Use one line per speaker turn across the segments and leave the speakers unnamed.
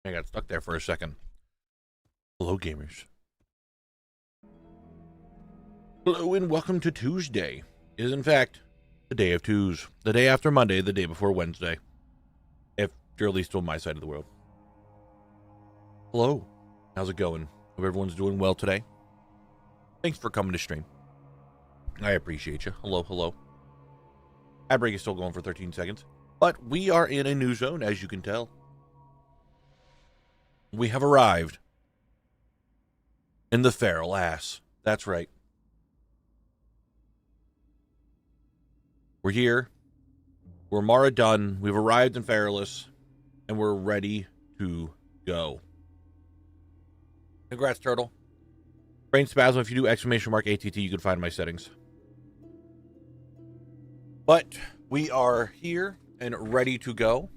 I got stuck there for a second. Hello, gamers. Hello, and welcome to Tuesday. It is, in fact, the day of twos. The day after Monday, the day before Wednesday. If you're at least on my side of the world. Hello. How's it going? Hope everyone's doing well today. Thanks for coming to stream. I appreciate you. Hello, hello. Ad break is still going for 13 seconds. But we are in a new zone, as you can tell. We have arrived in the Feralas. That's right. We're here. We're Mara done. We've arrived in Feralas, and we're ready to go. Congrats, Turtle. Brain spasm. If you do exclamation mark ATT, you can find my settings. But we are here and ready to go.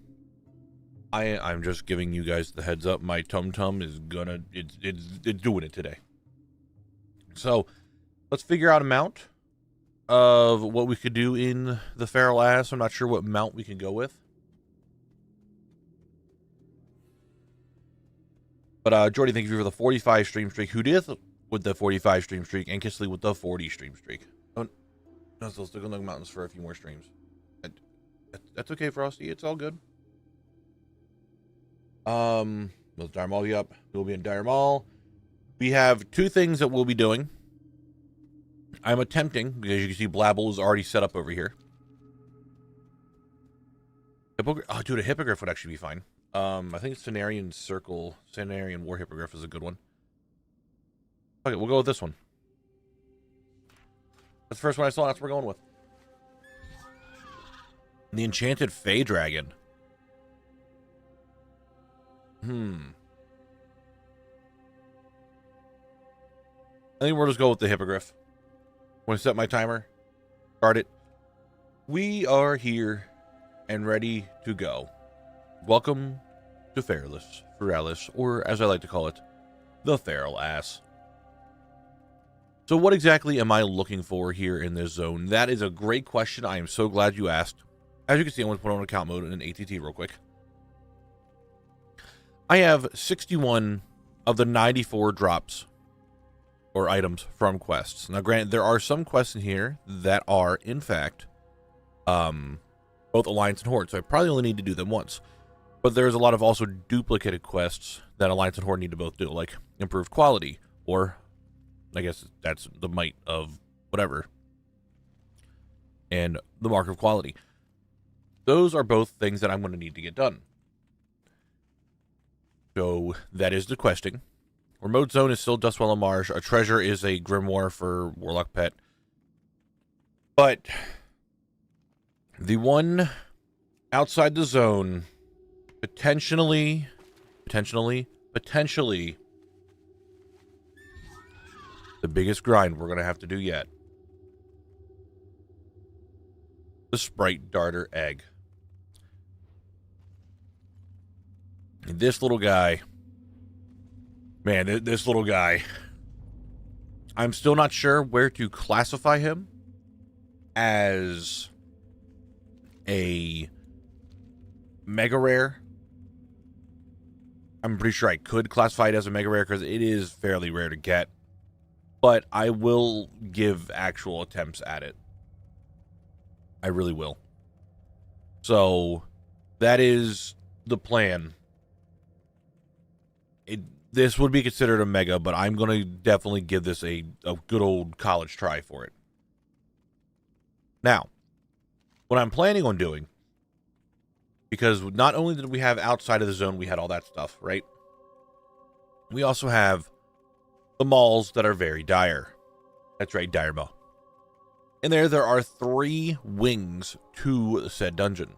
I'm just giving you guys the heads up. My tum-tum is gonna, it's doing it today. So let's figure out a mount of what we could do in the Feralas. I'm not sure what mount we can go with. But Jordy, thank you for the 45 stream streak. Who did with the 45 stream streak, and Kissley with the 40 stream streak. Oh, no, still sticking on the mountains for a few more streams. That's okay, Frosty. It's all good. Let's Dire Maul you up. We'll be in Dire Maul. We have two things that we'll be doing. I'm attempting, because you can see Blabble is already set up over here. Oh, dude, a Hippogriff would actually be fine. I think Cenarian Circle, Cenarian War Hippogriff is a good one. Okay, we'll go with this one. That's the first one I saw, that's what we're going with. The Enchanted Fey Dragon. I think we'll just go with the Hippogriff. Want to set my timer? Start it. We are here and ready to go. Welcome to Feralas, or as I like to call it, the Feralas. So what exactly am I looking for here in this zone? That is a great question. I am so glad you asked. As you can see, I'm going to put on account mode in ATT real quick. I have 61 of the 94 drops or items from quests. Now, granted, there are some quests in here that are, in fact, both Alliance and Horde, so I probably only need to do them once. But there's a lot of also duplicated quests that Alliance and Horde need to both do, like improved quality, or I guess that's the might of whatever, and the mark of quality. Those are both things that I'm going to need to get done. So that is the questing. Remote zone is still Dustwell and Marsh. A treasure is a grimoire for Warlock Pet. But the one outside the zone, potentially, the biggest grind we're going to have to do yet. The Sprite Darter Egg. And this little guy, man, this little guy, I'm still not sure where to classify him as a mega rare. I'm pretty sure I could classify it as a mega rare because it is fairly rare to get, but I will give actual attempts at it. I really will. So that is the plan. This would be considered a mega, but I'm going to definitely give this a good old college try for it. Now, what I'm planning on doing, because not only did we have outside of the zone, we had all that stuff, right? We also have the malls that are very dire. That's right, Dire Mall. And there are 3 wings to said dungeon.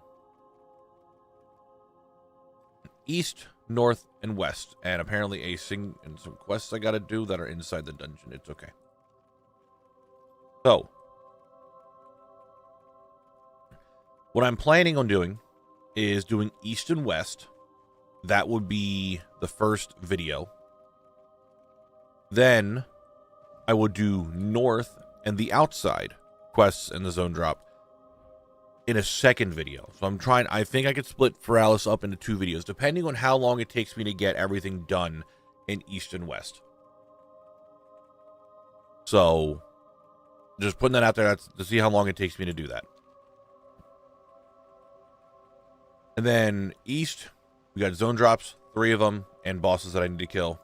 East, north, and west, and apparently and some quests I gotta do that are inside the dungeon. It's okay. So, what I'm planning on doing is doing east and west. That would be the first video. Then I will do north and the outside quests in the zone drop in a second video. So I think I could split Feralas up into 2 videos, depending on how long it takes me to get everything done in East and West. So, just putting that out there to see how long it takes me to do that. And then East, we got zone drops, 3 of them, and bosses that I need to kill.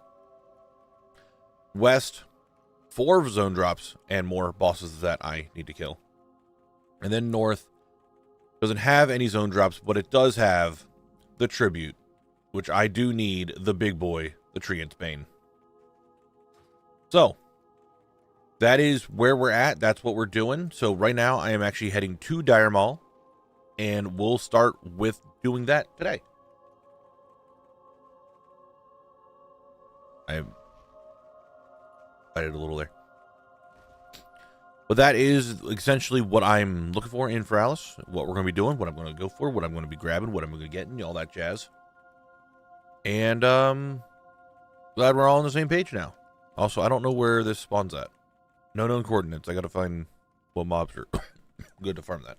West, 4 zone drops and more bosses that I need to kill. And then North doesn't have any zone drops, but it does have the tribute, which I do need, the big boy, the Treant's Bane. So, that is where we're at. That's what we're doing. So right now, I am actually heading to Dire Maul, and we'll start with doing that today. I added a little there. But that is essentially what I'm looking for in Feralas, what we're going to be doing, what I'm going to go for, what I'm going to be grabbing, what I'm going to get, and all that jazz. And glad we're all on the same page now. Also, I don't know where this spawns at. No known coordinates. I got to find what mobs are good to farm that.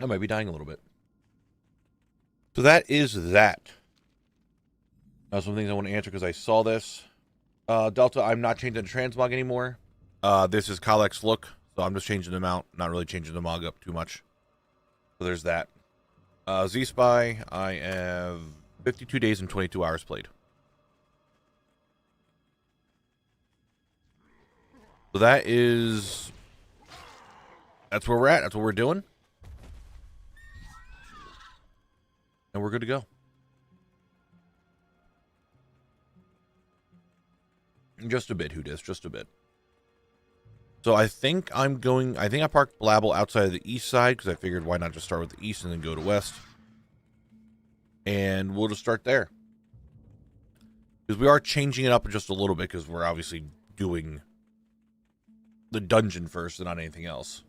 I might be dying a little bit. So that is that. Now, some things I want to answer because I saw this. Delta, I'm not changing the transmog anymore. This is Kalek's look, so I'm just changing them out, not really changing the mog up too much. So there's that. Z-Spy, I have 52 days and 22 hours played. So that's where we're at, that's what we're doing. And we're good to go. Just a bit, who dis? Just a bit. So I think I parked Blabble outside of the east side because I figured why not just start with the east and then go to west. And we'll just start there. Because we are changing it up just a little bit because we're obviously doing the dungeon first and not anything else.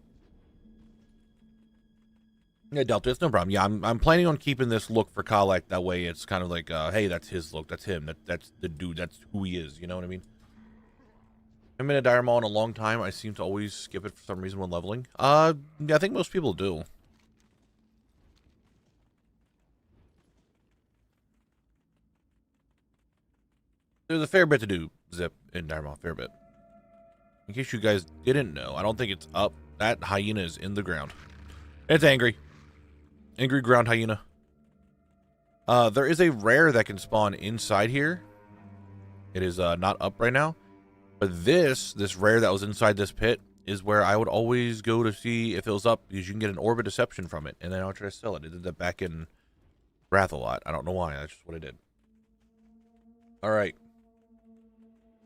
Yeah, Delta, it's no problem. Yeah, I'm planning on keeping this look for Kalek. That way it's kind of like, hey, that's his look. That's him. That's the dude. That's who he is. You know what I mean? I haven't been a Dire Maul in a long time. I seem to always skip it for some reason when leveling. Yeah, I think most people do. There's a fair bit to do, Zip, in Dire Maul. Fair bit. In case you guys didn't know, I don't think it's up. That hyena is in the ground. It's angry. Angry ground hyena. There is a rare that can spawn inside here. It is not up right now. But this rare that was inside this pit is where I would always go to see if it was up, because you can get an Orb of Deception from it, and then I'll try to sell it. I did that back in Wrath a lot. I don't know why. That's just what I did. All right.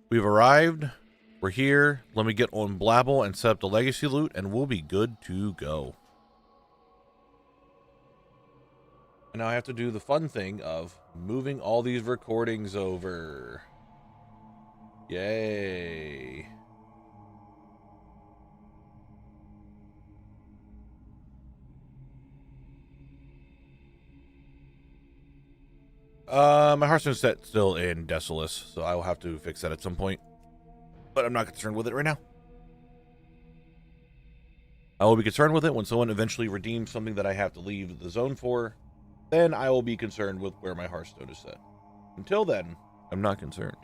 We've arrived. We're here. Let me get on Blabble and set up the legacy loot, and we'll be good to go. And now I have to do the fun thing of moving all these recordings over. Yay. My Hearthstone set still in Desolus, so I will have to fix that at some point. But I'm not concerned with it right now. I will be concerned with it when someone eventually redeems something that I have to leave the zone for. Then I will be concerned with where my Hearthstone is set. Until then, I'm not concerned.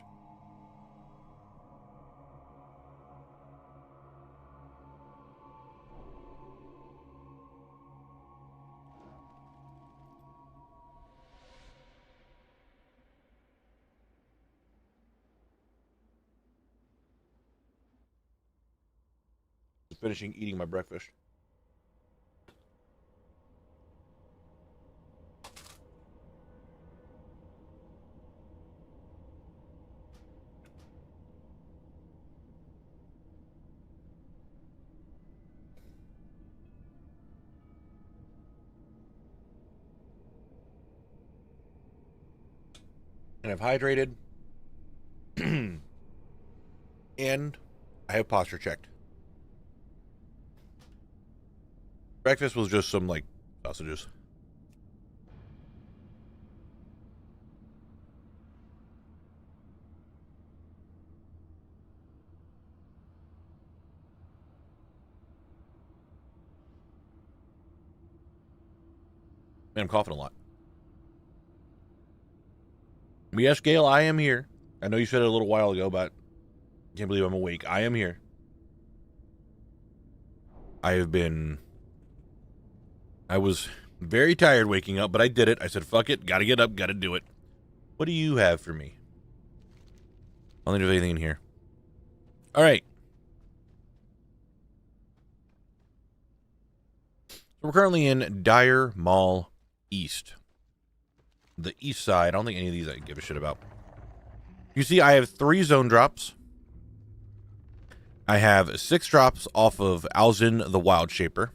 Just finishing eating my breakfast. And I've hydrated. And I have posture checked. Breakfast was just some, like, sausages. Man, I'm coughing a lot. But yes, Gail, I am here. I know you said it a little while ago, but I can't believe I'm awake. I am here. I was very tired waking up, but I did it. I said, fuck it. Gotta get up. Gotta do it. What do you have for me? I don't think there's anything in here. All right. So we're currently in Dire Mall East. The east side. I don't think any of these I give a shit about. You see, I have 3 zone drops. I have 6 drops off of Alzin the Wild Shaper.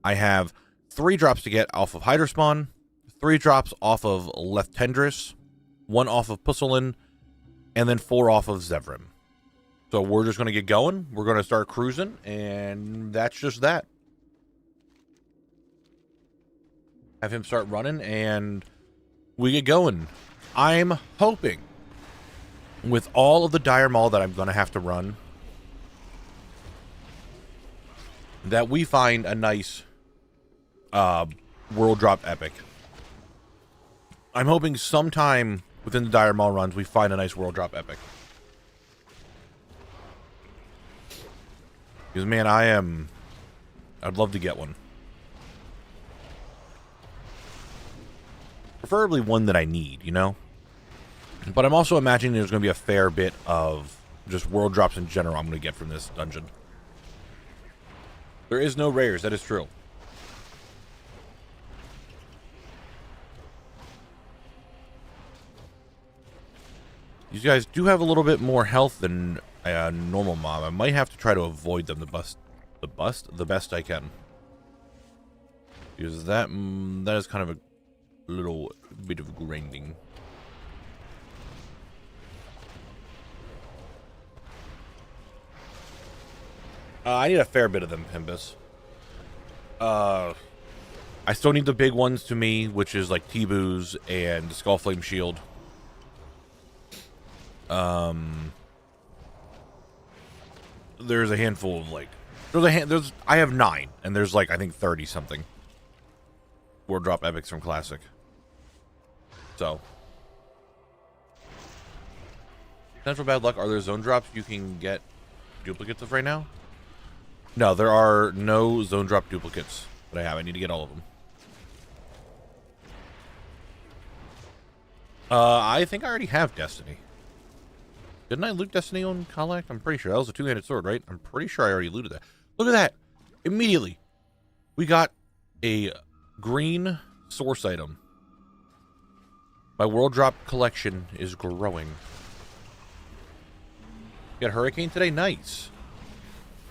I have 3 drops to get off of Hyderspawn, 3 drops off of Leftendris, 1 off of Pusselin, and then 4 off of Zevrim. So we're just going to get going. We're going to start cruising, and that's just that. Have him start running, and we get going. I'm hoping, with all of the Dire Maul that I'm going to have to run, that we find a nice world drop epic. I'm hoping sometime within the Dire Maul runs we find a nice world drop epic. Because, man, I'd love to get one. Preferably one that I need, you know? But I'm also imagining there's going to be a fair bit of just world drops in general I'm going to get from this dungeon. There is no rares, that is true. These guys do have a little bit more health than a normal mob. I might have to try to avoid them the best I can. Because that is kind of a little bit of grinding. I need a fair bit of them, Pimbus. I still need the big ones to me, which is like T-Boos and Skullflame Shield. There's a handful of like, I have 9, and there's like I think 30 something world drop epics from Classic. So, potential bad luck. Are there zone drops you can get duplicates of right now? No, there are no zone drop duplicates that I have. I need to get all of them. I think I already have Destiny. Didn't I loot Destiny on Collect? I'm pretty sure. That was a 2-handed sword, right? I'm pretty sure I already looted that. Look at that! Immediately, we got a green source item. My world drop collection is growing. You got a hurricane today? Nice.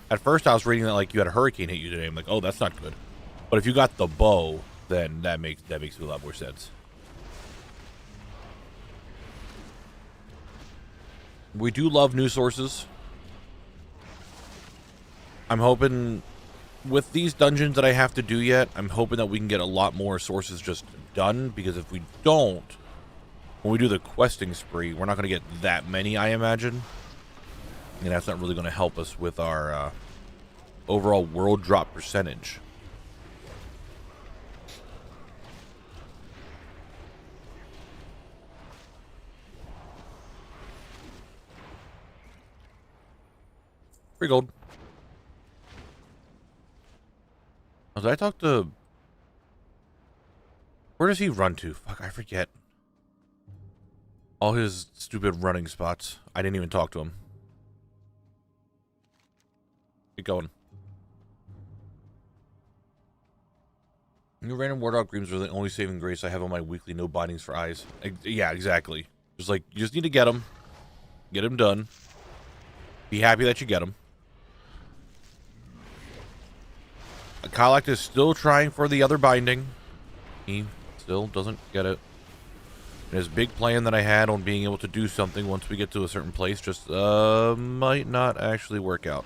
At first, I was reading that like you had a hurricane hit you today. I'm like, oh, that's not good. But if you got the bow, then that makes a lot more sense. We do love new sources. I'm hoping with these dungeons that I have to do yet, I'm hoping that we can get a lot more sources just done, because if we don't, when we do the questing spree, we're not going to get that many, I imagine. And that's not really going to help us with our overall world drop percentage. Free gold. Oh, did I talk to... Where does he run to? Fuck, I forget. All his stupid running spots. I didn't even talk to him. Keep going. New random Wardog Greens are the only saving grace I have on my weekly no bindings for eyes. Yeah, exactly. Just like, you just need to get them. Get them done. Be happy that you get them. Collect is still trying for the other binding. He still doesn't get it. And his big plan that I had on being able to do something once we get to a certain place just might not actually work out.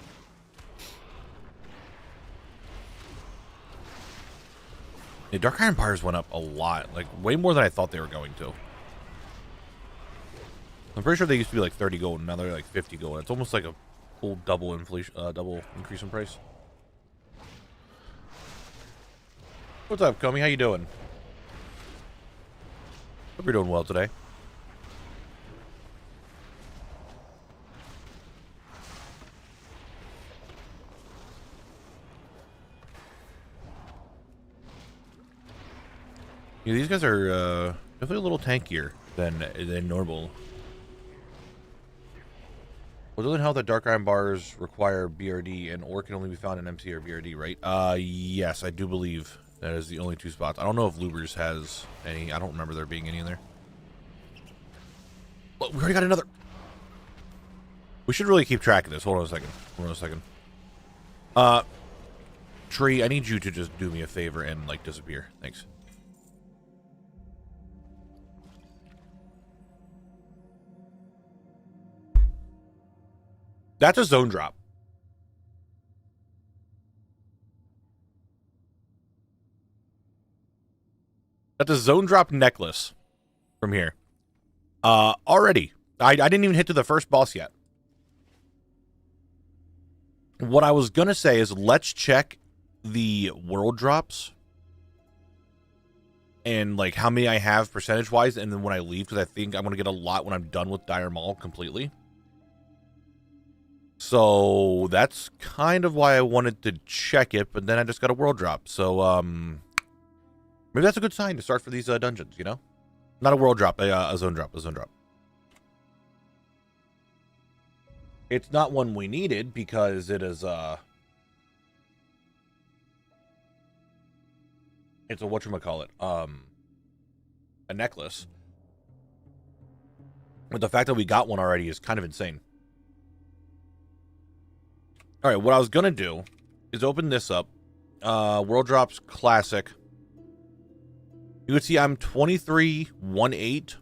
The Dark Iron Empires went up a lot. Like, way more than I thought they were going to. I'm pretty sure they used to be like 30 gold, and now they're like 50 gold. It's almost like a full double inflation, double increase in price. What's up, Comey? How you doing? Hope you're doing well today. Yeah, these guys are definitely a little tankier than normal. Well, doesn't how the dark iron bars require BRD and ore can only be found in MC or BRD, right? Yes, I do believe that is the only two spots. I don't know if Lubers has any. I don't remember there being any in there. Oh, we already got another. We should really keep track of this. Hold on a second. Hold on a second. Tree, I need you to just do me a favor and, like, disappear. Thanks. That's a zone drop. That's a zone drop necklace from here. Already. I didn't even hit to the first boss yet. What I was going to say is let's check the world drops and, like, how many I have percentage-wise, and then when I leave, because I think I'm going to get a lot when I'm done with Dire Maul completely. So that's kind of why I wanted to check it, but then I just got a world drop. So maybe that's a good sign to start for these dungeons, you know? Not a world drop, a zone drop, a zone drop. It's not one we needed because it is it's a whatchamacallit, a necklace. But the fact that we got one already is kind of insane. All right, what I was going to do is open this up. World Drops Classic. You can see I'm 2318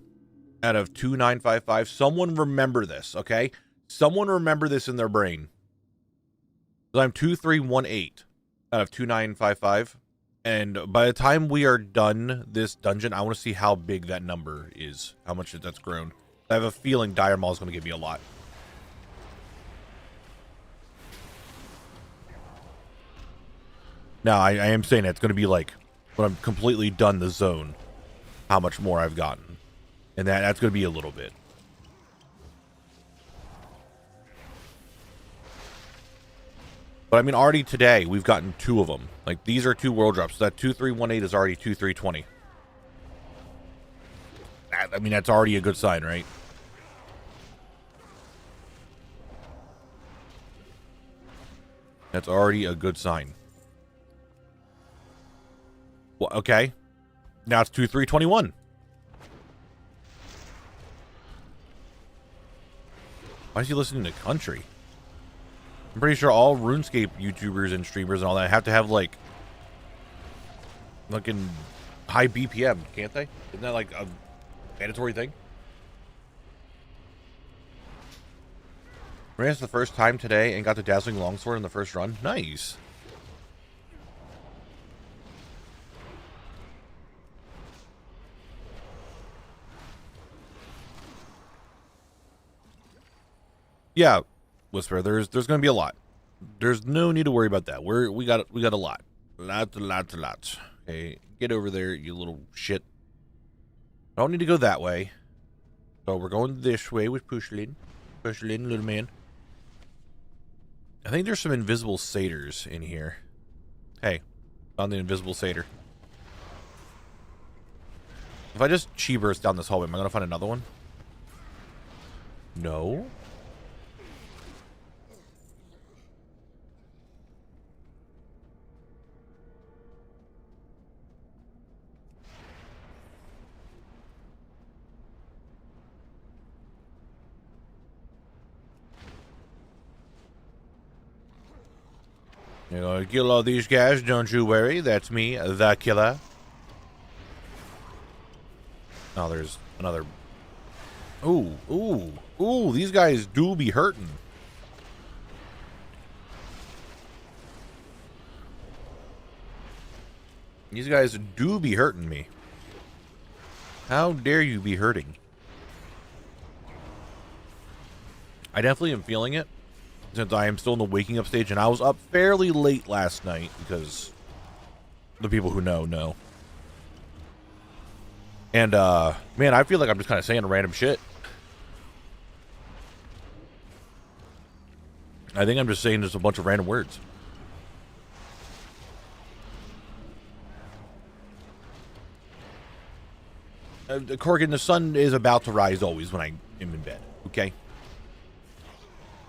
out of 2955. Someone remember this, okay? Someone remember this in their brain. So I'm 2318 out of 2955. And by the time we are done this dungeon, I want to see how big that number is. How much that's grown. I have a feeling Dire Maul is going to give me a lot. Now, I am saying it's going to be like, when I'm completely done the zone, how much more I've gotten. And that's going to be a little bit. But I mean, already today, we've gotten 2 of them. Like, these are 2 world drops. So that 2318 is already 2320. I mean, that's already a good sign, right? That's already a good sign. Well, okay. Now it's 2321. Why is he listening to country? I'm pretty sure all RuneScape YouTubers and streamers and all that have to have, like, fucking high BPM, can't they? Isn't that, like, a mandatory thing? Ran this the first time today and got the Dazzling Longsword in the first run. Nice. Yeah, Whisper, there's going to be a lot. There's no need to worry about that. We got a lot. Lots. Okay, get over there, you little shit. I don't need to go that way. So we're going this way with Pushlin. Pushlin, little man. I think there's some invisible satyrs in here. Hey, found the invisible satyr. If I just chi burst down this hallway, am I going to find another one? No. You're gonna kill all these guys, don't you worry. That's me, the killer. Oh, there's another. Ooh, these guys do be hurting. These guys do be hurting me. How dare you be hurting? I definitely am feeling it, since I am still in the waking up stage, and I was up fairly late last night, because the people who know. And, man, I feel like I'm just kind of saying random shit. I think I'm just saying just a bunch of random words. Corgan, the sun is about to rise always when I am in bed, okay?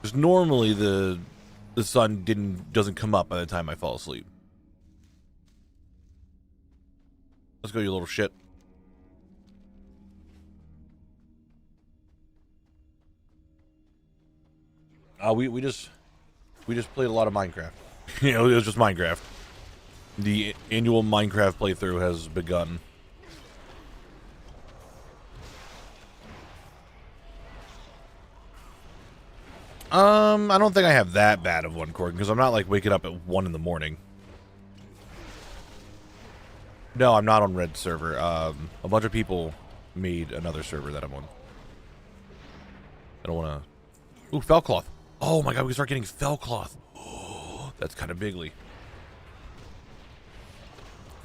Because normally the sun doesn't come up by the time I fall asleep. Let's go, you little shit. We just played a lot of Minecraft. You know, it was just Minecraft. The annual Minecraft playthrough has begun. I don't think I have that bad of one, Corgan, because I'm not like waking up at 1 in the morning. No, I'm not on Red server. A bunch of people made another server that I'm on. I don't want to. Ooh, fell cloth. Oh my god, we can start getting fell cloth. Oh, that's kind of bigly.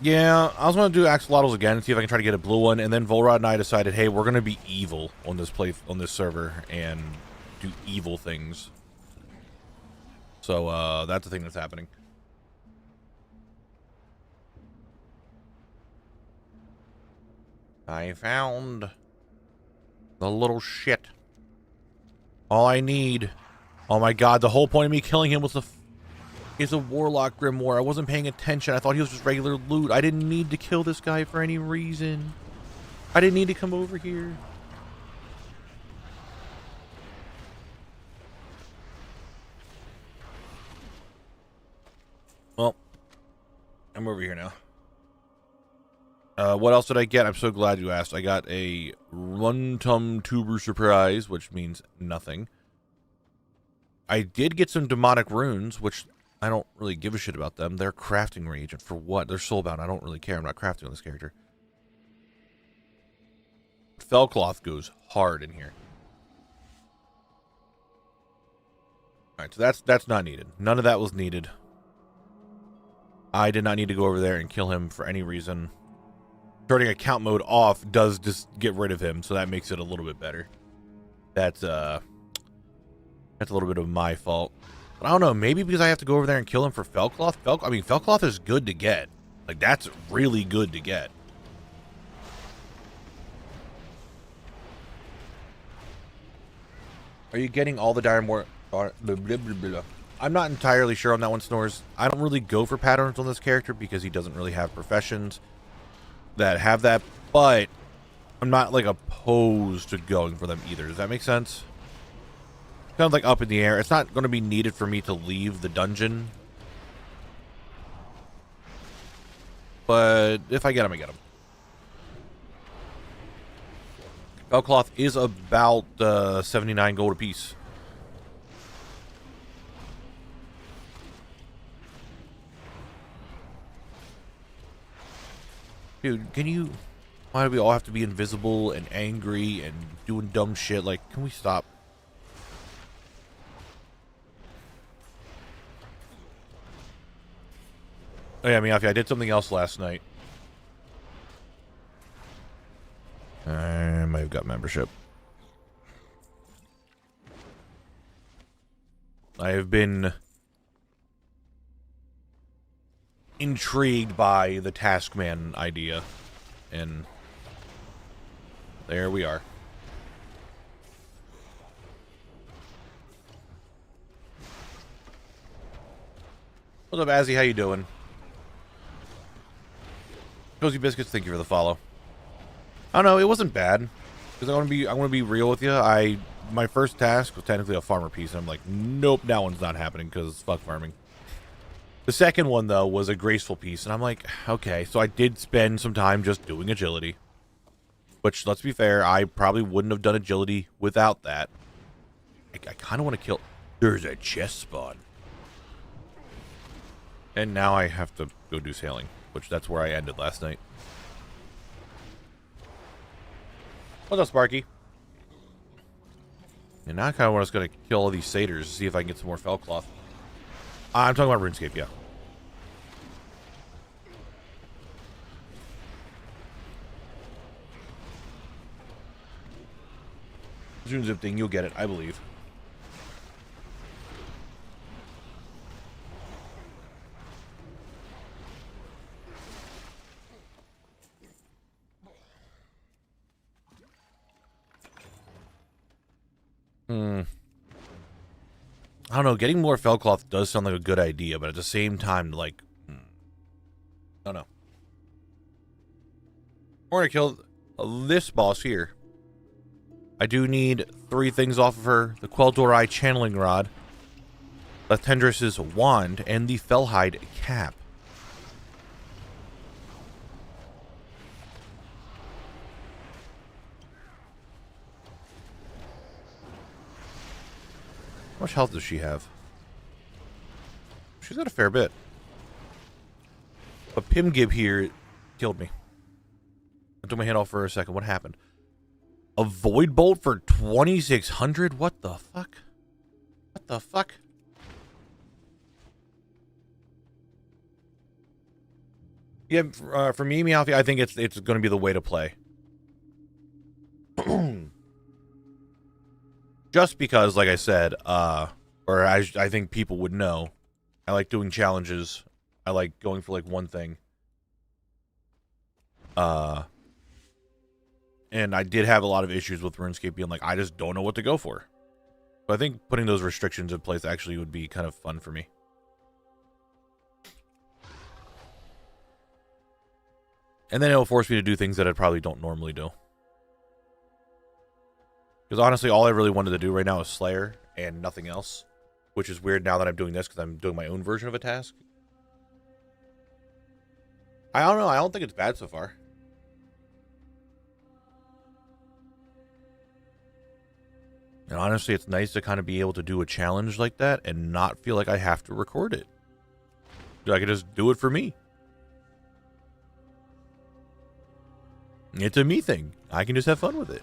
Yeah, I was going to do axolotls again and see if I can try to get a blue one, and then Volrod and I decided, hey, we're going to be evil on this server and do evil things. So that's the thing that's happening. I found the little shit. All I need. Oh my god, the whole point of me killing him was is a warlock grimoire. I wasn't paying attention. I thought he was just regular loot. I didn't need to kill this guy for any reason. I didn't need to come over here. Well, I'm over here now. What else did I get? I'm so glad you asked. I got a Runtum Tuber Surprise, which means nothing. I did get some demonic runes, which I don't really give a shit about them. They're crafting reagent. For what? They're soulbound. I don't really care. I'm not crafting on this character. Fellcloth goes hard in here. Alright, so that's not needed. None of that was needed. I did not need to go over there and kill him for any reason. Turning account mode off does just get rid of him, so that makes it a little bit better. That's a little bit of my fault. But I don't know, maybe because I have to go over there and kill him for Fellcloth? I mean, Fellcloth is good to get. Like, that's really good to get. Are you getting all the dire more? I'm not entirely sure on that one, Snores. I don't really go for patterns on this character because he doesn't really have professions that have that, but I'm not like opposed to going for them either. Does that make sense? Kind of like up in the air. It's not going to be needed for me to leave the dungeon, but if I get them, I get them. Fellcloth is about 79 gold apiece. Dude, can you... Why do we all have to be invisible and angry and doing dumb shit? Like, can we stop? Oh yeah, Miyafi, I did something else last night. I might have got membership. I have been intrigued by the Taskman idea, and there we are. What's up, Azzy? How you doing? Cozy Biscuits, thank you for the follow. I don't know, it wasn't bad. Because I want to be real with you. My first task was technically a farmer piece, and I'm like, nope, that one's not happening because fuck farming. The second one, though, was a graceful piece, and I'm like, okay, so I did spend some time just doing agility. Which, let's be fair, I probably wouldn't have done agility without that. I kind of want to kill... There's a chest spawn. And now I have to go do sailing, which that's where I ended last night. What's up, Sparky? And now I kind of want to go to kill all these satyrs to see if I can get some more Fellcloth. I'm talking about RuneScape, yeah. Zoom zip thing, you'll get it, I believe. I don't know, getting more fell cloth does sound like a good idea, but at the same time, like, I don't know. We're gonna kill this boss here. I do need 3 things off of her: the Quel'Dor Eye channeling rod, Latendress's wand, and the Fellhide cap. How much health does she have? She's got a fair bit. But Pimgib here killed me. I took my hand off for a second. What happened? A Void Bolt for 2,600? What the fuck? What the fuck? Yeah, for me, Meowth, I think it's going to be the way to play. Just because, like I said, or I think people would know, I like doing challenges. I like going for like one thing. And I did have a lot of issues with RuneScape being like, I just don't know what to go for. But I think putting those restrictions in place actually would be kind of fun for me. And then it'll force me to do things that I probably don't normally do. Because honestly, all I really wanted to do right now is Slayer and nothing else. Which is weird now that I'm doing this because I'm doing my own version of a task. I don't know. I don't think it's bad so far. And honestly, it's nice to kind of be able to do a challenge like that and not feel like I have to record it. I can just do it for me. It's a me thing. I can just have fun with it.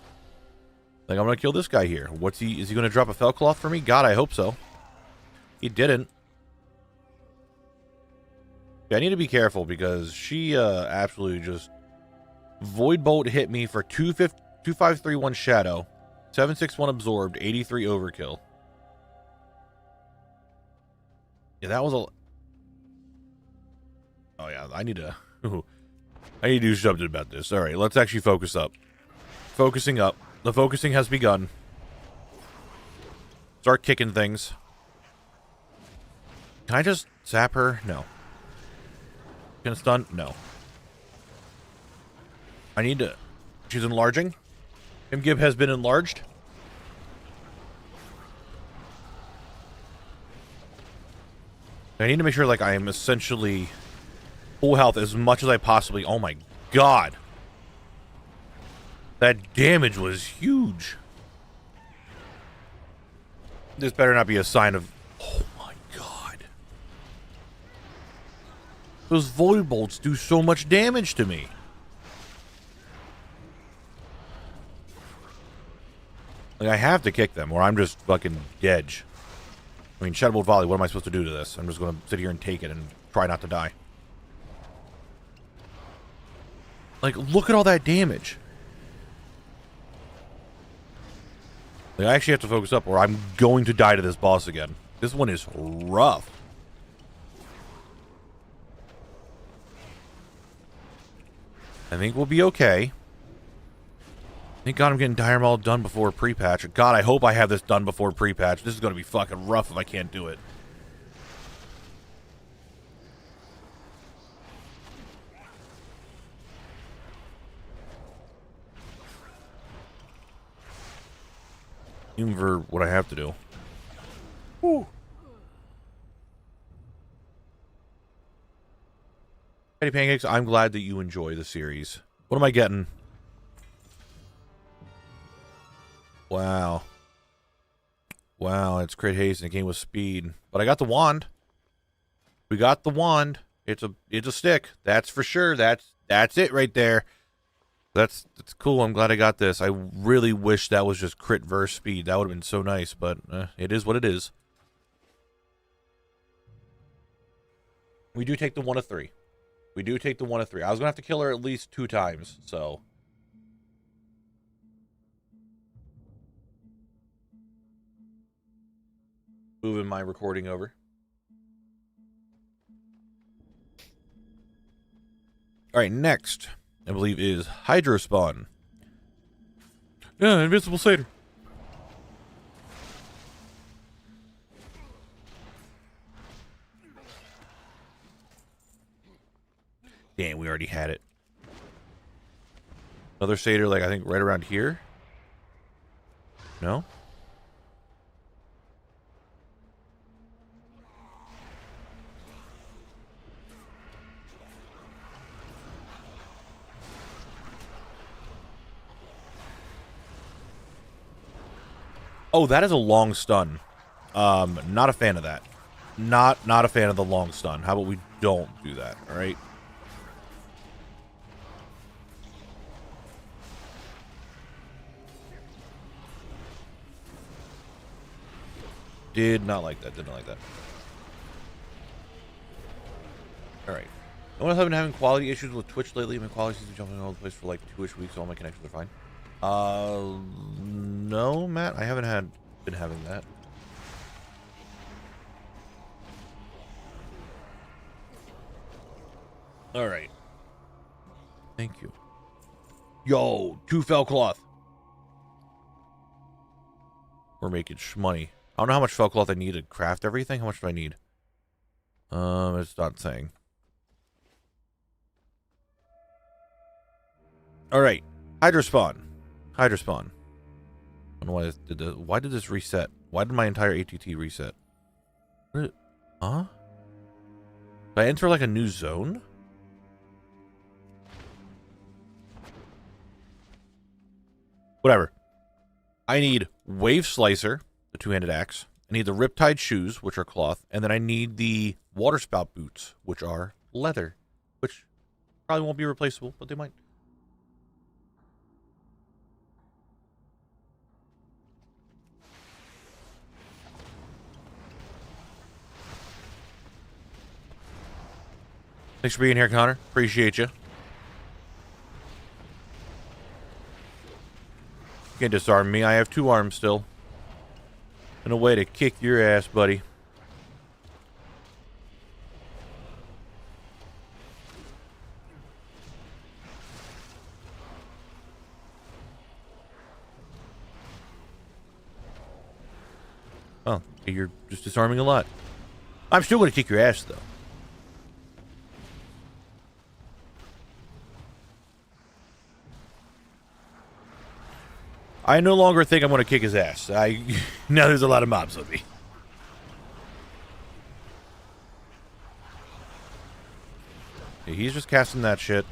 Like, I'm going to kill this guy here. Is he going to drop a fell cloth for me? God, I hope so. He didn't. Yeah, I need to be careful because she absolutely just Void Bolt hit me for 2531 Shadow, 761 Absorbed, 83 Overkill. Yeah, that was a... Oh yeah, I need to do something about this. All right, let's actually focus up. Focusing up. The focusing has begun. Start kicking things. Can I just zap her? No. Can I stun? No. I need to... She's enlarging. Pimgib has been enlarged. I need to make sure, like, I am essentially full health as much as I possibly... Oh my god. That damage was huge. This better not be a sign of... Oh my god. Those Void Bolts do so much damage to me. Like, I have to kick them or I'm just fucking dead. I mean, Shadowbolt Volley, what am I supposed to do to this? I'm just going to sit here and take it and try not to die. Like, look at all that damage. Like, I actually have to focus up or I'm going to die to this boss again. This one is rough. I think we'll be okay. Thank God I'm getting Dire Maul done before pre-patch. God, I hope I have this done before pre-patch. This is going to be fucking rough if I can't do it. Even for what I have to do. Woo. Patty Pancakes, I'm glad that you enjoy the series. What am I getting? Wow. Wow, it's crit haste and it came with speed. But I got the wand. We got the wand. It's a stick. That's for sure. That's it right there. That's cool. I'm glad I got this. I really wish that was just crit versus speed. That would have been so nice, but it is what it is. We do take the 1 of 3. We do take the 1 of 3. I was going to have to kill her at least 2 times, so... moving my recording over. All right, next, I believe, is Hydrospawn. Yeah, Invincible Satyr. Damn, we already had it. Another satyr, like, I think right around here. No? Oh, that is a long stun. Not a fan of that. Not a fan of the long stun. How about we don't do that, all right? Did not like that. Did not like that. All right. I have been having quality issues with Twitch lately. My quality seems to be jumping all over the place for like 2-ish weeks. All my connections are fine. No, Matt. I haven't been having that. All right. Thank you. Yo, 2 fell cloth. We're making shmoney. I don't know how much fell cloth I need to craft everything. How much do I need? It's not saying. All right, Hydrospawn. Hydrospawn. I don't know why did this reset? Why did my entire ATT reset? Huh? Did I enter like a new zone? Whatever. I need Wave Slicer, the 2-handed axe. I need the Riptide shoes, which are cloth, and then I need the Water Spout boots, which are leather, which probably won't be replaceable, but they might. Thanks for being here, Connor. Appreciate you. You can't disarm me. I have 2 arms still. And a way to kick your ass, buddy. Oh, you're just disarming a lot. I'm still going to kick your ass, though. I no longer think I'm going to kick his ass. Now there's a lot of mobs on me. Yeah, he's just casting that shit.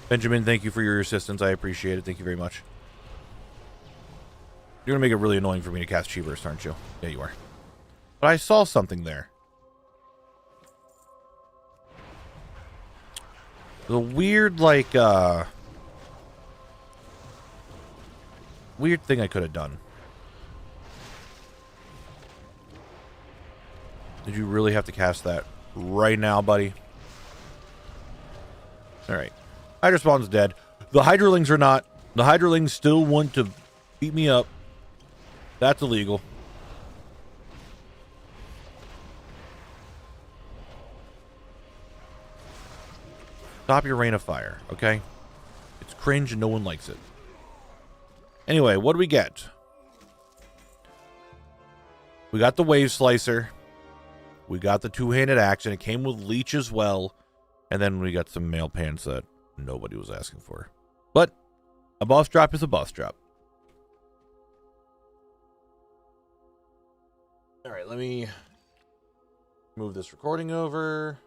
Benjamin, thank you for your assistance. I appreciate it. Thank you very much. You're going to make it really annoying for me to cast Chi Burst, aren't you? Yeah, you are. But I saw something there. The weird, like, weird thing I could have done. Did you really have to cast that right now, buddy? Alright. Hydrospawn's dead. The Hydrolings are not. The Hydrolings still want to beat me up. That's illegal. Stop your rain of fire, okay? It's cringe and no one likes it. Anyway, what do we get? We got the Wave Slicer. We got the 2-handed axe, and it came with Leech as well. And then we got some mail pants that nobody was asking for. But a boss drop is a boss drop. All right, let me move this recording over.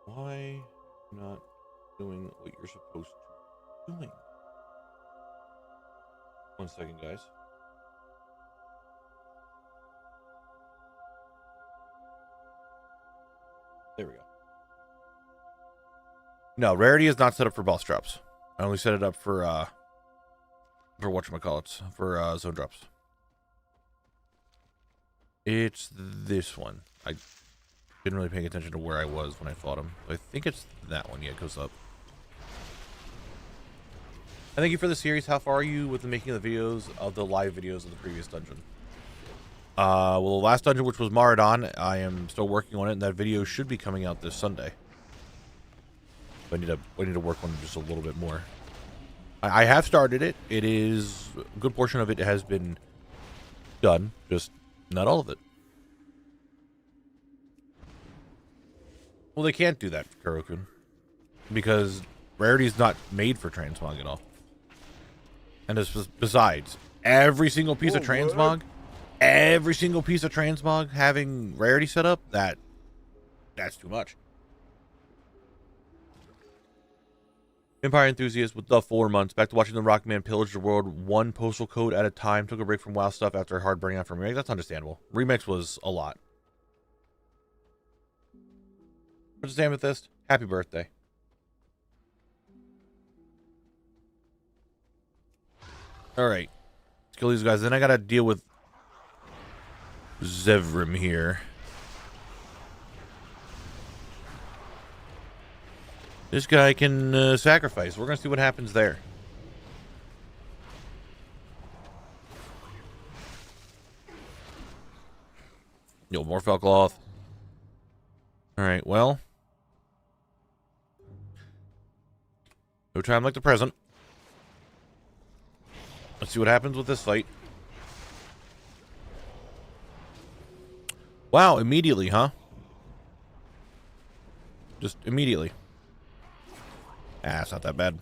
Why not doing what you're supposed to be doing? 1 second, guys. There we go. No, rarity is not set up for boss drops. I only set it up for For whatchamacallits, for zone drops. It's this one. I didn't really pay attention to where I was when I fought him. I think it's that one. Yeah, it goes up. And thank you for the series. How far are you with the making of the videos of the live videos of the previous dungeon? Well, the last dungeon, which was Maradon, I am still working on it, and that video should be coming out this Sunday. I need to work on it just a little bit more. I have started it. It is a good portion of it has been done, just not all of it. Well, they can't do that, Kurokun, because rarity is not made for transmog at all. And besides, every single piece of transmog, having rarity set up, that's too much. Empire enthusiast with the 4 months. Back to watching the Rockman pillage the world one postal code at a time. Took a break from WoW stuff after a hard burnout from Remix. That's understandable. Remix was a lot. Princess Amethyst, happy birthday. Alright. Let's kill these guys. Then I gotta deal with Zevrim here. This guy can sacrifice. We're going to see what happens there. Yo, more Felcloth. Alright, well. No time like the present. Let's see what happens with this fight. Wow, immediately, huh? Just immediately. Ah, it's not that bad.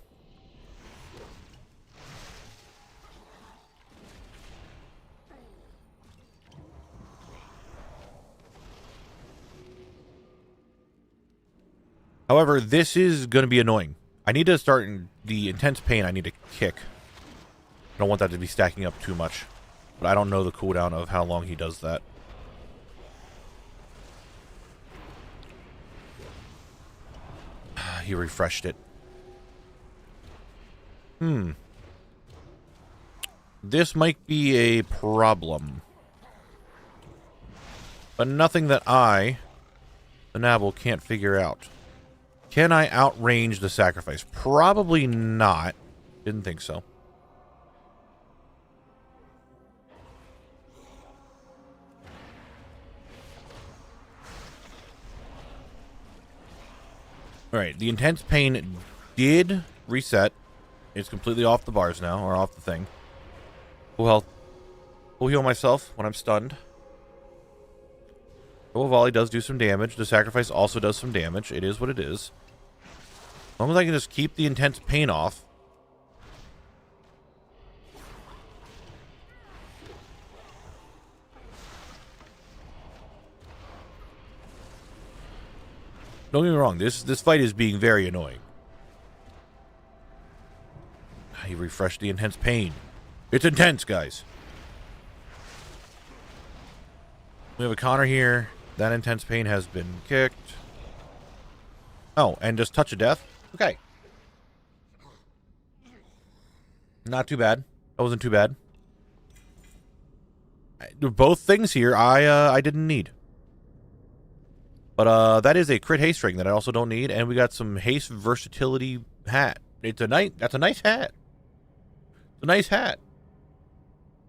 However, this is going to be annoying. I need to start in the intense pain. I need to kick. I don't want that to be stacking up too much. But I don't know the cooldown of how long he does that. He refreshed it. This might be a problem. But nothing that I, the Knabble, can't figure out. Can I outrange the sacrifice? Probably not. Didn't think so. Alright, the intense pain did reset. It's completely off the bars now, or off the thing. Well, we'll heal myself when I'm stunned. Full volley does do some damage. The sacrifice also does some damage. It is what it is. As long as I can just keep the intense pain off. Don't get me wrong, this fight is being very annoying. He refreshed the intense pain. It's intense, guys. We have a Connor here. That intense pain has been kicked. Oh, and just touch of death? Okay. Not too bad. That wasn't too bad. Both things here I didn't need. But that is a crit haste ring that I also don't need, and we got some haste versatility hat. That's a nice hat. It's a nice hat.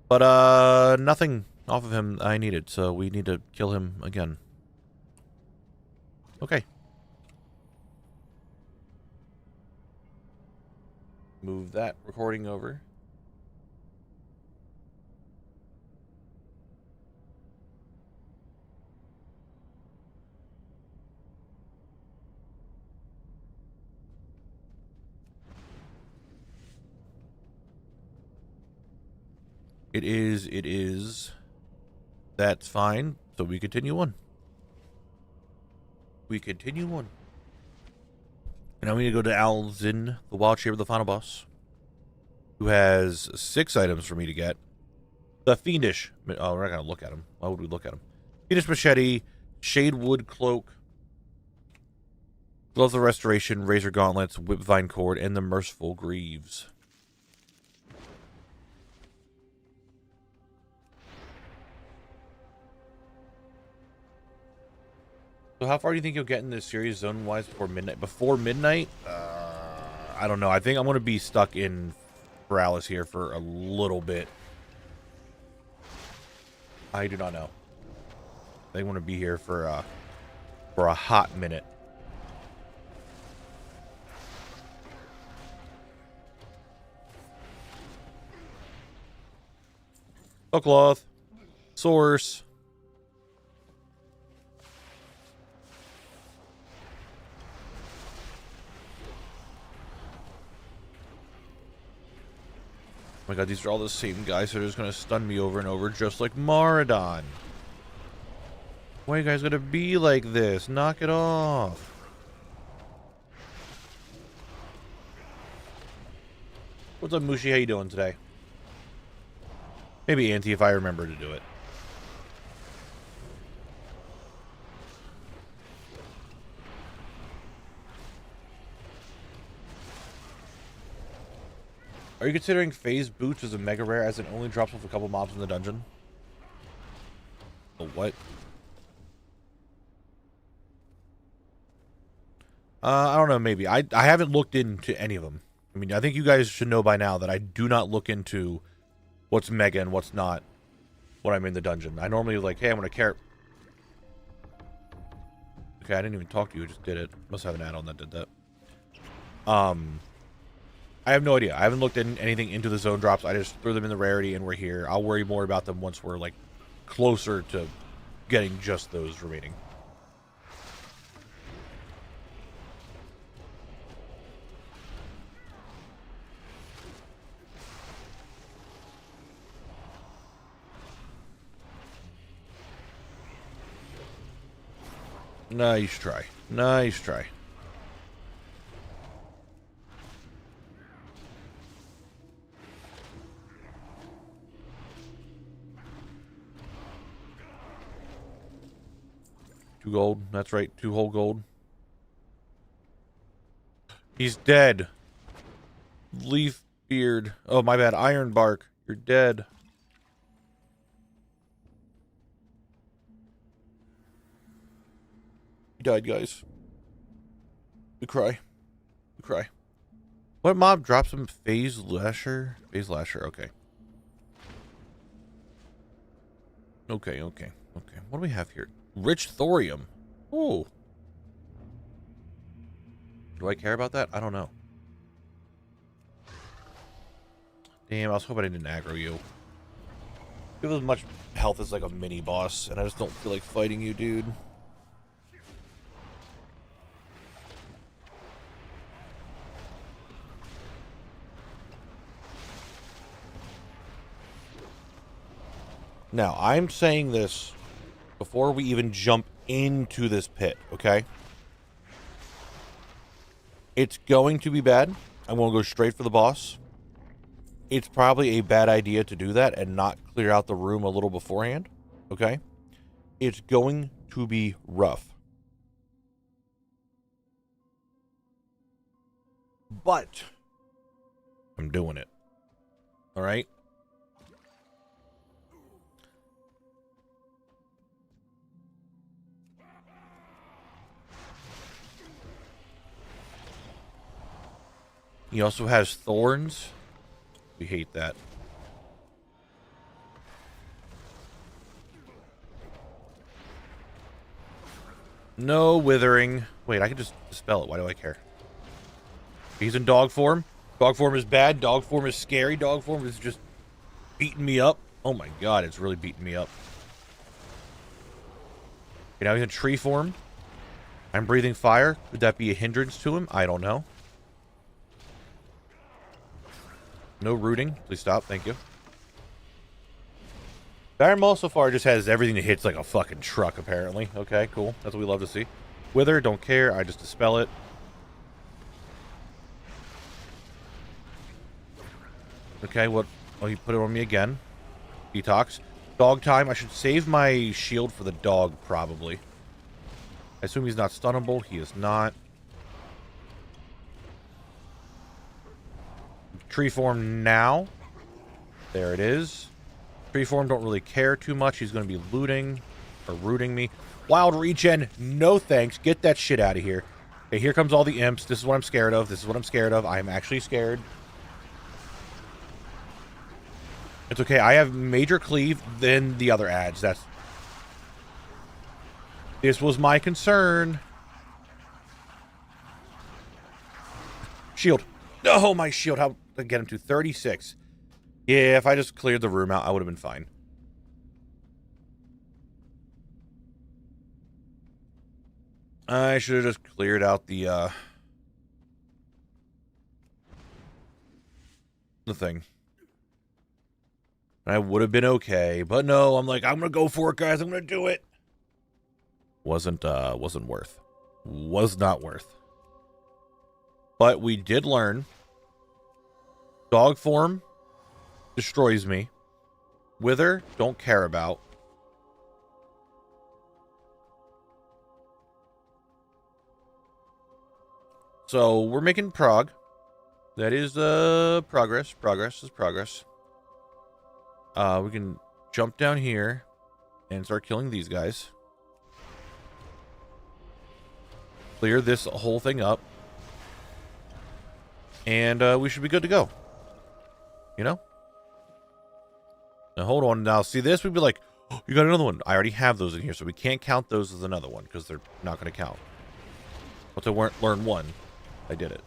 But nothing off of him I needed, so we need to kill him again. Okay. Move that recording over. It is. That's fine. So we continue on. And now we need to go to Alzin, the Wild Shaper, the final boss, who has 6 items for me to get. The Fiendish. Oh, we're not going to look at him. Why would we look at him? Fiendish Machete, Shadewood Cloak, Gloves of Restoration, Razor Gauntlets, Whipvine Cord, and the Merciful Greaves. So how far do you think you'll get in this series zone-wise before midnight? Before midnight? I don't know. I think I'm going to be stuck in Feralas here for a little bit. I do not know. They want to be here for a hot minute. Cloth. Source. Oh my god, these are all the same guys that are just going to stun me over and over, just like Maradon. Why are you guys going to be like this? Knock it off. What's up, Mushi? How you doing today? Maybe Auntie if I remember to do it. Are you considering phase boots as a mega rare as it only drops off a couple mobs in the dungeon? A what? I don't know, maybe. I haven't looked into any of them. I mean, I think you guys should know by now that I do not look into what's mega and what's not when I'm in the dungeon. I normally like, hey, I'm going to care. Okay, I didn't even talk to you. I just did it. Must have an add-on that did that. I have no idea. I haven't looked at anything into the zone drops. I just threw them in the rarity and we're here. I'll worry more about them once we're like closer to getting just those remaining. Nice try. Nice try. Two gold. That's right. 2 whole gold. He's dead. Leaf beard. Oh, my bad. Iron bark. You're dead. He died, guys. We cry. We cry. What mob drops him? Phase Lasher? Phase Lasher, okay. Okay. What do we have here? Rich thorium. Ooh. Do I care about that? I don't know. Damn, I was hoping I didn't aggro you. You have as much health as like a mini boss, and I just don't feel like fighting you, dude. Now, I'm saying this before we even jump into this pit, okay? It's going to be bad. I'm going to go straight for the boss. It's probably a bad idea to do that and not clear out the room a little beforehand, okay? It's going to be rough. But I'm doing it. All right? He also has thorns. We hate that. No withering. Wait, I can just dispel it. Why do I care? He's in dog form. Dog form is bad. Dog form is scary. Dog form is just beating me up. Oh my god, it's really beating me up. Okay, now he's in tree form. I'm breathing fire. Could that be a hindrance to him? I don't know. No rooting. Please stop. Thank you. Iron Maul so far just has everything that hits like a fucking truck, apparently. Okay, cool. That's what we love to see. Wither, don't care. I just dispel it. Okay, what? Oh, he put it on me again. Detox. Dog time. I should save my shield for the dog, probably. I assume he's not stunnable. He is not. Tree form now. There it is. Tree form don't really care too much. He's going to be looting or rooting me. Wild regen, no thanks. Get that shit out of here. Okay, here comes all the imps. This is what I'm scared of. This is what I'm scared of. I'm actually scared. It's okay. I have major cleave than the other ads. This was my concern. Shield. Oh, my shield. How to get him to 36. Yeah, if I just cleared the room out, I would have been fine. I should have just cleared out the thing. I would have been okay, but no, I'm like, I'm gonna go for it, guys. I'm gonna do it. Wasn't worth. Was not worth. But we did learn. Dog form destroys me. Wither, don't care about. So we're making prog. That is progress. Progress is progress. We can jump down here and start killing these guys. Clear this whole thing up. And we should be good to go. You know? Now hold on. Now see this? We'd be like, oh, you got another one. I already have those in here, so we can't count those as another one because they're not going to count. Once I learn one, I did it.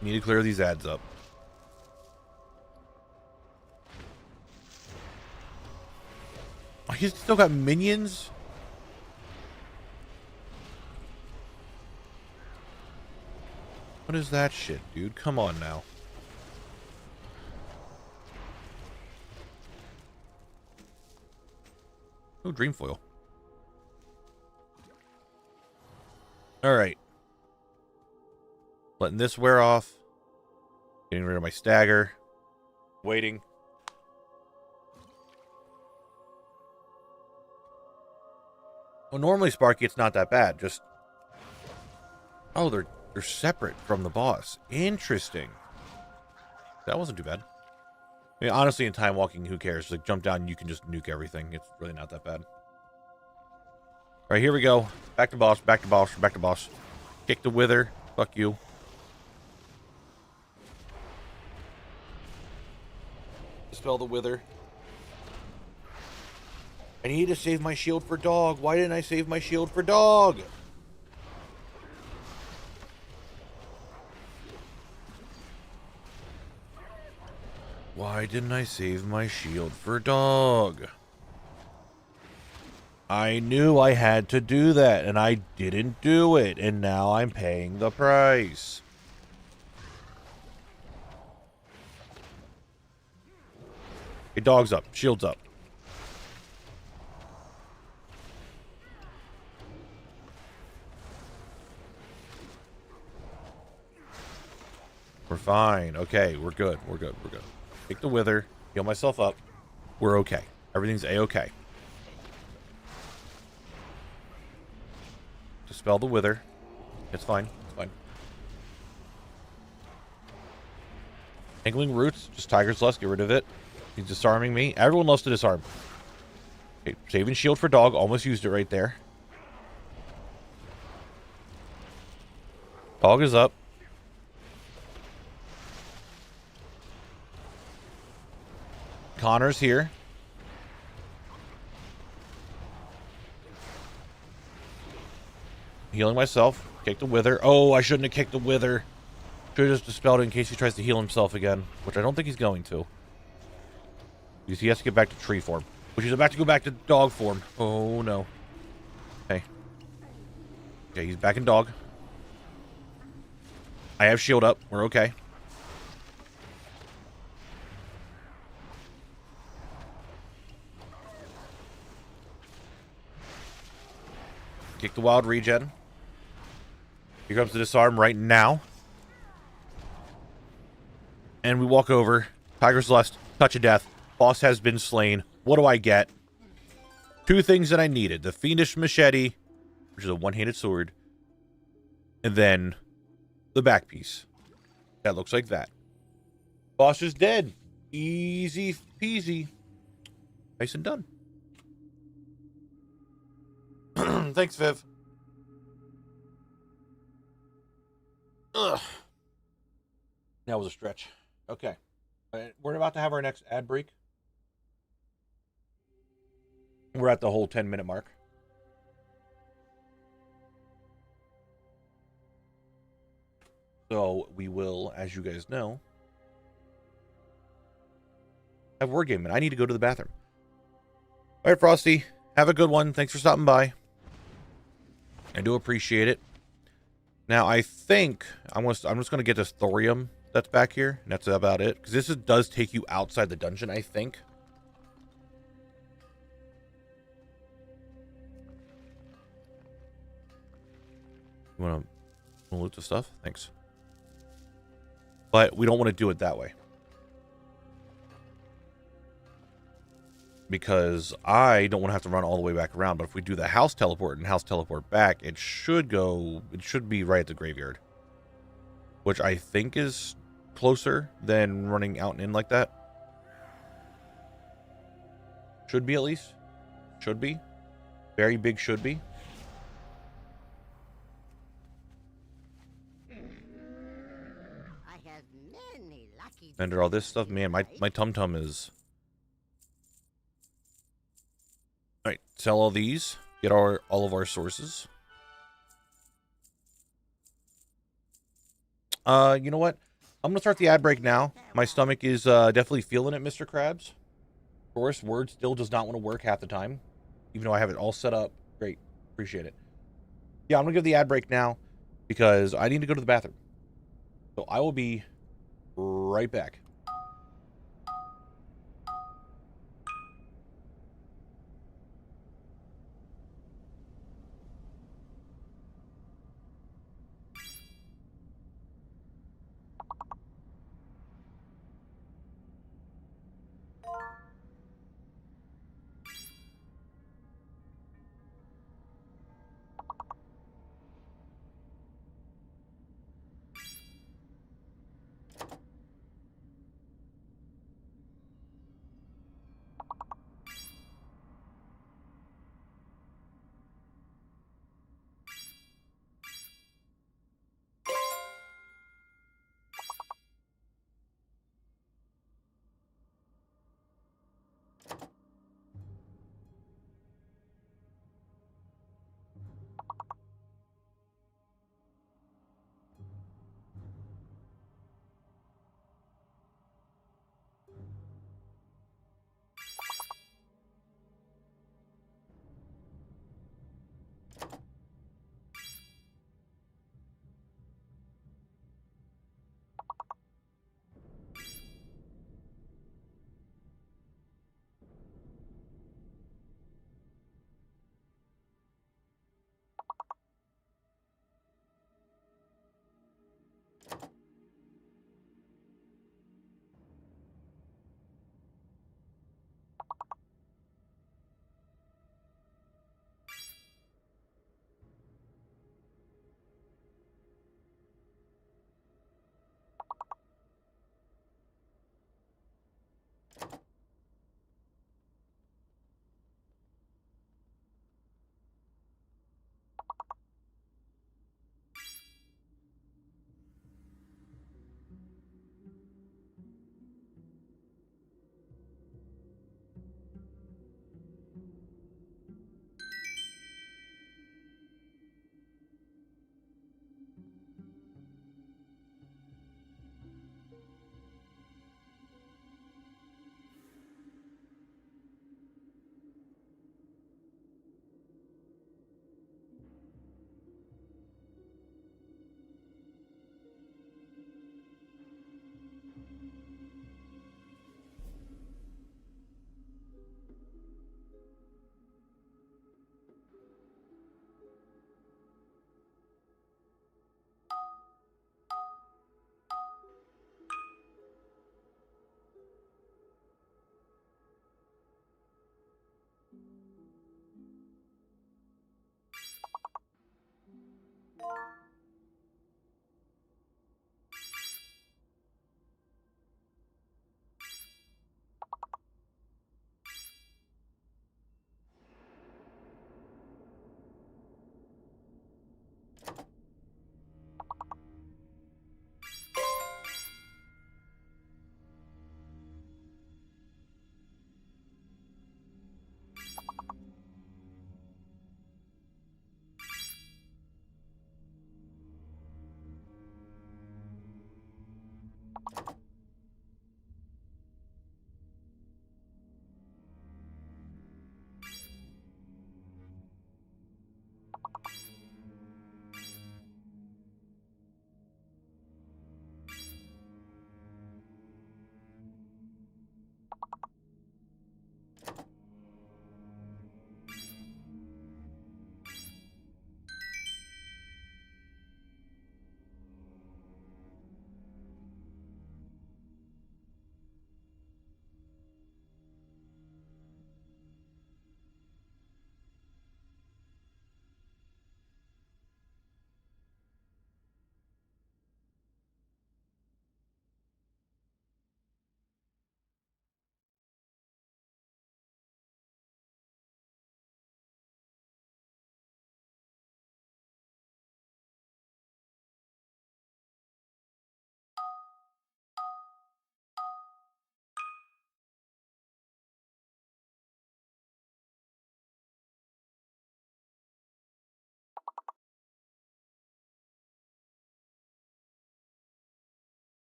Need to clear these ads up. Oh, he's still got minions? What is that shit, dude? Come on now. Oh, dream foil. Alright. Letting this wear off. Getting rid of my stagger. Waiting. Well, normally, Sparky, it's not that bad. Just... Oh, they're separate from the boss. Interesting. That wasn't too bad. I mean, honestly, in time walking, who cares? Like, jump down, you can just nuke everything. It's really not that bad. Alright, here we go. Back to boss, back to boss, back to boss. Kick the wither. Fuck you. Dispel the wither. I need to save my shield for dog. Why didn't I save my shield for dog? Why didn't I save my shield for dog? I knew I had to do that, and I didn't do it, and now I'm paying the price. Okay, dog's up. Shield's up. We're fine. Okay, we're good. We're good. We're good. Take the wither. Heal myself up. We're okay. Everything's a-okay. Dispel the wither. It's fine. It's fine. Angling roots. Just Tiger's Lust. Get rid of it. He's disarming me. Everyone loves to disarm. Okay, saving shield for dog. Almost used it right there. Dog is up. Connor's here. Healing myself. Kick the wither. Oh, I shouldn't have kicked the wither. Should have just dispelled it in case he tries to heal himself again. Which I don't think he's going to. Because he has to get back to tree form. Which he's about to go back to dog form. Oh, no. Okay. Okay, he's back in dog. I have shield up. We're okay. Kick the wild regen. Here comes the disarm right now. And we walk over. Tiger's Lust. Touch of death. Boss has been slain. What do I get? Two things that I needed. The Fiendish Machete, which is a one-handed sword. And then the back piece. That looks like that. Boss is dead. Easy peasy. Nice and done. Thanks, Viv. Ugh. That was a stretch. Okay. We're about to have our next ad break. We're at the whole 10-minute mark. So we will, as you guys know, have Wargaming. I need to go to the bathroom. All right, Frosty. Have a good one. Thanks for stopping by. I do appreciate it. Now, I think I'm just going to get this thorium that's back here. And that's about it. Because this does take you outside the dungeon, I think. You want to loot the stuff? Thanks. But we don't want to do it that way. Because I don't want to have to run all the way back around. But if we do the house teleport and house teleport back, it should be right at the graveyard. Which I think is closer than running out and in like that. Should be, at least. Should be. Very big should be. Under all this stuff, man, my tum-tum is... Alright, sell all these. Get all of our sources. You know what? I'm going to start the ad break now. My stomach is definitely feeling it, Mr. Krabs. Of course, Word still does not want to work half the time. Even though I have it all set up. Great. Appreciate it. Yeah, I'm going to give the ad break now. Because I need to go to the bathroom. So I will be right back.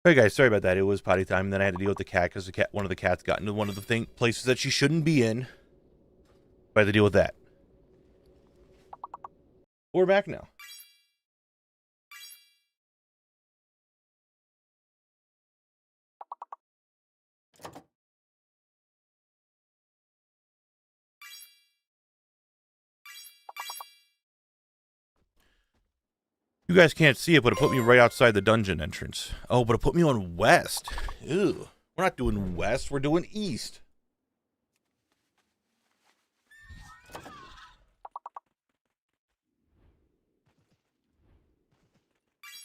Hey guys, sorry about that. It was potty time, and then I had to deal with the cat because one of the cats got into one of the places that she shouldn't be in. I had to deal with that. We're back now. You guys can't see it, but it put me right outside the dungeon entrance. Oh, but it put me on west. Ew. We're not doing west, we're doing east.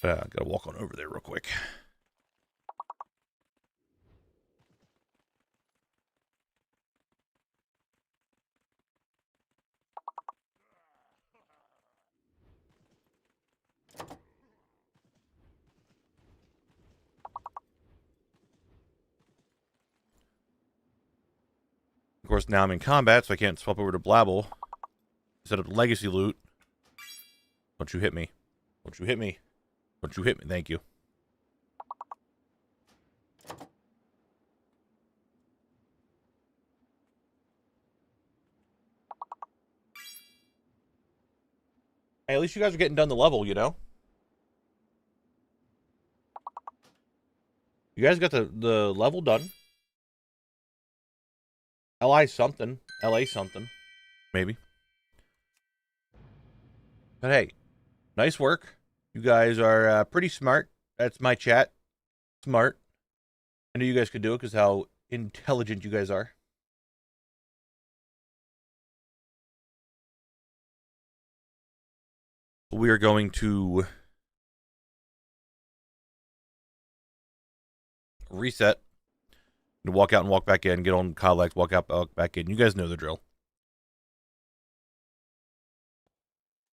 Gotta walk on over there real quick. Of course, now I'm in combat, so I can't swap over to Blabble. Set up legacy loot. Don't you hit me. Don't you hit me. Don't you hit me. Thank you. Hey, at least you guys are getting done the level, you know? You guys got the level done. LI something. LA something. Maybe. But hey, nice work. You guys are pretty smart. That's my chat. Smart. I knew you guys could do it because how intelligent you guys are. We are going to reset. To walk out and walk back in. Get on collect, walk out, walk back in. You guys know the drill.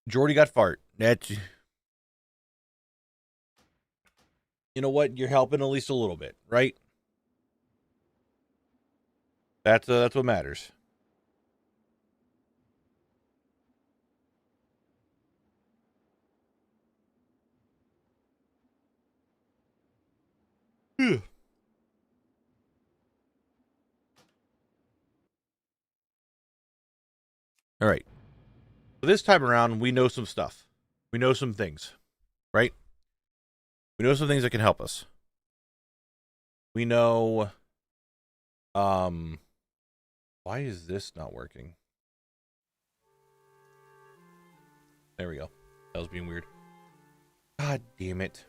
Jordy got fart. That's... You know what? You're helping at least a little bit, right? That's what matters. All right. So this time around, we know some stuff. We know some things, right? We know some things that can help us. We know, why is this not working? There we go. That was being weird. God damn it.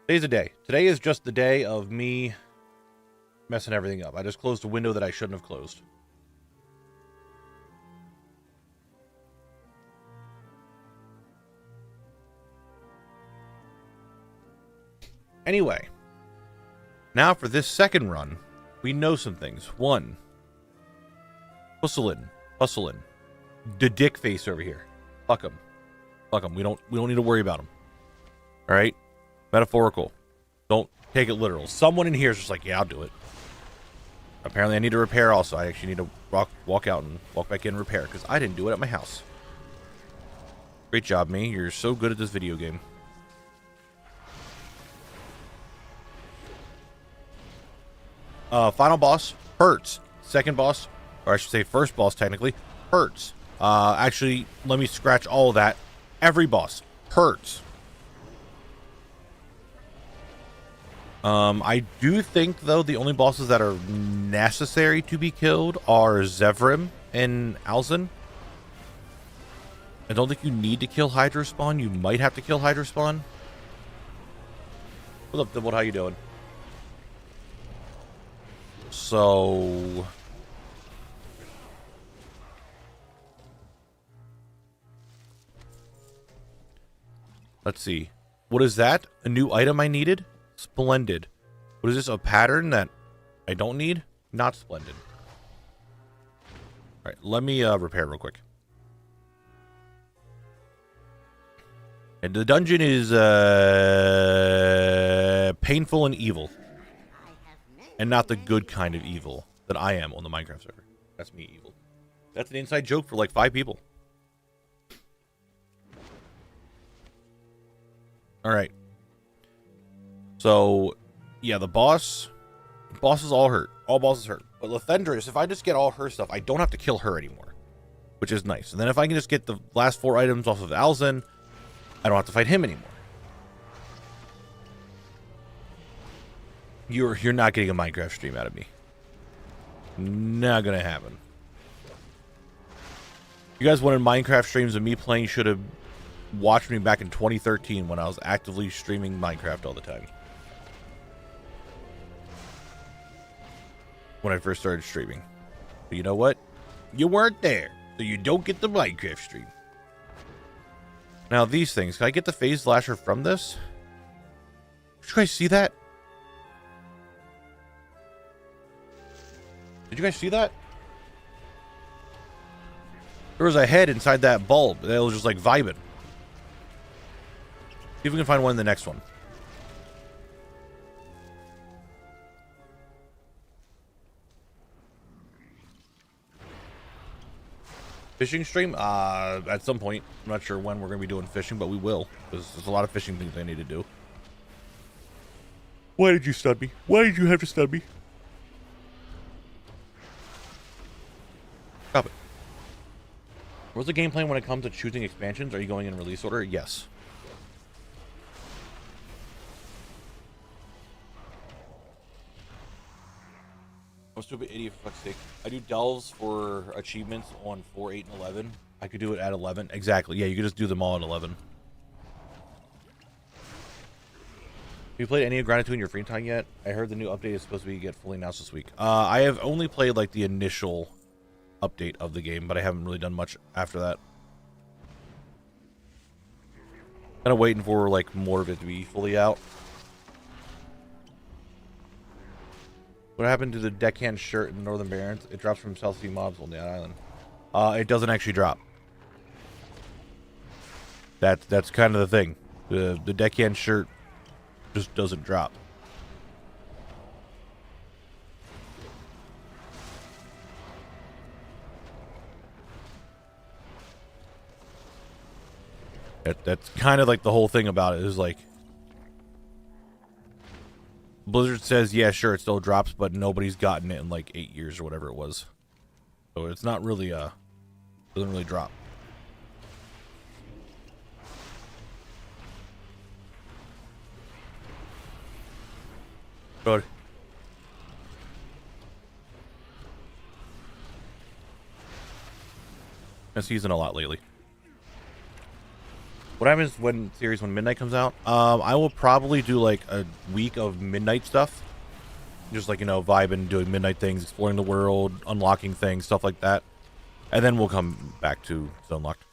Today's a day. Today is just the day of me messing everything up. I just closed a window that I shouldn't have closed. Anyway, now for this second run, we know some things. One, hustle in. The dick face over here. Fuck him. Fuck him. We don't need to worry about him. All right? Metaphorical. Don't take it literal. Someone in here is just like, yeah, I'll do it. Apparently I need to repair also. I actually need to walk out and walk back in and repair because I didn't do it at my house. Great job, me. You're so good at this video game. Final boss, hurts. Second boss, or I should say first boss technically, hurts. Actually, let me scratch all of that. Every boss hurts. I do think, though, the only bosses that are necessary to be killed are Zevrim and Alzin. I don't think you need to kill Hydrospawn. You might have to kill Hydrospawn. What's up, Dibble? How you doing? So... let's see. What is that? A new item I needed? Splendid. What is this? A pattern that I don't need? Not splendid. Alright, let me repair real quick. And the dungeon is painful and evil. And not the good kind of evil that I am on the Minecraft server. That's me evil. That's an inside joke for like 5 people. Alright. So, yeah, the boss is all hurt. All bosses hurt. But Lathendris, if I just get all her stuff, I don't have to kill her anymore, which is nice. And then if I can just get the last 4 items off of Alzen, I don't have to fight him anymore. You're not getting a Minecraft stream out of me. Not gonna happen. You guys wanted Minecraft streams of me playing, should have watched me back in 2013 when I was actively streaming Minecraft all the time. When I first started streaming. But you know what? You weren't there, so you don't get the Minecraft stream. Now these things, can I get the phase lasher from this? Did you guys see that? Did you guys see that? There was a head inside that bulb that was just like vibing. See if we can find one in the next one. Fishing stream? At some point. I'm not sure when we're going to be doing fishing, but we will. There's a lot of fishing things I need to do. Why did you stun me? Why did you have to stun me? Stop it. What's the game plan when it comes to choosing expansions? Are you going in release order? Yes. I'm a stupid idiot for fuck's sake. I do delves for achievements on 4, 8, and 11. I could do it at 11. Exactly. Yeah, you could just do them all at 11. Have you played any of Grind 2 in your free time yet? I heard the new update is supposed to be get fully announced this week. I have only played like the initial update of the game, but I haven't really done much after that. Kind of waiting for like more of it to be fully out. What happened to the deckhand shirt in the Northern Barrens? It drops from South Sea mobs on that island. It doesn't actually drop. That's kind of the thing. The deckhand shirt just doesn't drop. That's kind of like the whole thing about it is like Blizzard says, yeah, sure, it still drops, but nobody's gotten it in like 8 years or whatever it was. So it's not really doesn't really drop. Good. Been season a lot lately. What happens when Midnight comes out? I will probably do like a week of Midnight stuff. Just like, you know, vibing, doing Midnight things, exploring the world, unlocking things, stuff like that. And then we'll come back to Unlocked.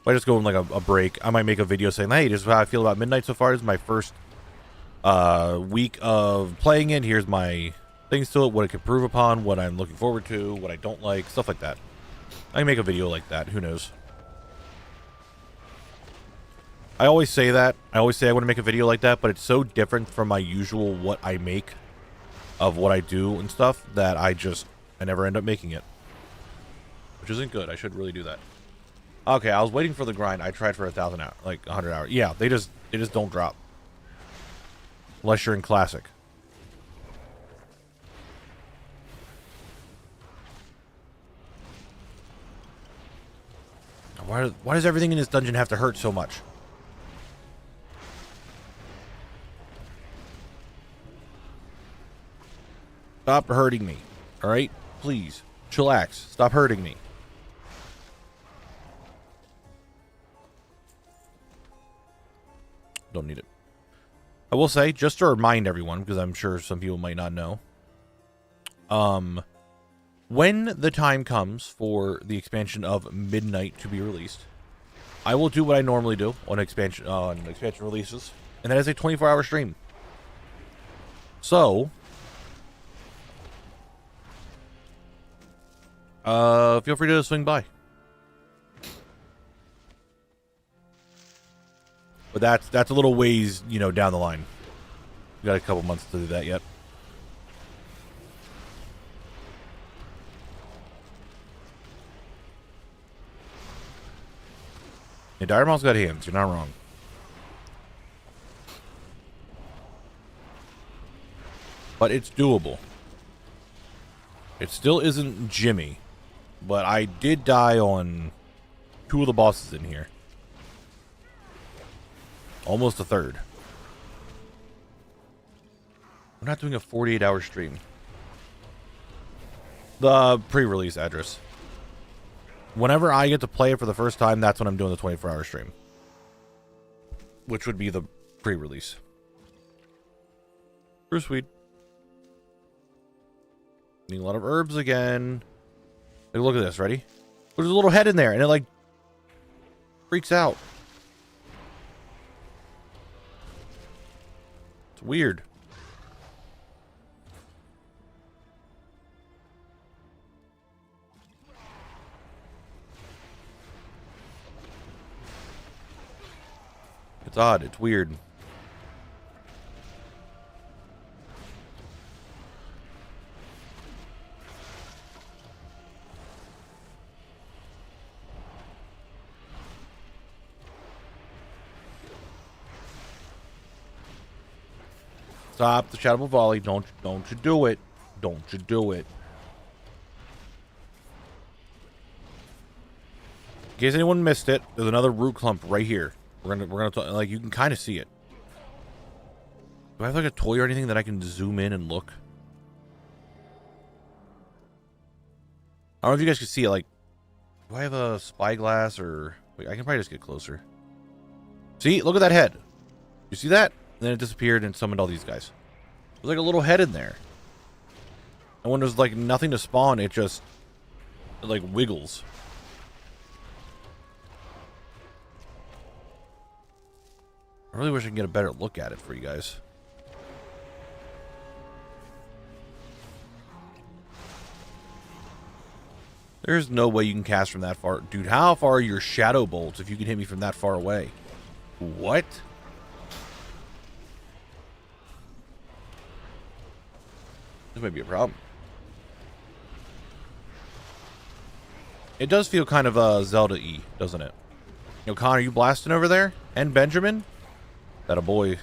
If I just go on like a break, I might make a video saying, hey, this is how I feel about Midnight so far. This is my first week of playing it. Here's my things to it, what it can improve upon, what I'm looking forward to, what I don't like, stuff like that. I can make a video like that. Who knows? I always say that. I always say I want to make a video like that, but it's so different from my usual what I make of what I do and stuff that I never end up making it. Which isn't good. I should really do that. Okay, I was waiting for the grind. I tried for 1,000 hours, like 100 hours. Yeah, they just don't drop. Unless you're in Classic. Why does everything in this dungeon have to hurt so much? Stop hurting me. Alright? Please. Chillax. Stop hurting me. Don't need it. I will say, just to remind everyone, because I'm sure some people might not know. When the time comes for the expansion of Midnight to be released, I will do what I normally do on expansion releases, and that is a 24-hour stream. So, feel free to swing by. But that's a little ways, you know, down the line. We got a couple months to do that yet. Yeah, Dire Mouth's got hands. You're not wrong. but it's doable. It still isn't Jimmy, but I did die on 2 of the bosses in here. Almost a third. We're not doing a 48-hour stream. The pre-release address. Whenever I get to play it for the first time, that's when I'm doing the 24-hour stream. Which would be the pre-release. Bruce weed. Need a lot of herbs again. Like, look at this. Ready? There's a little head in there, and it like freaks out. It's weird. It's odd. It's weird. Stop the shadow volley. Don't you do it. Don't you do it. In case anyone missed it, there's another root clump right here. We're gonna like, you can kind of see it. Do I have like a toy or anything that I can zoom in and look? I don't know if you guys can see it. Like, do I have a spyglass or wait? I can probably just get closer. See, look at that head. You see that? And then it disappeared and summoned all these guys. There's like a little head in there. And when there's like nothing to spawn, it just like wiggles. I really wish I could get a better look at it for you guys. There's no way you can cast from that far. Dude, how far are your shadow bolts if you can hit me from that far away? What? This might be a problem. It does feel kind of Zelda-y, doesn't it? You know, Connor, you blasting over there? And Benjamin? That a boy.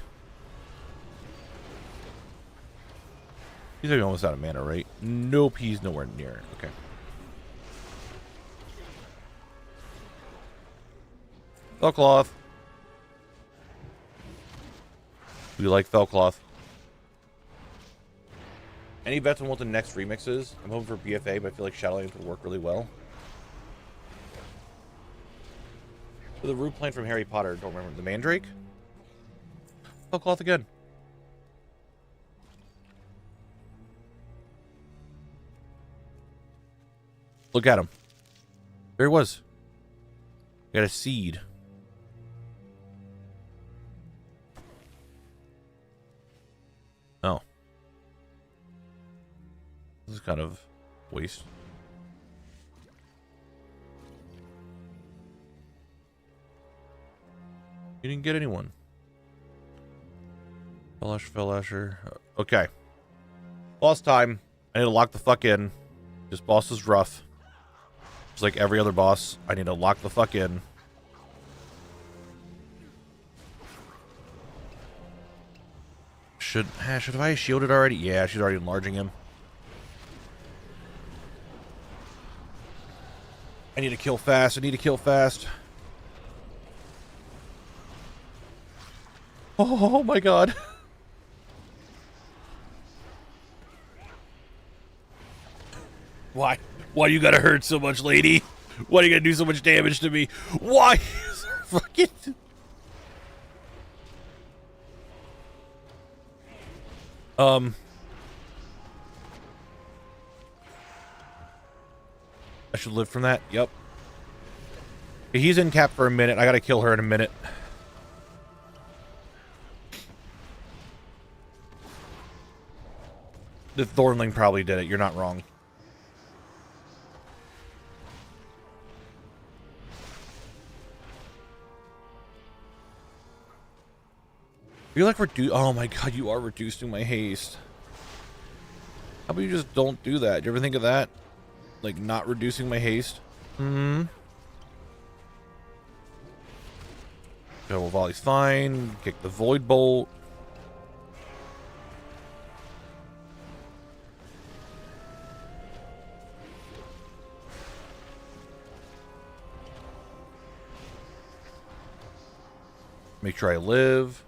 He's almost out of mana, right? Nope, he's nowhere near. Okay. Fellcloth. We like Fellcloth. Any bets on what the next remix is? I'm hoping for BFA, but I feel like Shadowlands would work really well. For the root plant from Harry Potter, don't remember. The Mandrake? Fellcloth again. Look at him. There he was. Got a seed. Oh. This is kind of waste. You didn't get anyone. Fellasher. Okay. Boss time. I need to lock the fuck in. This boss is rough. Just like every other boss, I need to lock the fuck in. Should I shielded already? Yeah, she's already enlarging him. I need to kill fast. I need to kill fast. Oh my god. Why? Why you gotta hurt so much, lady? Why do you gotta do so much damage to me? Why? Fucking... I should live from that. Yep. He's in cap for a minute. I gotta kill her in a minute. The Thornling probably did it. You're not wrong. You're like oh my god, you are reducing my haste. How about you just don't do that? Do you ever think of that? Like, not reducing my haste? Hmm. Double volley's fine. Kick the void bolt. Make sure I live.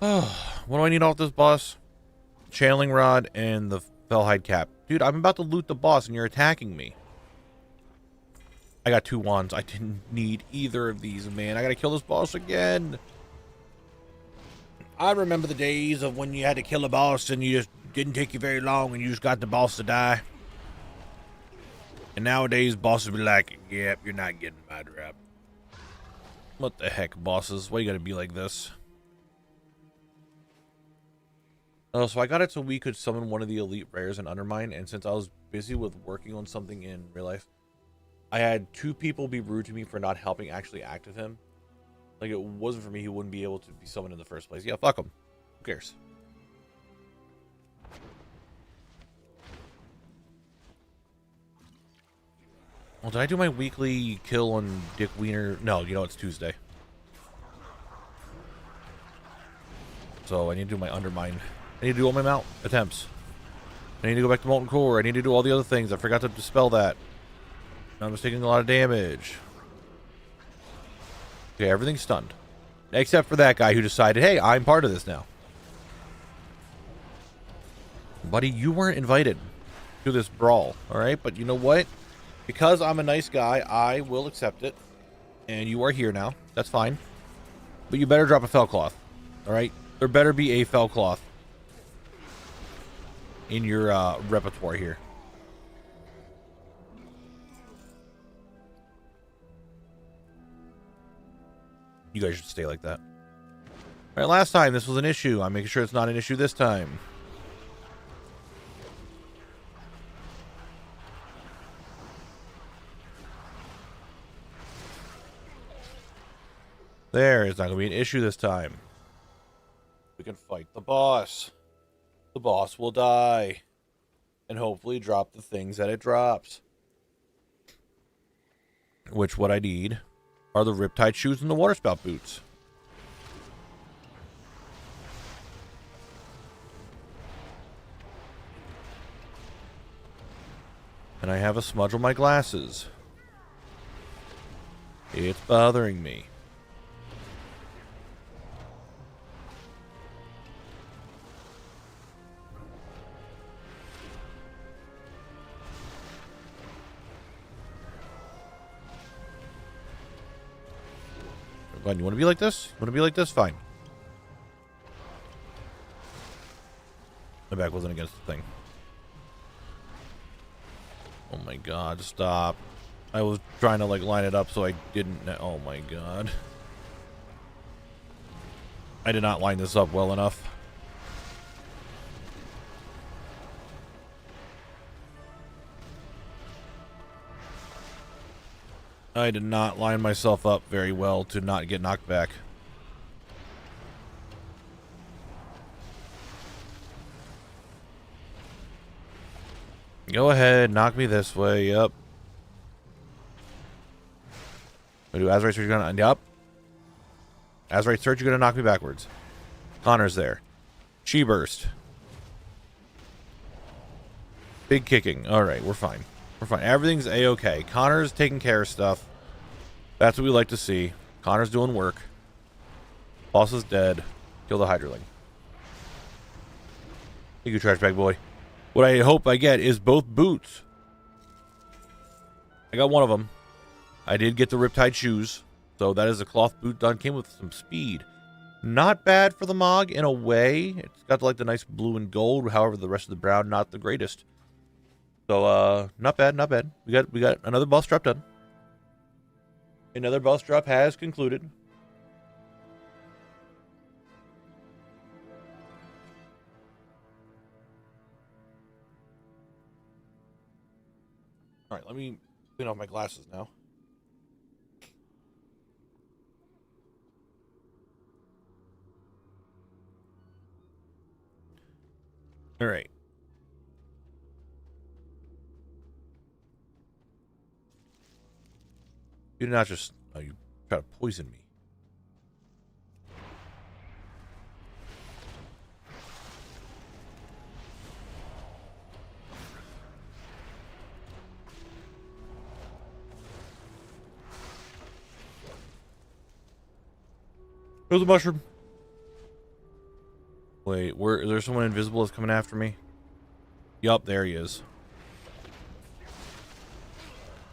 Oh, what do I need off this boss? Channeling rod and the fellhide cap. Dude, I'm about to loot the boss and you're attacking me. I got 2 wands. I didn't need either of these, man. I gotta kill this boss again. I remember the days of when you had to kill a boss and you just didn't take you very long and you just got the boss to die. And nowadays, bosses be like, yep, you're not getting my drop. What the heck, bosses? Why you gotta be like this? Oh, so I got it so we could summon one of the elite rares and undermine, and since I was busy with working on something in real life, I had 2 people be rude to me for not helping actually active him. Like, it wasn't for me, he wouldn't be able to be summoned in the first place. Yeah, fuck him. Who cares? Well, did I do my weekly kill on Dick Wiener? No, you know, it's Tuesday. So I need to do my undermine. I need to do all my mount attempts. I need to go back to Molten Core. I need to do all the other things. I forgot to dispel that. I was taking a lot of damage. Okay, everything's stunned. Except for that guy who decided, hey, I'm part of this now. Buddy, you weren't invited to this brawl, alright? But you know what? Because I'm a nice guy, I will accept it. And you are here now. That's fine. But you better drop a fell cloth. Alright? There better be a fell cloth in your repertoire here. You guys should stay like that. Alright, last time this was an issue. I'm making sure it's not an issue this time. There, it's not going to be an issue this time. We can fight the boss. The boss will die. And hopefully drop the things that it drops. Which, what I need are the Riptide shoes and the water spout boots. And I have a smudge on my glasses. It's bothering me. Go ahead, you want to be like this? You want to be like this? Fine. My back wasn't against the thing. Oh my god, stop. I was trying to like line it up so I didn't. Oh my god. I did not line this up well enough. I did not line myself up very well to not get knocked back. Go ahead, knock me this way. Yep. I do Azurite Surge. You're gonna. Yep. Azurite Surge. You're gonna knock me backwards. Connor's there. Chi Burst. Big kicking. All right, we're fine. We're fine. Everything's a-okay. Connor's taking care of stuff. That's what we like to see. Connor's doing work. Boss is dead. Kill the Hydraling. Thank you, trash bag boy. What I hope I get is both boots. I got one of them. I did get the Riptide shoes. So that is a cloth boot done. Came with some speed. Not bad for the Mog in a way. It's got like the nice blue and gold. However, the rest of the brown, not the greatest. So, not bad, not bad. We got another boss drop done. Another boss drop has concluded. All right, let me clean off my glasses now. All right. You did not just... Oh, you try to poison me. There's a mushroom. Wait, where is there someone invisible that's coming after me? Yup, there he is.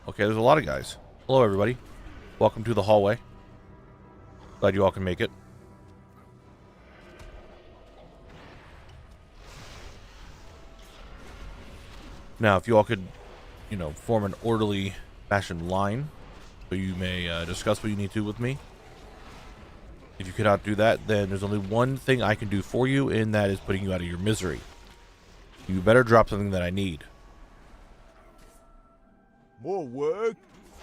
Okay, there's a lot of guys. Hello, everybody. Welcome to the hallway. Glad you all can make it. Now, if you all could, you know, form an orderly fashion line, so you may discuss what you need to with me. If you cannot do that, then there's only one thing I can do for you, and that is putting you out of your misery. You better drop something that I need.
More work?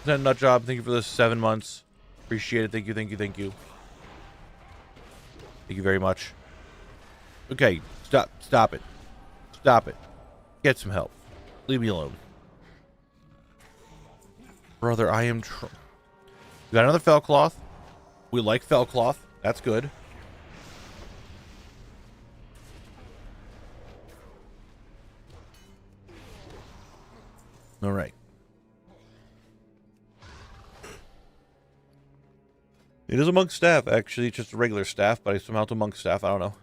Nut job. Thank you for the 7 months. Appreciate it. Thank you, thank you, thank you. Thank you very much. Okay, stop it. Stop it. Get some help. Leave me alone. Brother, I am we got another fell cloth. We like fell cloth. That's good. All right. It is a monk staff, actually. It's just a regular staff, but I somehow to monk staff. I don't know.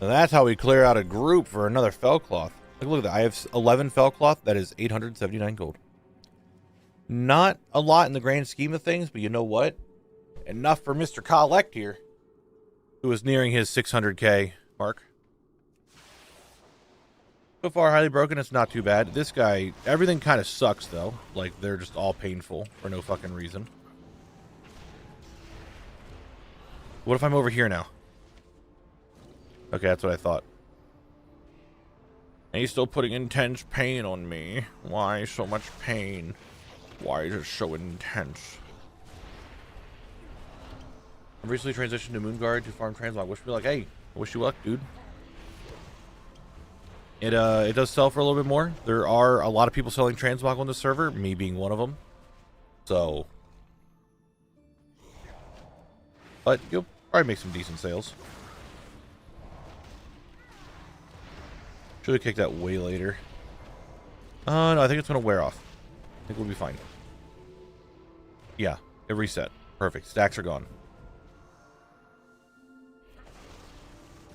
Now that's how we clear out a group for another fell cloth. Look at that. I have 11 fell cloth. That is 879 gold. Not a lot in the grand scheme of things, but you know what? Enough for Mr. Collect here, who is nearing his 600k mark. So far, highly broken. It's not too bad. This guy, everything kind of sucks, though. Like, they're just all painful for no fucking reason. What if I'm over here now? Okay, that's what I thought. And he's still putting intense pain on me. Why so much pain? Why is it so intense? I recently transitioned to Moonguard to farm transmog. Wish me like, hey, I wish you luck, dude. It does sell for a little bit more. There are a lot of people selling transmog on the server, me being one of them. So, but you'll probably make some decent sales. Should have kicked that way later. No, I think it's going to wear off. I think we'll be fine. Yeah, it reset. Perfect. Stacks are gone.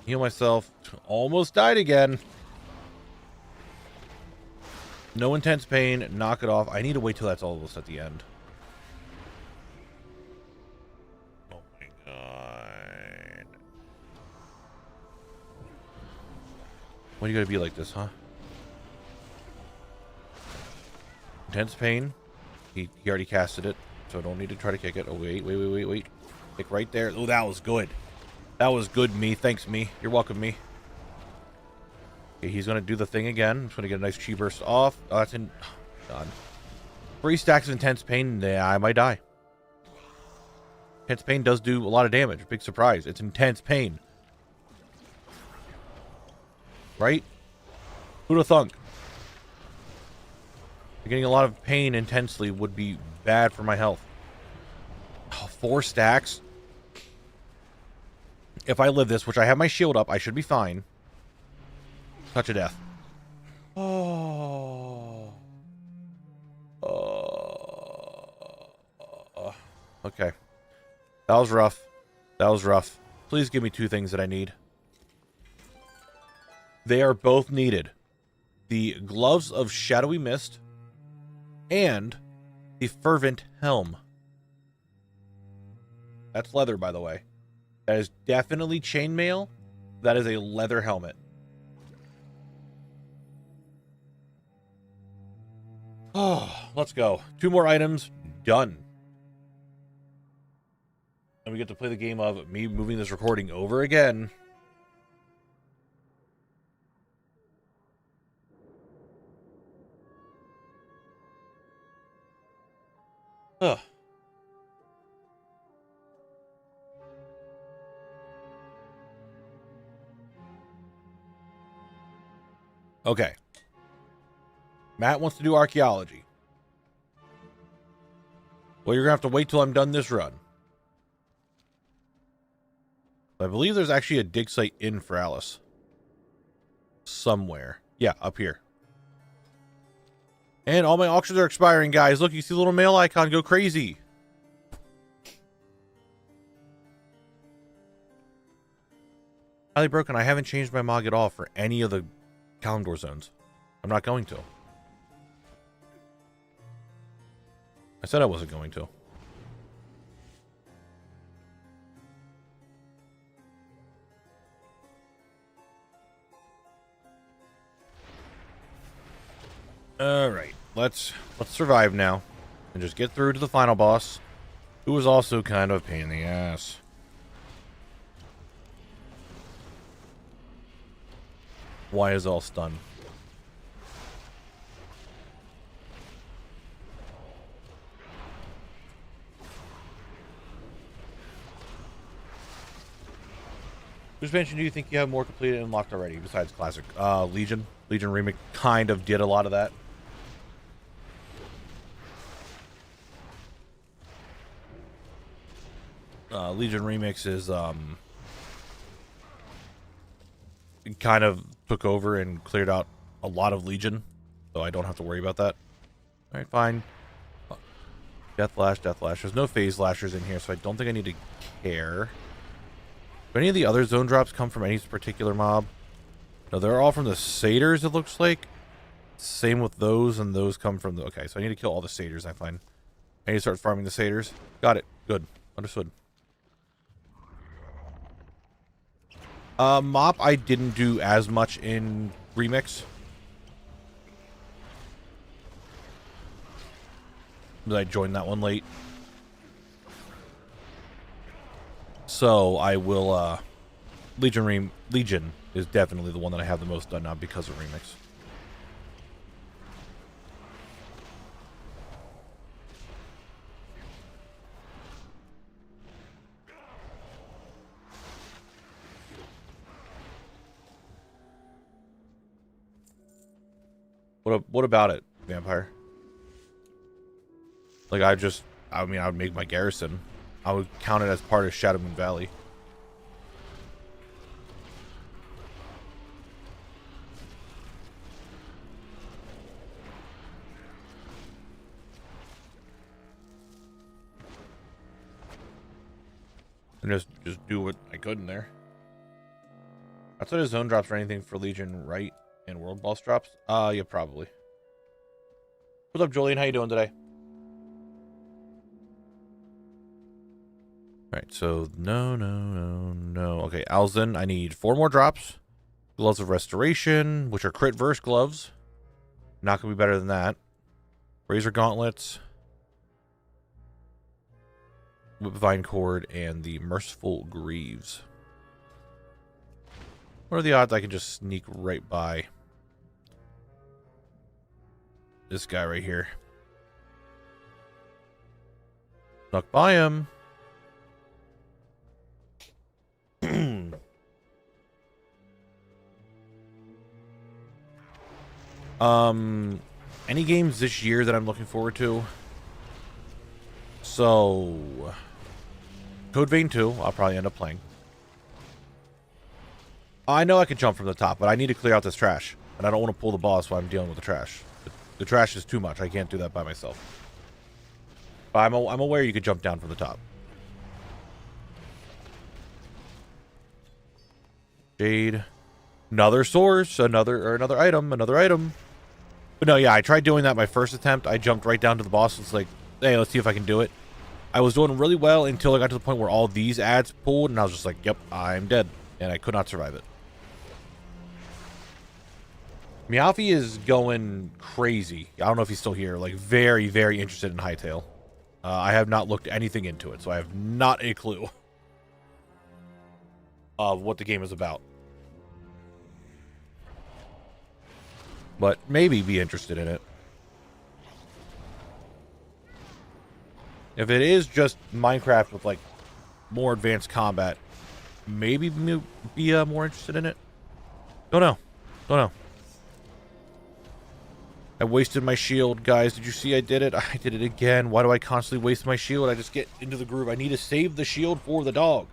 Heal myself. Almost died again. No intense pain. Knock it off. I need to wait till that's almost at the end. Oh my god. Why are you gotta be like this, huh? Intense pain. He already casted it, so I don't need to try to kick it. Oh, wait. Kick right there. Oh, that was good. That was good, me. Thanks, me. You're welcome, me. Okay, he's going to do the thing again. I'm just going to get a nice chi burst off. Oh, that's in... Done. 3 stacks of intense pain. Yeah, I might die. Intense pain does do a lot of damage. Big surprise. It's intense pain. Right? Who'd have thunk? Getting a lot of pain intensely would be bad for my health. Oh, 4 stacks. If I live this, which I have my shield up, I should be fine. Touch of death. Oh. Okay. That was rough. That was rough. Please give me 2 things that I need. They are both needed. The Gloves of Shadowy Mist and the Fervent Helm. That's leather, by the way. That is definitely chainmail. That is a leather helmet. Oh, let's go. 2 more items. Done. And we get to play the game of me moving this recording over again. Ugh. Okay. Matt wants to do archaeology. Well, you're going to have to wait till I'm done this run. I believe there's actually a dig site in Feralas. Somewhere. Yeah, up here. And all my auctions are expiring, guys. Look, you see the little mail icon. Go crazy. Highly broken. I haven't changed my mog at all for any of the Kalimdor zones. I'm not going to. I said I wasn't going to. All right, let's survive now and just get through to the final boss, who was also kind of a pain in the ass. Why is all stunned? Which expansion do you think you have more completed and unlocked already besides Classic? Legion. Legion Remake kind of did a lot of that. Legion Remix is kind of took over and cleared out a lot of Legion, so I don't have to worry about that. All right, fine. Death Lash. There's no Phase Lashers in here, so I don't think I need to care. Do any of the other zone drops come from any particular mob? No, they're all from the satyrs, it looks like. Same with those, and those come from the... Okay, so I need to kill all the satyrs, I find. I need to start farming the satyrs. Got it. Good. Understood. Mop, I didn't do as much in Remix. I joined that one late. So I will, Legion is definitely the one that I have the most done now because of Remix. What about it, Vampire? Like, I would make my garrison. I would count it as part of Shadow Moon Valley. And just do what I could in there. Outside of zone drops or anything for Legion, right? And world boss drops? Yeah, probably. What's up, Julian? How you doing today? Alright, so no. Okay, Alzin, I need 4 more drops. Gloves of Restoration, which are crit verse gloves. Not gonna be better than that. Razor Gauntlets. Whipvine Cord, and the Merciful Greaves. What are the odds I can just sneak right by this guy right here? Snuck by him. Any games this year that I'm looking forward to? So, Code Vein 2, I'll probably end up playing. I know I can jump from the top, but I need to clear out this trash. And I don't want to pull the boss while I'm dealing with the trash. The trash is too much. I can't do that by myself. But I'm aware you could jump down from the top. Jade. Another source. Another item. But no, yeah, I tried doing that my first attempt. I jumped right down to the boss. It's like, hey, let's see if I can do it. I was doing really well until I got to the point where all these ads pulled, and I was just like, yep, I'm dead. And I could not survive it. Meowfie is going crazy. I don't know if he's still here. Like, very, very interested in Hightail. I have not looked anything into it, so I have not a clue of what the game is about. But maybe be interested in it. If it is just Minecraft with, like, more advanced combat, maybe be more interested in it. Don't know. I wasted my shield, guys. Did you see I did it? I did it again. Why do I constantly waste my shield? I just get into the groove. I need to save the shield for the dog.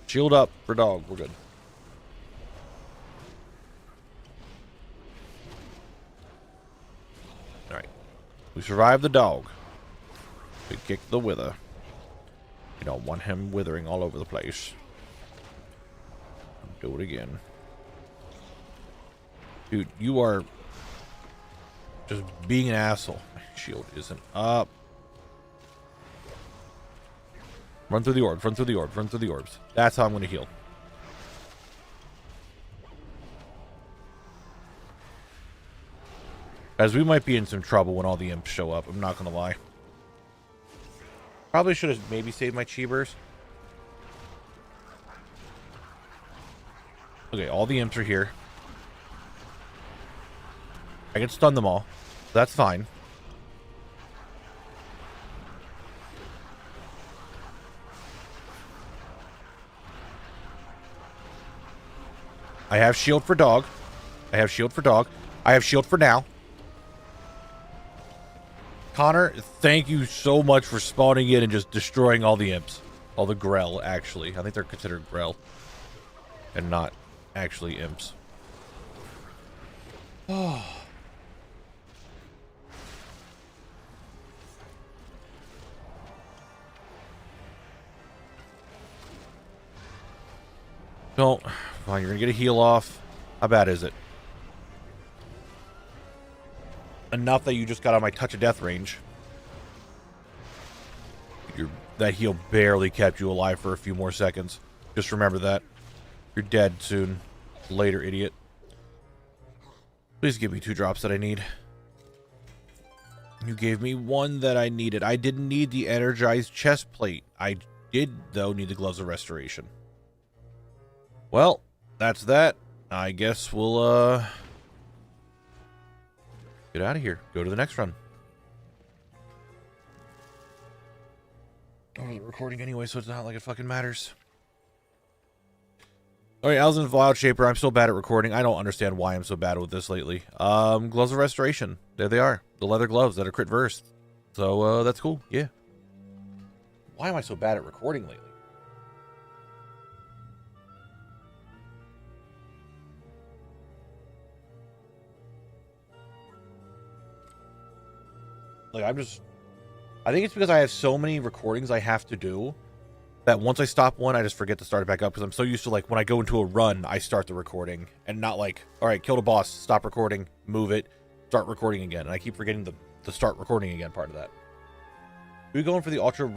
Shield up for dog. We're good. Alright. We survived the dog. We kicked the wither. You don't want him withering all over the place. Do it again. Dude, you are just being an asshole. My shield isn't up. Run through the orbs, run through the orbs, run through the orbs. That's how I'm going to heal. Guys, we might be in some trouble when all the imps show up. I'm not going to lie. Probably should have maybe saved my cheebers. Okay, all the imps are here. I can stun them all. That's fine. I have shield for dog. I have shield for dog. I have shield for now. Connor, thank you so much for spawning in and just destroying all the imps. All the Grell, actually. I think they're considered Grell. And not actually imps. Oh. Don't. Fine, you're gonna get a heal off. How bad is it? Enough that you just got on my touch of death range. That heal barely kept you alive for a few more seconds. Just remember that. You're dead soon. Later, idiot. Please give me 2 drops that I need. You gave me 1 that I needed. I didn't need the energized chest plate. I did, though, need the gloves of restoration. Well, that's that. I guess we'll, get out of here. Go to the next run. I'm recording anyway, so it's not like it fucking matters. Alright, Alzin's Wild Shaper. I'm still bad at recording. I don't understand why I'm so bad with this lately. Gloves of Restoration. There they are. The leather gloves that are crit versed. So, that's cool. Yeah. Why am I so bad at recording lately? Like, I think it's because I have so many recordings I have to do that once I stop one, I just forget to start it back up because I'm so used to, like, when I go into a run, I start the recording and not like, all right, killed a boss, stop recording, move it, start recording again. And I keep forgetting the start recording again part of that. Are we going for the ultra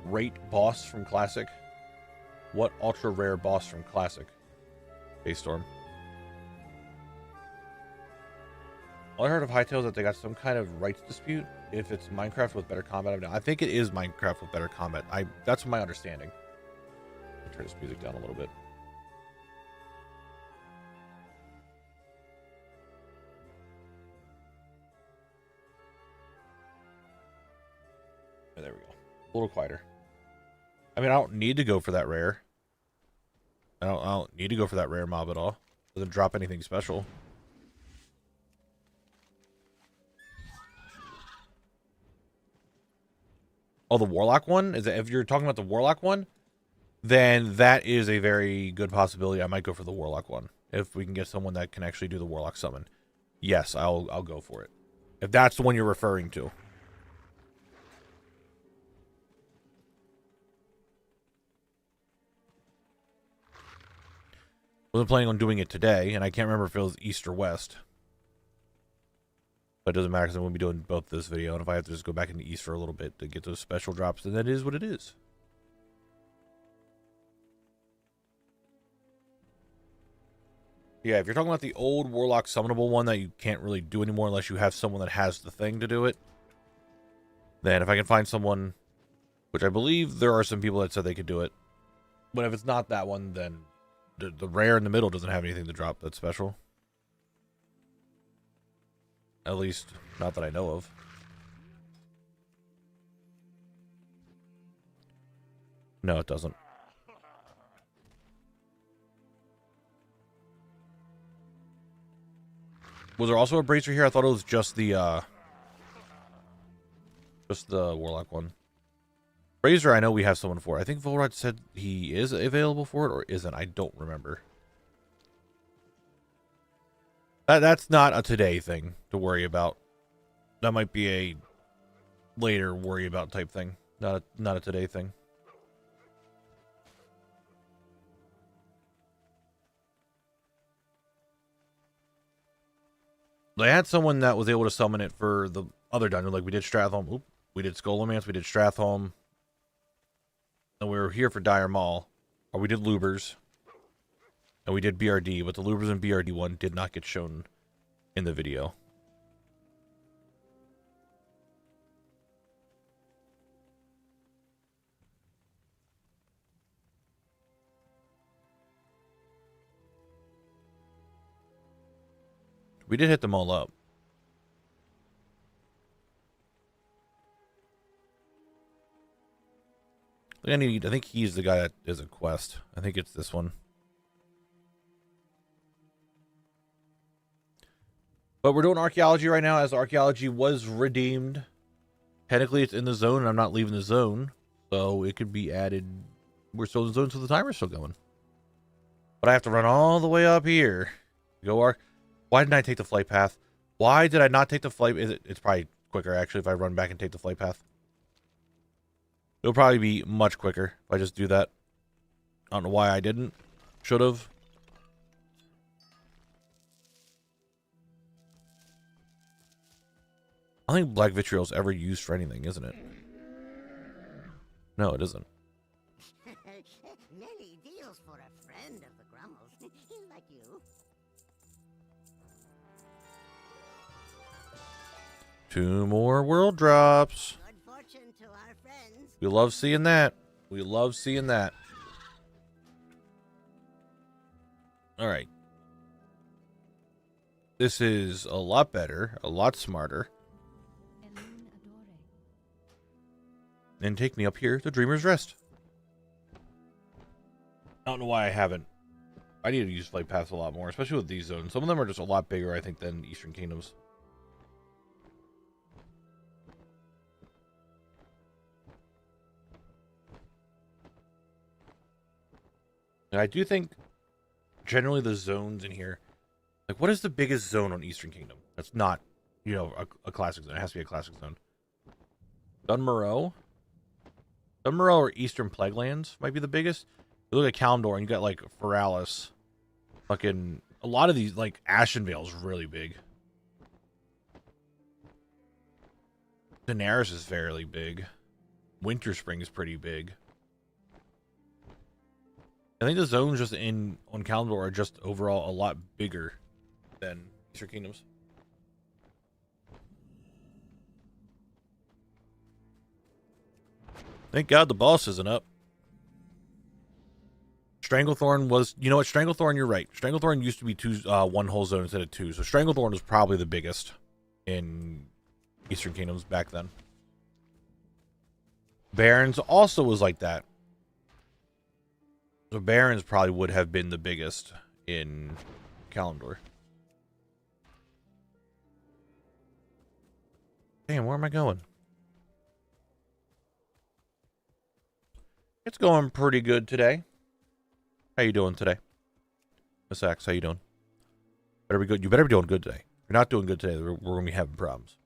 rate boss from Classic? What ultra rare boss from Classic? Daystorm. All I heard of Hytale is that they got some kind of rights dispute. If it's Minecraft with better combat, I think it is Minecraft with better combat. That's my understanding. I'll turn this music down a little bit. Oh, there we go. A little quieter. I mean, I don't need to go for that rare. I don't need to go for that rare mob at all. Doesn't drop anything special. Oh, the Warlock one? If you're talking about the Warlock one, then that is a very good possibility. I might go for the Warlock one. If we can get someone that can actually do the Warlock summon. Yes, I'll go for it. If that's the one you're referring to. I wasn't planning on doing it today, and I can't remember if it was East or West. But it doesn't matter because I'm going to be doing both this video, and if I have to just go back into East for a little bit to get those special drops, then that is what it is. Yeah, if you're talking about the old Warlock summonable one that you can't really do anymore unless you have someone that has the thing to do it, then if I can find someone, which I believe there are some people that said they could do it, but if it's not that one, then the rare in the middle doesn't have anything to drop that's special. At least, not that I know of. No, it doesn't. Was there also a bracer here? I thought it was just the warlock one. Bracer, I know we have someone for. I think Volrod said he is available for it or isn't. I don't remember. That's not a today thing to worry about. That might be a later worry about type thing. Not a today thing. They had someone that was able to summon it for the other dungeon. Like we did Stratholme. Oop, we did Scholomance. We did Stratholme. And we were here for Dire Maul. Or we did Lubers. And we did BRD. But the Lubers and BRD one did not get shown in the video. We did hit them all up. I think he's the guy that is a quest. I think it's this one. But we're doing archaeology right now, as archaeology was redeemed. Technically, it's in the zone, and I'm not leaving the zone. So it could be added. We're still in the zone, so the timer's still going. But I have to run all the way up here. Why didn't I take the flight path? Why did I not take the flight? It's probably quicker, actually, if I run back and take the flight path. It'll probably be much quicker if I just do that. I don't know why I didn't. Should have. I don't think black vitriol's ever used for anything, isn't it? No, it isn't.
Many deals for a friend of the Grummels, like you.
2 more world drops.
Good fortune to our friends.
We love seeing that. We love seeing that. All right. This is a lot better, a lot smarter. And take me up here to Dreamer's Rest. I don't know why I haven't. I need to use flight paths a lot more, especially with these zones. Some of them are just a lot bigger, I think, than Eastern Kingdoms. And I do think, generally, the zones in here, like, what is the biggest zone on Eastern Kingdom? That's not, you know, a classic zone. It has to be a classic zone. Dunmoreau or Eastern Plaguelands might be the biggest. You look at Kalimdor and you got like Feralas. Fucking a lot of these, like Ashenvale's really big. Daenerys is fairly big. Winter Spring is pretty big. I think the zones just on Kalimdor are just overall a lot bigger than Eastern Kingdoms. Thank God the boss isn't up. Stranglethorn was... You know what? Stranglethorn, you're right. Stranglethorn used to be one whole zone instead of 2. So Stranglethorn was probably the biggest in Eastern Kingdoms back then. Barrens also was like that. So Barrens probably would have been the biggest in Kalimdor. Damn, where am I going? It's going pretty good today. How you doing today? Miss Axe, how you doing? Better be good. You better be doing good today. If you're not doing good today, we're going to be having problems.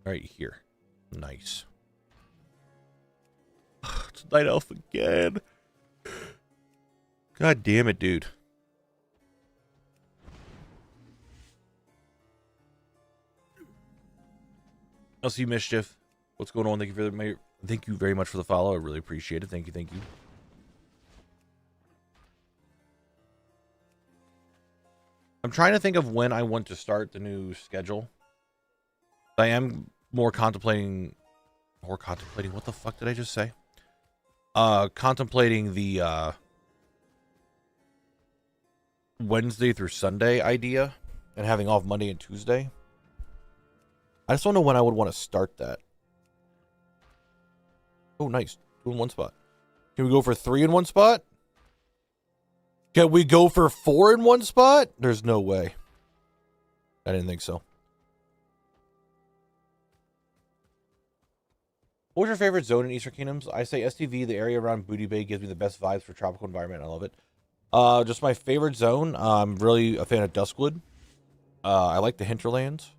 Right here. Nice. It's Night Elf again. God damn it, dude. I'll see Mischief. What's going on? Thank you very much for the follow. I really appreciate it. Thank you, thank you. I'm trying to think of when I want to start the new schedule. I am more contemplating... What the fuck did I just say? Contemplating the Wednesday through Sunday idea and having off Monday and Tuesday. I just don't know when I would want to start that. Oh, nice. 2 in 1 spot. Can we go for 3 in 1 spot? Can we go for 4 in one spot? There's no way. I didn't think so. What was your favorite zone in Eastern Kingdoms? I say STV, the area around Booty Bay gives me the best vibes for tropical environment. I love it. Just my favorite zone. I'm really a fan of Duskwood. I like the hinterlands.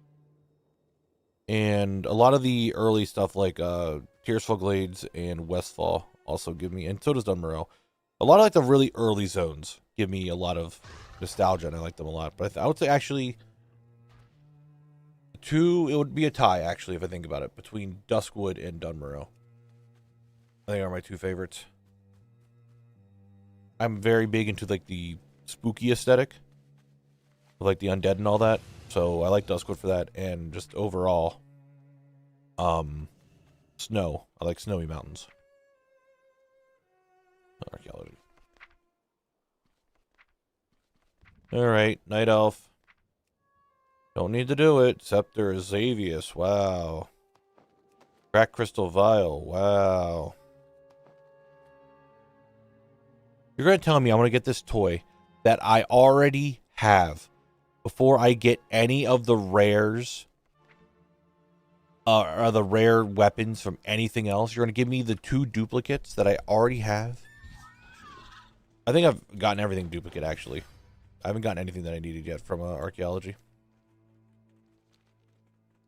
And a lot of the early stuff like Tearsfall Glades and Westfall also give me, and so does Dunmorrow. A lot of like the really early zones give me a lot of nostalgia, and I like them a lot. But I would say actually it would be a tie, actually, if I think about it, between Duskwood and Dunmorrow. I think are my two favorites. I'm very big into like the spooky aesthetic, like the undead and all that. So I like Duskwood for that, and just overall, snow. I like snowy mountains. Archaeology. All right, Night Elf. Don't need to do it. Scepter Xavius. Wow. Crack Crystal Vial. Wow. You're going to tell me I'm going to get this toy that I already have before I get any of the rares or the rare weapons from anything else? You're going to give me the 2 duplicates that I already have? I think I've gotten everything duplicate, actually. I haven't gotten anything that I needed yet from Archaeology.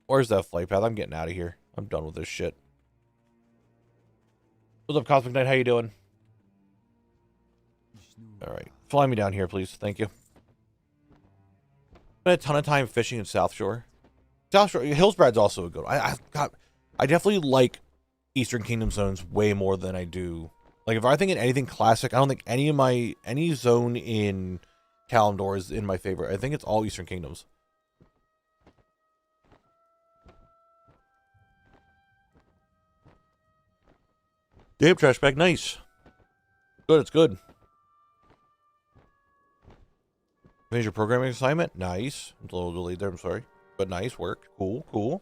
Where's that flight path? I'm getting out of here. I'm done with this shit. What's up, Cosmic Knight? How you doing? All right. Fly me down here, please. Thank you. Spent a ton of time fishing in South Shore. South Shore, Hillsbrad's also a good one. I definitely like Eastern Kingdom zones way more than I do. Like, if I think in anything classic, I don't think any zone in Kalimdor is in my favorite. I think it's all Eastern Kingdoms. Damn, trash bag, nice. Good, it's good. Finish your programming assignment, nice. I'm a little delayed there, I'm sorry. But nice work, cool, cool.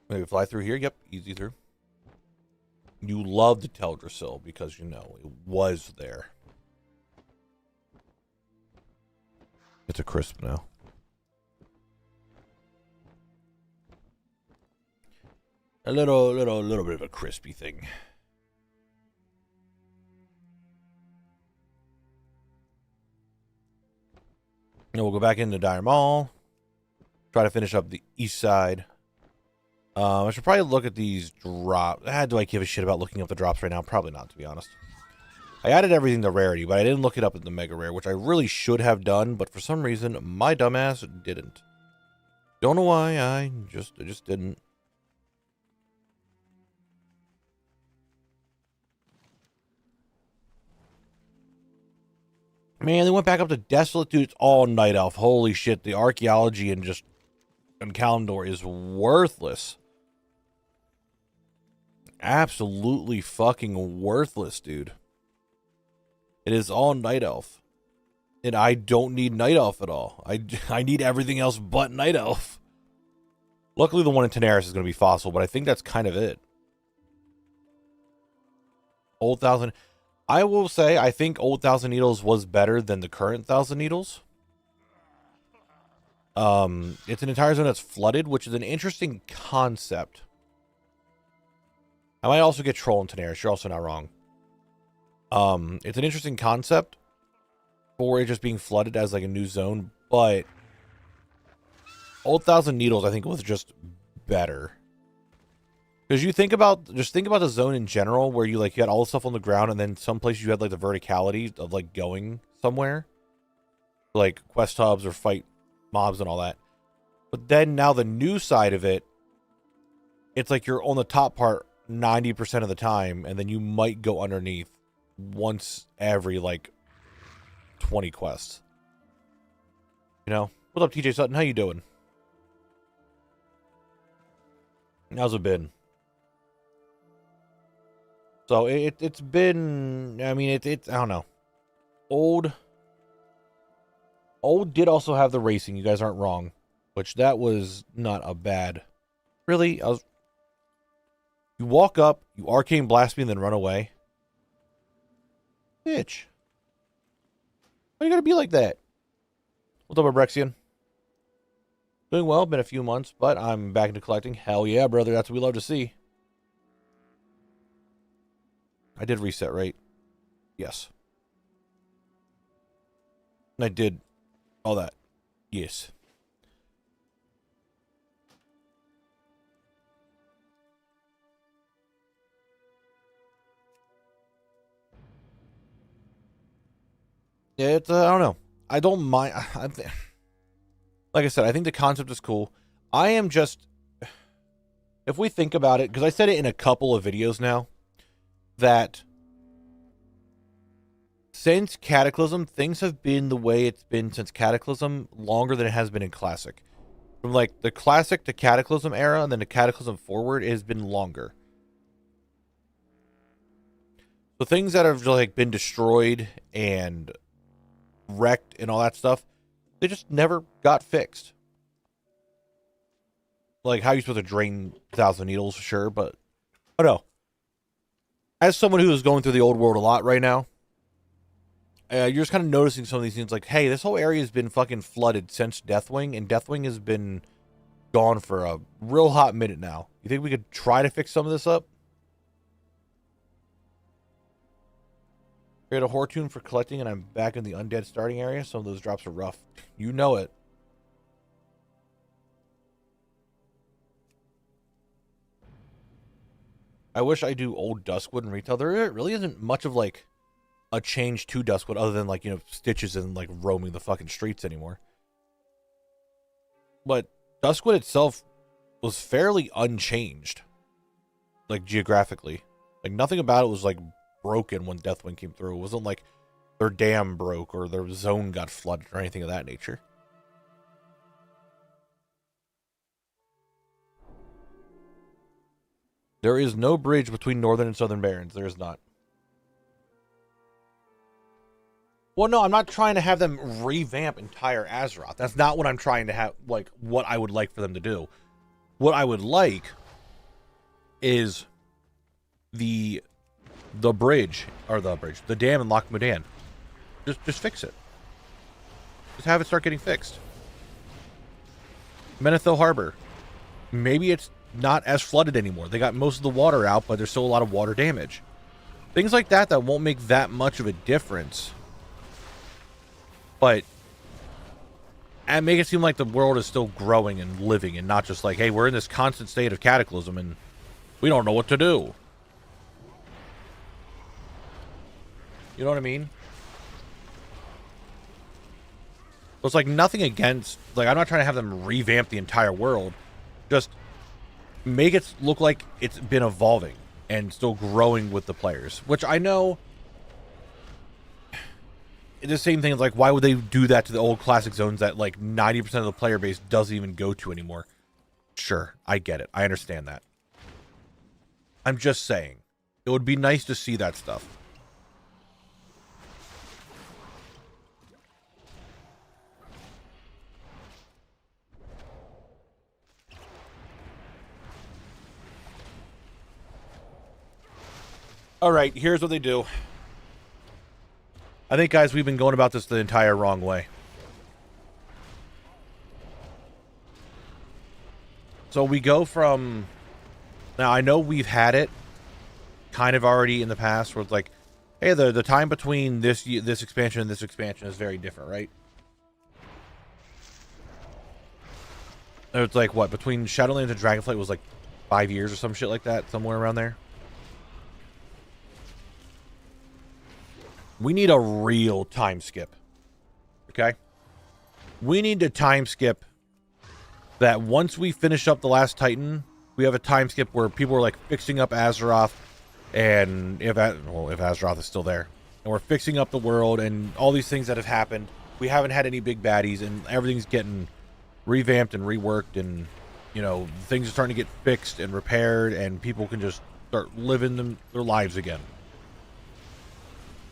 Maybe fly through here, yep, easy through. You love the Teldrassil because, you know, it was there. It's a crisp now. A little bit of a crispy thing. And we'll go back into Dire Mall. Try to finish up the east side. I should probably look at these drops. Do I give a shit about looking up the drops right now? Probably not, to be honest. I added everything to rarity, but I didn't look it up at the mega rare, which I really should have done, but for some reason, my dumbass didn't. Don't know why, I just didn't. Man, they went back up to Desolate, dude. It's all Night Elf. Holy shit, the archaeology and Kalimdor is worthless. Absolutely fucking worthless, dude. It is all Night Elf. And I don't need Night Elf at all. I need everything else but Night Elf. Luckily, the one in Tenaris is going to be Fossil, but I think that's kind of it. Old Thousand... I will say, I think Old Thousand Needles was better than the current Thousand Needles. It's an entire zone that's flooded, which is an interesting concept. I might also get Troll and Tenaris. You're also not wrong. It's an interesting concept for it just being flooded as like a new zone, but Old Thousand Needles, I think, was just better. Because you think about the zone in general, where you had all the stuff on the ground, and then some places you had like the verticality of like going somewhere, like quest hubs or fight mobs and all that. But then now the new side of it, it's like you're on the top part 90% of the time, and then you might go underneath once every like 20 quests. You know? What's up, TJ Sutton? How you doing? How's it been? So it's been, I mean, it's I don't know. Old did also have the racing. You guys aren't wrong, which that was not a bad. Really, you walk up, you arcane blast me, and then run away. Bitch, why you gotta be like that? What's up, Abrexian? Doing well. Been a few months, but I'm back into collecting. Hell yeah, brother. That's what we love to see. I did reset, right? Yes. And I did all that. Yes. Yeah, it's, I don't know. I don't mind. Like I said, I think the concept is cool. I am just, if we think about it, because I said it in a couple of videos now, that since Cataclysm, things have been the way it's been since Cataclysm longer than it has been in Classic. From like the Classic to Cataclysm era, and then the Cataclysm forward, it has been longer. So things that have like been destroyed and wrecked and all that stuff, they just never got fixed. Like, how are you supposed to drain 1,000 needles? Sure, but I don't know. As someone who is going through the old world a lot right now, you're just kind of noticing some of these things like, hey, this whole area has been fucking flooded since Deathwing, and Deathwing has been gone for a real hot minute now. You think we could try to fix some of this up? Create a Hortune for collecting, and I'm back in the undead starting area. Some of those drops are rough. You know it. I wish I do old Duskwood in retail. There really isn't much of like a change to Duskwood other than like, you know, Stitches and like roaming the fucking streets anymore. But Duskwood itself was fairly unchanged. Like geographically. Like nothing about it was like broken when Deathwing came through. It wasn't like their dam broke or their zone got flooded or anything of that nature. There is no bridge between Northern and Southern Barrens. There is not. Well, no, I'm not trying to have them revamp entire Azeroth. That's not what I'm trying to have, like, what I would like for them to do. What I would like is the bridge, the dam in Loch Modan. Just fix it. Just have it start getting fixed. Menethil Harbor. Maybe it's not as flooded anymore. They got most of the water out, but there's still a lot of water damage. Things like that won't make that much of a difference. But and make it seem like the world is still growing and living and not just like, hey, we're in this constant state of cataclysm and we don't know what to do. You know what I mean? It's like nothing against, like, I'm not trying to have them revamp the entire world. Just make it look like it's been evolving and still growing with the players. Which I know, the same thing is like, why would they do that to the old classic zones that like 90% of the player base doesn't even go to anymore? Sure, I get it. I understand that. I'm just saying, it would be nice to see that stuff. All right, here's what they do. I think, guys, we've been going about this the entire wrong way. So we go from... Now, I know we've had it kind of already in the past where it's like, hey, the time between this expansion and this expansion is very different, right? It's like, what, between Shadowlands and Dragonflight was like 5 years or some shit like that, somewhere around there. We need a real time skip. Okay? We need a time skip that once we finish up the last Titan, we have a time skip where people are like fixing up Azeroth, and if Azeroth is still there, and we're fixing up the world and all these things that have happened. We haven't had any big baddies and everything's getting revamped and reworked, and you know, things are starting to get fixed and repaired, and people can just start living their lives again.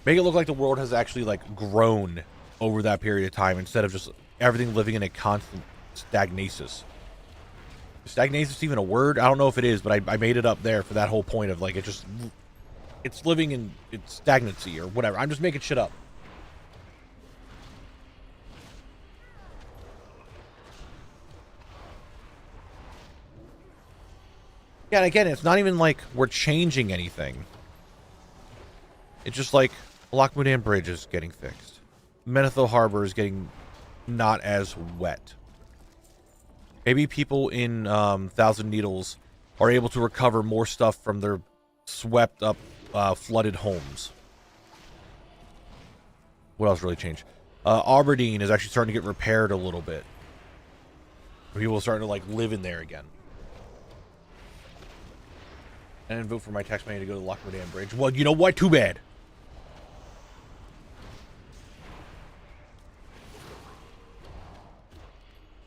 Make it look like the world has actually like grown over that period of time instead of just everything living in a constant stagnasis. Stagnasis is even a word? I don't know if it is, but I made it up there for that whole point of like it's living in its stagnancy or whatever. I'm just making shit up. Yeah, and again, it's not even like we're changing anything. It's just like Lockmudan Bridge is getting fixed. Menethil Harbor is getting not as wet. Maybe people in Thousand Needles are able to recover more stuff from their swept up, flooded homes. What else really changed? Aberdeen is actually starting to get repaired a little bit. People are starting to like live in there again. And vote for my tax money to go to Lockmudan Bridge. Well, you know what? Too bad.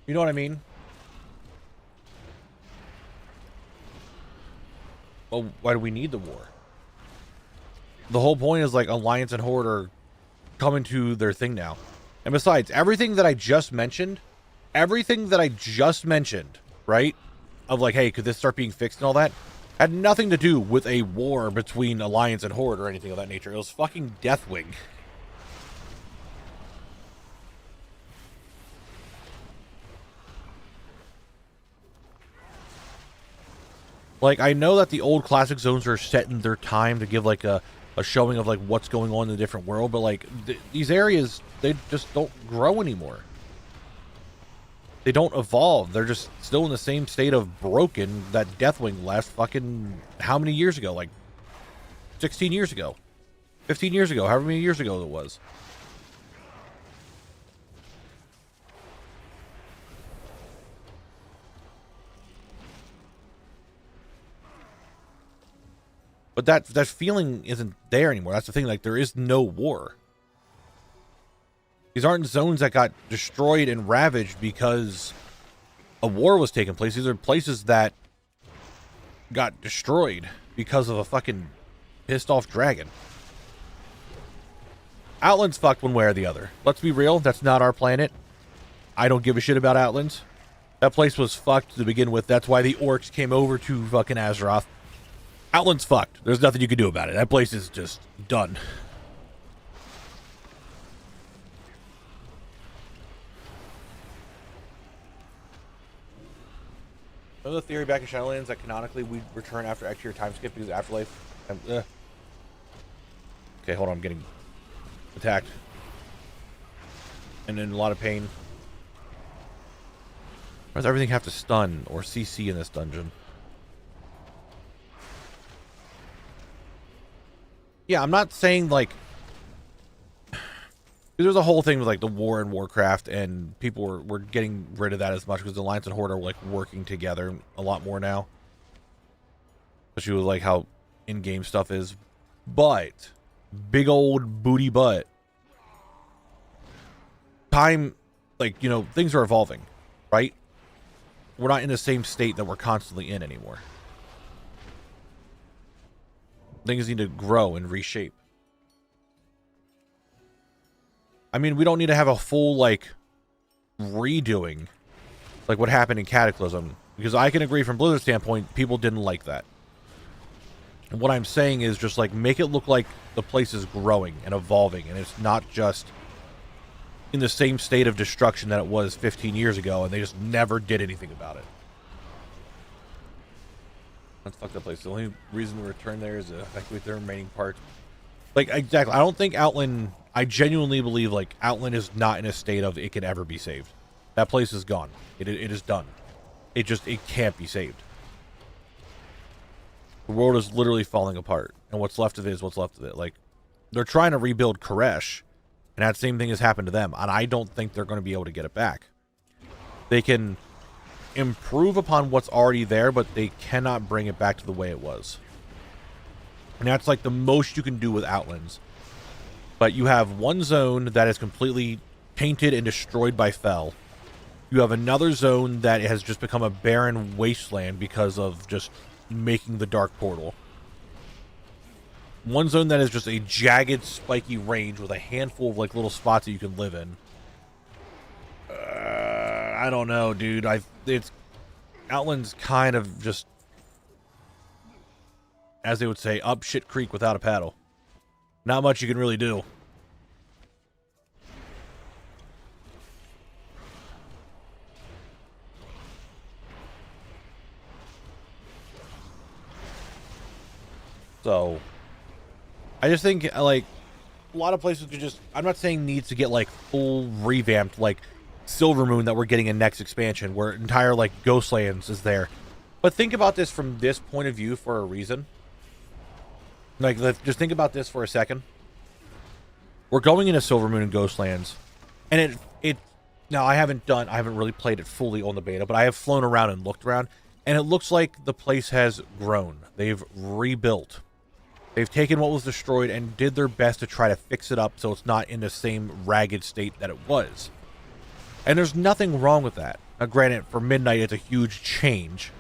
You know what I mean? Well, why do we need the war? The whole point is like Alliance and Horde are coming to their thing now. And besides, everything that I just mentioned, right? Of like, hey, could this start being fixed and all that? Had nothing to do with a war between Alliance and Horde or anything of that nature. It was fucking Deathwing. Like, I know that the old classic zones are set in their time to give like a showing of like what's going on in the different world, but like these areas, they just don't grow anymore. They don't evolve. They're just still in the same state of broken that Deathwing left fucking how many years ago? Like 16 years ago. 15 years ago. However many years ago it was. But that feeling isn't there anymore. That's the thing. Like, there is no war. These aren't zones that got destroyed and ravaged because a war was taking place. These are places that got destroyed because of a fucking pissed off dragon. Outland's fucked one way or the other. Let's be real. That's not our planet. I don't give a shit about Outlands. That place was fucked to begin with. That's why the orcs came over to fucking Azeroth. Outland's fucked. There's nothing you can do about it. That place is just done. Another theory back in Shadowlands that canonically we return after X year time skip because Afterlife. Okay, hold on. I'm getting attacked. And in a lot of pain. Why does everything have to stun or CC in this dungeon? Yeah, I'm not saying like... There's a whole thing with like the war in Warcraft, and people were getting rid of that as much because the Alliance and Horde are like working together a lot more now. Especially with like how in-game stuff is. But big old booty butt. Time, like, you know, things are evolving, right? We're not in the same state that we're constantly in anymore. Things need to grow and reshape. I mean, we don't need to have a full, like, redoing, like what happened in Cataclysm. Because I can agree from Blizzard's standpoint, people didn't like that. And what I'm saying is just, like, make it look like the place is growing and evolving. And it's not just in the same state of destruction that it was 15 years ago. And they just never did anything about it. Let's fuck that place. The only reason we return there is to evacuate the remaining parts. Like, exactly. I don't think Outland... I genuinely believe, like, Outland is not in a state of it can ever be saved. That place is gone. It is done. It can't be saved. The world is literally falling apart. And what's left of it is what's left of it. Like, they're trying to rebuild Koresh, and that same thing has happened to them. And I don't think they're going to be able to get it back. They can improve upon what's already there, but they cannot bring it back to the way it was. And that's, like, the most you can do with Outlands. But you have one zone that is completely tainted and destroyed by Fel. You have another zone that has just become a barren wasteland because of just making the Dark Portal. one zone that is just a jagged, spiky range with a handful of like little spots that you can live in. I don't know, dude. Outland's kind of just, as they would say, up shit creek without a paddle. Not much you can really do. So, I just think, like, a lot of places could just, I'm not saying needs to get, like, full revamped, like, Silvermoon that we're getting in next expansion, where entire, like, Ghostlands is there. But think about this from this point of view for a reason. Like, just think about this for a second. We're going into Silvermoon and Ghostlands, and now I haven't really played it fully on the beta, but I have flown around and looked around, and it looks like the place has grown. They've rebuilt. They've taken what was destroyed and did their best to try to fix it up so it's not in the same ragged state that it was. And there's nothing wrong with that. Now, granted, for Midnight, it's a huge change.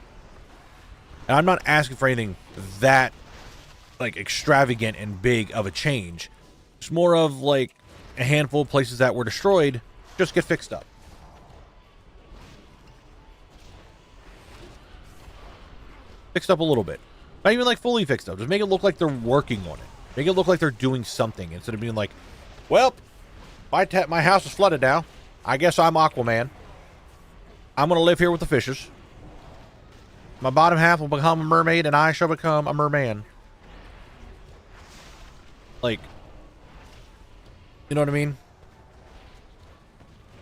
And I'm not asking for anything that, like, extravagant and big of a change. It's more of, like, a handful of places that were destroyed just get fixed up. Fixed up a little bit. Not even, like, fully fixed up. Just make it look like they're working on it. Make it look like they're doing something instead of being like, well, my house is flooded now. I guess I'm Aquaman. I'm going to live here with the fishes. My bottom half will become a mermaid, and I shall become a merman. Like, you know what I mean?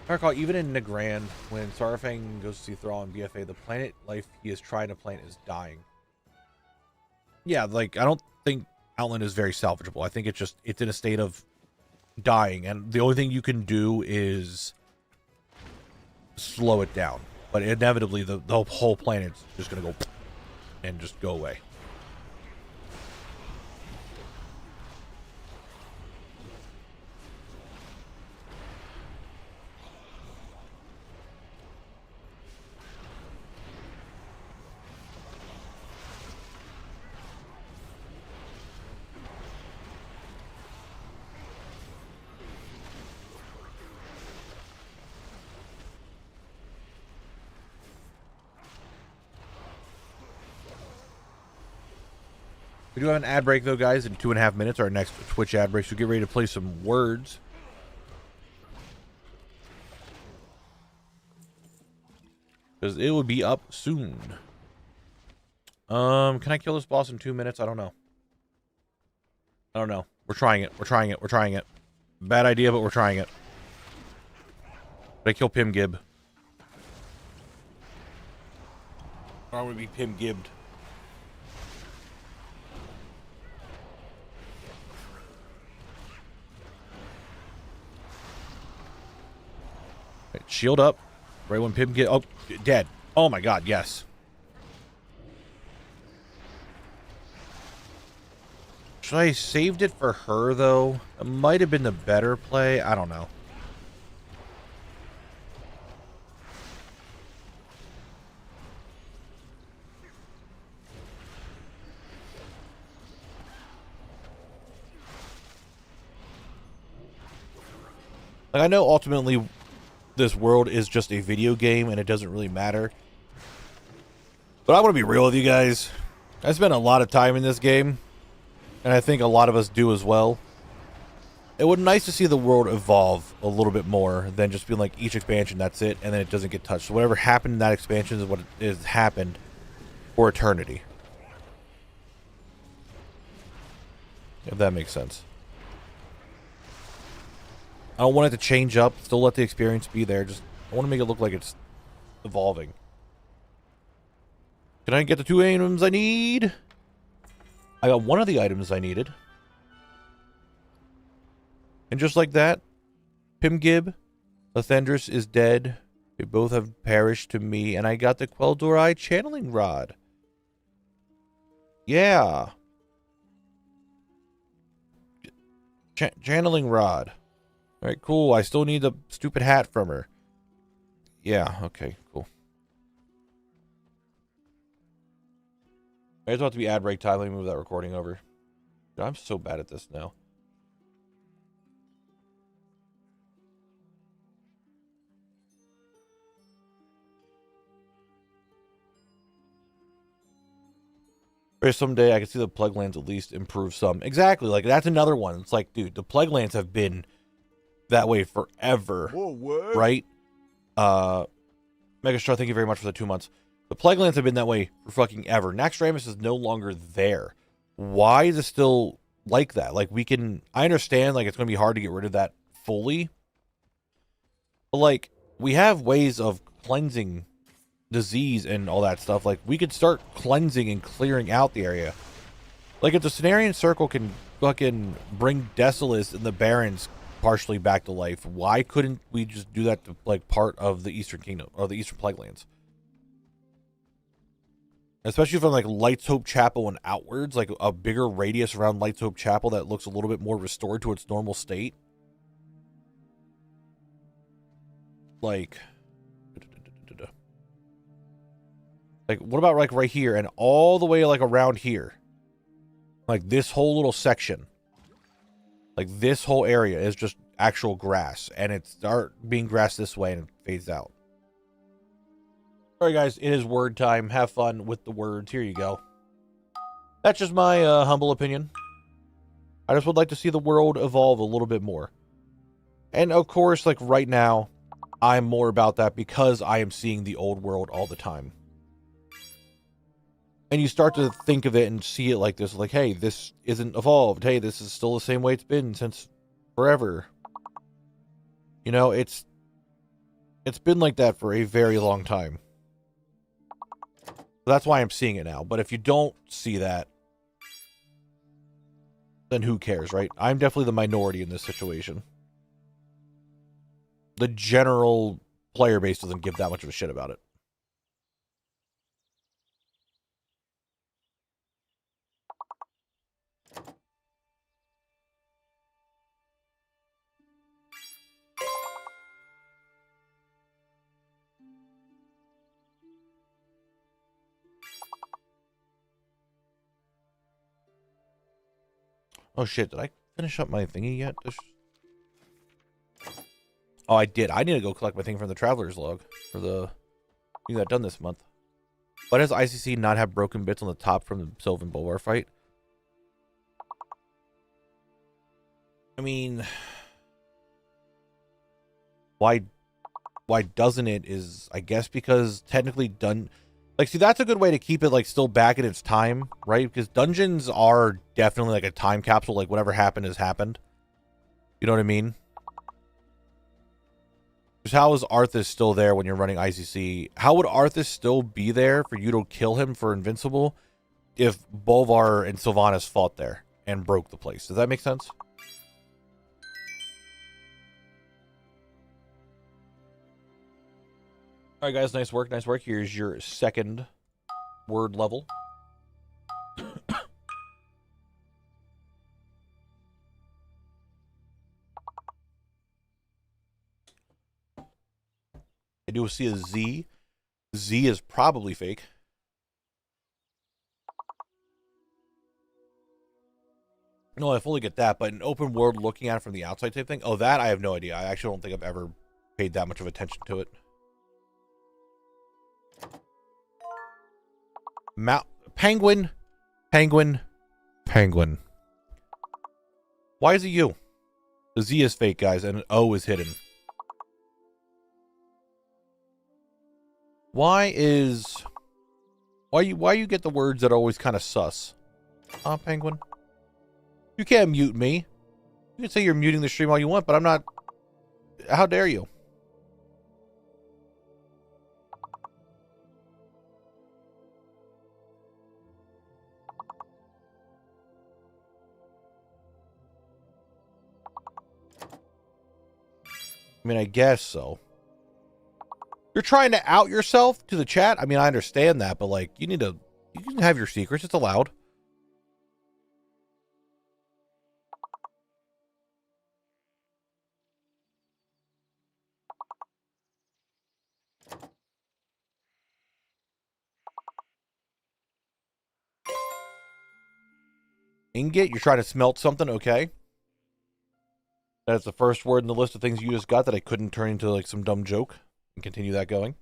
I recall, even in Nagrand, when Sarafang goes to see Thrall and BFA, the planet life he is trying to plant is dying. Yeah, like, I don't think Outland is very salvageable. I think it's in a state of dying, and the only thing you can do is slow it down. But inevitably, the whole planet's just going to go and just go away. We do have an ad break, though, guys, in 2.5 minutes. Our next Twitch ad break. So get ready to play some words. Because it will be up soon. Can I kill this boss in 2 minutes? I don't know. We're trying it. Bad idea, but we're trying it. Did I kill Pim Gib? Or I'm going to be Pim Gibbed. Right, shield up. Right when Pim get... Oh, dead. Oh my god, yes. Should I have saved it for her, though? It might have been the better play. I don't know. Like, I know ultimately this world is just a video game and it doesn't really matter. But I want to be real with you guys. I spent a lot of time in this game, and I think a lot of us do as well. It would be nice to see the world evolve a little bit more than just being like each expansion, that's it, and then it doesn't get touched. So whatever happened in that expansion is what is happened for eternity. If that makes sense. I don't want it to change up. Still let the experience be there. Just, I want to make it look like it's evolving. Can I get the 2 items I need? I got one of the items I needed. And just like that, Pimgib, Lathendris is dead. They both have perished to me. And I got the Quel'Dorei channeling rod. Yeah. Channeling rod. Alright, cool. I still need the stupid hat from her. Yeah, okay, cool. It's about to be ad break time. Let me move that recording over. I'm so bad at this now. Or someday I can see the Plague Lands at least improve some. Exactly. Like, that's another one. It's like, dude, the Plague Lands have been that way forever.
WoWHead.
Right? Megastar, thank you very much for the 2 months. The Plague Lands have been that way for fucking ever. Naxxramas is no longer there. Why is it still like that? Like, we can... I understand, like, it's going to be hard to get rid of that fully. But, like, we have ways of cleansing disease and all that stuff. Like, we could start cleansing and clearing out the area. Like, if the Cenarian Circle can fucking bring Desolace and the Barrens partially back to life, why couldn't we just do that to, like, part of the Eastern Kingdom or the Eastern Plague Lands? Especially from, like, Light's Hope Chapel and outwards, like a bigger radius around Light's Hope Chapel that looks a little bit more restored to its normal state. Like, what about, like, right here and all the way, like, around here? Like, this whole little section. Like, this whole area is just actual grass, and it starts being grass this way and it fades out. Alright, guys, it is word time. Have fun with the words. Here you go. That's just my humble opinion. I just would like to see the world evolve a little bit more. And, of course, like, right now, I'm more about that because I am seeing the old world all the time. And you start to think of it and see it like this, like, hey, this isn't evolved. Hey, this is still the same way it's been since forever. You know, it's been like that for a very long time. So that's why I'm seeing it now. But if you don't see that, then who cares, right? I'm definitely the minority in this situation. The general player base doesn't give that much of a shit about it. Oh shit, did I finish up my thingy yet? Oh, I did. I need to go collect my thing from the Traveler's Log for the thing that done this month. Why does ICC not have broken bits on the top from the Sylvan Bulwark fight? I mean, why doesn't it is, I guess, because technically done. Like, see, that's a good way to keep it, like, still back in its time, right? Because dungeons are definitely like a time capsule. Like, whatever happened has happened. You know what I mean? Because how is Arthas still there when you're running ICC? How would Arthas still be there for you to kill him for Invincible if Bolvar and Sylvanas fought there and broke the place? Does that make sense? All right, guys, nice work, nice work. Here's your second word level. I do see a Z. Z is probably fake. No, I fully get that, but an open world looking at it from the outside type thing, oh, that I have no idea. I actually don't think I've ever paid that much of attention to it. Penguin. Penguin. Penguin. Why is it you? The Z is fake, guys, and an O is hidden. Why you get the words that are always kind of sus? Penguin? You can't mute me. You can say you're muting the stream all you want, but I'm not. How dare you? I mean, I guess so. You're trying to out yourself to the chat? I mean, I understand that, but, like, you can have your secrets. It's allowed. Ingot, you're trying to smelt something, okay. That's the first word in the list of things you just got that I couldn't turn into like some dumb joke and continue that going.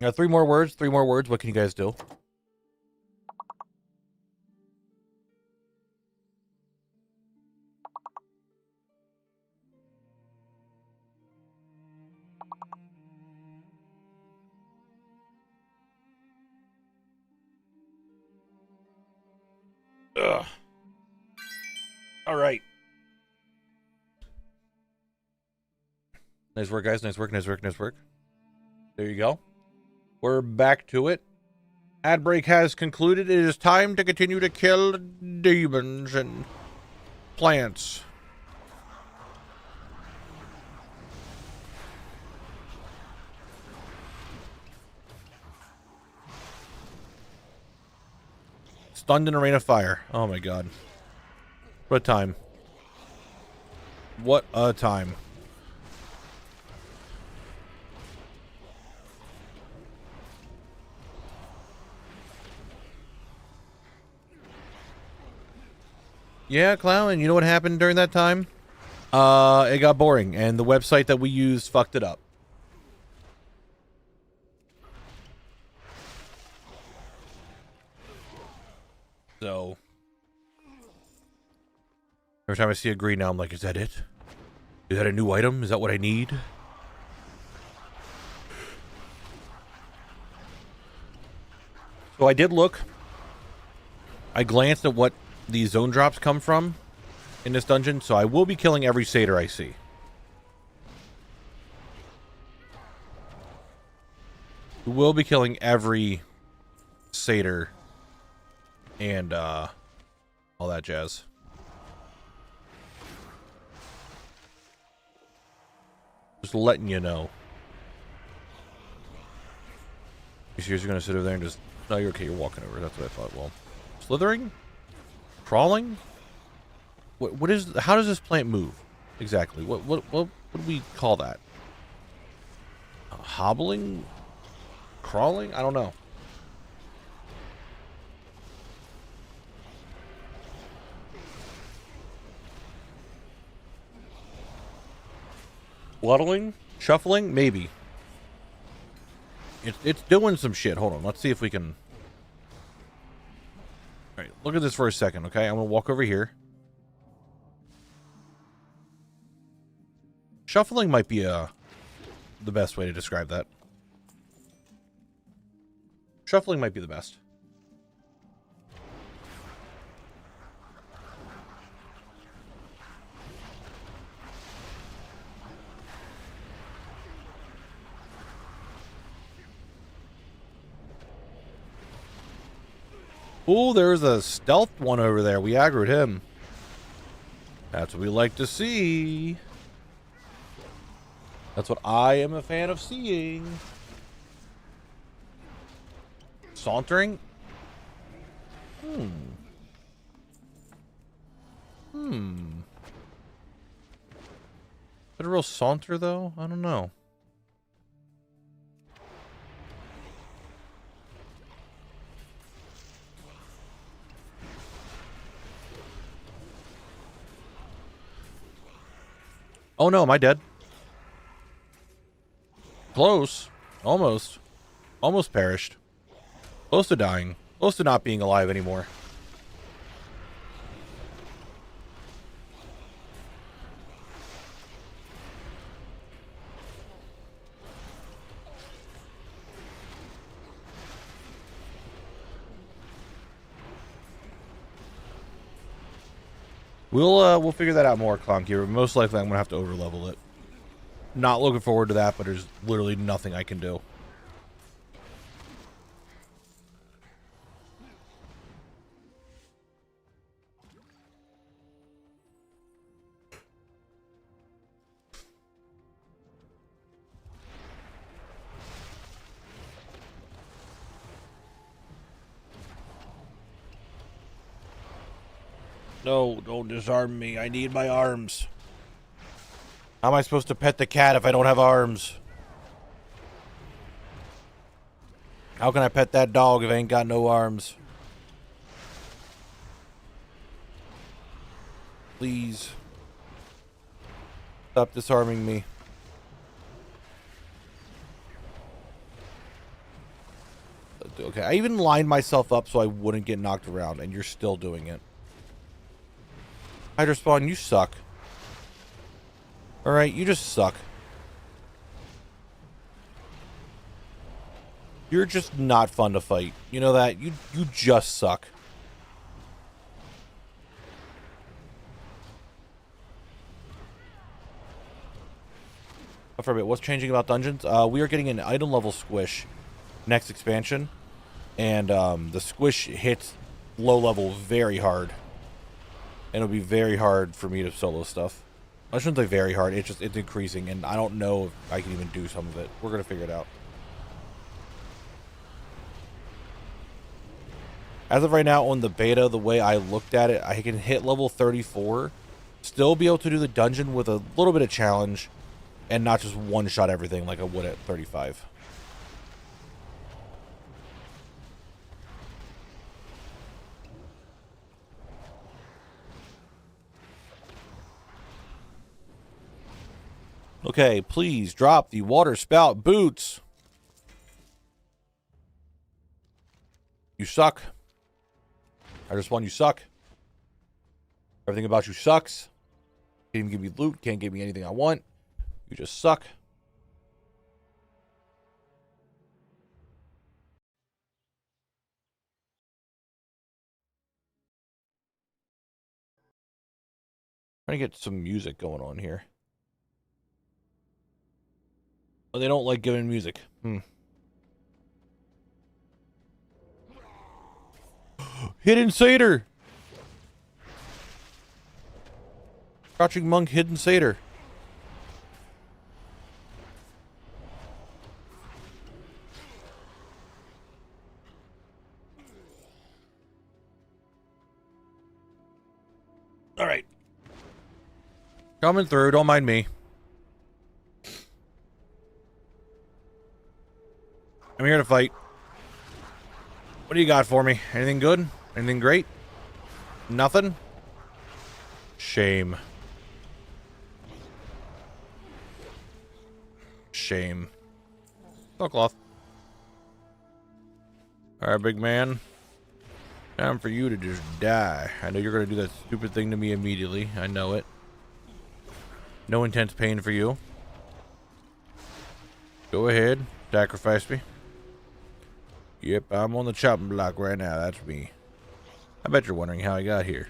Now, 3 more words, what can you guys do? Ugh. All right. Nice work, guys. Nice work. There you go. We're back to it. Ad break has concluded. It is time to continue to kill demons and plants. Stunned in a rain of fire. Oh my god. What a time. What a time. Yeah, Clown, you know what happened during that time? It got boring, and the website that we used fucked it up. So, every time I see a green now, I'm like, is that it? Is that a new item? Is that what I need? So I did look. I glanced at what these zone drops come from in this dungeon, so I will be killing every satyr I see. We will be killing every satyr and all that jazz. Just letting you know. You seriously gonna sit over there and just... No, you're okay, you're walking over. That's what I thought. Well, slithering? Crawling? What is... How does this plant move? Exactly. What do we call that? Hobbling? Crawling? I don't know. Waddling? Shuffling? Maybe. It's doing some shit. Hold on. Let's see if we can... Alright, look at this for a second, okay? I'm gonna walk over here. Shuffling might be the best way to describe that. Shuffling might be the best. Ooh, there's a stealth one over there. We aggroed him. That's what we like to see. That's what I am a fan of seeing. Sauntering? Is it a real saunter, though? I don't know. Oh no, am I dead? Close. Almost. Almost perished. Close to dying. Close to not being alive anymore. We'll figure that out more, Clonky. Most likely I'm gonna have to overlevel it. Not looking forward to that, but there's literally nothing I can do. No, don't disarm me. I need my arms. How am I supposed to pet the cat if I don't have arms? How can I pet that dog if I ain't got no arms? Please. Stop disarming me. Okay, I even lined myself up so I wouldn't get knocked around, and you're still doing it. Hydra Spawn, you suck. Alright, you just suck. You're just not fun to fight. You know that? You just suck. For a bit, what's changing about dungeons? We are getting an item level squish next expansion. And the squish hits low level very hard. And it'll be very hard for me to solo stuff. I shouldn't say very hard, it's increasing, and I don't know if I can even do some of it. We're gonna figure it out. As of right now, on the beta, the way I looked at it, I can hit level 34, still be able to do the dungeon with a little bit of challenge, and not just one-shot everything like I would at 35. Okay, please drop the water spout boots. You suck. I just want you suck. Everything about you sucks. Can't even give me loot. Can't give me anything I want. You just suck. Trying to get some music going on here. Oh, they don't like giving music. Hidden Satyr! Crouching Monk, Hidden Satyr. Alright. Coming through, don't mind me. I'm here to fight. What do you got for me? Anything good? Anything great? Nothing? Shame. Shame. Cloth. Alright, big man. Time for you to just die. I know you're going to do that stupid thing to me immediately. I know it. No intense pain for you. Go ahead. Sacrifice me. Yep, I'm on the chopping block right now. That's me. I bet you're wondering how I got here.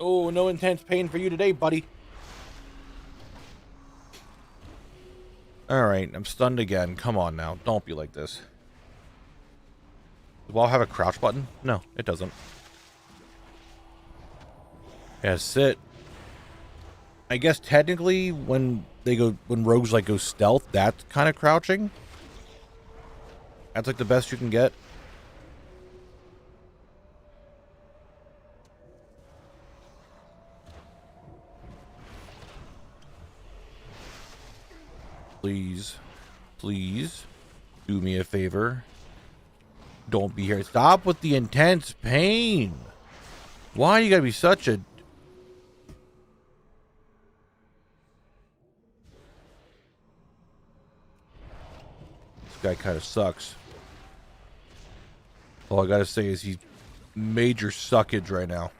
Oh, no intense pain for you today, buddy. Alright, I'm stunned again. Come on now. Don't be like this. Does WoW have a crouch button? No, it doesn't. Yeah, sit. I guess technically when rogues like go stealth, that's kind of crouching. That's like the best you can get. Please, please do me a favor. Don't be here. Stop with the intense pain. Why you gotta be such a... This guy kind of sucks. All I gotta say is he's major suckage right now.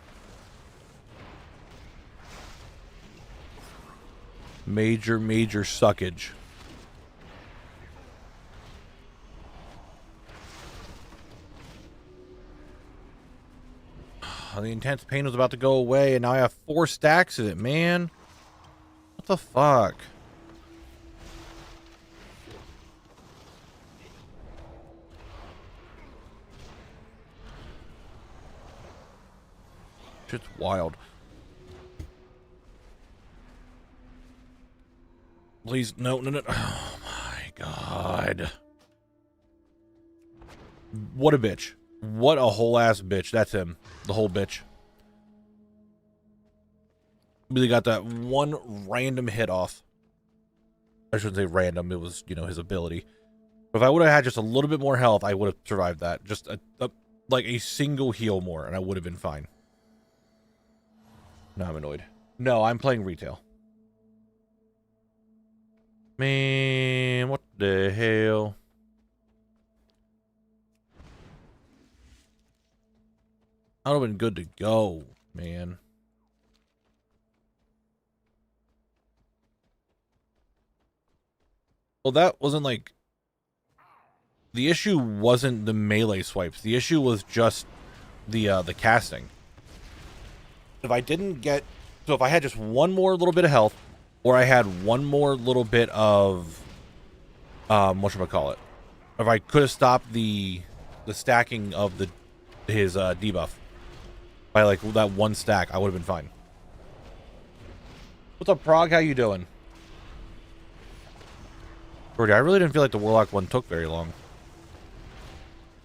Major suckage. The intense pain was about to go away, and now I have 4 stacks of it, man. What the fuck? Shit's wild. Please, no. Oh my god. What a bitch. What a whole ass bitch. That's him. The whole bitch. Really got that one random hit off. I shouldn't say random. It was, you know, his ability. But if I would have had just a little bit more health, I would have survived that. Just like a single heal more, and I would have been fine. No, I'm annoyed. No, I'm playing retail. Man, what the hell? I would have been good to go, man. Well, that wasn't like... The issue wasn't the melee swipes. The issue was just the casting. If I didn't get... So if I had just one more little bit of health, or I had one more little bit of... whatchamacallit? If I could have stopped the stacking of his debuff by like that one stack, I would have been fine. What's up, Prague? How you doing? Brody, I really didn't feel like the Warlock one took very long.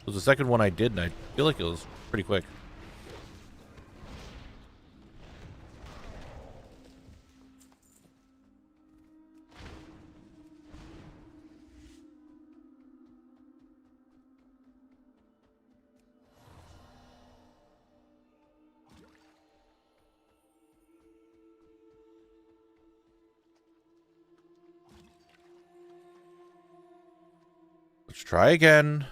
It was the second one I did, and I feel like it was pretty quick. Let's try again.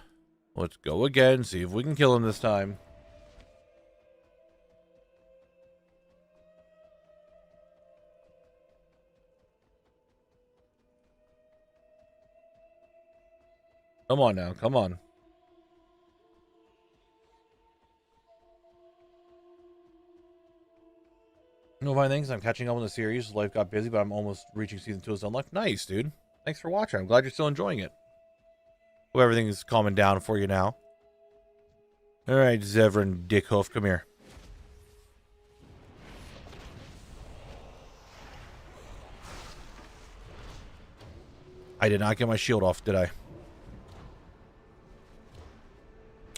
Let's go again, see if we can kill him this time. Come on now, come on. No fine things. I'm catching up on the series. Life got busy, but I'm almost reaching season 2 of Unlocked. Nice, dude. Thanks for watching. I'm glad you're still enjoying it. Hope everything is calming down for you now. Alright, Zevran Dickhoof, come here. I did not get my shield off, did I?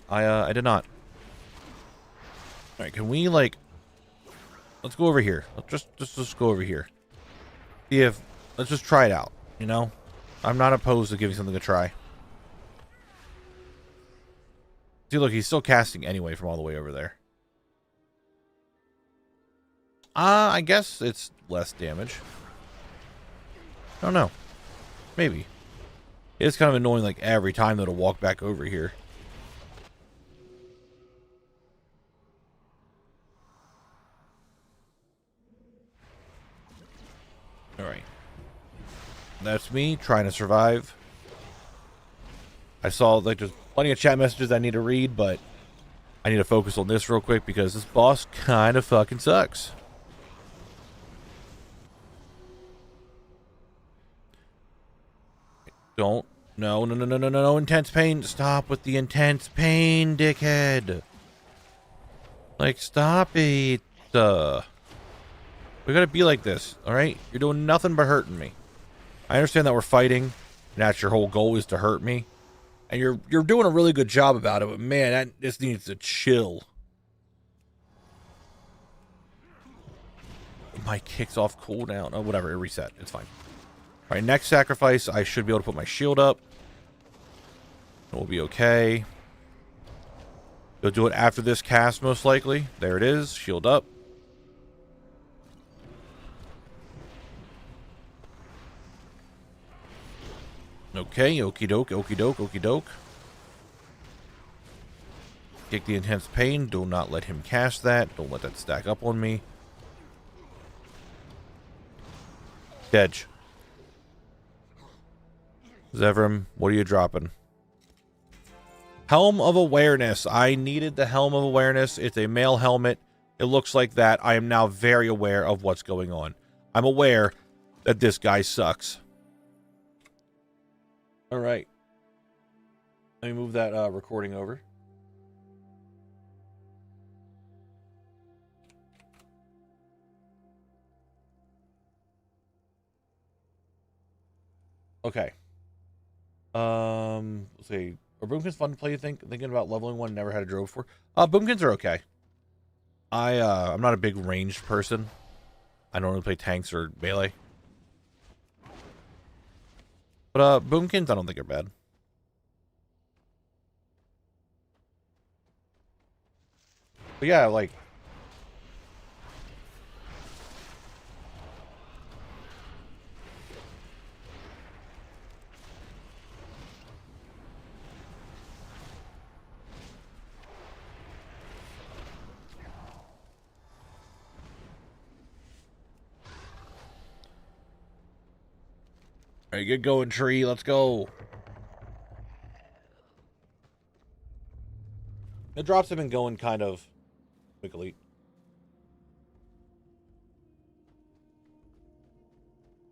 I did not. Alright, can we, like... Let's go over here. Let's just go over here. See if... Let's just try it out, you know? I'm not opposed to giving something a try. See, look, he's still casting anyway from all the way over there. I guess it's less damage. I don't know. Maybe. It's kind of annoying, like, every time though to walk back over here. Alright. That's me trying to survive. I saw, like, there's plenty of chat messages I need to read, but I need to focus on this real quick because this boss kind of fucking sucks. Don't. No, no, no, no, no, no, no. Intense pain. Stop with the intense pain, dickhead. Like, stop it. We gotta be like this, alright? You're doing nothing but hurting me. I understand that we're fighting, and that's your whole goal is to hurt me. And you're doing a really good job about it, but man, that just needs to chill. My kick's off cooldown. Oh, whatever, it reset. It's fine. Alright, next sacrifice, I should be able to put my shield up. We'll be okay. You'll do it after this cast, most likely. There it is. Shield up. Okay, okie doke, okie doke, okie doke. Kick the intense pain. Do not let him cast that. Don't let that stack up on me. Dedge. Zevram, what are you dropping? Helm of Awareness. I needed the Helm of Awareness. It's a male helmet. It looks like that. I am now very aware of what's going on. I'm aware that this guy sucks. All right. Let me move that recording over. Okay. Let's see. Are boomkins fun to play, you think? Thinking about leveling one, never had a drove before. Boomkins are okay. I'm not a big ranged person. I don't really play tanks or melee. But boomkins, I don't think are bad. But yeah, like, all right, get going, tree. Let's go. The drops have been going kind of quickly.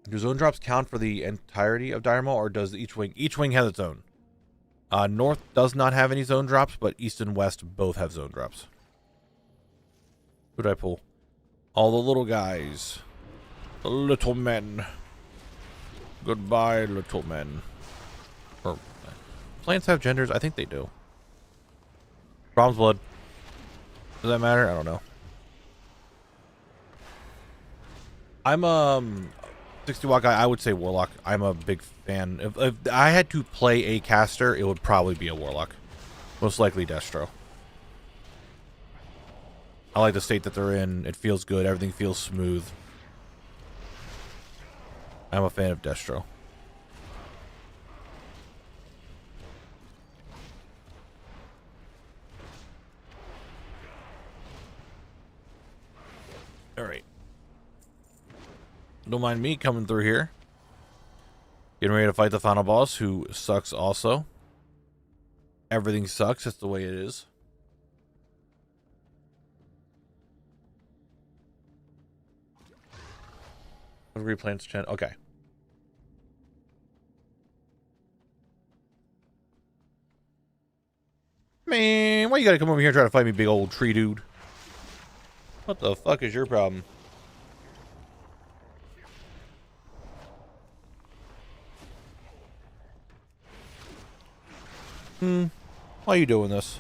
Do zone drops count for the entirety of Dynamo, or does each wing? Each wing has its own. North does not have any zone drops, but East and West both have zone drops. Who did I pull? All the little guys. The little men. Goodbye, little men. Or, plants have genders? I think they do. Brahm's blood. Does that matter? I don't know. I'm 60 watt guy. I would say warlock. I'm a big fan. If I had to play a caster, it would probably be a warlock. Most likely Destro. I like the state that they're in. It feels good. Everything feels smooth. I'm a fan of Destro. Alright. Don't mind me coming through here. Getting ready to fight the final boss, who sucks also. Everything sucks. That's the way it is. Replants channel. Okay. Man, why you gotta come over here and try to fight me, big old tree dude? What the fuck is your problem? Why are you doing this?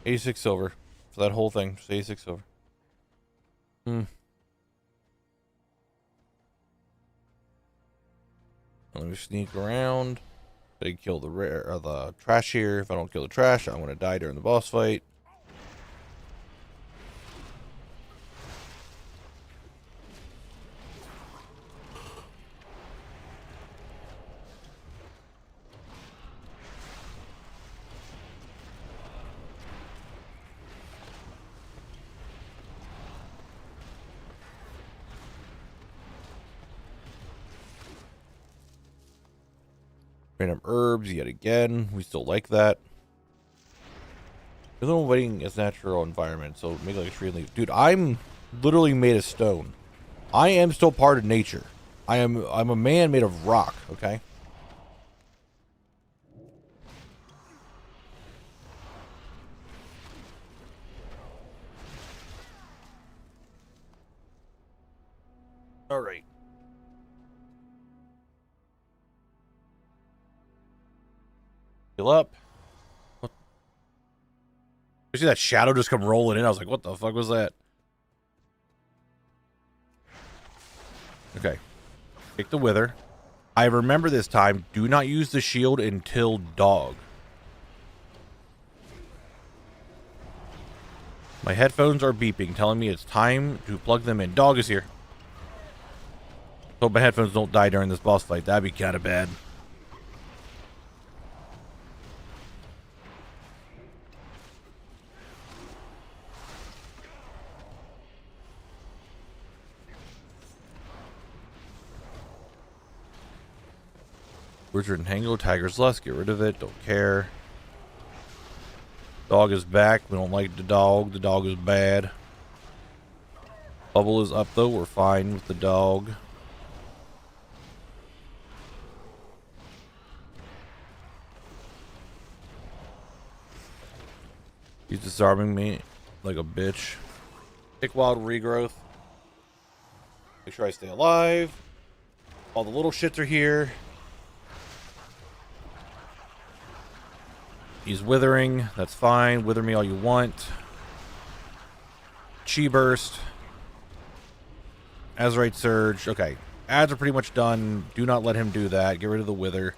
$86 silver for that whole thing. Just $86 silver. Let me sneak around. Gotta kill the rare or the trash here. If I don't kill the trash, I'm gonna die during the boss fight. Random herbs yet again. We still like that. A little waiting is natural environment, so make like a tree and leaf. Dude, I'm literally made of stone. I am still part of nature. I'm a man made of rock, okay? All right. Heal up. What? You see that shadow just come rolling in? I was like, what the fuck was that? Okay. Take the wither. I remember this time, do not use the shield until dog. My headphones are beeping, telling me it's time to plug them in. Dog is here. Hope my headphones don't die during this boss fight. That'd be kind of bad. Wizard and Hango, Tiger's Lust, get rid of it, don't care. Dog is back, we don't like the dog is bad. Bubble is up though, we're fine with the dog. He's disarming me like a bitch. Pick wild regrowth. Make sure I stay alive. All the little shits are here. He's withering. That's fine. Wither me all you want. Chi burst. Azerite surge. Okay. Ads are pretty much done. Do not let him do that. Get rid of the wither.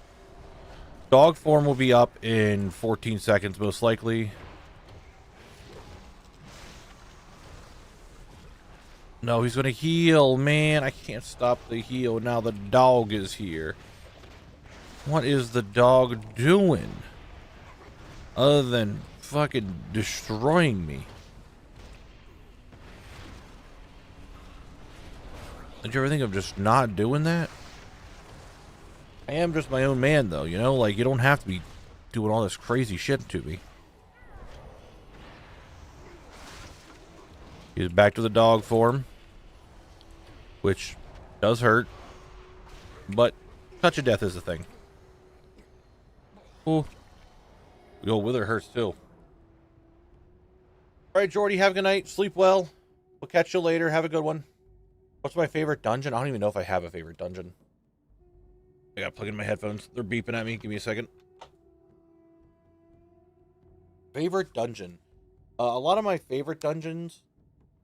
Dog form will be up in 14 seconds, most likely. No, he's going to heal. Man, I can't stop the heal. Now the dog is here. What is the dog doing? Other than fucking destroying me. Did you ever think of just not doing that? I am just my own man, though, you know? Like, you don't have to be doing all this crazy shit to me. He's back to the dog form. Which does hurt. But touch of death is a thing. Ooh. Yo, wither hurts, too. Alright, Jordy, have a good night. Sleep well. We'll catch you later. Have a good one. What's my favorite dungeon? I don't even know if I have a favorite dungeon. I gotta plug in my headphones. They're beeping at me. Give me a second. Favorite dungeon. A lot of my favorite dungeons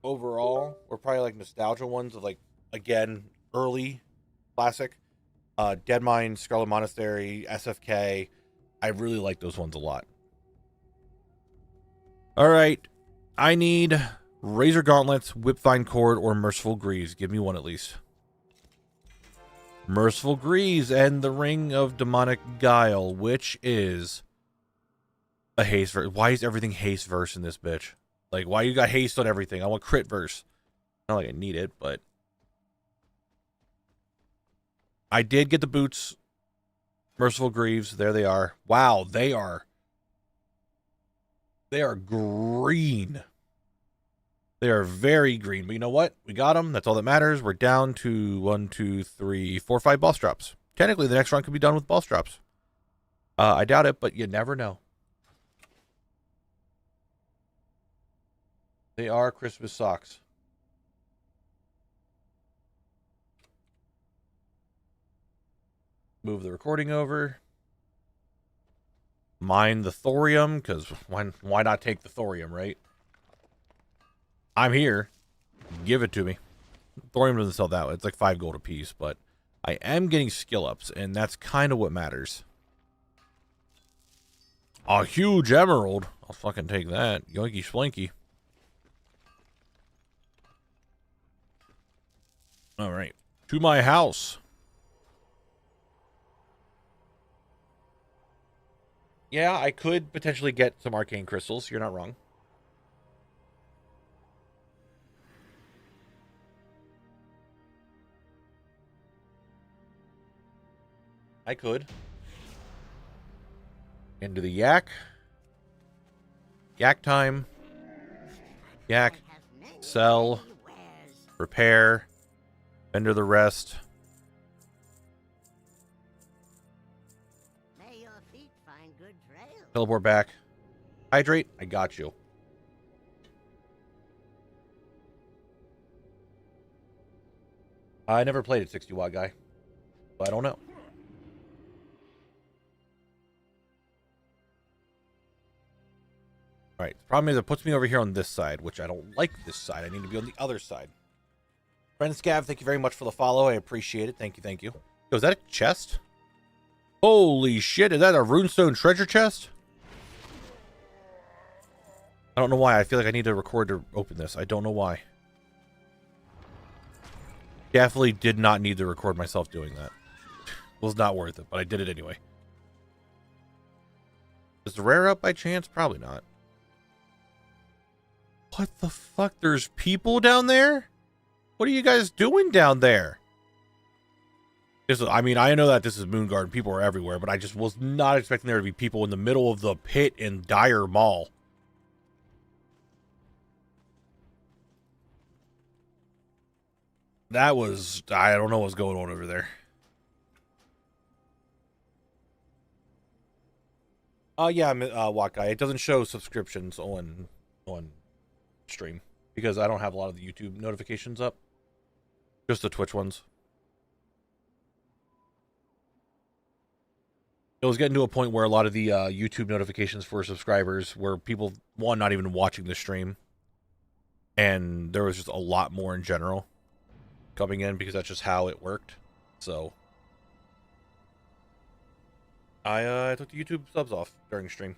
overall were probably like nostalgia ones of like, again, early classic. Dead Mine, Scarlet Monastery, SFK. I really like those ones a lot. Alright. I need Razor Gauntlets, Whipvine Cord, or Merciful Greaves. Give me one at least. Merciful Greaves and the Ring of Demonic Guile, which is a haste verse. Why is everything haste verse in this bitch? Like, why you got haste on everything? I want crit verse. Not like I need it, but I did get the boots. Merciful Greaves, there they are. Wow, they are green. They are very green, but you know what? We got them. That's all that matters. We're down to 1, 2, 3, 4, 5 boss drops. Technically, the next run could be done with boss drops. I doubt it, but you never know. They are Christmas socks. Move the recording over. Mine the thorium, because why not take the thorium, right? I'm here. Give it to me. Thorium doesn't sell that way. It's like 5 gold a piece, but I am getting skill ups, and that's kind of what matters. A huge emerald. I'll fucking take that. Yoinky splinky. Alright. To my house. Yeah, I could potentially get some arcane crystals. You're not wrong. I could. Into the yak. Yak time. Yak. Sell. Repair. Vendor the rest.
May your feet find good trails.
Teleport back. Hydrate. I got you. I never played at 60 watt guy. So I don't know. Alright, the problem is it puts me over here on this side, which I don't like this side. I need to be on the other side. Friend Scav, thank you very much for the follow. I appreciate it. Thank you, thank you. Yo, is that a chest? Holy shit, is that a runestone treasure chest? I don't know why. I feel like I need to record to open this. I don't know why. Definitely did not need to record myself doing that. Was not worth it, but I did it anyway. Is the rare up by chance? Probably not. What the fuck? There's people down there? What are you guys doing down there? I mean, I know that this is Moonguard and people are everywhere, but I just was not expecting there to be people in the middle of the pit in Dire Mall. That was... I don't know what's going on over there. Yeah, Watt Guy. It doesn't show subscriptions on stream because I don't have a lot of the YouTube notifications up. Just the Twitch ones. it was getting to a point where a lot of the YouTube notifications for subscribers were people, one, not even watching the stream, and there was just a lot more in general coming in because that's just how it worked. So I took the YouTube subs off during stream.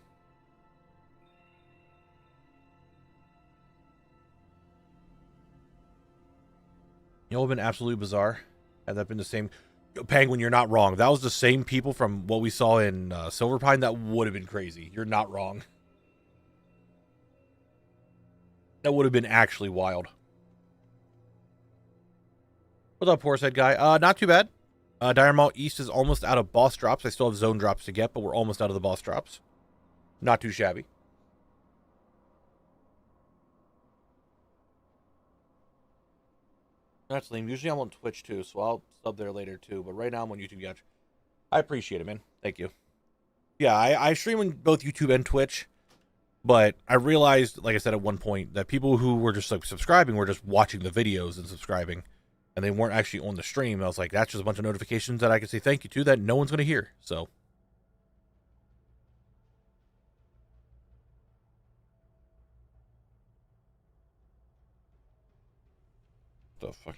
You know what would have been absolutely bizarre? Had that been the same... Penguin, you're not wrong. That was the same people from what we saw in Silverpine. That would have been crazy. You're not wrong. That would have been actually wild. What's up, Horsehead guy? Not too bad. Dire Maul East is almost out of boss drops. I still have zone drops to get, but we're almost out of the boss drops. Not too shabby. That's lame. Usually I'm on Twitch too, so I'll sub there later too. But right now I'm on YouTube. Gotcha. I appreciate it, man. Thank you. Yeah, I stream on both YouTube and Twitch, but I realized, like I said at one point, that people who were just like subscribing were just watching the videos and subscribing, and they weren't actually on the stream. I was like, that's just a bunch of notifications that I can say thank you to that no one's going to hear. So. The fuck?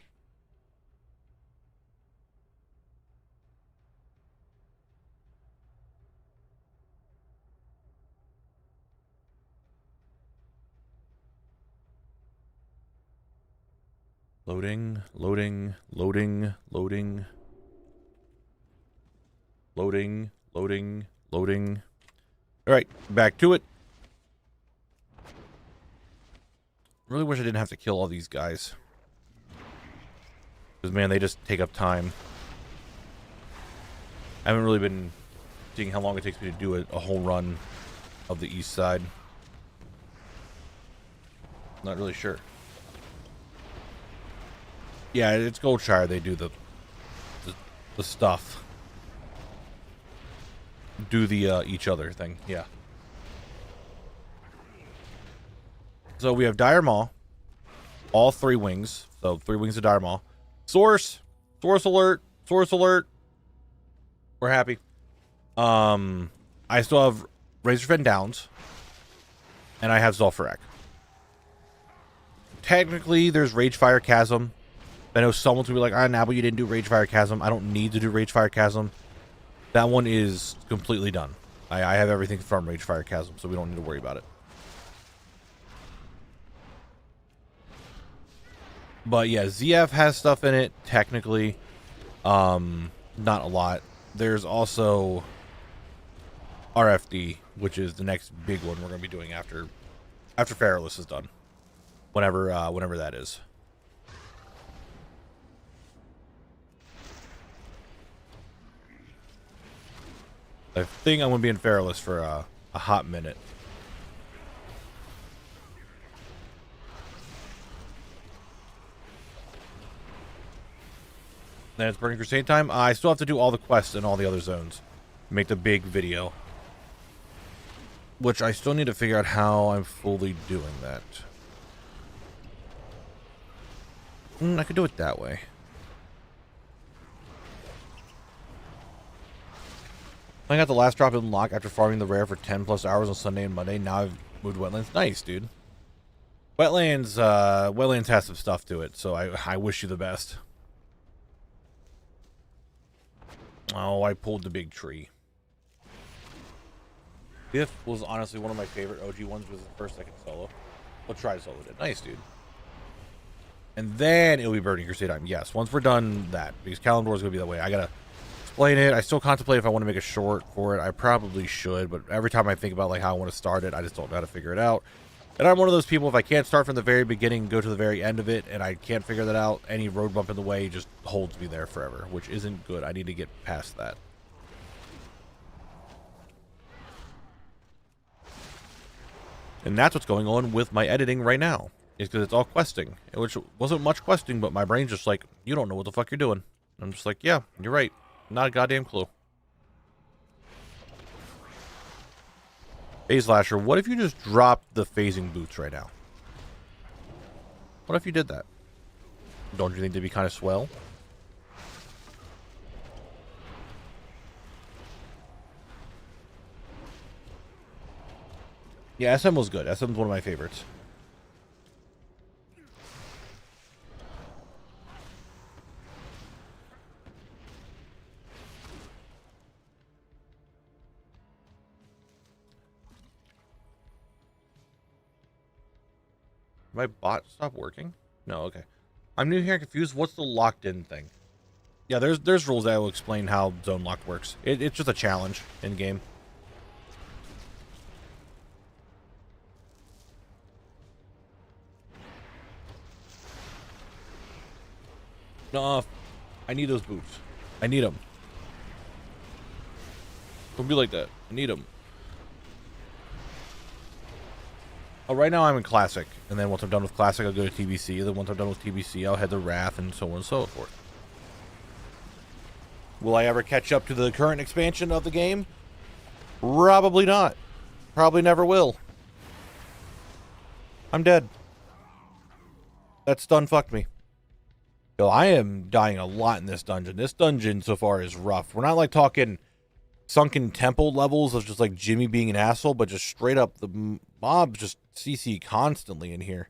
Loading, loading, loading, loading. Loading, loading, loading. All right, back to it. Really wish I didn't have to kill all these guys. Because, man, they just take up time. I haven't really been seeing how long it takes me to do a whole run of the east side. Not really sure. Yeah, it's Goldshire. They do the stuff. Do the each other thing. Yeah. So we have Dire Maul. All 3 wings. So 3 wings of Dire Maul. Source alert. Source alert. We're happy. I still have Razorfen Downs. And I have Zul'Farrak. Technically, there's Ragefire Chasm. I know someone's gonna be like, Knabble, you didn't do Ragefire Chasm. I don't need to do Ragefire Chasm. That one is completely done. I have everything from Ragefire Chasm, so we don't need to worry about it. But yeah, ZF has stuff in it, technically. Not a lot. There's also RFD, which is the next big one we're going to be doing after Feralas is done. Whenever that is. I think I'm going to be in Feralas for a hot minute. Then it's Burning Crusade time. I still have to do all the quests in all the other zones. Make the big video. Which I still need to figure out how I'm fully doing that. I could do it that way. I got the last drop in lock after farming the rare for 10 plus hours on Sunday and Monday. Now I've moved Wetlands. Nice, dude. Wetlands has some stuff to it, so I wish you the best. Oh, I pulled the big tree. Biff was honestly one of my favorite OG ones. Was the first I could solo. We'll try to solo it. Nice, dude. And then it'll be Burning Crusade time. Yes, once we're done that, because Kalimdor is going to be that way. I gotta explain it. I still contemplate if I want to make a short for it. I probably should, but every time I think about like how I want to start it, I just don't know how to figure it out. And I'm one of those people, if I can't start from the very beginning, go to the very end of it, and I can't figure that out, any road bump in the way just holds me there forever, which isn't good. I need to get past that. And that's what's going on with my editing right now, is because it's all questing, which wasn't much questing, but my brain's just like, you don't know what the fuck you're doing. And I'm just like, yeah, you're right. Not a goddamn clue. Hey, Slasher, what if you just dropped the phasing boots right now? What if you did that? Don't you think they'd be kind of swell? Yeah, SM was good. SM's one of my favorites. My bot stop working? No, okay. I'm new here and confused. What's the locked in thing? Yeah, there's rules that will explain how zone lock works. It's just a challenge in game. No, I need those boots. I need them. Don't be like that. I need them. Oh, right now I'm in Classic, and then once I'm done with Classic, I'll go to TBC. Then once I'm done with TBC, I'll head to Wrath, and so on and so forth. Will I ever catch up to the current expansion of the game? Probably not. Probably never will. I'm dead. That stun fucked me. Yo, I am dying a lot in this dungeon. This dungeon so far is rough. We're not like talking sunken temple levels of just like Jimmy being an asshole, but just straight up the mobs just CC constantly in here.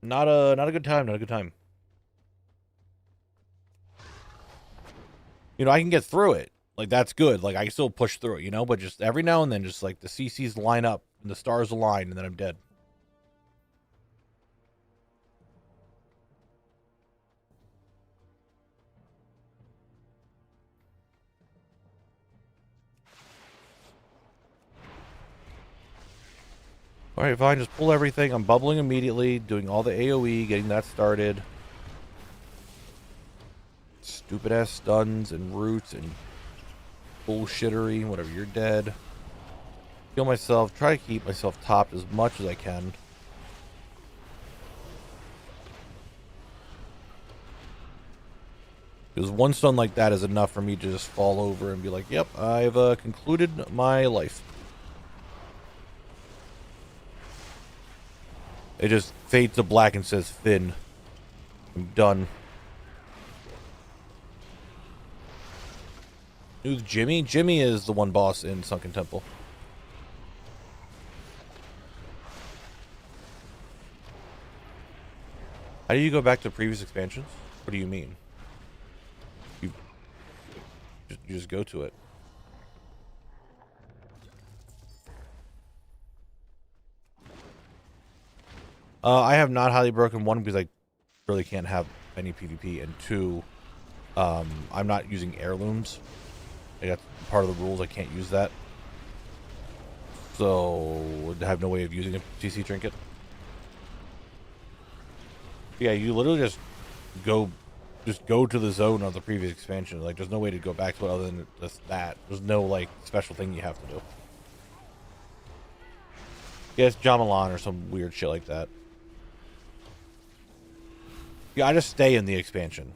Not a good time, not a good time. You know, I can get through it. Like, that's good. Like, I can still push through it, you know? But just every now and then, just like the CCs line up and the stars align, and then I'm dead. Alright, fine. Just pull everything. I'm bubbling immediately, doing all the AoE, getting that started. Stupid ass stuns and roots and bullshittery. Whatever, you're dead. Heal myself. Try to keep myself topped as much as I can. Because one stun like that is enough for me to just fall over and be like, yep, I've concluded my life. It just fades to black and says Finn. I'm done. Who's Jimmy? Jimmy is the one boss in Sunken Temple. How do you go back to previous expansions? What do you mean? You just go to it. I have not highly broken, one, because I really can't have any PvP, and two, I'm not using heirlooms. Like, that's part of the rules. I can't use that. So I have no way of using a CC trinket. Yeah, you literally just go to the zone of the previous expansion. Like, there's no way to go back to it other than just that. There's no, like, special thing you have to do. Yeah, it's Jamalan or some weird shit like that. Yeah, I just stay in the expansion.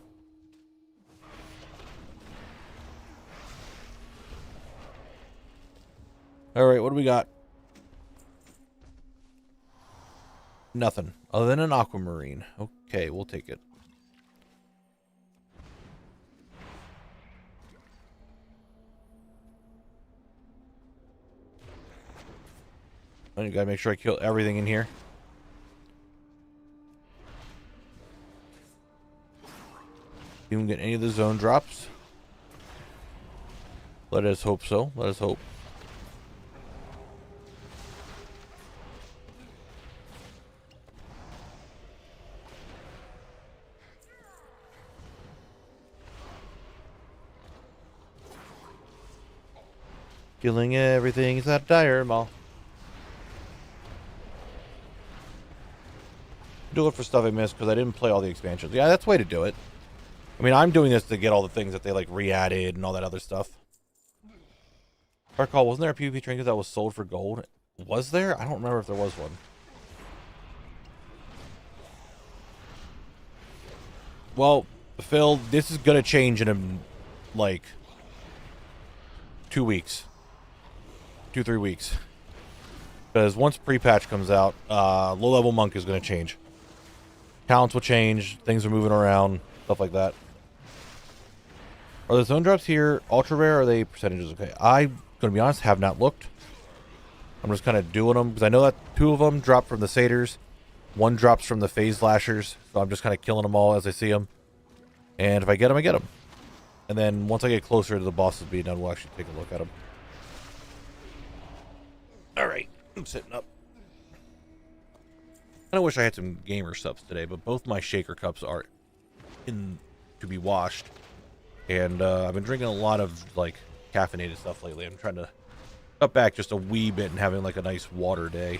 Alright, what do we got? Nothing. Other than an aquamarine. Okay, we'll take it. I gotta make sure I kill everything in here. You can get any of the zone drops. Let us hope so. Let us hope. Killing everything is that dire mall. Do it for stuff I missed because I didn't play all the expansions. Yeah, that's the way to do it. I mean, I'm doing this to get all the things that they, like, re-added and all that other stuff. If I recall, wasn't there a PvP trinket that was sold for gold? Was there? I don't remember if there was one. Well, Phil, this is going to change in, like, 2 weeks. 2-3 weeks. Because once pre-patch comes out, low-level monk is going to change. Talents will change, things are moving around, stuff like that. Are the zone drops here ultra rare, or are they percentages? Okay, I'm going to be honest, have not looked. I'm just kind of doing them, because I know that 2 of them drop from the satyrs. 1 drops from the phase lashers, so I'm just kind of killing them all as I see them. And if I get them, I get them. And then once I get closer to the bosses being done, we'll actually take a look at them. Alright, I'm sitting up. I wish I had some gamer subs today, but both my shaker cups are in to be washed. And I've been drinking a lot of, like, caffeinated stuff lately. I'm trying to cut back just a wee bit and having, like, a nice water day.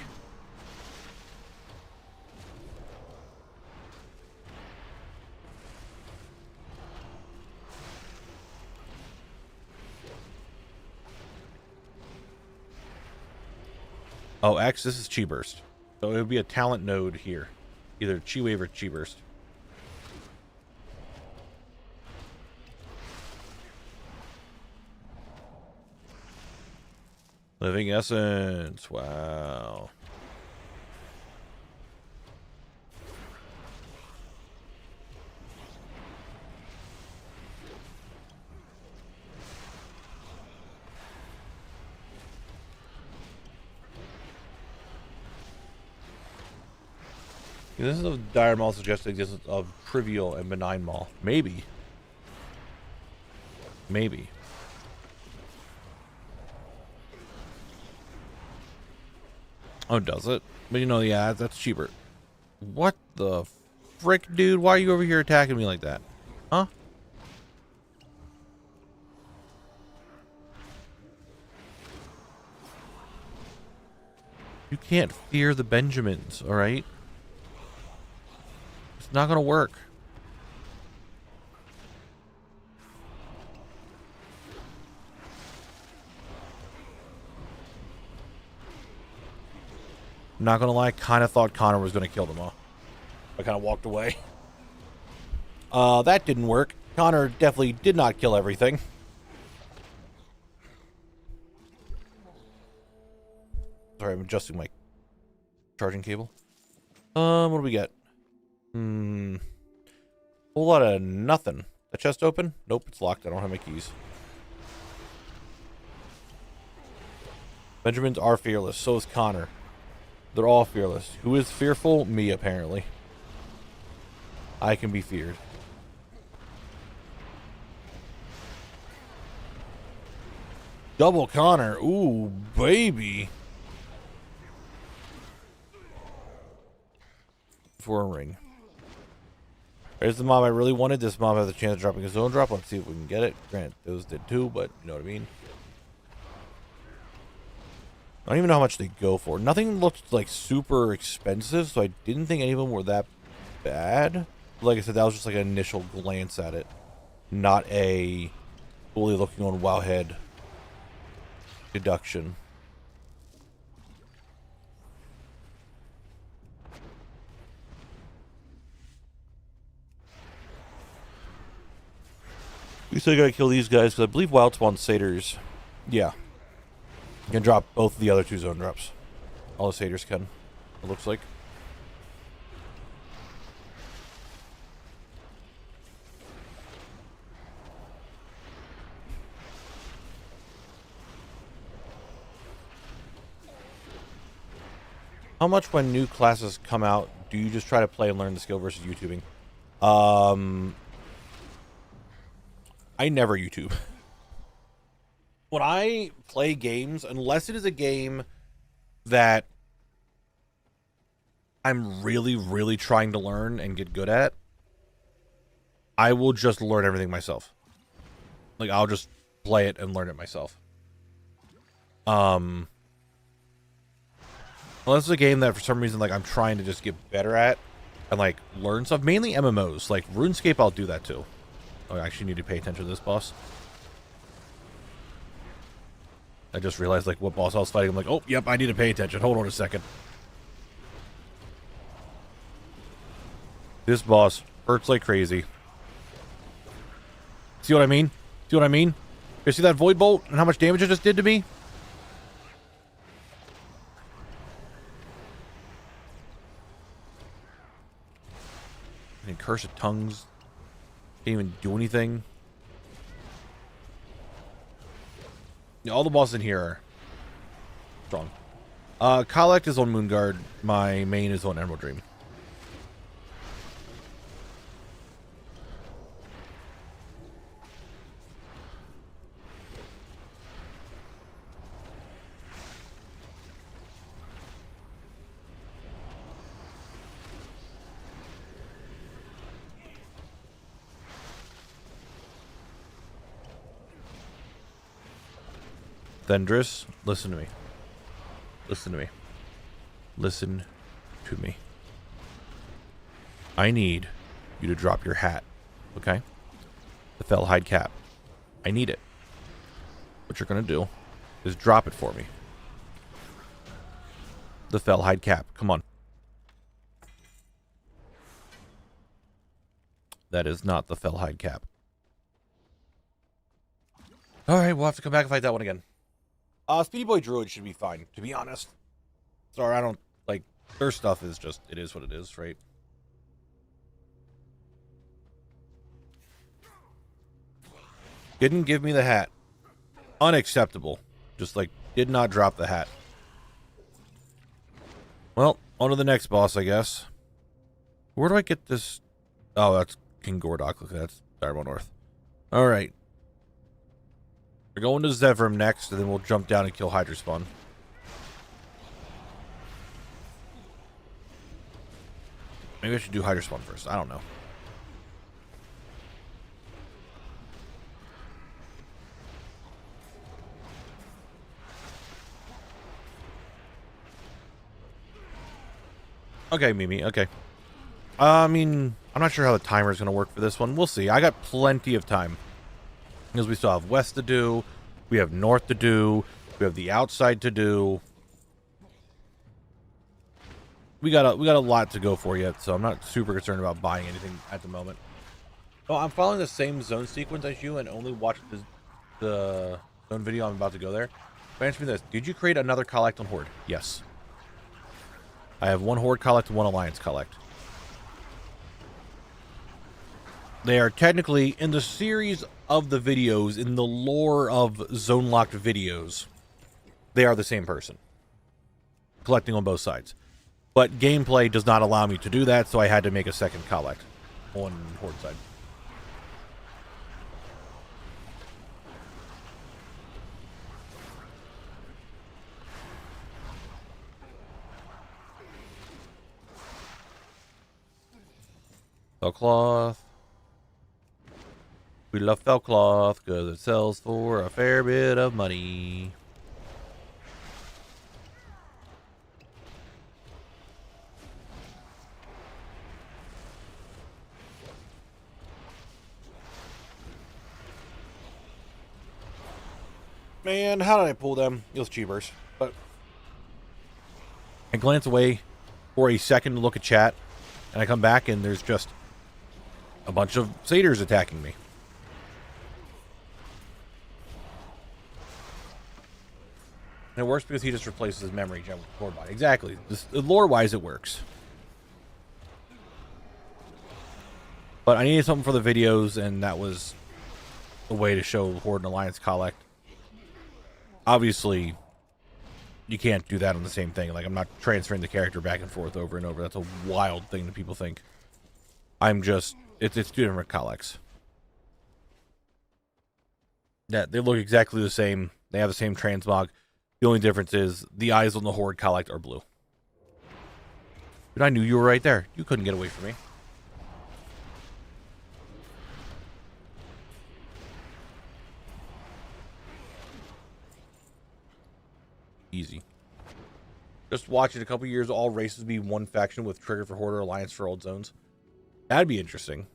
Oh, X, this is Chi Burst. So it would be a talent node here. Either Chi Wave or Chi Burst. Living Essence. Wow. This is a dire maul suggests the existence of trivial and benign maul. Maybe. Maybe. Oh, does it? But you know, yeah, that's cheaper. What the frick, dude? Why are you over here attacking me like that? Huh? You can't fear the Benjamins, alright? It's not gonna work. I'm not gonna lie, kind of thought Connor was gonna kill them all. I kind of walked away. That didn't work. Connor definitely did not kill everything. Sorry, I'm adjusting my charging cable. What do we get? Whole lot of nothing. The chest open? Nope, it's locked. I don't have my keys. Benjamins are fearless. So is Connor. They're all fearless. Who is fearful? Me, apparently. I can be feared. Double Connor. Ooh, baby. For a ring. There's the mob I really wanted. This mob has a chance of dropping a zone drop. Let's see if we can get it. Granted, those did too, but you know what I mean. I don't even know how much they go for. Nothing looked like super expensive, so I didn't think any of them were that bad. Like I said, that was just like an initial glance at it. Not a fully looking on WoWHead deduction. We still gotta kill these guys, because I believe Wild Spawn Satyrs, yeah, can drop both the other 2 zone drops. All the Satyrs can, it looks like. How much when new classes come out do you just try to play and learn the skill versus YouTubing? I never YouTube. When I play games, unless it is a game that I'm really, really trying to learn and get good at, I will just learn everything myself. Like, I'll just play it and learn it myself. Unless it's a game that for some reason, like, I'm trying to just get better at and, like, learn stuff. Mainly MMOs. Like, RuneScape, I'll do that too. Oh, I actually need to pay attention to this boss. I just realized, like, what boss I was fighting. I'm like, oh, yep, I need to pay attention. Hold on a second. This boss hurts like crazy. See what I mean? See what I mean? You see that Void Bolt and how much damage it just did to me? And Curse of Tongues. Can't even do anything. Yeah, all the bosses in here are strong. Collect is on Moonguard. My main is on Emerald Dream. Thendris, listen to me. Listen to me. Listen to me. I need you to drop your hat, okay? The Fellhide cap. I need it. What you're going to do is drop it for me. The Fellhide cap. Come on. That is not the Fellhide cap. Alright, we'll have to come back and fight that one again. Speedy Boy Druid should be fine, to be honest. Sorry, I don't, like, their stuff is just, it is what it is, right? Didn't give me the hat. Unacceptable. Just, like, did not drop the hat. Well, on to the next boss, I guess. Where do I get this? Oh, that's King Gordok. Look, that's Direwell North. Alright. We're going to Zevram next, and then we'll jump down and kill Hydra Spawn. Maybe I should do Hydra Spawn first. I don't know. Okay, Mimi. Okay. I mean, I'm not sure how the timer is going to work for this one. We'll see. I got plenty of time. Because we still have west to do, we have north to do, we have the outside to do. We got a lot to go for yet, so I'm not super concerned about buying anything at the moment. Oh, I'm following the same zone sequence as you and only watched the zone video. I'm about to go there. But answer me this: did you create another collect on Horde? Yes. I have one Horde collect and one Alliance collect. They are technically, in the series of the videos, in the lore of zone-locked videos, they are the same person. Collecting on both sides. But gameplay does not allow me to do that, so I had to make a second collect on Horde side. Cloth. We love felt cloth because it sells for a fair bit of money. Man, how did I pull them? It was cheapers. But I glance away for a second to look at chat, and I come back and there's just a bunch of satyrs attacking me. And it works because he just replaces his memory gem with core body. Exactly. Lore-wise, it works. But I needed something for the videos, and that was a way to show Horde and Alliance collect. Obviously, you can't do that on the same thing. Like, I'm not transferring the character back and forth over and over. That's a wild thing that people think. I'm just... It's two different collects. Yeah, they look exactly the same. They have the same transmog. The only difference is the eyes on the Horde collect are blue. But I knew you were right there. You couldn't get away from me. Easy. Just watch it a couple years, all races be one faction with trigger for Horde or Alliance for old zones. That'd be interesting.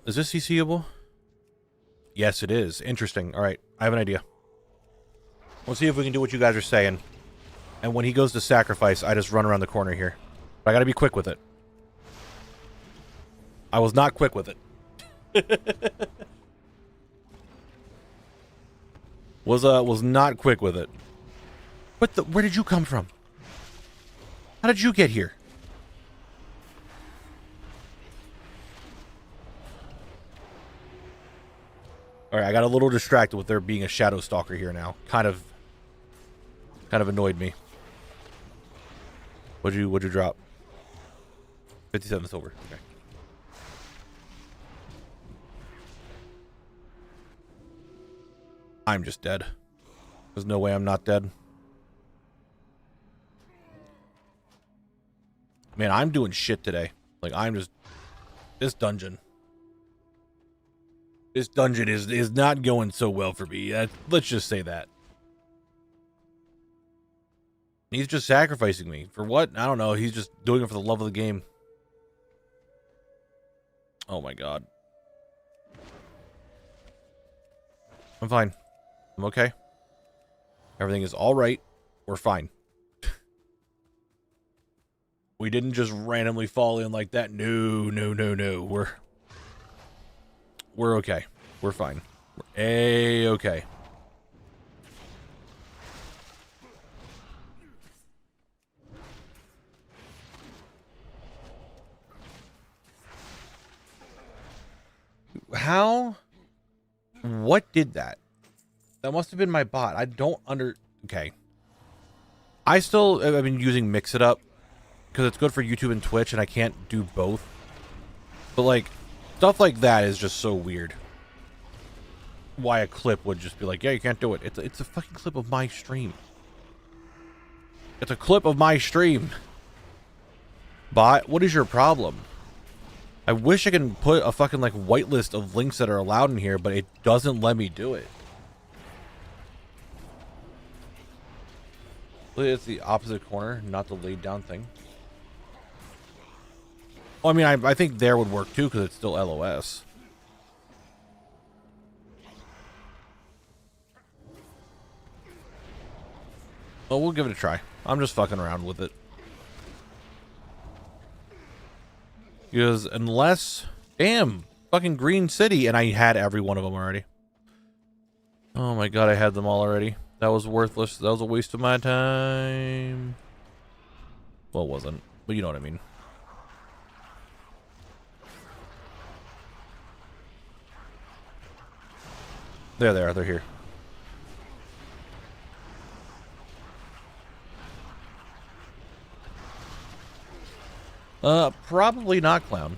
Is this CCable? Yes, it is. Interesting. All right, I have an idea. We'll see if we can do what you guys are saying. And when he goes to sacrifice, I just run around the corner here. But I gotta be quick with it. I was not quick with it. was not quick with it. Where did you come from? How did you get here? All right, I got a little distracted with there being a shadow stalker here now. Kind of annoyed me. What'd you drop? 57 silver. Okay. I'm just dead. There's no way I'm not dead. Man, I'm doing shit today. Like, I'm just... This dungeon is not going so well for me. Let's just say that. He's just sacrificing me. For what? I don't know. He's just doing it for the love of the game. Oh my god. I'm fine. I'm okay. Everything is alright. We're fine. We didn't just randomly fall in like that. No, no, no, no. We're okay. We're fine. We're A-okay. How? What did that? That must have been my bot. I don't Okay. I've been using Mix It Up because it's good for YouTube and Twitch, and I can't do both. But, like, stuff like that is just so weird. Why a clip would just be like, yeah, you can't do it. It's a fucking clip of my stream. It's a clip of my stream. Bot, what is your problem? I wish I can put a fucking, like, whitelist of links that are allowed in here, but it doesn't let me do it. It's the opposite corner, not the laid down thing. Well, I mean, I think there would work too, because it's still LOS. Well, we'll give it a try. I'm just fucking around with it. Because unless... Damn! Fucking Green City, and I had every one of them already. Oh my god, I had them all already. That was worthless. That was a waste of my time. Well, it wasn't. But you know what I mean. There they are. They're here. Probably not Clown.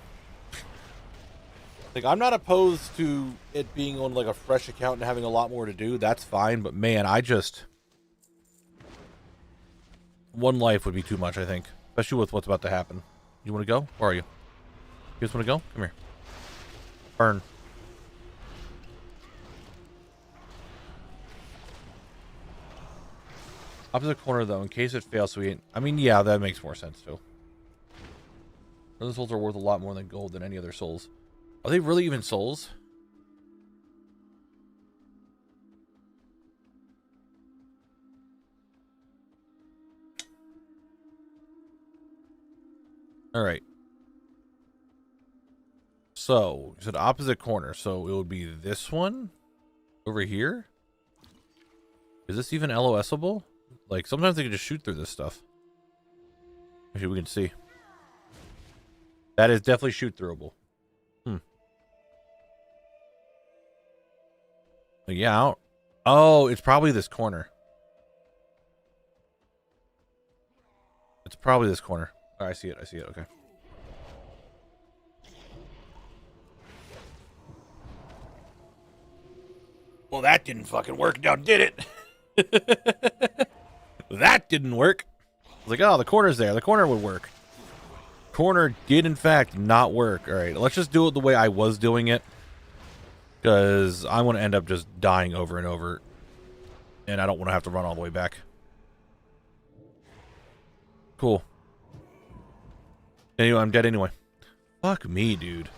Like, I'm not opposed to it being on, like, a fresh account and having a lot more to do. That's fine, but man, one life would be too much, I think. Especially with what's about to happen. You want to go? Where are you? You guys want to go? Come here. Burn. Opposite corner, though, in case it fails, so we ain't... I mean, yeah, that makes more sense, too. Those souls are worth a lot more than gold than any other souls. Are they really even souls? Alright. So, it's an opposite corner, so it would be this one? Over here? Is this even LOSable? Like, sometimes they can just shoot through this stuff. Actually, we can see. That is definitely shoot-throwable. Yeah. Oh, it's probably this corner. It's probably this corner. Oh, I see it. I see it. Okay. Well, that didn't fucking work now, did it? That didn't work. I was like, oh, the corner's there. The corner would work. Corner did, in fact, not work. All right, let's just do it the way I was doing it. Because I want to end up just dying over and over. And I don't want to have to run all the way back. Cool. Anyway, I'm dead anyway. Fuck me, dude.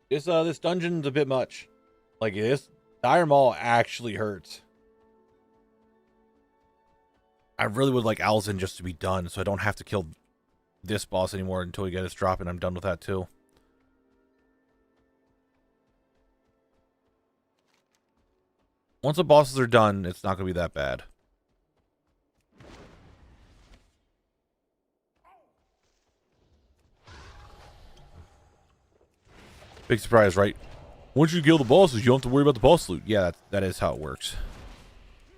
This dungeon's a bit much. Like, this Dire Maul actually hurts. I really would like Alzin just to be done, so I don't have to kill this boss anymore until we get his drop, and I'm done with that too. Once the bosses are done, it's not going to be that bad. Big surprise, right? Once you kill the bosses, you don't have to worry about the boss loot. Yeah, that is how it works.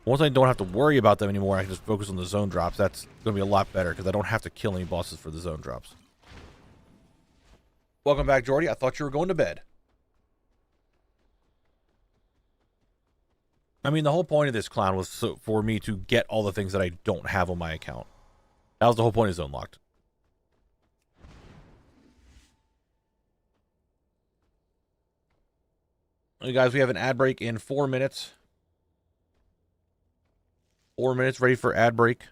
Once I don't have to worry about them anymore, I can just focus on the zone drops. That's going to be a lot better because I don't have to kill any bosses for the zone drops. Welcome back, Jordy. I thought you were going to bed. I mean, the whole point of this clown was for me to get all the things that I don't have on my account. That was the whole point of Zone Locked. Hey guys, we have an ad break in 4 minutes. 4 minutes, ready for ad break.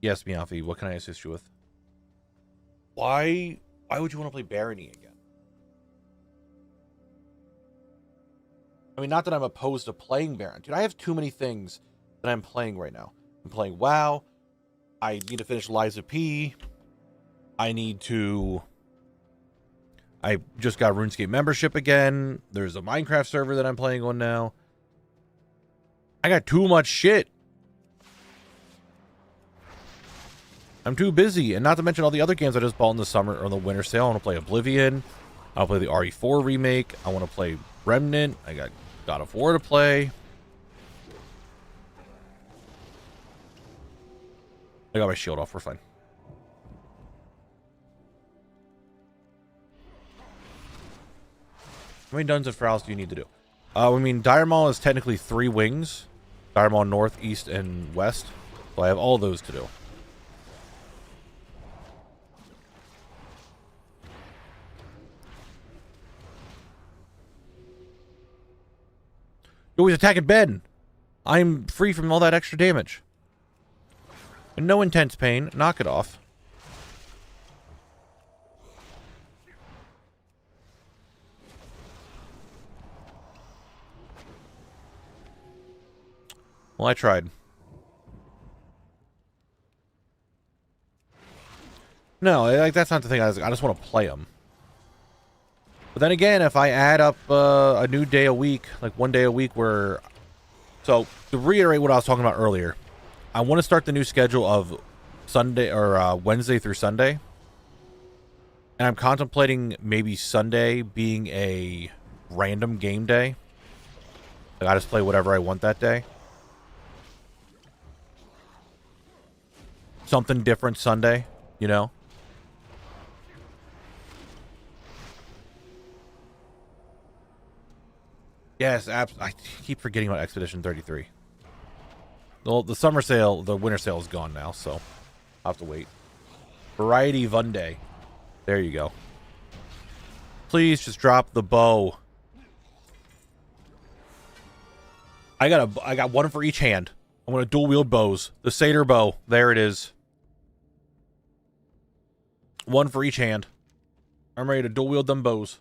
Yes, Miafi, what can I assist you with? Why would you want to play Barony again? I mean, not that I'm opposed to playing Baron. Dude, I have too many things that I'm playing right now. I'm playing WoW. I need to finish Liza P. I just got RuneScape membership again. There's a Minecraft server that I'm playing on now. I got too much shit. I'm too busy, and not to mention all the other games I just bought in the summer or the winter sale. I want to play Oblivion. I'll play the RE4 remake. I want to play Remnant. I got God of War to play. I got my shield off. We're fine. How many dungeons and Feralas do you need to do? I mean, Dire Maul is technically 3 wings. Dire Maul north, east, and west. So I have all those to do. Oh, he's attacking Ben. I'm free from all that extra damage. And no intense pain. Knock it off. Well, I tried. No, like that's not the thing. I just want to play them. But then again, if I add up a new day a week, like 1 day a week where... So, to reiterate what I was talking about earlier, I want to start the new schedule of Sunday or Wednesday through Sunday. And I'm contemplating maybe Sunday being a random game day. Like I just play whatever I want that day. Something different Sunday, you know? Yes, I keep forgetting about Expedition 33. Well, the summer sale, the winter sale is gone now, so I'll have to wait. Variety Vunday. There you go. Please just drop the bow. I got one for each hand. I'm going to dual wield bows. The Satyr bow. There it is. One for each hand. I'm ready to dual wield them bows.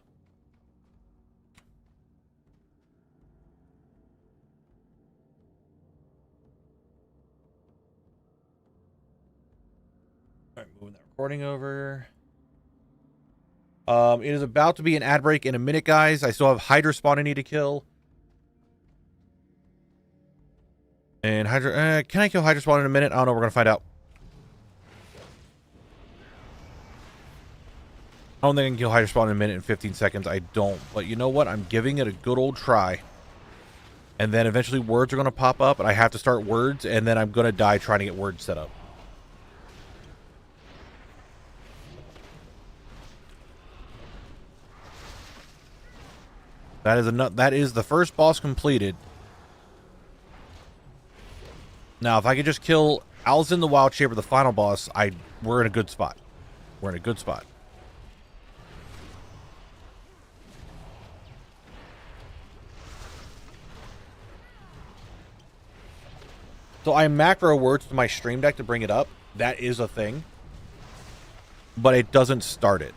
Alright, moving that recording over. It is about to be an ad break in a minute, guys. I still have Hydra spawn I need to kill. And Hydra... can I kill Hydra spawn in a minute? I don't know. We're going to find out. I don't think I can kill Hydra spawn in a minute and 15 seconds. I don't. But you know what? I'm giving it a good old try. And then eventually words are going to pop up. And I have to start words. And then I'm going to die trying to get words set up. That is the first boss completed. Now, if I could just kill Alzin the Wild Shaper, the final boss, we're in a good spot. We're in a good spot. So I macro words to my stream deck to bring it up. That is a thing. But it doesn't start it.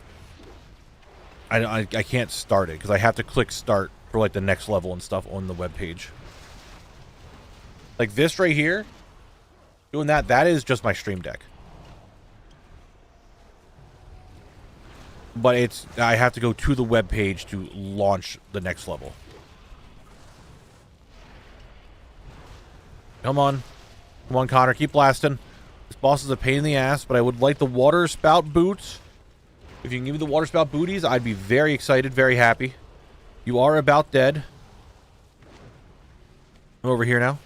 I can't start it because I have to click start for like the next level and stuff on the web page. Like this right here, doing that is just my stream deck. But I have to go to the web page to launch the next level. Come on. Come on, Connor. Keep blasting. This boss is a pain in the ass, but I would like the water spout boots. If you can give me the water spout booties, I'd be very excited, very happy. You are about dead. I'm over here now.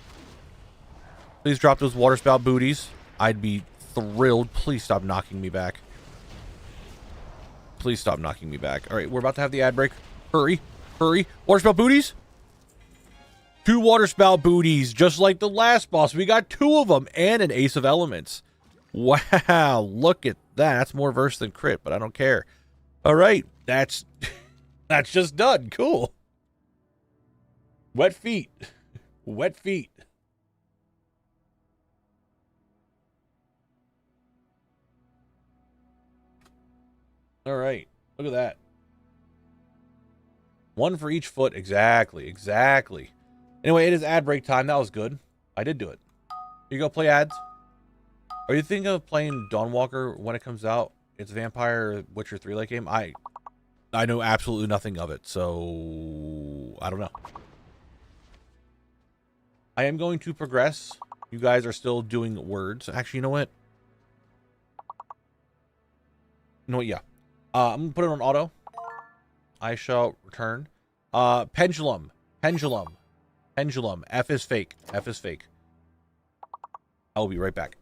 Please drop those water spout booties. I'd be thrilled. Please stop knocking me back. Please stop knocking me back. All right, we're about to have the ad break. Hurry. Hurry. Water spout booties. 2 water spout booties, just like the last boss. We got 2 of them and an ace of elements. Wow, look at that. That's more verse than crit, but I don't care. All right, that's just done. Cool. Wet feet. Wet feet. All right, look at that. 1 for each foot. Exactly, exactly. Anyway, it is ad break time. That was good. I did do it. Here you go, play ads. Are you thinking of playing Dawnwalker when it comes out? It's a Vampire Witcher 3-like game. I know absolutely nothing of it, so I don't know. I am going to progress. You guys are still doing words. Actually, you know what? You know what? Yeah. I'm going to put it on auto. I shall return. Pendulum. Pendulum. Pendulum. F is fake. F is fake. I will be right back.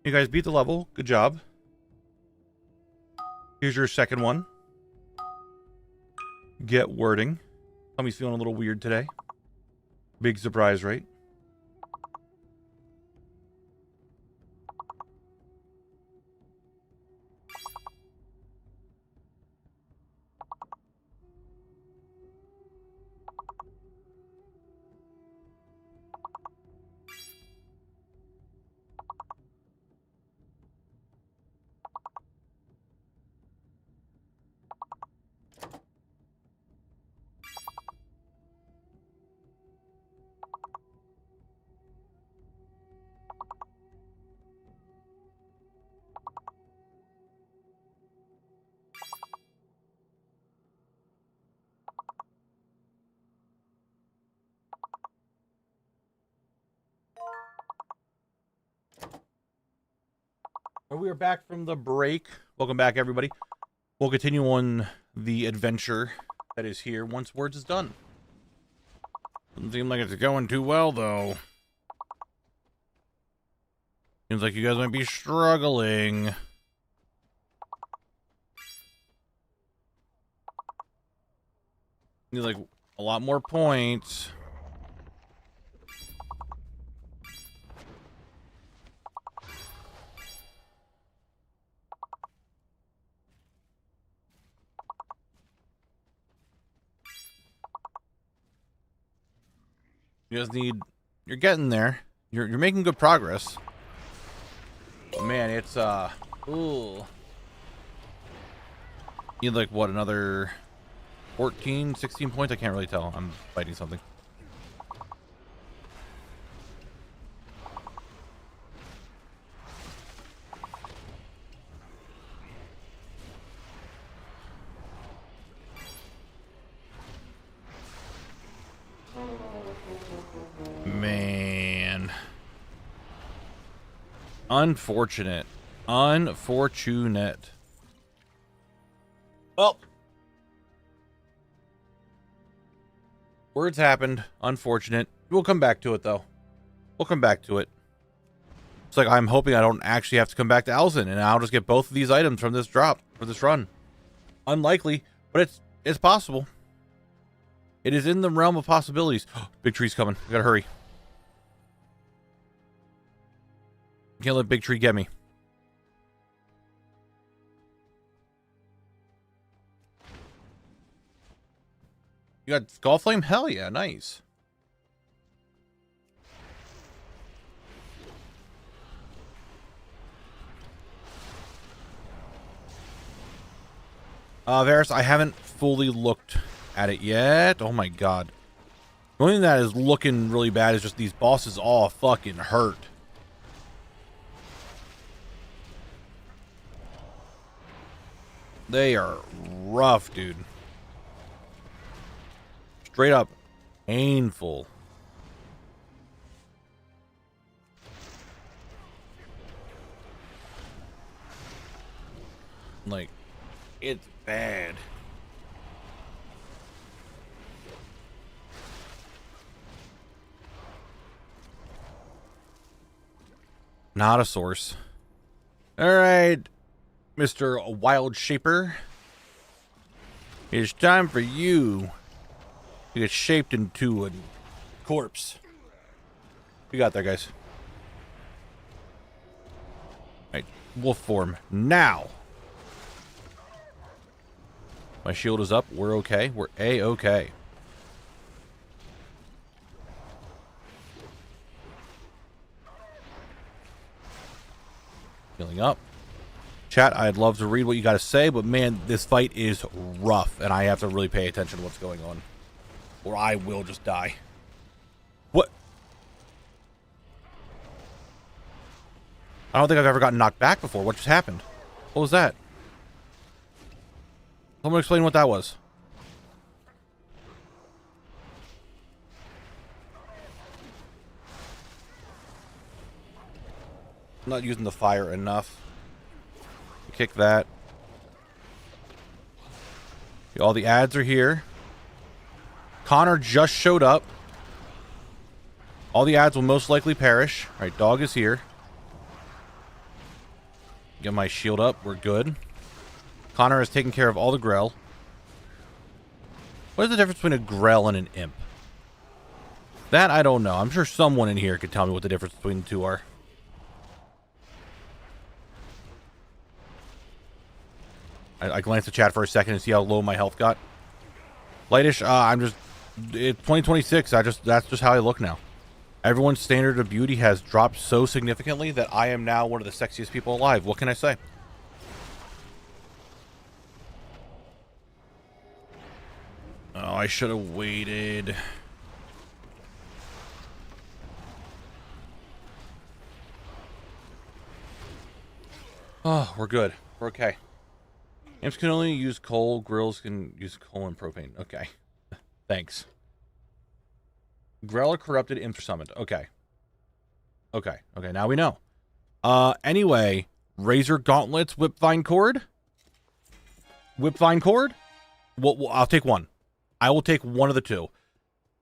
You guys beat the level. Good job. Here's your second one. Get wording. Tommy's feeling a little weird today. Big surprise, right? We are back from the break. Welcome back, everybody. We'll continue on the adventure that is here once Words is done. Doesn't seem like it's going too well, though. Seems like you guys might be struggling. Need, like, a lot more points. You guys need... You're getting there. You're making good progress. Man, it's ooh. You need like what, another 14, 16 points? I can't really tell. I'm fighting something. Man. Unfortunate. Unfortunate. Well. Words happened. Unfortunate. We'll come back to it, though. We'll come back to it. It's like I'm hoping I don't actually have to come back to Elson, and I'll just get both of these items from this drop, for this run. Unlikely, but it's possible. It is in the realm of possibilities. Big tree's coming. We gotta hurry. Can't let Big Tree get me. You got Skull Flame? Hell yeah, nice. Varus, I haven't fully looked at it yet. Oh my god. The only thing that is looking really bad is just these bosses all fucking hurt. They are rough, dude. Straight up painful. Like, it's bad. Not a source. All right, Mr. Wild Shaper. It's time for you to get shaped into a corpse. We got there, guys. All right, wolf form now. My shield is up. We're okay. We're A-okay. Healing up. Chat, I'd love to read what you got to say, but man, this fight is rough, and I have to really pay attention to what's going on, or I will just die. What? I don't think I've ever gotten knocked back before. What just happened? What was that? Someone explain what that was. I'm not using the fire enough. Kick that. All the ads are here. Connor just showed up. All the ads will most likely perish. All right, dog is here. Get my shield up. We're good. Connor has taken care of all the Grell. What is the difference between a Grell and an Imp? That I don't know. I'm sure someone in here could tell me what the difference between the two are. I glanced at chat for a second and see how low my health got. Lightish, it's 2026. That's just how I look now. Everyone's standard of beauty has dropped so significantly that I am now one of the sexiest people alive. What can I say? Oh, I should have waited. Oh, we're good. We're okay. Imps can only use coal. Grills can use coal and propane. Okay. Thanks. Grell are corrupted. Imps are summoned. Okay. Okay. Okay, now we know. Anyway. Razor Gauntlets, Whipvine Cord? Whipvine Cord? Well, I'll take one. I will take one of the two.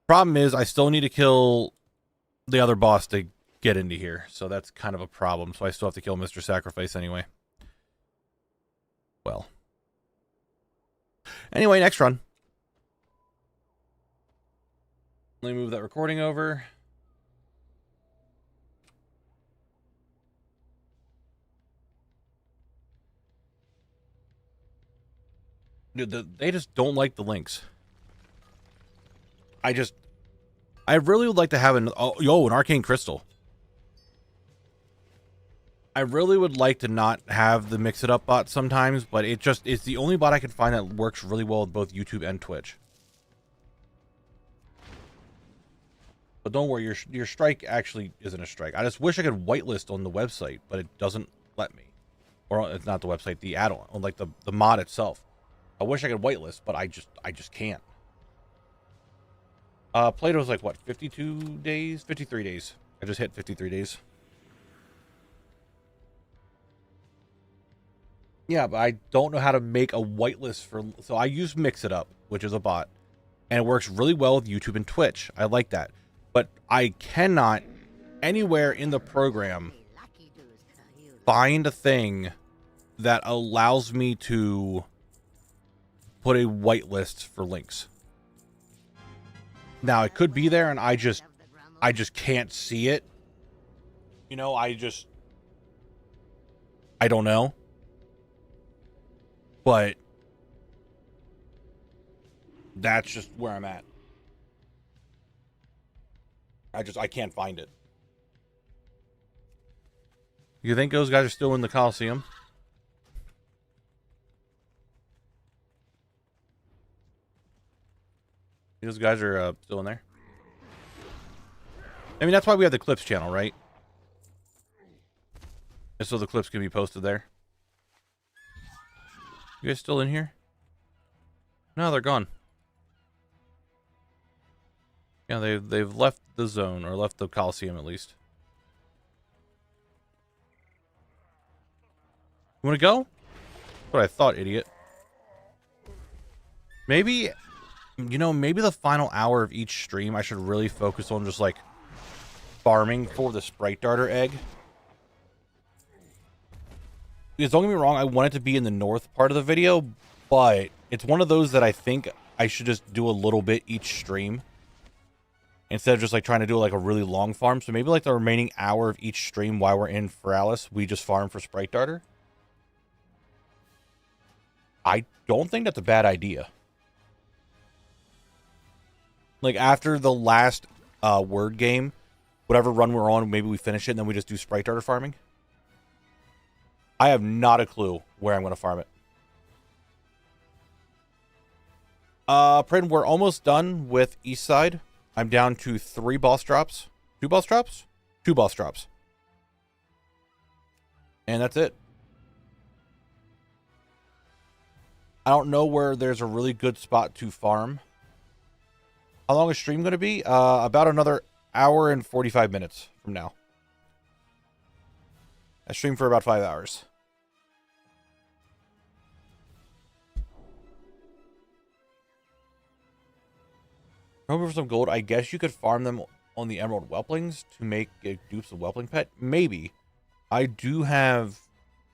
Problem is, I still need to kill the other boss to get into here. So that's kind of a problem. So I still have to kill Mr. Sacrifice anyway. Well. Anyway, next run. Let me move that recording over. Dude, they just don't like the links. I really would like to have an... Oh, yo, an Arcane Crystal. I really would like to not have the mix it up bot sometimes, but it's the only bot I can find that works really well with both YouTube and Twitch. But don't worry, your strike actually isn't a strike. I just wish I could whitelist on the website, but it doesn't let me. Or it's not the website, the add-on, like the mod itself. I wish I could whitelist, but I just can't. Plato's like what, 52 days? 53 days. I just hit 53 days. Yeah, but I don't know how to make a whitelist for, so I use Mix It Up, which is a bot, and it works really well with YouTube and Twitch. I like that. But I cannot anywhere in the program find a thing that allows me to put a whitelist for links. Now it could be there and I just can't see it. You know, I don't know. But that's just where I'm at. I can't find it. You think those guys are still in the Coliseum? Those guys are still in there. I mean, that's why we have the clips channel, right? Just so the clips can be posted there. You guys still in here? No, they're gone. Yeah, they've left the zone, or left the Coliseum at least. You want to go? That's what I thought, idiot. Maybe, you know, maybe the final hour of each stream I should really focus on just, like, farming for the Sprite Darter egg. Because don't get me wrong, I want it to be in the north part of the video, but it's one of those that I think I should just do a little bit each stream. Instead of just, like, trying to do, like, a really long farm. So maybe, like, the remaining hour of each stream while we're in Feralas, we just farm for Sprite Darter. I don't think that's a bad idea. Like, after the last word game, whatever run we're on, maybe we finish it and then we just do Sprite Darter farming. I have not a clue where I'm going to farm it. Prin, we're almost done with East Side. I'm down to 3 boss drops. 2 boss drops? 2 boss drops. And that's it. I don't know where there's a really good spot to farm. How long is stream going to be? About another hour and 45 minutes from now. I stream for about 5 hours. Hoping for some gold. I guess you could farm them on the Emerald Whelplings to make dupes of Whelpling Pet. Maybe. I do have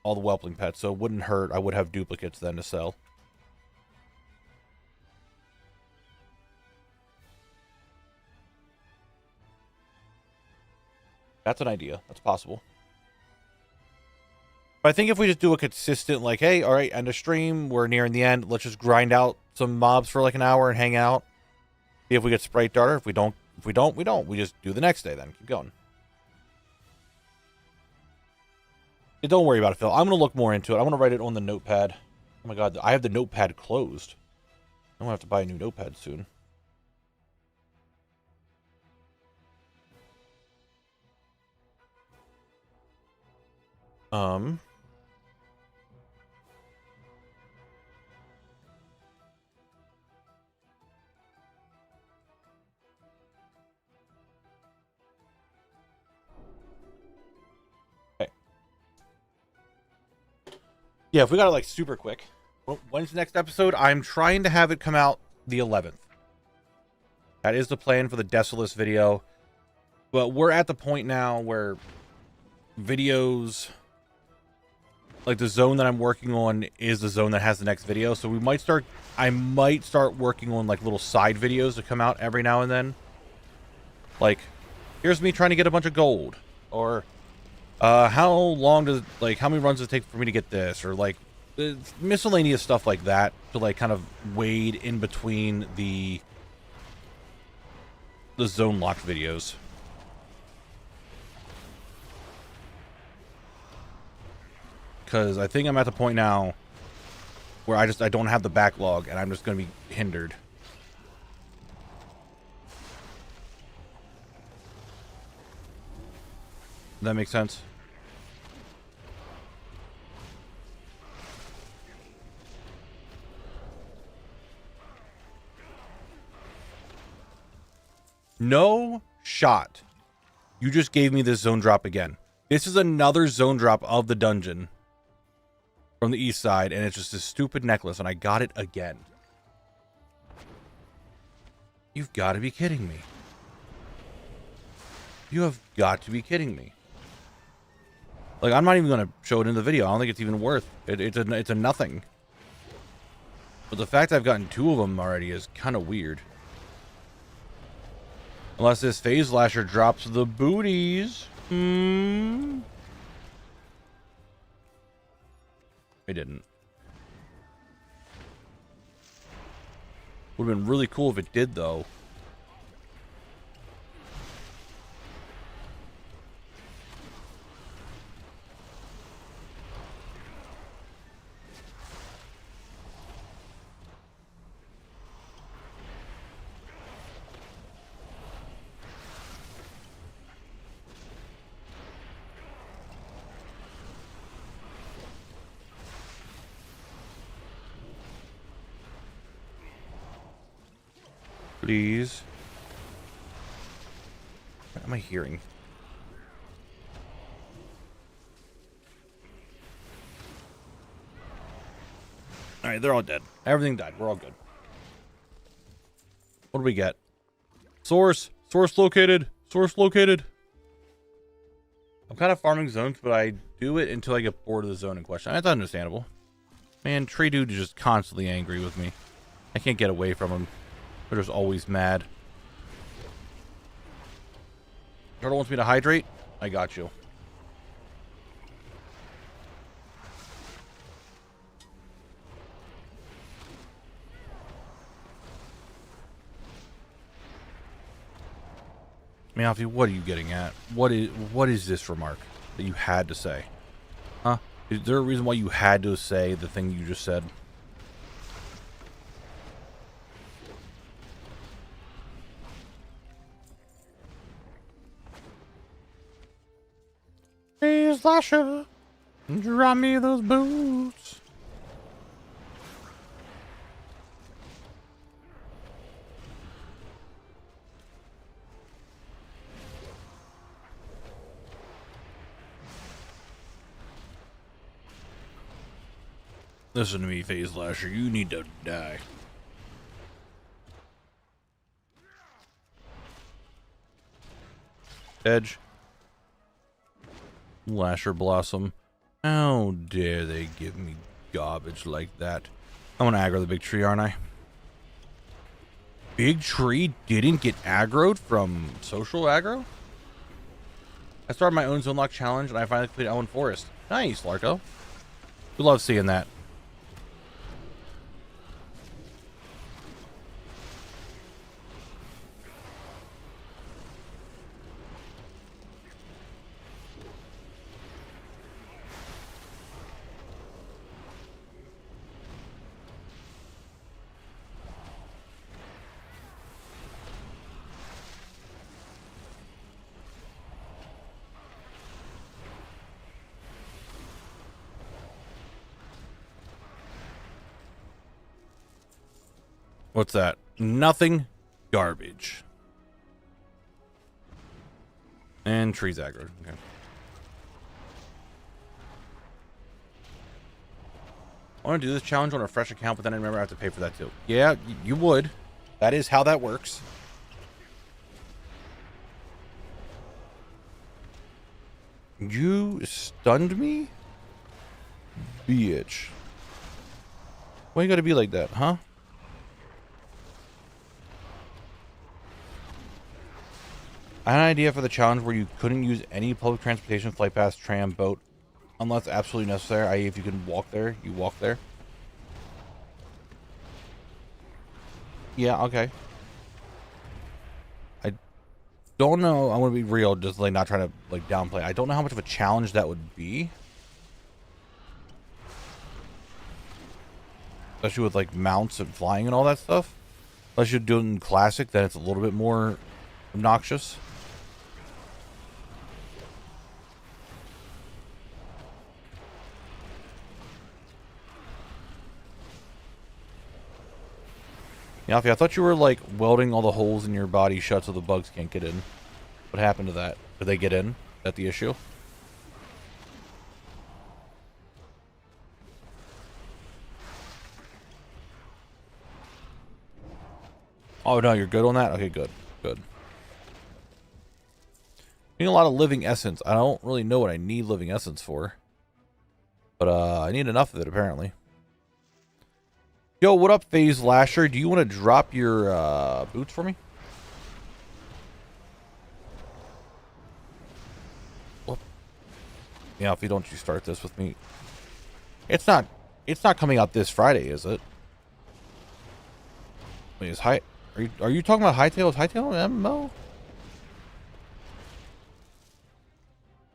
all the Whelpling Pets, so it wouldn't hurt. I would have duplicates then to sell. That's an idea. That's possible. But I think if we just do a consistent, like, hey, all right, end of stream. We're nearing the end. Let's just grind out some mobs for like an hour and hang out. See if we get Sprite Darter. If we don't, we don't. We just do the next day then. Keep going. Yeah, don't worry about it, Phil. I'm going to look more into it. I'm going to write it on the notepad. Oh my god, I have the notepad closed. I'm going to have to buy a new notepad soon. Yeah, if we got it like super quick. When's the next episode? I'm trying to have it come out the 11th. That is the plan for the Desolus video. But we're at the point now where videos, like the zone that I'm working on is the zone that has the next video. So I might start working on like little side videos to come out every now and then. Like, here's me trying to get a bunch of gold. Or how many runs does it take for me to get this? Or like miscellaneous stuff like that to like kind of wade in between the zone locked videos. because I think I'm at the point now where I don't have the backlog, and I'm just going to be hindered. Does that make sense? No shot. You just gave me this zone drop again. This is another zone drop of the dungeon from the east side, and it's just this stupid necklace, and I got it again. You've got to be kidding me. You have got to be kidding me. Like, I'm not even going to show it in the video. I don't think it's even worth it. It's a nothing. But the fact I've gotten 2 of them already is kind of weird. Unless this phase lasher drops the booties. It didn't. Would have been really cool if it did, though. Please. What am I hearing? Alright, they're all dead. Everything died. We're all good. What do we get? Source! Source located! Source located! I'm kind of farming zones, but I do it until I get bored of the zone in question. That's understandable. Man, Tree Dude is just constantly angry with me. I can't get away from him. They're just always mad. Turtle wants me to hydrate? I got you. Meowfie, what are you getting at? What is this remark that you had to say? Huh? Is there a reason why you had to say the thing you just said? Hey, Slasher, drop me those boots. Listen to me, Phase Lasher. You need to die. Edge. Lasher Blossom. How dare they give me garbage like that? I'm gonna aggro the big tree, aren't I? Big tree didn't get aggroed from social aggro? I started my own zone lock challenge and I finally completed Elwyn Forest. Nice, Larko. We love seeing that. What's that? Nothing. Garbage. And trees aggro. Okay. I want to do this challenge on a fresh account, but then I remember I have to pay for that too. Yeah, you would. That is how that works. You stunned me? Bitch. Why you gotta be like that, huh? I had an idea for the challenge where you couldn't use any public transportation, flight pass, tram, boat, unless absolutely necessary, i.e. if you can walk there, you walk there. Yeah, okay. I don't know, I'm gonna be real, just like not trying to like downplay. I don't know how much of a challenge that would be. especially with like mounts and flying and all that stuff. Unless you do it in classic, then it's a little bit more obnoxious. Yeah, I thought you were like welding all the holes in your body shut so the bugs can't get in. What happened to that? Did they get in? Is that the issue? Oh no, you're good on that? Okay, good. Good. I need a lot of living essence. I don't really know what I need living essence for. But I need enough of it apparently. Yo, what up, FaZe Lasher? Do you want to drop your boots for me? Whoop. Yeah, if you don't you start this with me. It's not coming out this Friday, is it? Wait, is are you talking about Hightail? Is Hightail an MMO?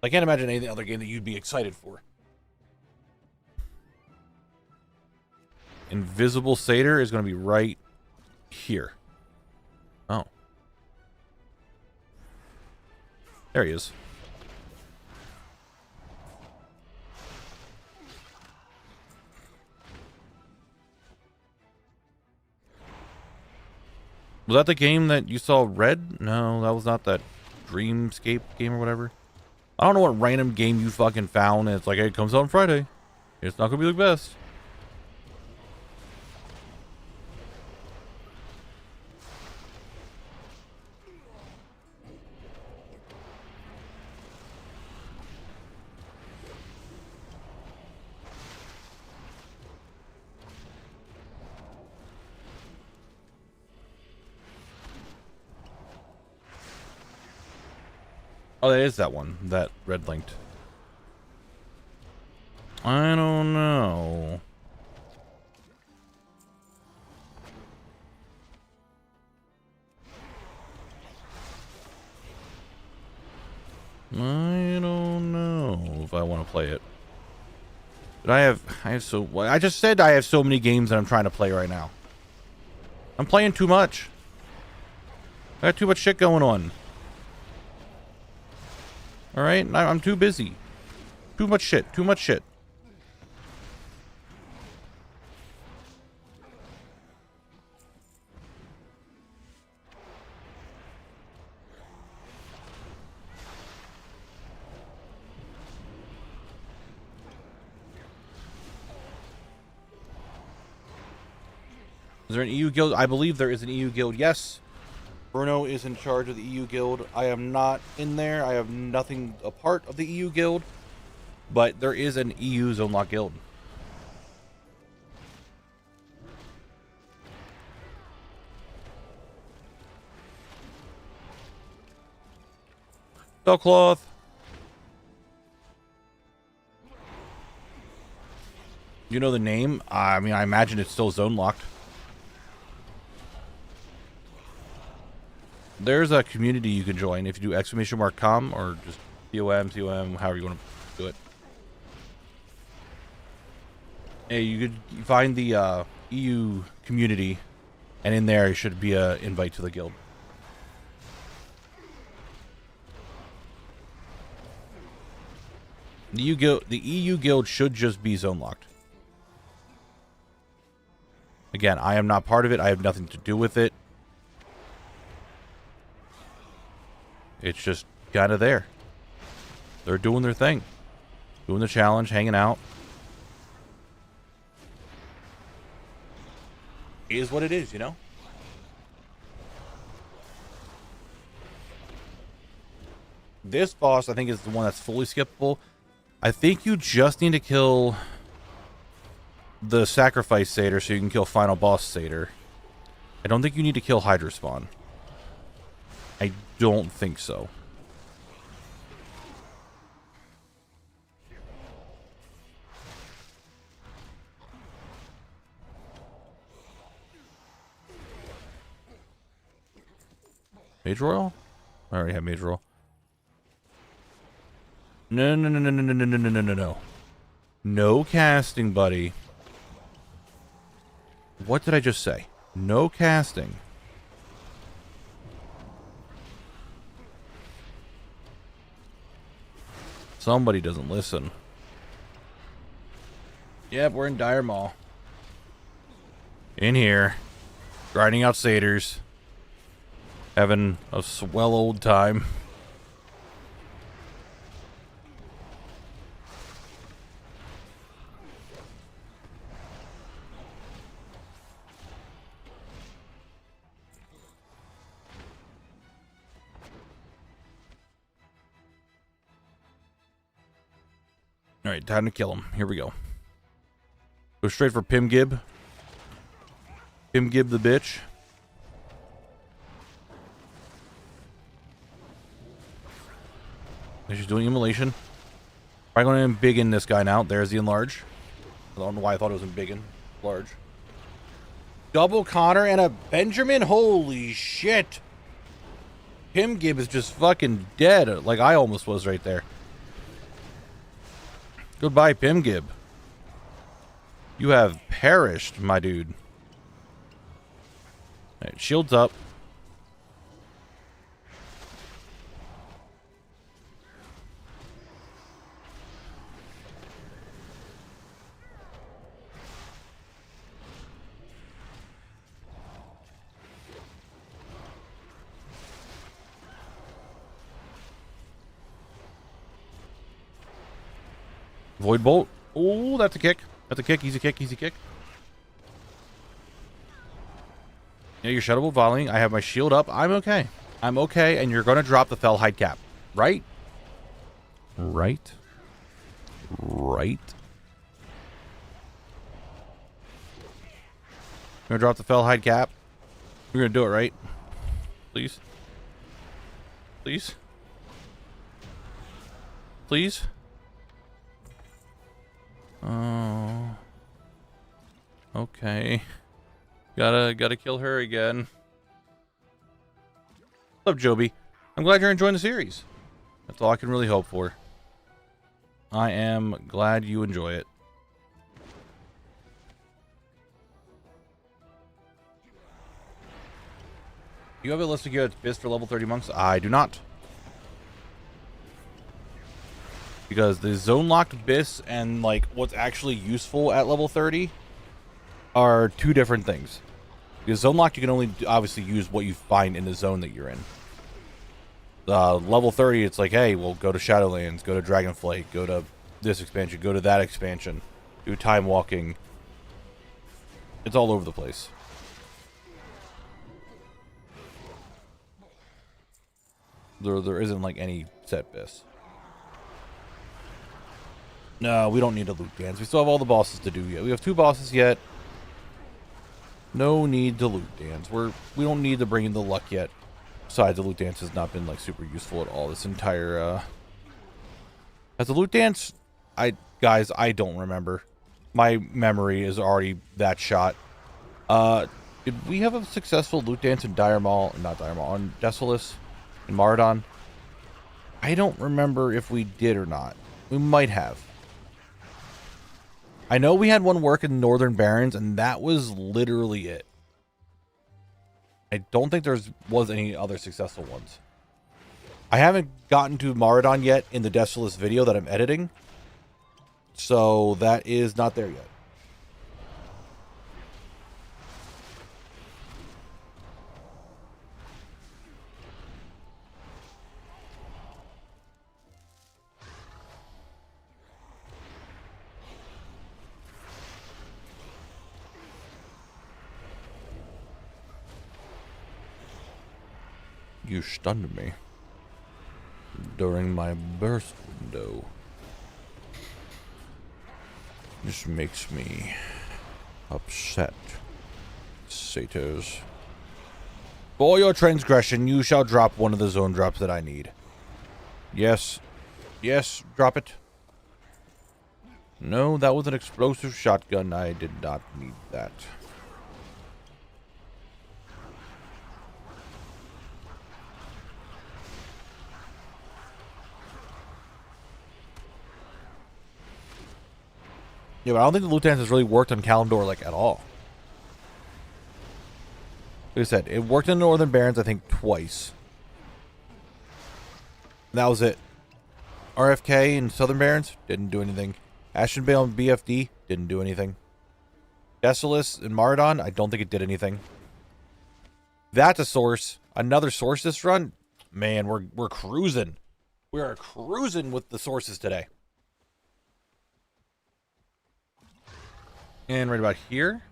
I can't imagine any other game that you'd be excited for. Invisible Satyr is going to be right here. Oh. There he is. Was that the game that you saw red? No, that was not that Dreamscape game or whatever. I don't know what random game you fucking found and it's like, hey, it comes out on Friday. It's not going to be the best. Oh, that is that one. That red linked. I don't know. I don't know if I want to play it. But I have so... Well, I just said I have so many games that I'm trying to play right now. I'm playing too much. I got too much shit going on. Alright? I'm too busy. Too much shit. Too much shit. Is there an EU guild? I believe there is an EU guild. Yes. Bruno is in charge of the EU guild. I am not in there. I have nothing a part of the EU guild. But there is an EU Zone Lock guild. Cloth. You know the name? I mean, I imagine it's still zone locked. There's a community you can join if you do !com or just COM, however you want to do it. Hey, you could find the EU community, and in there should be an invite to the guild. The EU guild should just be zone locked. Again, I am not part of it. I have nothing to do with it. It's just kind of there. They're doing their thing. Doing the challenge, hanging out. It is what it is, you know? This boss, I think, is the one that's fully skippable. I think you just need to kill the sacrifice satyr so you can kill final boss satyr. I don't think you need to kill Hydra spawn. I don't think so. Mage Royal? I already have Mage Royal. No. No casting, buddy. What did I just say? No casting. Somebody doesn't listen. Yep, we're in Dire Maw. In here. Grinding out satyrs. Having a swell old time. Alright, time to kill him. Here we go. Go straight for Pimgib. Pimgib the bitch. She's doing immolation. Probably going to embiggen this guy now. There's the enlarge. I don't know why I thought it was embiggen. Large. Double Connor and a Benjamin? Holy shit. Pimgib is just fucking dead. Like I almost was right there. Goodbye, Pimgib. You have perished, my dude. Alright, shields up. Void Bolt. Oh, that's a kick. That's a kick. Easy kick. Easy kick. Yeah, you're shuttable volleying. I have my shield up. I'm okay. I'm okay. And you're going to drop the Fellhide cap. Right? Right? Right? You're going to drop the Fellhide cap? You're going to do it, right? Please? Please? Please? Oh. Okay. Gotta kill her again. What's up, Joby? I'm glad you're enjoying the series. That's all I can really hope for. I am glad you enjoy it. You have a list of gear that's best for level 30 monks? I do not. Because the zone locked bis and like what's actually useful at level 30 are two different things. Because zone locked, you can only obviously use what you find in the zone that you're in. Level 30, it's like, hey, well, go to Shadowlands, go to Dragonflight, go to this expansion, go to that expansion, do time walking. It's all over the place. There isn't like any set bis. No, we don't need a loot dance. We still have all the bosses to do yet. We have 2 bosses yet. No need to loot dance. We don't need to bring in the luck yet. Besides, the loot dance has not been like super useful at all this entire Has the loot dance? Guys, I don't remember. My memory is already that shot. Did we have a successful loot dance in Dire Maw? Not Dire Maw, on Desolace in Maraudon? I don't remember if we did or not. We might have. I know we had one work in Northern Barrens, and that was literally it. I don't think was any other successful ones. I haven't gotten to Maraudon yet in the Desolace video that I'm editing, so that is not there yet. You stunned me during my burst window. This makes me upset, satyrs. For your transgression, you shall drop one of the zone drops that I need. Yes. Yes, drop it. No, that was an explosive shotgun. I did not need that. Yeah, but I don't think the loot dance has really worked on Kalimdor, like, at all. Like I said, it worked in the Northern Barrens, I think, twice. That was it. RFK and Southern Barrens didn't do anything. Ashenvale and BFD didn't do anything. Desolace and Maradon, I don't think it did anything. That's a source. Another source this run. Man, we're cruising. We are cruising with the sources today. And right about here.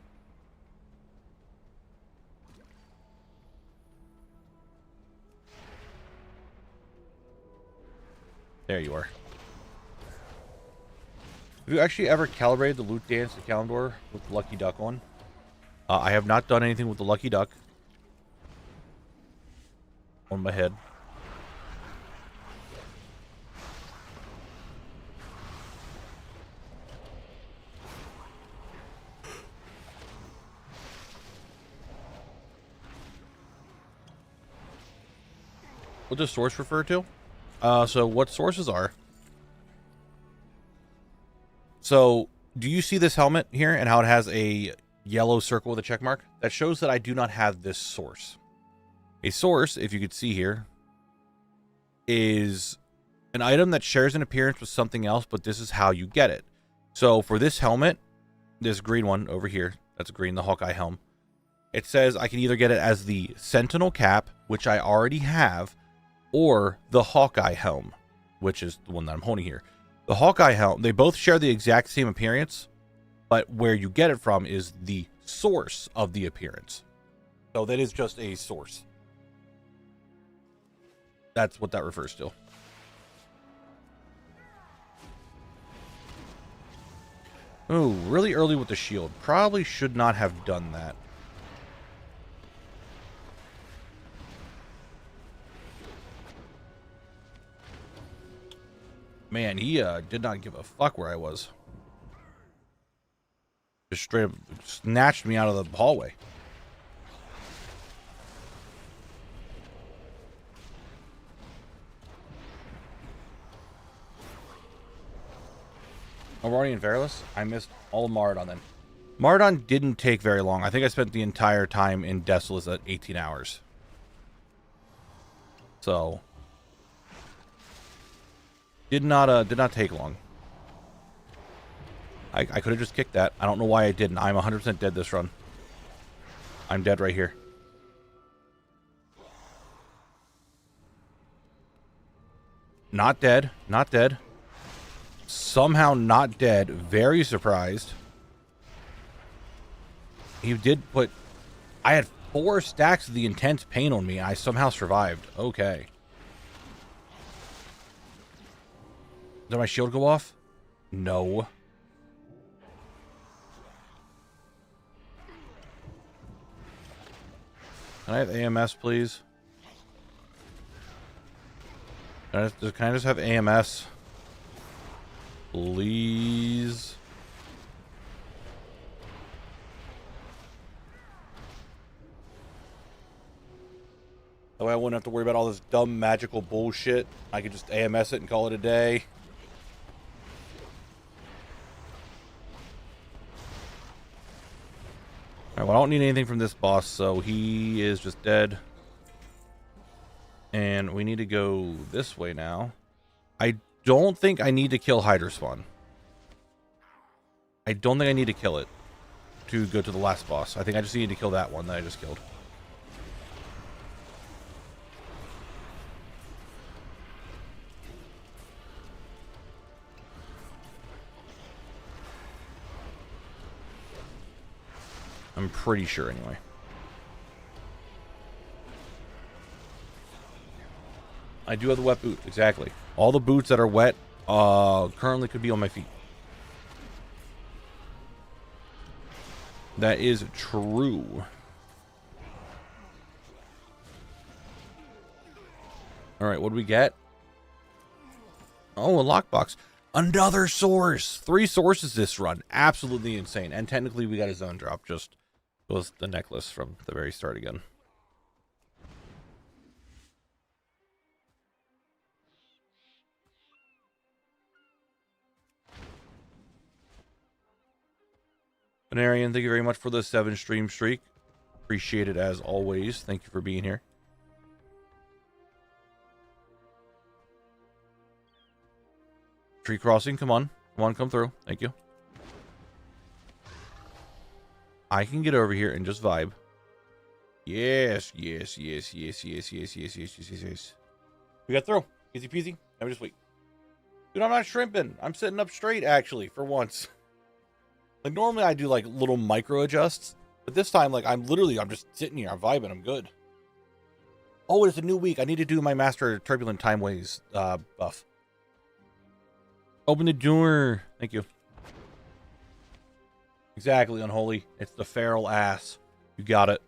There you are. Have you actually ever calibrated the loot dance to Kalimdor with the Lucky Duck on? I have not done anything with the Lucky Duck. On my head. What does source refer to? So what sources are? So, do you see this helmet here and how it has a yellow circle with a check mark? That shows that I do not have this source. A source, if you could see here, is an item that shares an appearance with something else, but this is how you get it. So for this helmet, this green one over here, that's green, the Hawkeye helm, it says I can either get it as the Sentinel cap, which I already have, or the Hawkeye helm, which is the one that I'm holding here. The Hawkeye helm, they both share the exact same appearance, but where you get it from is the source of the appearance. So that is just a source. That's what that refers to. Oh, really early with the shield. Probably should not have done that. Man, he did not give a fuck where I was. Just straight up snatched me out of the hallway. Oh, we're already in Feralas? I missed all Maradon then. Maradon didn't take very long. I think I spent the entire time in Desolace at 18 hours. So did not take long. I could have just kicked that. I don't know why I didn't. I'm 100% dead this run. I'm dead right here. Not dead. Not dead. Somehow not dead. Very surprised. He did put... I had 4 stacks of the intense pain on me, and I somehow survived. Okay. Did my shield go off? No. Can I have AMS, please? Can I just have AMS? Please. That way I wouldn't have to worry about all this dumb magical bullshit. I could just AMS it and call it a day. Alright, well, I don't need anything from this boss, so he is just dead. And we need to go this way now. I don't think I need to kill Hydra Spawn. I don't think I need to kill it to go to the last boss. I think I just need to kill that one that I just killed. I'm pretty sure anyway. I do have the wet boot, exactly. All the boots that are wet currently could be on my feet. That is true. Alright, what do we get? Oh, a lockbox. Another source! 3 sources this run. Absolutely insane. And technically we got a zone drop. Just was the necklace from the very start again. Venarian, thank you very much for the 7 stream streak. Appreciate it as always. Thank you for being here. Tree crossing, come on. Come on, come through. Thank you. I can get over here and just vibe. Yes, yes, yes, yes, yes, yes, yes, yes, yes, yes. We got through. Easy peasy. Now we just wait. Dude, I'm not shrimping. I'm sitting up straight, actually, for once. Like, normally I do, like, little micro adjusts. But this time, like, I'm just sitting here. I'm vibing. I'm good. Oh, it's a new week. I need to do my Master Turbulent Time Ways buff. Open the door. Thank you. Exactly, Unholy. It's the feral ass. You got it.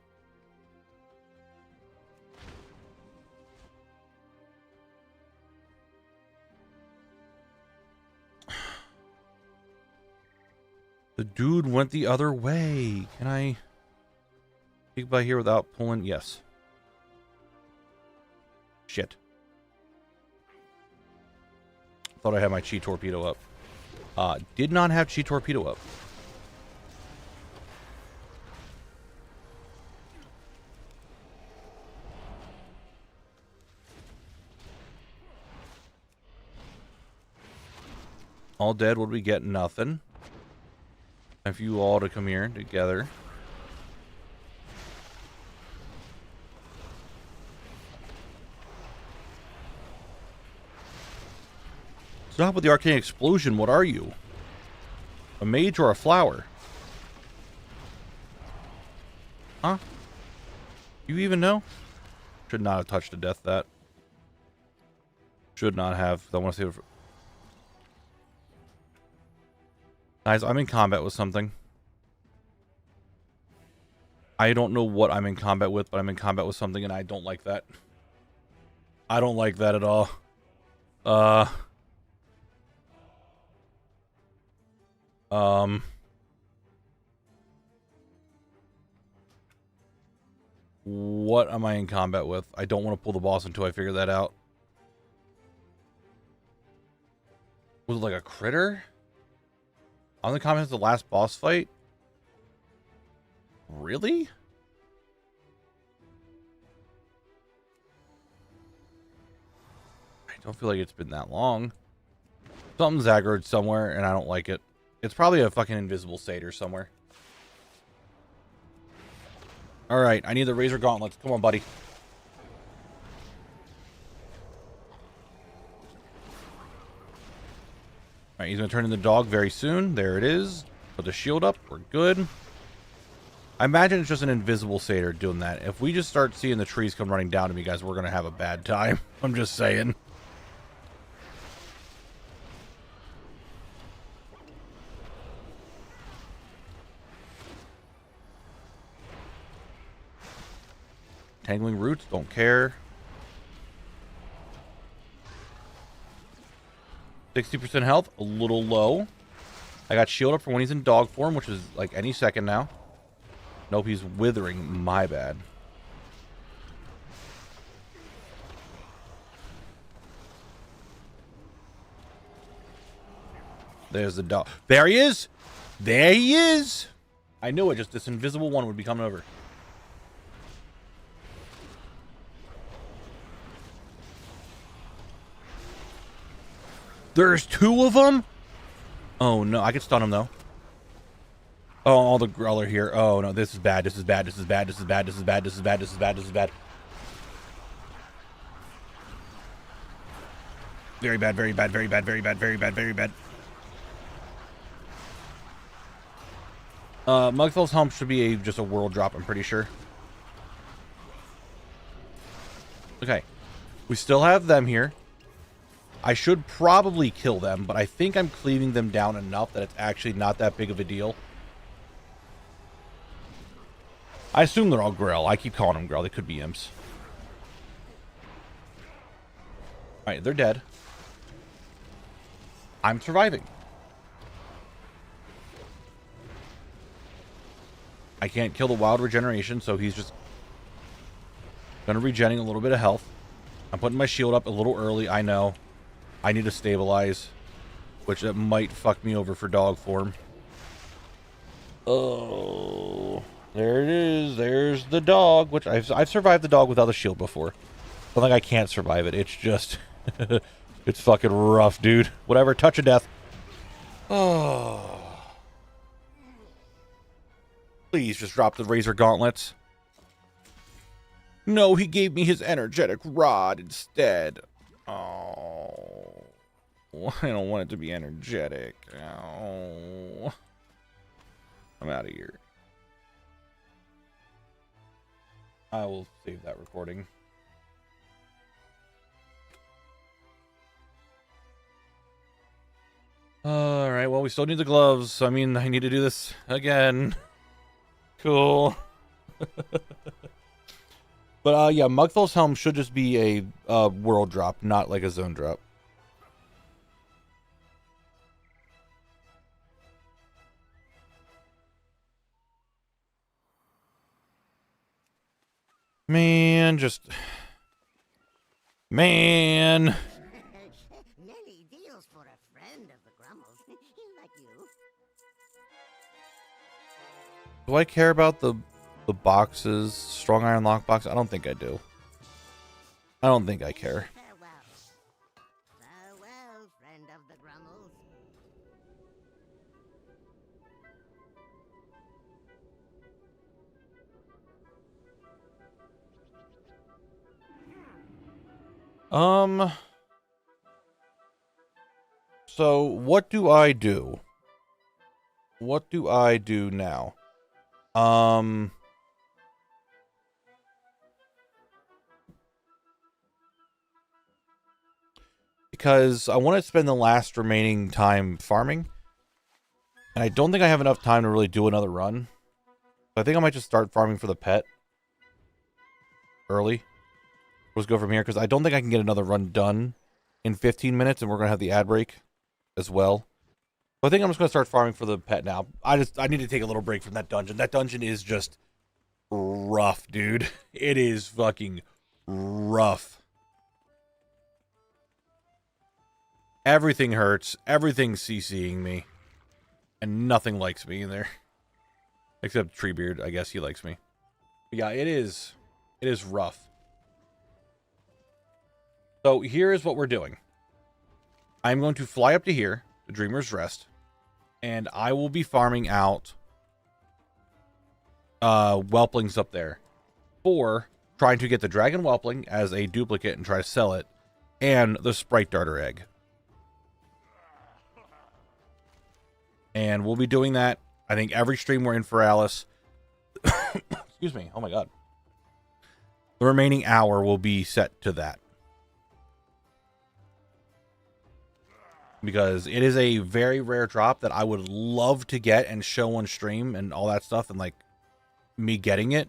The dude went the other way. Can I peek by here without pulling? Yes. Shit. Thought I had my chi torpedo up. Did not have chi torpedo up. All dead, would we get nothing? If you all to come here together. Stop with the arcane explosion. What are you? A mage or a flower? Huh? You even know? Should not have touched to death that. Should not have. I want to save it for... Guys, I'm in combat with something. I don't know what I'm in combat with, but I'm in combat with something, and I don't like that. I don't like that at all. What am I in combat with? I don't want to pull the boss until I figure that out. Was it like a critter? On the comments, the last boss fight? Really? I don't feel like it's been that long. Something's aggroed somewhere, and I don't like it. It's probably a fucking invisible satyr somewhere. Alright, I need the Razor Gauntlets. Come on, buddy. Alright, he's going to turn into the dog very soon. There it is. Put the shield up. We're good. I imagine it's just an invisible satyr doing that. If we just start seeing the trees come running down to me, guys, we're going to have a bad time. I'm just saying. Tangling roots, don't care. 60% health, a little low. I got shield up for when he's in dog form, which is like any second now. Nope, he's withering. My bad. There's the dog. There he is! There he is! I knew it, just this invisible one would be coming over. There's two of them? Oh no, I can stun him though. Oh, all the Growler here. Oh no, this is bad, this is bad, this is bad, this is bad, this is bad, this is bad, this is bad, this is bad. Very bad, very bad, very bad, very bad, very bad, very bad. Mugfell's Helm should be just a world drop, I'm pretty sure. Okay. We still have them here. I should probably kill them, but I think I'm cleaving them down enough that it's actually not that big of a deal. I assume they're all Grell. I keep calling them Grell. They could be imps. Alright, they're dead. I'm surviving. I can't kill the wild regeneration, so he's just gonna regening a little bit of health. I'm putting my shield up a little early, I know. I need to stabilize, which it might fuck me over for dog form. Oh, There it is. There's the dog, which I've survived the dog without the shield before. I don't think I can't survive it. It's just... it's fucking rough, dude. Whatever. Touch of death. Oh. Please just drop the razor gauntlets. No, he gave me his energetic rod instead. Oh. I don't want it to be energetic. Oh. I'm out of here. I will save that recording. Alright, well, we still need the gloves. So, I mean, I need to do this again. Cool. But, yeah, Mugthal's helm should just be a world drop, not like a zone drop. Man, just... Man!
Many deals for a friend of the Grummles. Like you.
Do I care about the boxes? Strong iron lockbox? I don't think I do. I don't think I care.
Farewell. Farewell, friend of the Grummles.
So what do I do? What do I do now? Because I want to spend the last remaining time farming. And I don't think I have enough time to really do another run. So I think I might just start farming for the pet. Early. Let's go from here, because I don't think I can get another run done in 15 minutes, and we're going to have the ad break as well. So I think I'm just going to start farming for the pet now. I need to take a little break from that dungeon. That dungeon is just rough, dude. It is fucking rough. Everything hurts. Everything's CCing me. And nothing likes me in there. Except Treebeard. I guess he likes me. But yeah, it is rough. So here is what we're doing. I'm going to fly up to here, the Dreamer's Rest, and I will be farming out whelplings up there for trying to get the dragon whelpling as a duplicate and try to sell it, and the sprite darter egg. And we'll be doing that. I think every stream we're in Feralas. Excuse me. Oh my god. The remaining hour will be set to that. Because it is a very rare drop that I would love to get and show on stream and all that stuff, and like me getting it.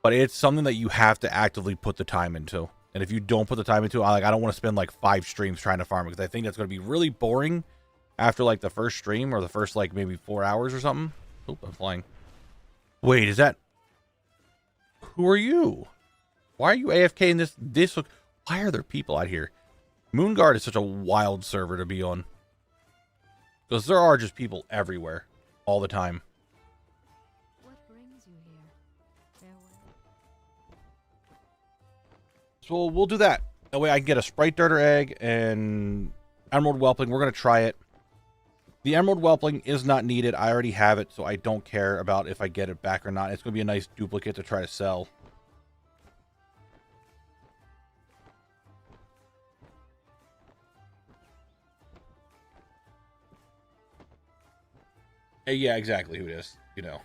But it's something that you have to actively put the time into. And if you don't put the time into it, I don't want to spend like 5 streams trying to farm it, because I think that's going to be really boring after like the first stream or the first like maybe 4 hours or something. Oop, I'm flying. Wait, is that... Who are you? Why are you AFK in this look? Why are there people out here? Moonguard is such a wild server to be on. Because there are just people everywhere. All the time.
What brings you here? Farewell.
So we'll do that. That way I can get a sprite darter egg and emerald whelpling. We're going to try it. The emerald whelpling is not needed. I already have it, so I don't care about if I get it back or not. It's going to be a nice duplicate to try to sell. Yeah, exactly who it is. You know.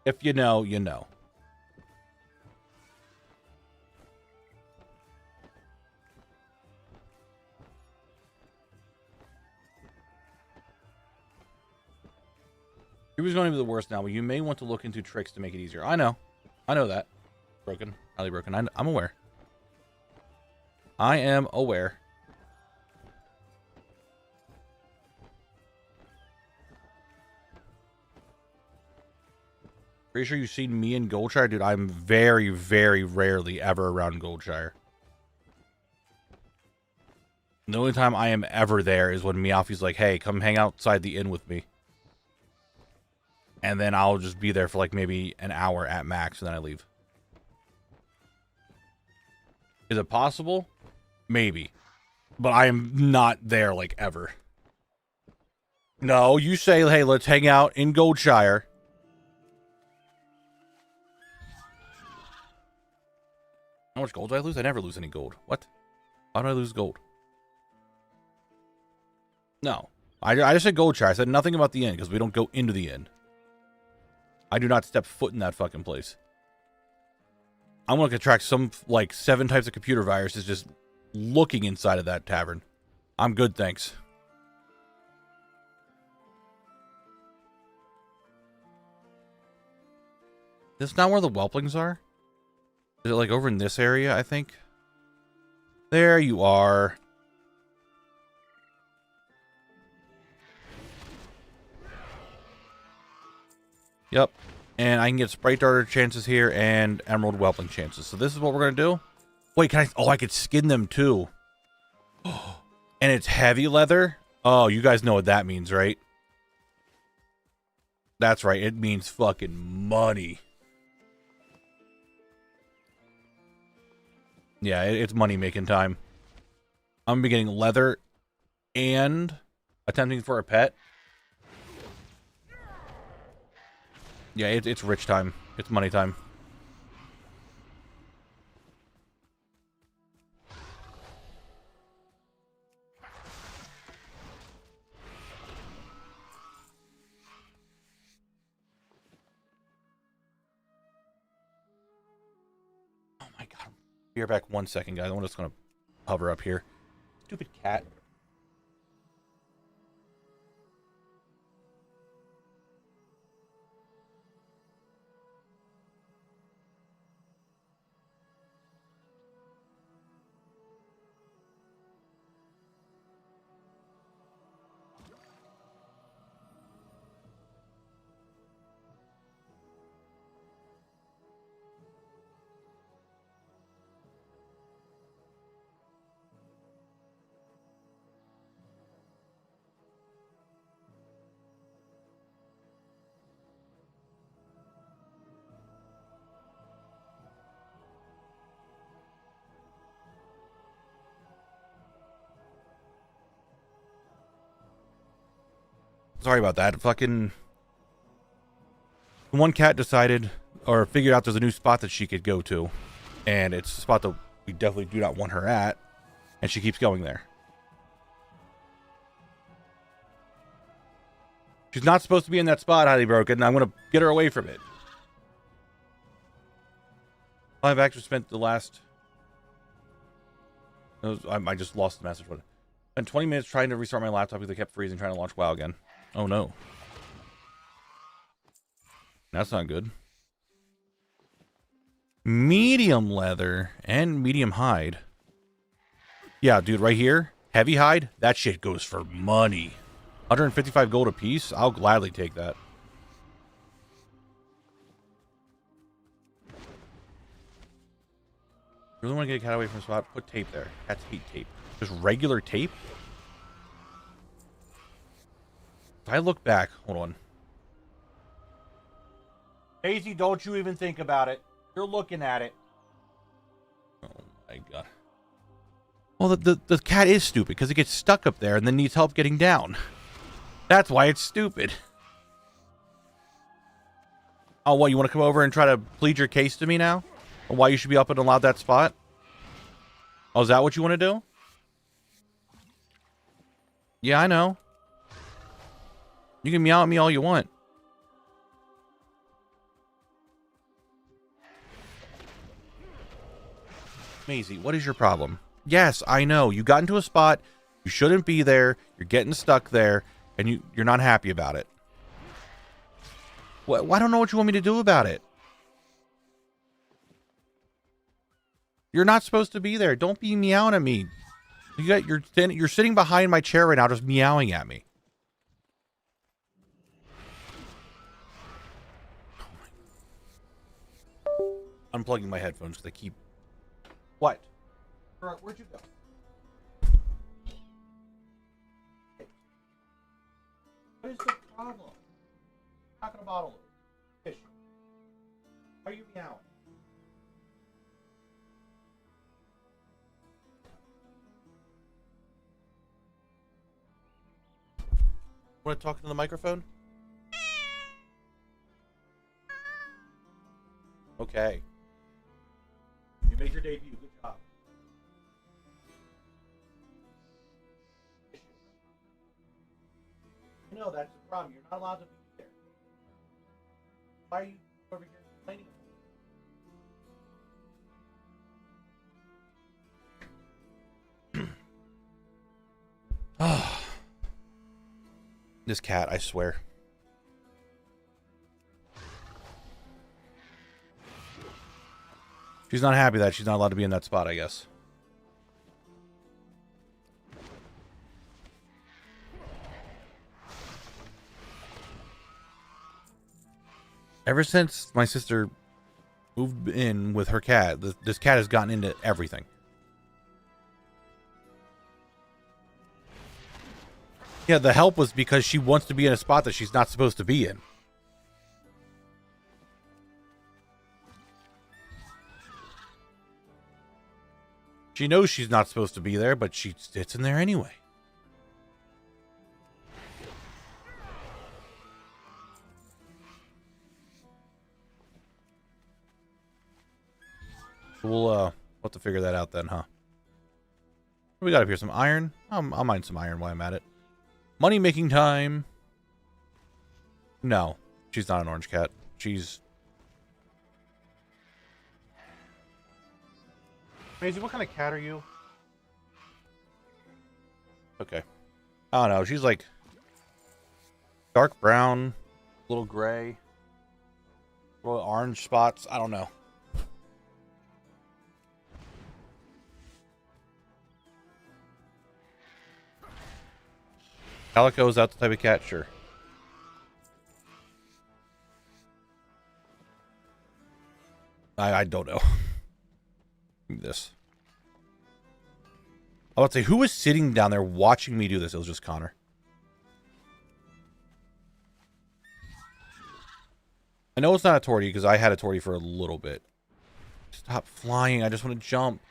If you know, you know. He was going to be the worst now, but you may want to look into tricks to make it easier. I know. I know that. Broken. Highly broken. I'm aware. I am aware. Pretty sure you've seen me in Goldshire? Dude, I'm very, very rarely ever around Goldshire. The only time I am ever there is when Meowfie's like, hey, come hang outside the inn with me. And then I'll just be there for like maybe an hour at max, and then I leave. Is it possible? Maybe. But I am not there like ever. No, you say, hey, let's hang out in Goldshire. How much gold do I lose? I never lose any gold. What? Why do I lose gold? No. I just said Goldshire. I said nothing about the inn because we don't go into the inn. I do not step foot in that fucking place. I'm going to attract some, like, 7 types of computer viruses just looking inside of that tavern. I'm good, thanks. This is not where the whelplings are? Is it, like, over in this area, I think? There you are. Yep. And I can get Sprite Darter chances here and Emerald Whelpling chances. So this is what we're going to do. Wait, can I... Oh, I could skin them too. And it's heavy leather? Oh, you guys know what that means, right? That's right. It means fucking money. Yeah, it's money-making time. I'm going to be getting leather and attempting for a pet. Yeah, it's rich time. It's money time. Oh my god. Be right back 1 second, guys. I'm just going to hover up here. Stupid cat. Sorry about that. Fucking... One cat decided, or figured out there's a new spot that she could go to. And it's a spot that we definitely do not want her at. And she keeps going there. She's not supposed to be in that spot, Highly Broken, and I'm going to get her away from it. I've actually spent the last... I just lost the message. Spent 20 minutes trying to restart my laptop because it kept freezing trying to launch WoW again. Oh no. That's not good. Medium leather and medium hide. Yeah, dude, right here. Heavy hide. That shit goes for money. 155 gold a piece. I'll gladly take that. Really want to get a cat away from the spot? Put tape there. Cats hate tape. Just regular tape? If I look back, hold on. Daisy, don't you even think about it. You're looking at it. Oh my god. Well, the cat is stupid because it gets stuck up there and then needs help getting down. That's why it's stupid. Oh, what, you want to come over and try to plead your case to me now? Or why you should be up and allowed that spot? Oh, is that what you want to do? Yeah, I know. You can meow at me all you want. Maisie, what is your problem? Yes, I know. You got into a spot. You shouldn't be there. You're getting stuck there. And you're not happy about it. Well, I don't know what you want me to do about it. You're not supposed to be there. Don't be meowing at me. You're sitting behind my chair right now just meowing at me. Unplugging my headphones because they keep... What? Where'd you go? What is the problem? Knocking a bottle. Fish. Why are you meowing? Want to talk to the microphone? Okay. You made your debut. Good job. No, that's the problem. You're not allowed to be there. Why are you over here complaining? Ah, this cat, I swear. She's not happy that she's not allowed to be in that spot, I guess. Ever since my sister moved in with her cat, this cat has gotten into everything. Yeah, the help was because she wants to be in a spot that she's not supposed to be in. She knows she's not supposed to be there, but she sits in there anyway. We'll have to figure that out then, huh? What do we got up here? Some iron? I'll mine some iron while I'm at it. Money making time. No, she's not an orange cat. She's... Maisie, what kind of cat are you? Okay. I don't know. She's like dark brown, little gray, little orange spots. I don't know. Calico, is that the type of cat? Sure. I don't know. This. I would say, who was sitting down there watching me do this? It was just Connor. I know it's not a tortie because I had a tortie for a little bit. Stop flying. I just want to jump.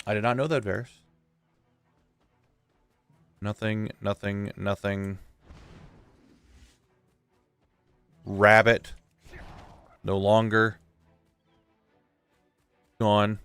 I did not know that, Varys. Nothing, nothing, nothing. Rabbit. No longer. Gone.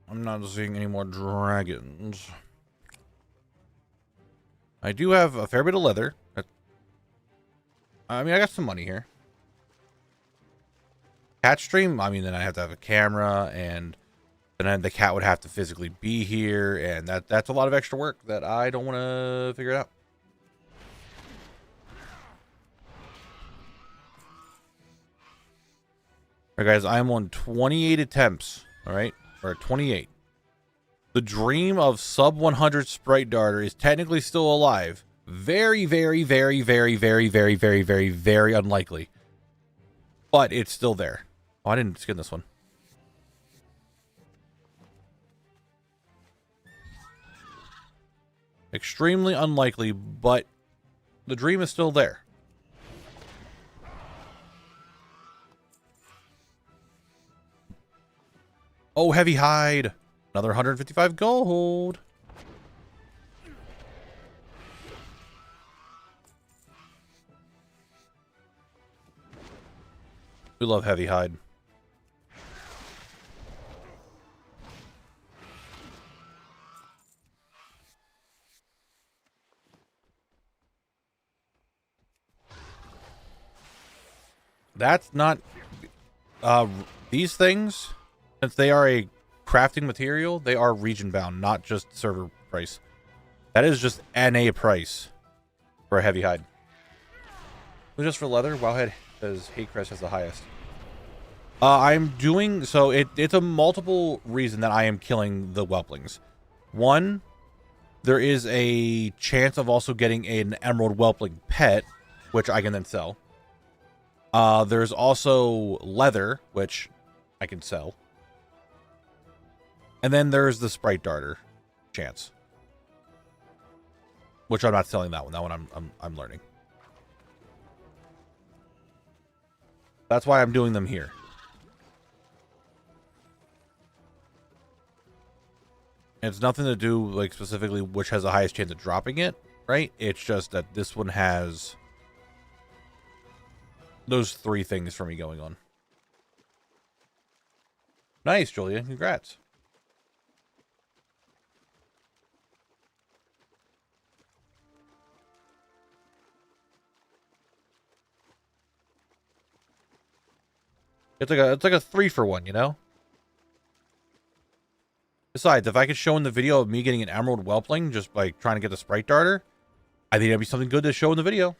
I'm not seeing any more dragons. I do have a fair bit of leather. I mean, I got some money here. Cat stream? I mean, then I have to have a camera, and then the cat would have to physically be here, and that's a lot of extra work that I don't want to figure it out. All right, guys, I'm on 28 attempts, all right? Or 28. The dream of sub 100 sprite darter is technically still alive. Very, very, very, very, very, very, very, very, very unlikely. But it's still there. Oh, I didn't skin this one. Extremely unlikely, but the dream is still there. Oh, heavy hide. Another 155 gold. We love heavy hide. That's not... these things, since they are a crafting material, they are region bound, not just server price. That is just NA price for a heavy hide. But just for leather, WoWHead says Haycrest has the highest. I'm doing so. It's a multiple reason that I am killing the whelplings. One, there is a chance of also getting an emerald whelpling pet, which I can then sell. There's also leather, which I can sell. And then there's the sprite darter chance, which I'm not selling that one. That one I'm learning. That's why I'm doing them here. It's nothing to do like specifically which has the highest chance of dropping it, right? It's just that this one has those three things for me going on. Nice, Julia. Congrats. It's like a 3-for-1, you know? Besides, if I could show in the video of me getting an emerald whelpling just by trying to get the sprite darter, I think that'd be something good to show in the video.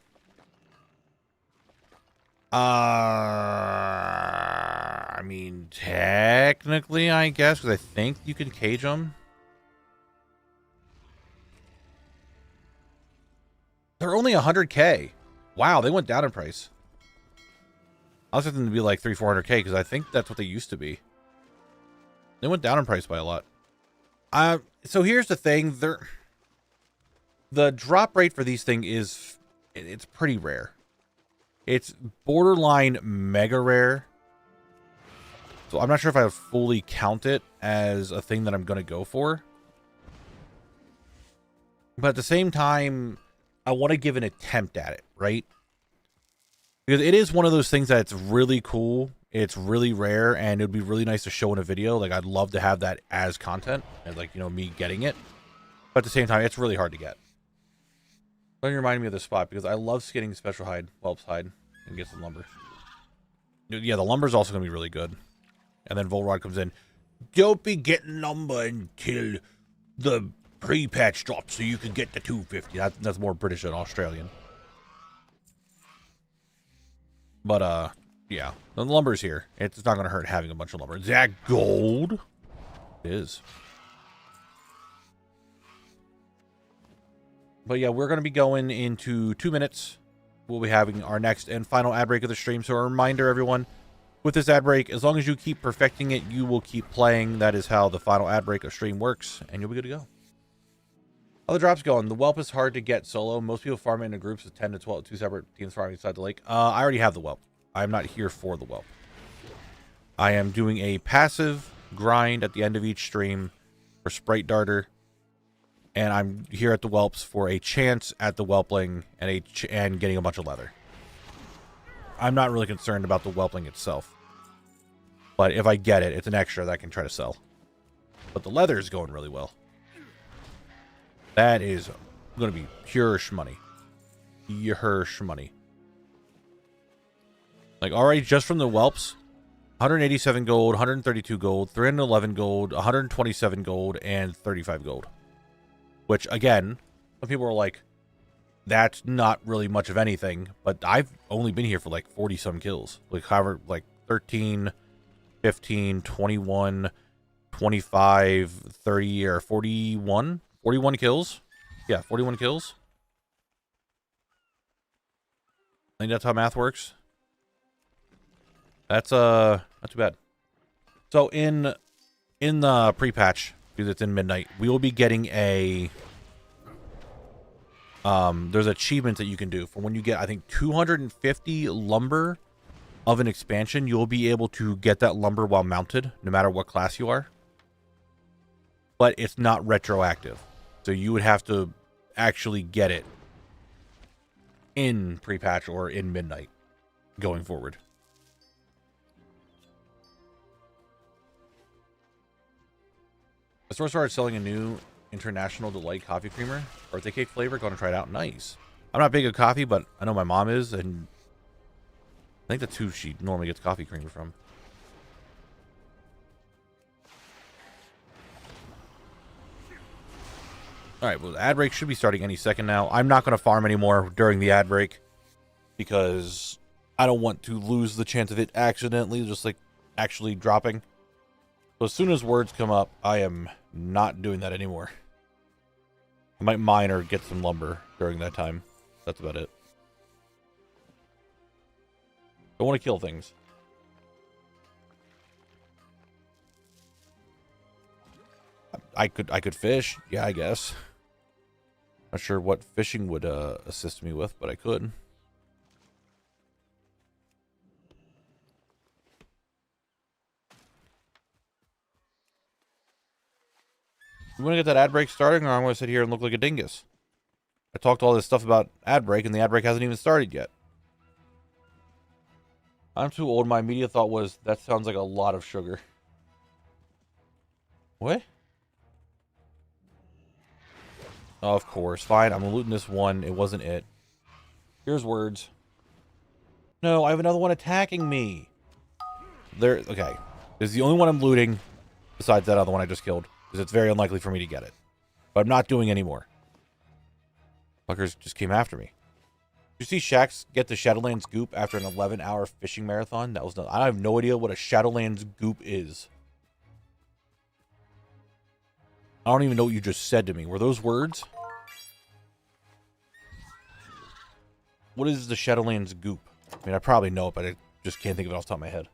I mean, technically, I guess, because I think you can cage them. They're only 100k. Wow, they went down in price. I was expecting them to be like 300-400k because I think that's what they used to be. They went down in price by a lot. So here's the thing: the drop rate for these things it's pretty rare. It's borderline mega rare. So I'm not sure if I would fully count it as a thing that I'm going to go for. But at the same time, I want to give an attempt at it, right? Because it is one of those things that's really cool. It's really rare, and it would be really nice to show in a video. Like, I'd love to have that as content, and like, you know, me getting it. But at the same time, it's really hard to get. Don't remind me of this spot, because I love getting special hide, whelp's hide, and get some lumber. Yeah, the lumber's also going to be really good. And then Volrod comes in. Don't be getting lumber until the pre-patch drops so you can get the 250. That's more British than Australian. But, yeah, the lumber's here. It's not going to hurt having a bunch of lumber. Is that gold? It is. But yeah, we're going to be going into 2 minutes. We'll be having our next and final ad break of the stream. So a reminder, everyone, with this ad break, as long as you keep perfecting it, you will keep playing. That is how the final ad break of stream works, and you'll be good to go. How the drops going? The whelp is hard to get solo. Most people farm it in groups of 10 to 12, 2 separate teams farming inside the lake. I already have the whelp. I'm not here for the whelp. I am doing a passive grind at the end of each stream for sprite darter, and I'm here at the whelps for a chance at the whelpling and getting a bunch of leather. I'm not really concerned about the whelpling itself, but if I get it, it's an extra that I can try to sell. But the leather is going really well. That is going to be pure shmoney. Pure shmoney. Like, already just from the whelps, 187 gold, 132 gold, 311 gold, 127 gold, and 35 gold. Which, again, some people are like, that's not really much of anything. But I've only been here for like 40-some kills. Like, however, like 13, 15, 21, 25, 30, or 41. 41 kills? Yeah, 41 kills. I think that's how math works. That's not too bad. So in the pre-patch, because it's in midnight, we will be getting a there's achievements that you can do for when you get, I think, 250 lumber of an expansion. You'll be able to get that lumber while mounted, no matter what class you are. But it's not retroactive. So you would have to actually get it in pre-patch or in midnight going forward. The store started selling a new International Delight coffee creamer. Birthday cake flavor. Going to try it out. Nice. I'm not big of coffee, but I know my mom is, and I think that's who she normally gets coffee creamer from. All right, well, the ad break should be starting any second now. I'm not going to farm anymore during the ad break because I don't want to lose the chance of it accidentally, just like actually dropping. So as soon as words come up, I am not doing that anymore. I might mine or get some lumber during that time. That's about it. I want to kill things. I could fish. Yeah, I guess. Not sure what fishing would assist me with, but I could. You want to get that ad break starting, or I'm going to sit here and look like a dingus? I talked all this stuff about ad break, and the ad break hasn't even started yet. I'm too old. My immediate thought was, that sounds like a lot of sugar. What? Oh, of course. Fine, I'm looting this one. It wasn't it. Here's words. No, I have another one attacking me. There. Okay. This is the only one I'm looting, besides that other one I just killed. Because it's very unlikely for me to get it. But I'm not doing any more. Fuckers just came after me. Did you see Shax get the Shadowlands goop after an 11-hour fishing marathon? That was no, I have no idea what a Shadowlands goop is. I don't even know what you just said to me. Were those words? What is the Shadowlands goop? I mean, I probably know it, but I just can't think of it off the top of my head.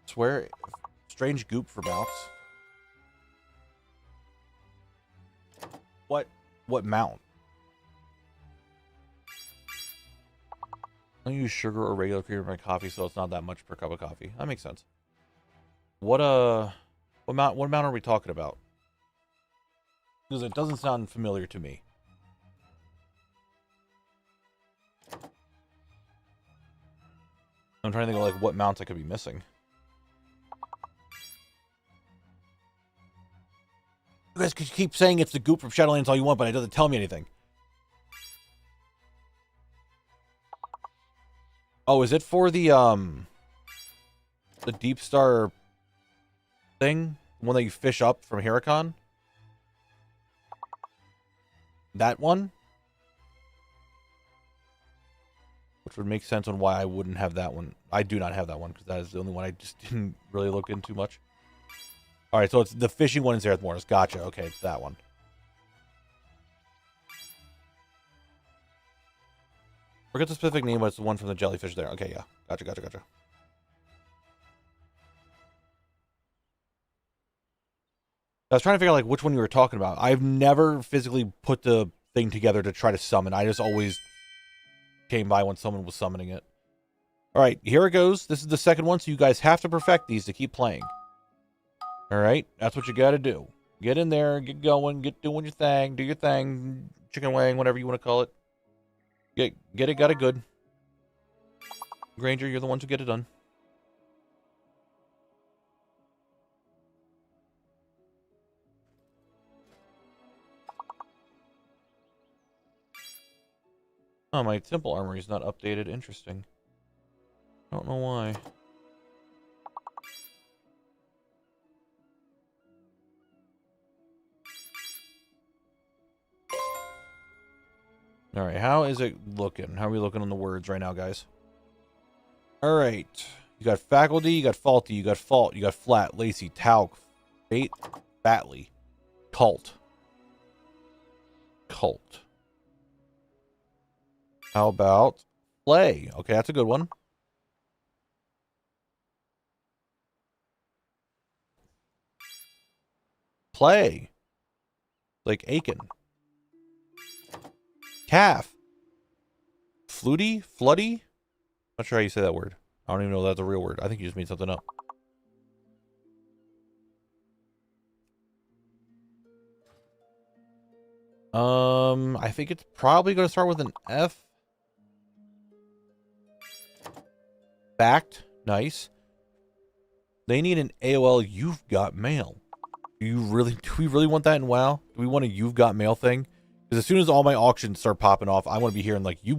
Swear, strange goop for mounts. What mount? I don't use sugar or regular cream in my coffee, so it's not that much per cup of coffee. That makes sense. What mount are we talking about? Because it doesn't sound familiar to me. I'm trying to think of like what mounts I could be missing. You guys could keep saying it's the goop from Shadowlands all you want, but it doesn't tell me anything. Oh, is it for the Deep Star thing? The one that you fish up from Heracon? That one? Which would make sense on why I wouldn't have that one. I do not have that one, because that is the only one I just didn't really look into much. Alright, so it's the fishing one in Zereth Mortis. Gotcha. Okay, it's that one. Forget the specific name, but it's the one from the jellyfish there. Okay, yeah. Gotcha. I was trying to figure out like which one you were talking about. I've never physically put the thing together to try to summon. I just always came by when someone was summoning it. Alright, here it goes. This is the second one, so you guys have to perfect these to keep playing. Alright, that's what you gotta do. Get in there, get going, get doing your thing, do your thing, chicken wing, whatever you want to call it. Get it, got it good. Granger, you're the ones who get it done. Oh, my temple armory is not updated. Interesting. I don't know why. Alright, how is it looking? How are we looking on the words right now, guys? Alright. You got faculty, you got faulty, you got fault, you got flat, lacy, talc, fate, fatly, cult. Cult. How about play? Okay, that's a good one. Play. Like Aiken. Calf. Fluty? Flutty? Not sure how you say that word. I don't even know if that's a real word. I think you just made something up. I think it's probably going to start with an F. Fact. Nice. They need an AOL You've Got Mail. Do we really want that in WoW? Do we want a You've Got Mail thing? Because as soon as all my auctions start popping off, I want to be hearing like you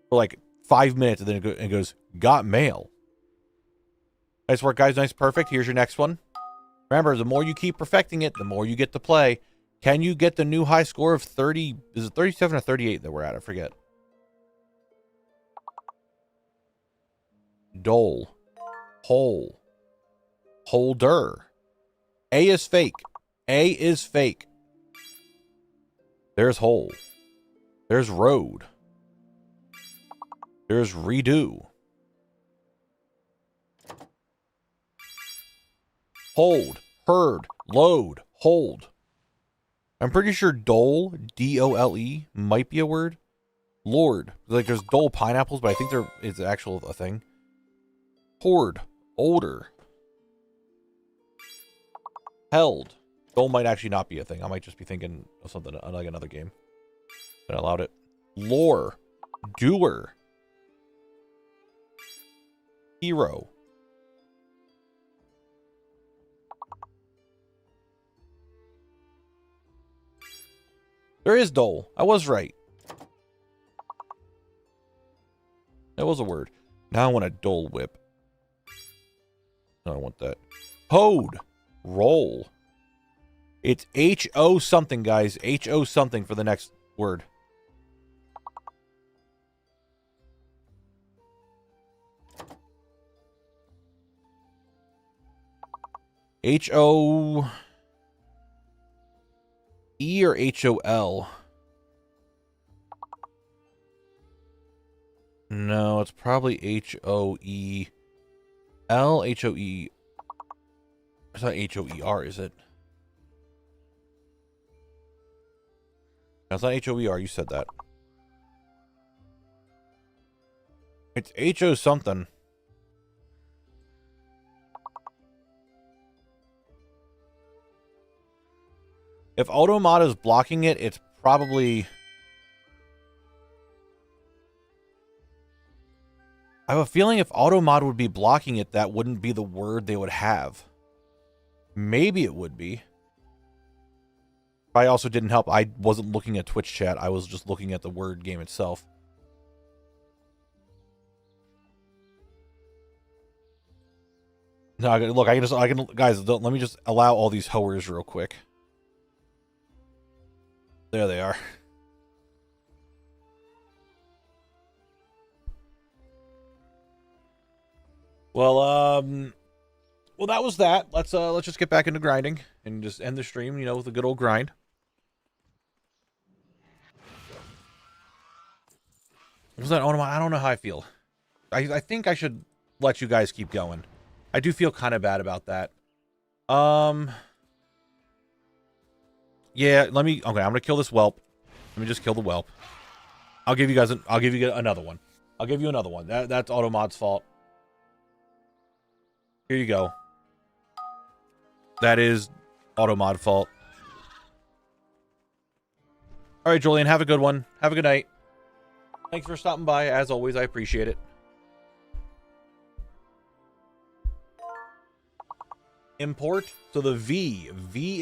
for like 5 minutes, and then it goes, got mail. Nice work, guys. Nice, perfect. Here's your next one. Remember, the more you keep perfecting it, the more you get to play. Can you get the new high score of 30? Is it 37 or 38 that we're at? I forget. Dole. Hole. Holder. A is fake. A is fake. There's hole. There's road. There's redo. Hold. Herd. Load. Hold. I'm pretty sure dole, D-O-L-E, might be a word. Lord. Like there's dole pineapples, but I think it's actual a thing. Horde. Older. Held. Dole might actually not be a thing. I might just be thinking of something like another game. But I allowed it. Lore. Doer. Hero. There is dole. I was right. That was a word. Now I want a dole whip. No, I don't want that. Hode. Roll. It's H-O something, guys. H-O something for the next word. H-O-E or H-O-L? No, it's probably H-O-E-L, H-O-E. It's not H-O-E-R, is it? That's not H-O-E-R, you said that. It's H-O something. If Automod is blocking it, it's probably... I have a feeling if Automod would be blocking it, that wouldn't be the word they would have. Maybe it would be. I also didn't help. I wasn't looking at Twitch chat. I was just looking at the word game itself. No, look, I can, guys, let me just allow all these hoers real quick. There they are. Well, that was that. Let's just get back into grinding and just end the stream, you know, with a good old grind. Was that Onoma? I don't know how I feel. I think I should let you guys keep going. I do feel kind of bad about that. Yeah, okay, I'm gonna kill this whelp. Let me just kill the whelp. I'll give you another one. I'll give you another one. That's Automod's fault. Here you go. That is Automod fault. All right, Julian, have a good one. Have a good night. Thanks for stopping by. As always, I appreciate it. Import. So the V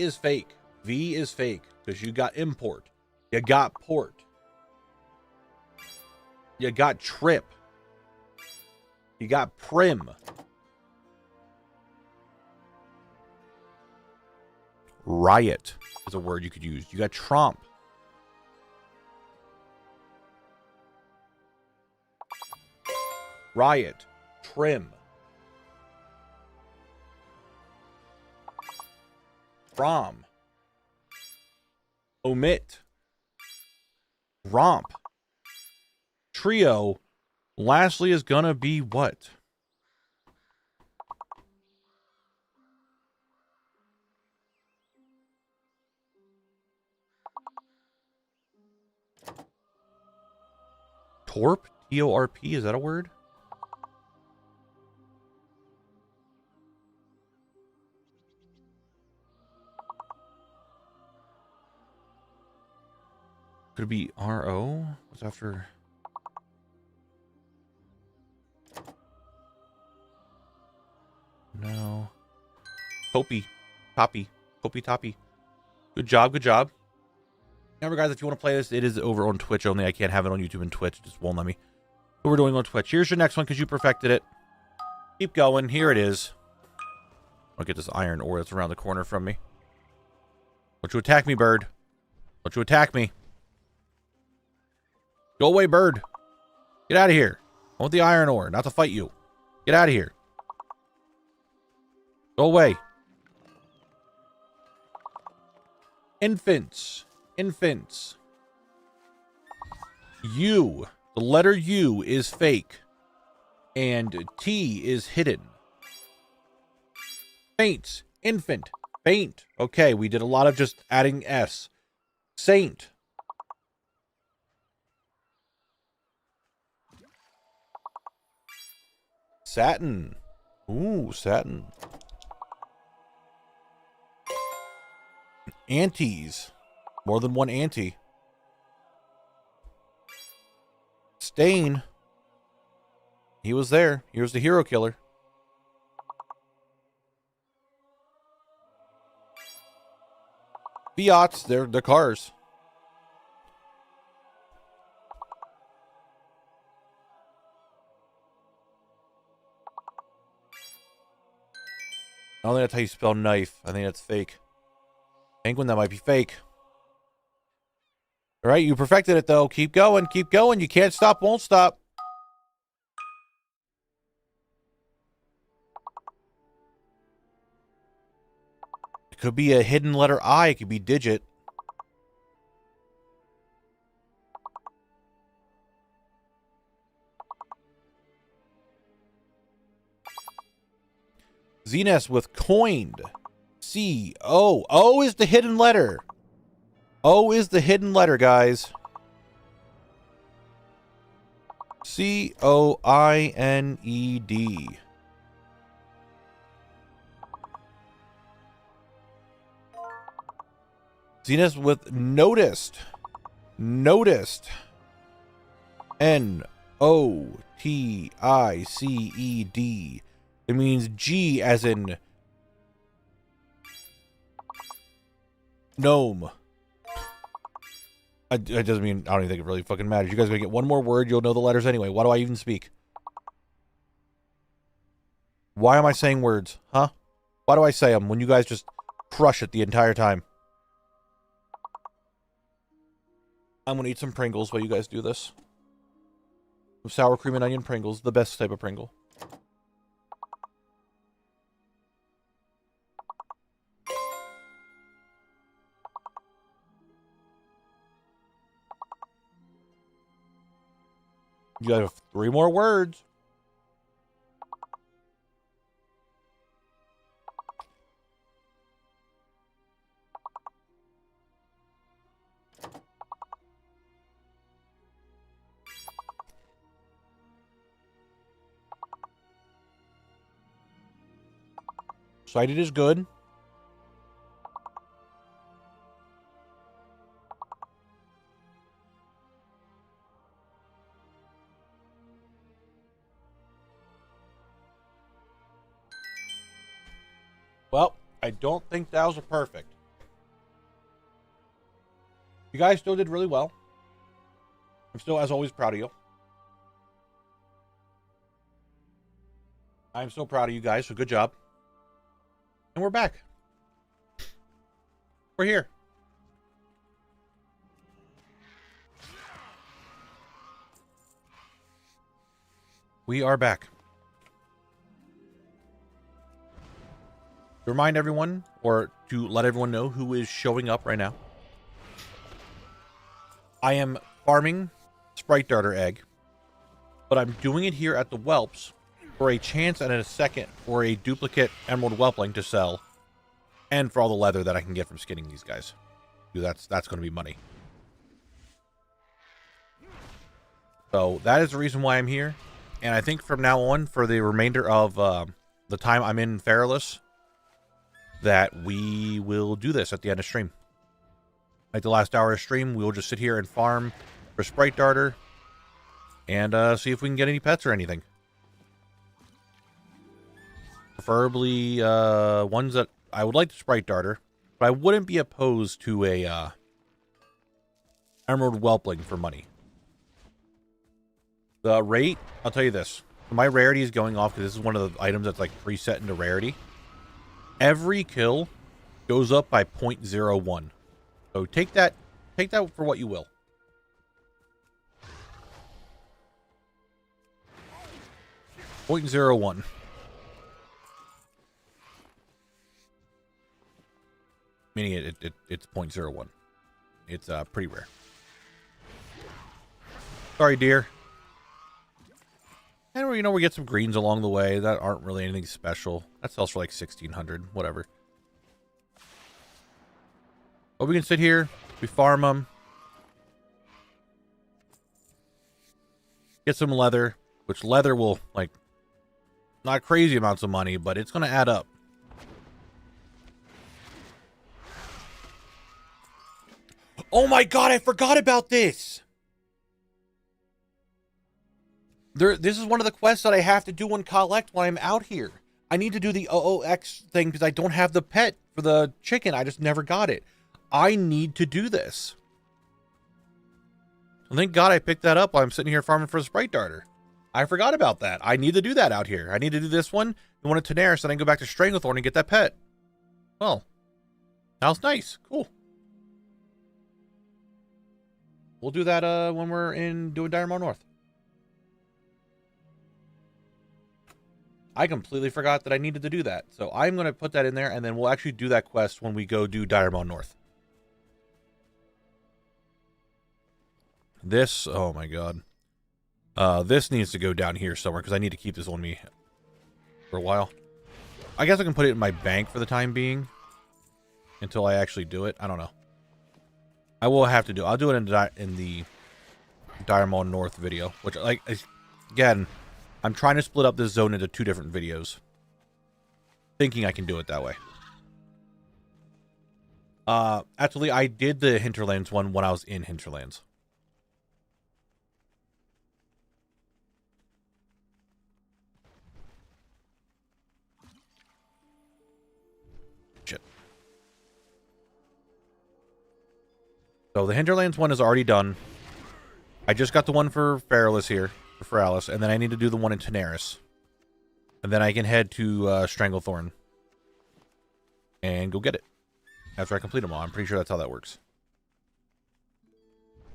is fake. V is fake because you got import. You got port. You got trip. You got prim. Riot is a word you could use. You got tromp. Riot. Trim. Prom. Omit. Romp. Trio. Lastly is gonna be what? Torp? T-O-R-P? Is that a word? Could it be R-O? What's after? No. Popey. Toppy. Popey Toppy. Good job, good job. Remember, guys, if you want to play this, it is over on Twitch only. I can't have it on YouTube and Twitch. It just won't let me. But we're doing on Twitch. Here's your next one because you perfected it. Keep going. Here it is. I'll get this iron ore that's around the corner from me. Don't you attack me, bird. Don't you attack me. Go away, bird. Get out of here. I want the iron ore, not to fight you. Get out of here. Go away. Infants. Infants. U. The letter U is fake. And T is hidden. Faints. Infant. Faint. Okay, we did a lot of just adding S. Saint. Satin. Ooh, satin. Antes. More than one ante. Stain. He was there. He was the hero killer. Fiats, they're cars. I don't think that's how you spell knife. I think that's fake. Penguin, that might be fake. All right, you perfected it, though. Keep going. Keep going. You can't stop, won't stop. It could be a hidden letter I. It could be digit. Zenith with coined. C-O. O is the hidden letter. O is the hidden letter, guys. C-O-I-N-E-D. Zenith with noticed. Noticed. N-O-T-I-C-E-D. It means G as in gnome. It doesn't mean, I don't even think it really fucking matters. You guys are gonna get one more word, you'll know the letters anyway. Why do I even speak? Why am I saying words? Huh? Why do I say them when you guys just crush it the entire time? I'm gonna eat some Pringles while you guys do this. Sour cream and onion Pringles, the best type of Pringle. You have 3 more words. Sighted is good. Well, I don't think those are perfect. You guys still did really well. I'm still, as always, proud of you. I'm so proud of you guys, so good job. And we're back. We're here. We are back. To remind everyone, or to let everyone know who is showing up right now, I am farming Sprite Darter Egg, but I'm doing it here at the Whelps for a chance and a second for a duplicate Emerald Whelpling to sell, and for all the leather that I can get from skinning these guys. Dude, that's going to be money. So that is the reason why I'm here, and I think from now on, for the remainder of the time I'm in Feralas, that we will do this at the end of stream. Like the last hour of stream, we will just sit here and farm for Sprite Darter and see if we can get any pets or anything. Preferably ones that I would like to Sprite Darter, but but I wouldn't be opposed to a emerald whelpling for money. The rate, I'll tell you this. My rarity is going off because this is one of the items that's like preset into rarity. Every kill goes up by 0.01. So take that for what you will. .01. Meaning it's 0.01. It's pretty rare. Sorry, dear. And we get some greens along the way that aren't really anything special. That sells for like 1,600, whatever. But we can sit here, we farm them, get some leather, which leather will like not crazy amounts of money, but it's going to add up. Oh my god, I forgot about this. This is one of the quests that I have to do and collect while I'm out here. I need to do the OOX thing because I don't have the pet for the chicken. I just never got it. I need to do this. So thank God I picked that up while I'm sitting here farming for a Sprite Darter. I forgot about that. I need to do that out here. I need to do this one, the one at Tenaris, and then go back to Stranglethorn and get that pet. Well, sounds nice. Cool. We'll do that when we're doing Diremore North. I completely forgot that I needed to do that. So I'm going to put that in there, and then we'll actually do that quest when we go do Diremore North. This, oh my god. This needs to go down here somewhere, because I need to keep this on me for a while. I guess I can put it in my bank for the time being, until I actually do it. I don't know. I will have to do it. I'll do it in the Diremore North video, which, like, again, I'm trying to split up this zone into 2 different videos. Thinking I can do it that way. Actually, I did the Hinterlands one when I was in Hinterlands. Shit. So the Hinterlands one is already done. I just got the one for Feralas here. For Feralas, and then I need to do the one in Tenaris. And then I can head to Stranglethorn. And go get it. After I complete them all. I'm pretty sure that's how that works.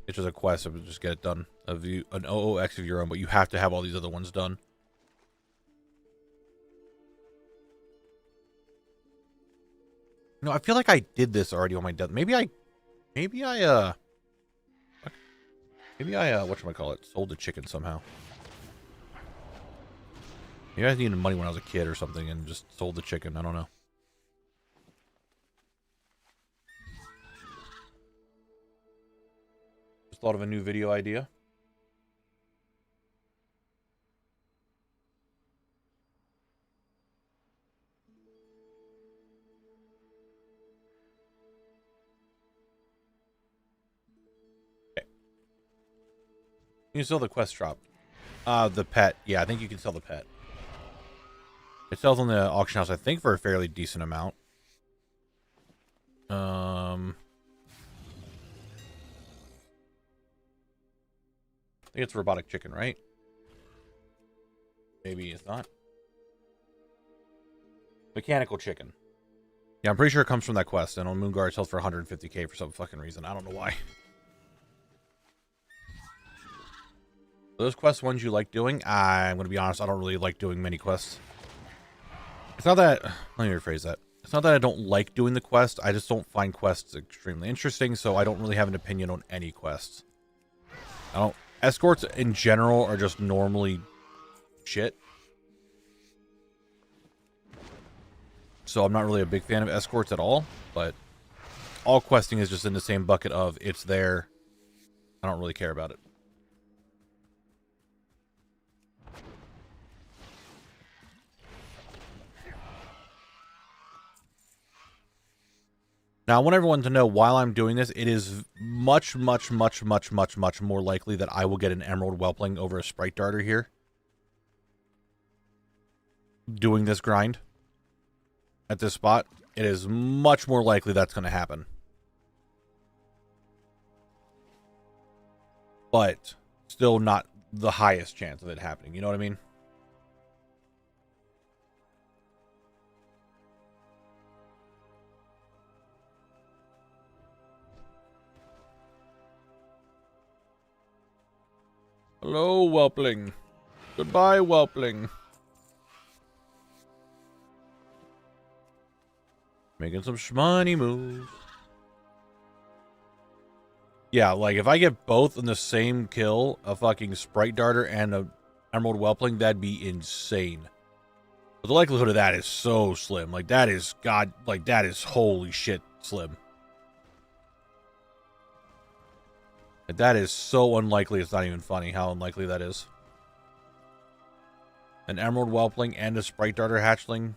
It's just a quest. I would just get it done. An OOX of your own, but you have to have all these other ones done. No, I feel like I did this already on my death. Maybe I whatchamacallit, sold the chicken somehow. Maybe I needed money when I was a kid or something and just sold the chicken. I don't know. Just thought of a new video idea. You can sell the quest drop. The pet. Yeah, I think you can sell the pet. It sells on the auction house, I think, for a fairly decent amount. I think it's robotic chicken, right? Maybe it's not. Mechanical chicken. Yeah, I'm pretty sure it comes from that quest, and on Moonguard it sells for 150k for some fucking reason. I don't know why. Those quest ones you like doing? I'm going to be honest, I don't really like doing many quests. It's not that... Let me rephrase that. It's not that I don't like doing the quest, I just don't find quests extremely interesting, so I don't really have an opinion on any quests. Escorts in general are just normally shit. So I'm not really a big fan of escorts at all, but all questing is just in the same bucket of it's there. I don't really care about it. Now, I want everyone to know while I'm doing this, it is much more likely that I will get an Emerald Whelpling over a Sprite Darter here. Doing this grind at this spot. It is much more likely that's going to happen. But still not the highest chance of it happening. You know what I mean? Hello, whelpling. Goodbye, whelpling. Making some shmoney moves. Yeah, like if I get both in the same kill, a fucking Sprite Darter and a Emerald Whelpling, that'd be insane. But the likelihood of that is so slim. Like that is, God, like that is holy shit slim. Like, that is so unlikely, it's not even funny how unlikely that is. An Emerald Whelpling and a Sprite Darter hatchling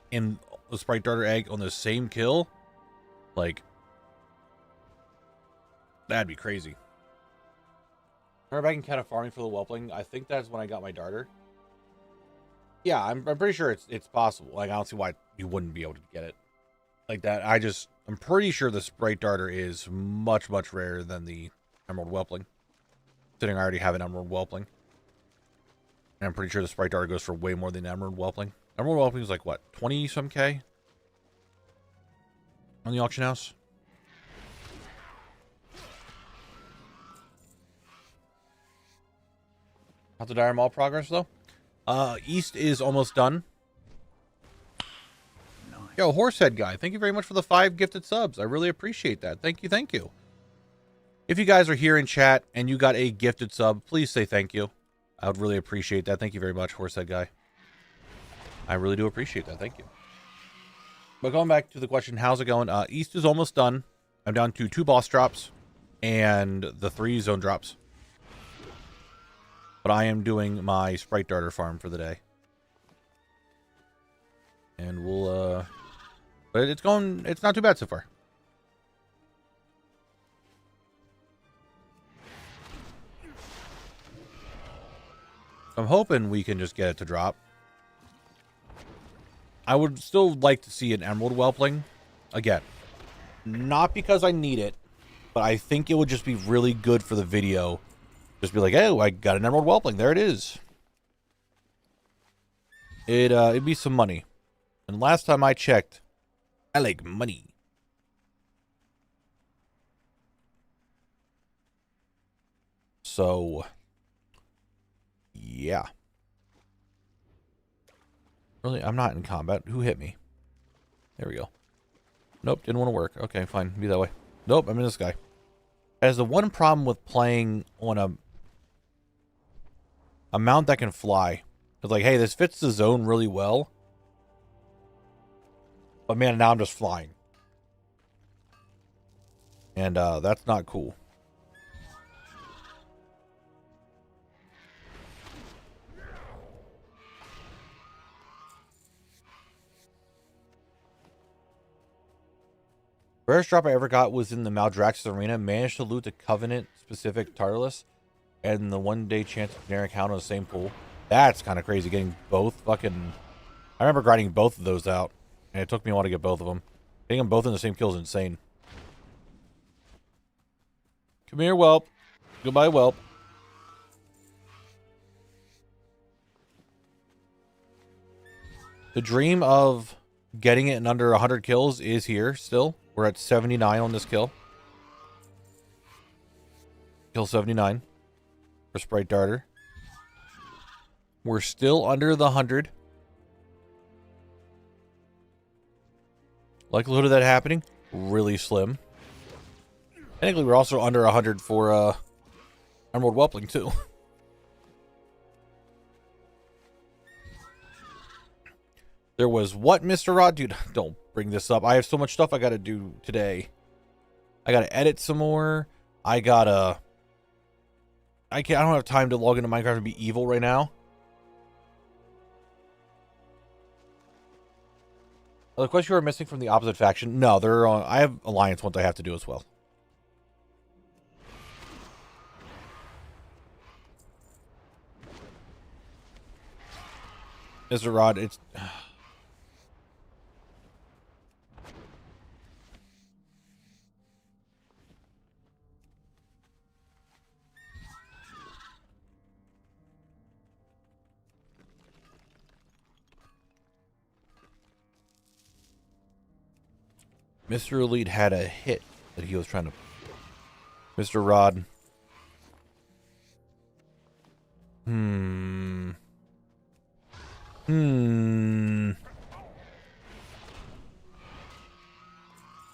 in a Sprite Darter egg on the same kill? Like, that'd be crazy. Remember back in kind of farming for the Whelpling? I think that's when I got my Darter. Yeah, I'm pretty sure it's possible. Like, I don't see why you wouldn't be able to get it like that. I'm pretty sure the Sprite Darter is much, much rarer than the Emerald Whelpling. Considering I already have an Emerald Whelpling. And I'm pretty sure the Sprite Darter goes for way more than Emerald Whelpling. Emerald Whelpling is like, what, 20-some K? On the auction house? How's the Dire Maul progress, though? East is almost done. Nice. Yo, Horsehead guy, thank you very much for the 5 gifted subs. I really appreciate that. Thank you, thank you. If you guys are here in chat and you got a gifted sub, please say thank you. I would really appreciate that. Thank you very much, Horsehead guy. I really do appreciate that. Thank you. But going back to the question, how's it going? East is almost done. I'm down to 2 boss drops and the 3 zone drops. But I am doing my Sprite Darter farm for the day. And we'll, but it's not too bad so far. I'm hoping we can just get it to drop. I would still like to see an Emerald Whelpling. Again, not because I need it, but I think it would just be really good for the video. Just be like, hey, I got an Emerald Whelpling. There it is. It'd be some money. And last time I checked, I like money. So, yeah. Really, I'm not in combat. Who hit me? There we go. Nope, didn't want to work. Okay, fine. Be that way. Nope, I'm in this guy. As the one problem with playing on a mount that can fly. It's like, hey, this fits the zone really well. But man, now I'm just flying. And that's not cool. Rarest drop I ever got was in the Maldraxxus arena. Managed to loot the Covenant specific Tartarus and the 1-day chance of generic hound on the same pool. That's kind of crazy, getting both fucking... I remember grinding both of those out, and it took me a while to get both of them. Getting them both in the same kill is insane. Come here, whelp. Goodbye, whelp. The dream of getting it in under 100 kills is here still. We're at 79 on this kill. Kill 79 for Sprite Darter. We're still under the 100. Likelihood of that happening? Really slim. Technically, we're also under 100 for Emerald Whelpling, too. There was what, Mr. Rod? Dude, don't bring this up. I have so much stuff I got to do today. I got to edit some more. I don't have time to log into Minecraft and be evil right now. The question you are missing from the opposite faction? No, they're on. I have alliance ones I have to do as well. Mr. Rod, it's... Mr. Elite had a hit that he was trying to... Mr. Rod. I'm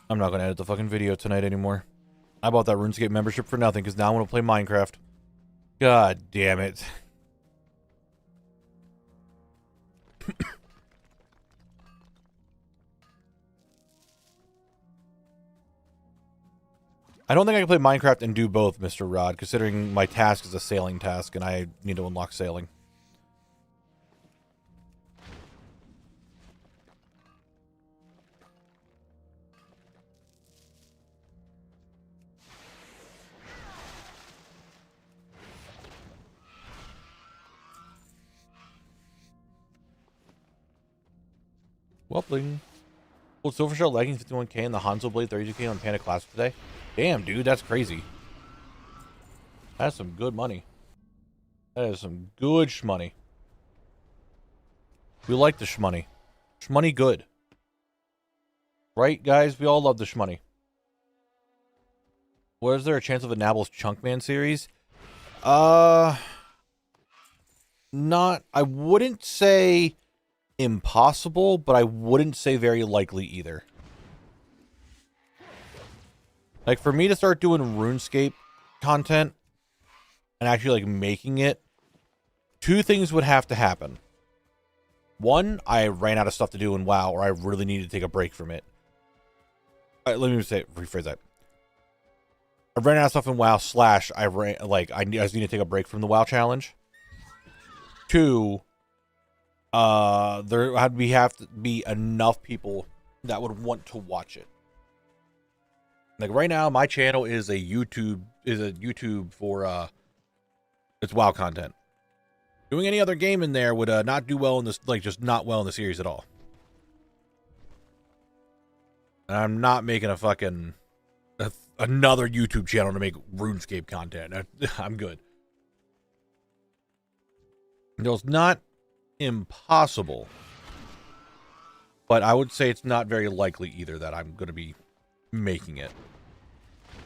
not going to edit the fucking video tonight anymore. I bought that RuneScape membership for nothing because now I want to play Minecraft. God damn it. I don't think I can play Minecraft and do both, Mr. Rod, considering my task is a sailing task and I need to unlock sailing. Whoopling. Well, Silver Shell leggings 51k and the Hanzo Blade 32k on Panda Classic today. Damn, dude, that's crazy. That's some good money. That is some good shmoney. We like the shmoney. Shmoney good. Right, guys? We all love the shmoney. Was there a chance of a Knabble's Chunkman series? Not... I wouldn't say impossible, but I wouldn't say very likely either. Like, for me to start doing RuneScape content and actually, like, making it, two things would have to happen. One, I ran out of stuff to do in WoW, or I really needed to take a break from it. Let me rephrase that. I ran out of stuff in WoW, / I just need to take a break from the WoW challenge. Two, there have to be enough people that would want to watch it. Like right now, my channel is a YouTube for it's WoW content. Doing any other game in there would not do well in this, like just not well in the series at all. And I'm not making a fucking another YouTube channel to make RuneScape content. I'm good. It's not impossible, but I would say it's not very likely either that I'm going to be making it.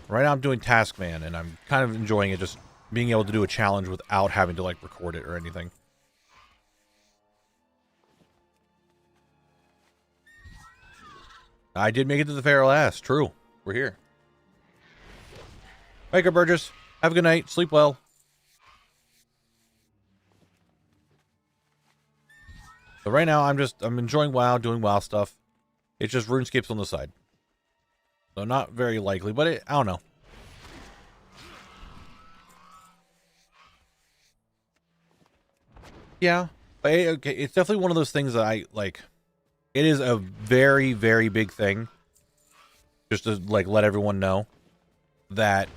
Right now I'm doing Taskman, and I'm kind of enjoying it, just being able to do a challenge without having to, like, record it or anything. I did make it to the Feralas. True. We're here. Wake up, Burgess. Have a good night. Sleep well. So right now, I'm enjoying WoW, doing WoW stuff. It's just RuneScape's on the side. So not very likely, but I don't know. Yeah. Okay, it's definitely one of those things that I, like, it is a very, very big thing. Just to, like, let everyone know that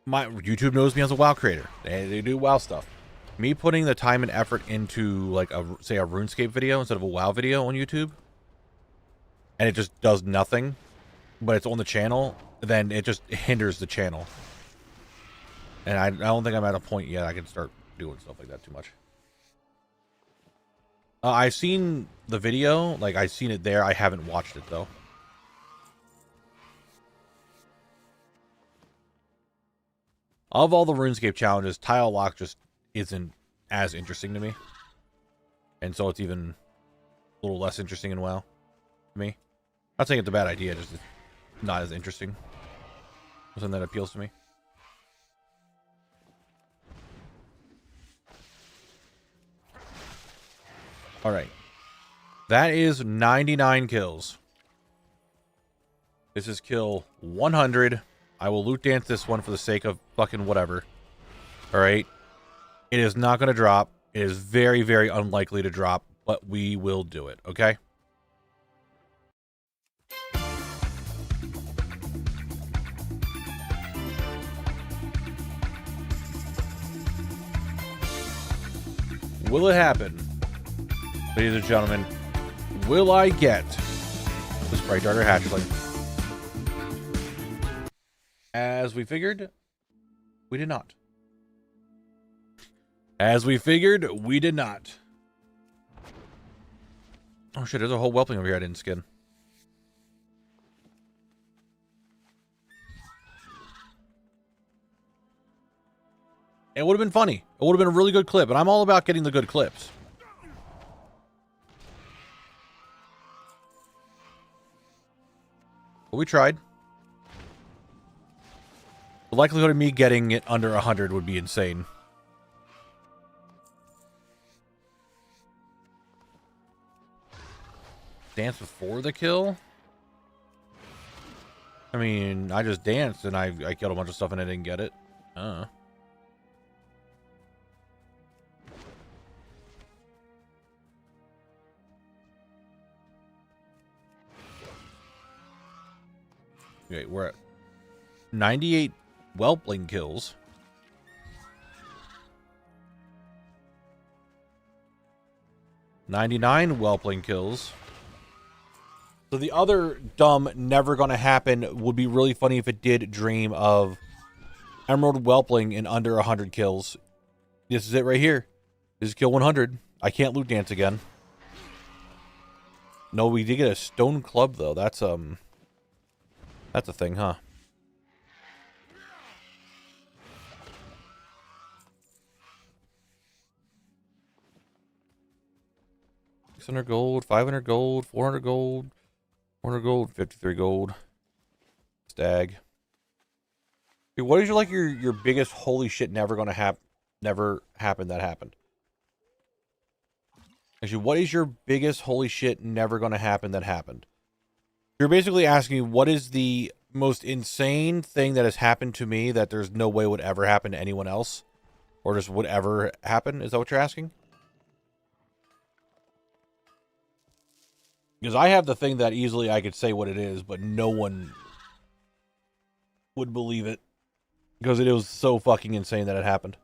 my YouTube knows me as a WoW creator. They do WoW stuff. Me putting the time and effort into, like, say a RuneScape video instead of a WoW video on YouTube, and it just does nothing, but it's on the channel, then it just hinders the channel. And I don't think I'm at a point yet I can start doing stuff like that too much. I've seen the video, like, I've seen it there. I haven't watched it, though. Of all the RuneScape challenges, Tile Lock just isn't as interesting to me. And so it's even a little less interesting in WoW to me. Not saying it's a bad idea, just it's not as interesting. Something that appeals to me. Alright. That is 99 kills. This is kill 100. I will loot dance this one for the sake of fucking whatever. Alright. It is not going to drop. It is very, very unlikely to drop, but we will do it, okay? Will it happen? Ladies and gentlemen, will I get the Sprite Darter Hatchling? As we figured, we did not. As we figured, we did not. Oh shit, there's a whole whelping over here I didn't skin. It would have been funny. It would have been a really good clip, and I'm all about getting the good clips. But we tried. The likelihood of me getting it under 100 would be insane. Dance before the kill? I mean, I just danced and I killed a bunch of stuff and I didn't get it. Wait, we're at 98 whelpling kills. $99 whelpling kills. So the other dumb never gonna happen would be really funny if it did dream of Emerald Whelpling in under 100 kills. This is it right here. This is kill 100. I can't loot dance again. No, we did get a stone club though. That's a thing, huh? $600 gold, 500 gold, 400 gold, 400 gold, 53 gold. Stag. Hey, what is your biggest holy shit never happened that happened? Actually, what is your biggest holy shit never gonna happen that happened? You're basically asking me what is the most insane thing that has happened to me that there's no way would ever happen to anyone else? Or just would ever happen? Is that what you're asking? Because I have the thing that easily I could say what it is, but no one would believe it. Because it was so fucking insane that it happened.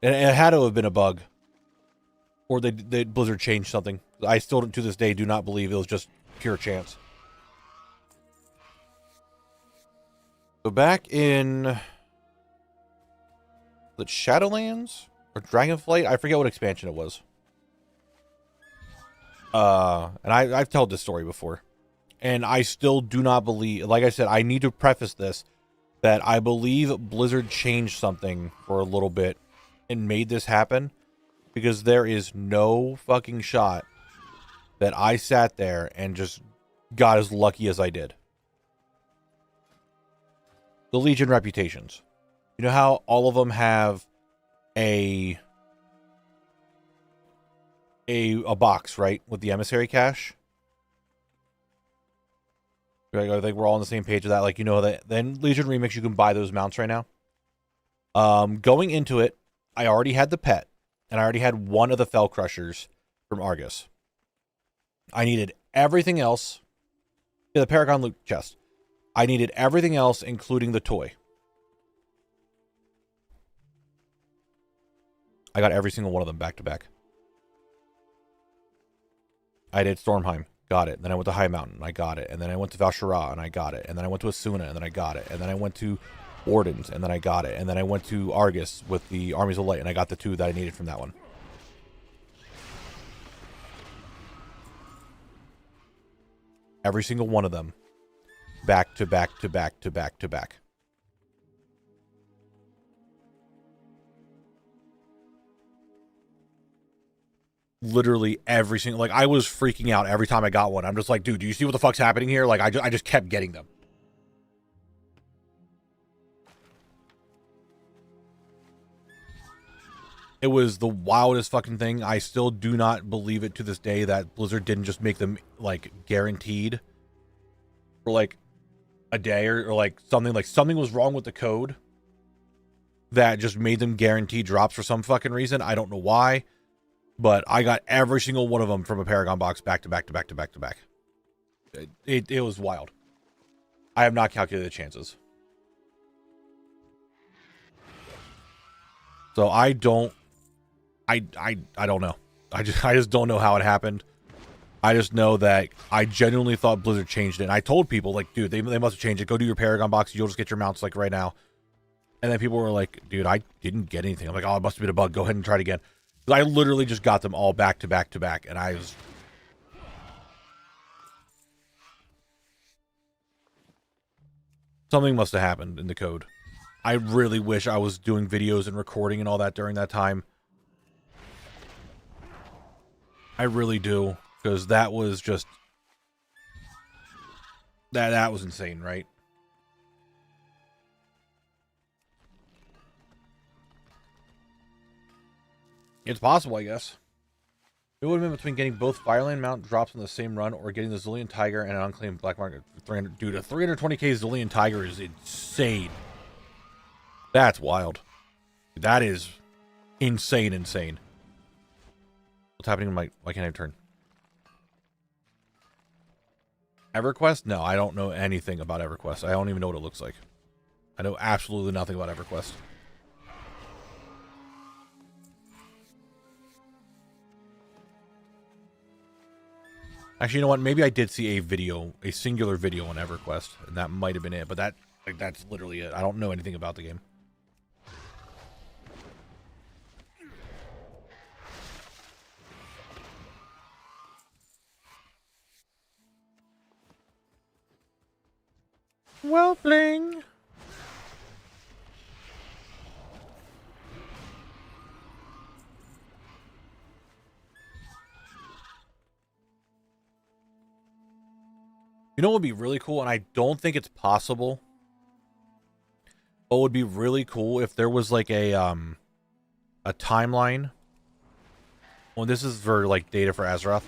And it had to have been a bug. Or they Blizzard changed something. I still, to this day, do not believe it was just pure chance. So back in the Shadowlands? Or Dragonflight? I forget what expansion it was. And I've told this story before. And I still do not believe, like I said, I need to preface this, that I believe Blizzard changed something for a little bit and made this happen. Because there is no fucking shot that I sat there and just got as lucky as I did. The Legion reputations. You know how all of them have a box, right? With the emissary cache? I think we're all on the same page with that. Like, you know, that then Legion Remix, you can buy those mounts right now. Going into it, I already had the pet. And I already had one of the Fell Crushers from Argus. I needed everything else. Yeah, the Paragon loot chest. I needed everything else, including the toy. I got every single one of them back to back. I did Stormheim, got it. Then I went to High Mountain, I got it. And then I went to Val'Sharah, and I got it. And then I went to Asuna, and then I got it. And then I went to Wardens, and then I got it. And then I went to Argus with the Armies of Light, and I got the 2 that I needed from that one. Every single one of them. Back to back to back to back to back. Literally every single, like, I was freaking out every time I got one. I'm just like, dude, do you see what the fuck's happening here? Like, I just kept getting them. It was the wildest fucking thing. I still do not believe it to this day that Blizzard didn't just make them, like, guaranteed for, like, a day or like, something was wrong with the code that just made them guaranteed drops for some fucking reason. I don't know why, but I got every single one of them from a Paragon box back to back to back to back to back. It was wild. I have not calculated the chances. So I don't know. I just don't know how it happened. I just know that I genuinely thought Blizzard changed it. And I told people, like, dude, they must have changed it. Go do your Paragon box. You'll just get your mounts, like, right now. And then people were like, dude, I didn't get anything. I'm like, oh, it must have been a bug. Go ahead and try it again. I literally just got them all back to back to back. And I was... Something must have happened in the code. I really wish I was doing videos and recording and all that during that time. I really do, because that was just that was insane, right? It's possible, I guess. It would have been between getting both Fireland mount drops in the same run or getting the Zillion Tiger and an unclaimed Black Market. 300, dude, a 320k Zillion Tiger is insane. That's wild. That is insane, insane. What's happening in my... Why can't I turn? EverQuest? No, I don't know anything about EverQuest. I don't even know what it looks like. I know absolutely nothing about EverQuest. Actually, you know what? Maybe I did see a video, a singular video on EverQuest, and that might have been it. But that, like, that's literally it. I don't know anything about the game. Well, bling. You know what would be really cool, and I don't think it's possible, but would be really cool if there was like a timeline. Well, this is for like data for Azeroth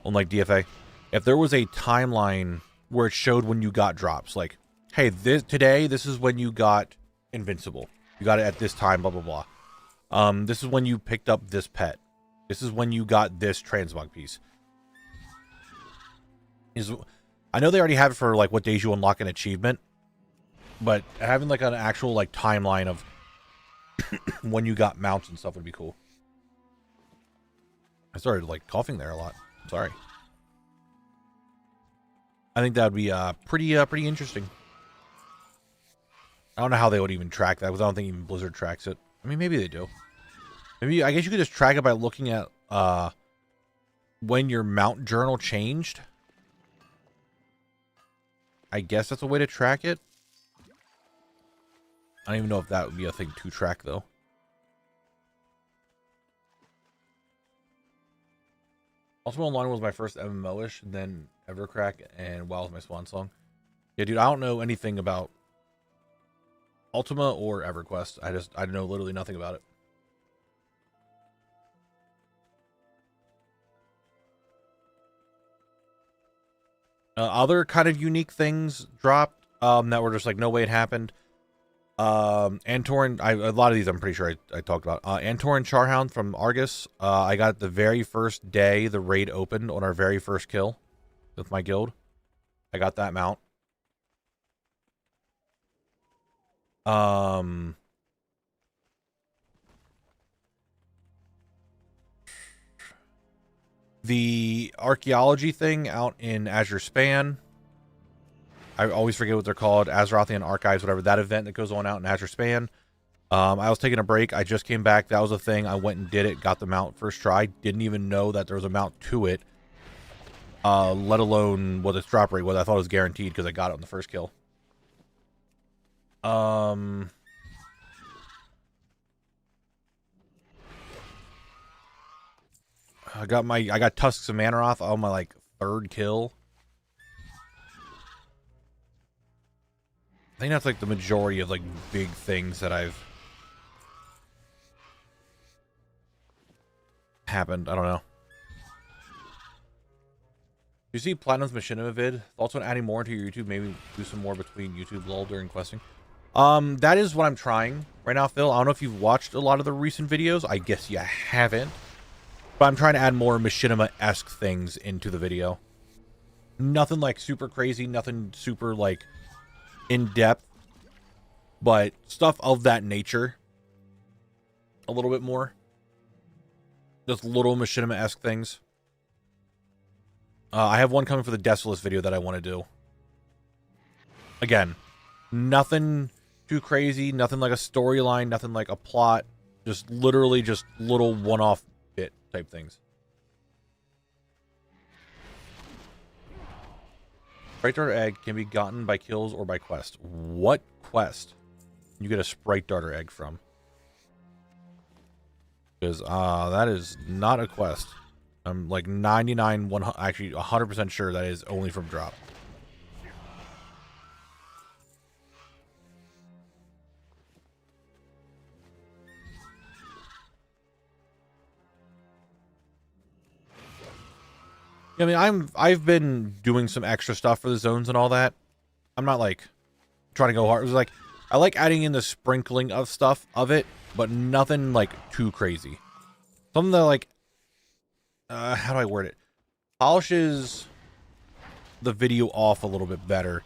on like DFA. If there was a timeline where it showed when you got drops, like, hey, this is when you got Invincible. You got it at this time, blah blah blah. This is when you picked up this pet. This is when you got this transmog piece. I know they already have it for like what days you unlock an achievement, but having like an actual like timeline of when you got mounts and stuff would be cool. I started like coughing there a lot. I'm sorry. I think that would be pretty interesting. I don't know how they would even track that, because I don't think even Blizzard tracks it. I mean, maybe they do. Maybe, I guess you could just track it by looking at when your mount journal changed. I guess that's a way to track it. I don't even know if that would be a thing to track, though. Ultima Online was my first MMO-ish, and then Evercrack, and WoW was my swan song. Yeah, dude, I don't know anything about Ultima or EverQuest. I know literally nothing about it. Other kind of unique things dropped that were just like, no way it happened. Antorin, a lot of these I'm pretty sure I talked about. Antorin Charhound from Argus. I got the very first day the raid opened on our very first kill with my guild. I got that mount. The archaeology thing out in Azure Span. I always forget what they're called. Azerothian Archives, whatever. That event that goes on out in Azure Span. I was taking a break. I just came back. That was a thing. I went and did it. Got the mount first try. Didn't even know that there was a mount to it. Let alone what its drop rate was. I thought it was guaranteed because I got it on the first kill. I got Tusks of Manaroth on my like third kill. I think that's like the majority of like big things that I've happened. I don't know. You see Platinum's Machinima vid? Thoughts on adding more into your YouTube? Maybe do some more between YouTube lull during questing. That is what I'm trying right now, Phil. I don't know if you've watched a lot of the recent videos. I guess you haven't. But I'm trying to add more Machinima-esque things into the video. Nothing like super crazy, nothing super like in-depth, but stuff of that nature. A little bit more. Just little Machinima-esque things. I have one coming for the Desolus video that I want to do. Again, nothing too crazy, nothing like a storyline, nothing like a plot. Just literally just little one-off bit type things. Bright Dart Egg can be gotten by kills or by quest. What quest? you get a Sprite Darter egg from. Because that is not a quest. I'm like 99, 100, actually 100% sure that is only from drop. I mean, I've been doing some extra stuff for the zones and all that. I'm not like trying to go hard. It was like I like adding in the sprinkling of stuff of it, but nothing like too crazy. Something that like how do I word it? Polishes the video off a little bit better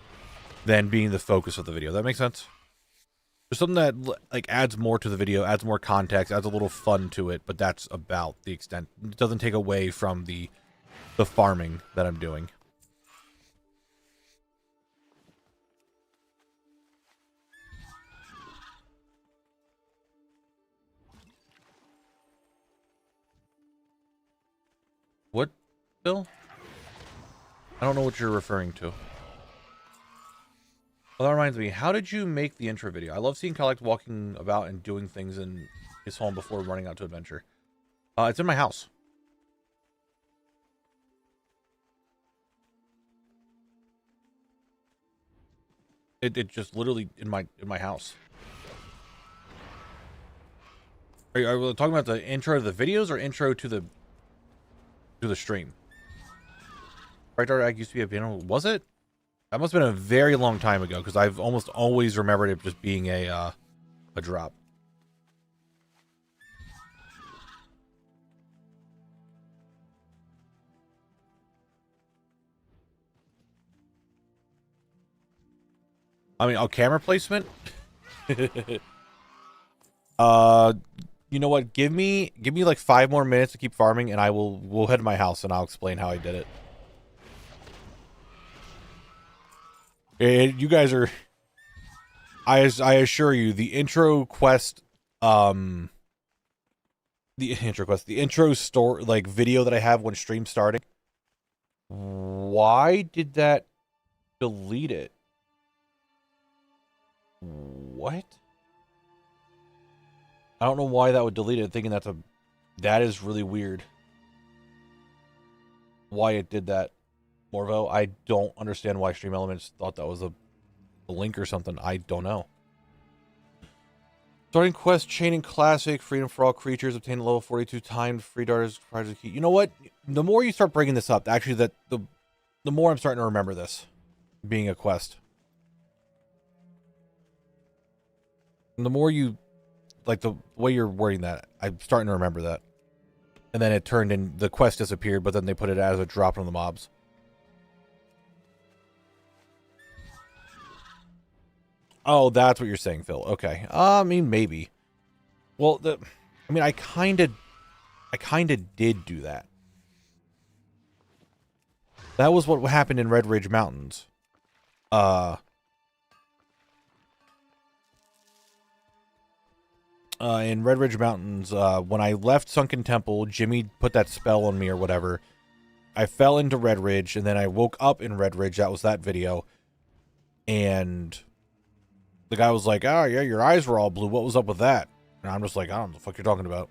than being the focus of the video. That makes sense? There's something that like adds more to the video, adds more context, adds a little fun to it, but that's about the extent. It doesn't take away from the farming that I'm doing. What, Bill? I don't know what you're referring to. Well, that reminds me, how did you make the intro video? I love seeing Collect walking about and doing things in his home before running out to adventure. It's in my house. It just literally in my house. Are we talking about the intro to the videos or intro to the stream? Right, Dark Egg used to be a piano. Was it? That must have been a very long time ago because I've almost always remembered it just being a drop. I mean, camera placement. You know what? Give me like 5 more minutes to keep farming, and we'll head to my house and I'll explain how I did it. And you guys are, I assure you, the intro store like video that I have when stream starting. Why did that delete it? What? I don't know why that would delete it, thinking that is really weird. Why it did that, Morvo. I don't understand why Stream Elements thought that was a link or something. I don't know. Starting quest, chaining classic, freedom for all creatures, obtain level 42 timed, free darters, project key. You know what? The more you start bringing this up, actually, the more I'm starting to remember this being a quest. And the more you, like the way you're wording that, I'm starting to remember that. And then it turned in, the quest disappeared, but then they put it as a drop on the mobs. Oh, that's what you're saying, Phil. Okay. I mean, maybe. Well, I mean, I kind of did do that. That was what happened in Red Ridge Mountains. In Red Ridge Mountains, when I left Sunken Temple, Jimmy put that spell on me or whatever. I fell into Red Ridge, and then I woke up in Red Ridge. That was that video. And the guy was like, oh, yeah, your eyes were all blue. What was up with that? And I'm just like, I don't know what the fuck you're talking about.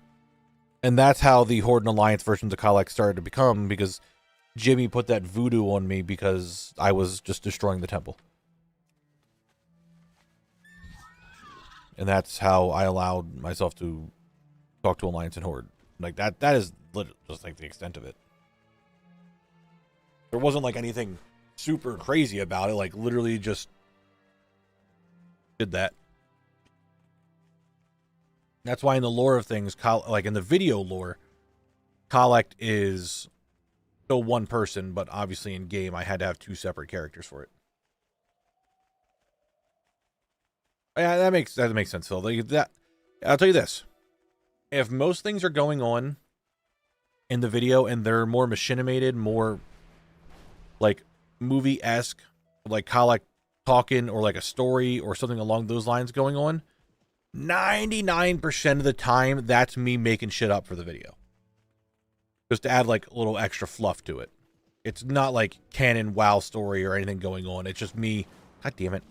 And that's how the Horde and Alliance versions of Kalak started to become, because Jimmy put that voodoo on me because I was just destroying the temple. And that's how I allowed myself to talk to Alliance and Horde. Like, that is just like the extent of it. There wasn't like anything super crazy about it. Like, literally just did that. That's why in the lore of things, like in the video lore, Collect is still one person, but obviously in game I had to have 2 separate characters for it. Yeah, that makes sense, Phil. I'll tell you this. If most things are going on in the video and they're more machinimated, more like movie-esque, like Collect talking or like a story or something along those lines going on, 99% of the time, that's me making shit up for the video. Just to add like a little extra fluff to it. It's not like canon WoW story or anything going on. It's just me, god damn it,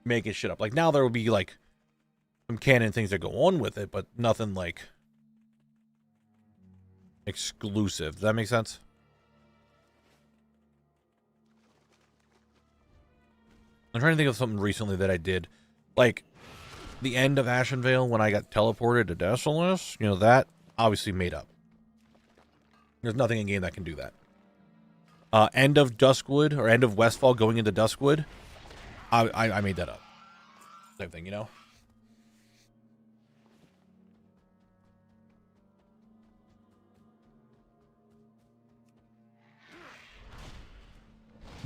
making shit up. Like now there will be like some canon things that go on with it, but nothing like exclusive. Does that make sense? I'm trying to think of something recently that I did. Like, the end of Ashenvale when I got teleported to Desolace. You know, that obviously made up. There's nothing in game that can do that. End of Duskwood, or end of Westfall going into Duskwood. I made that up. Same thing, you know?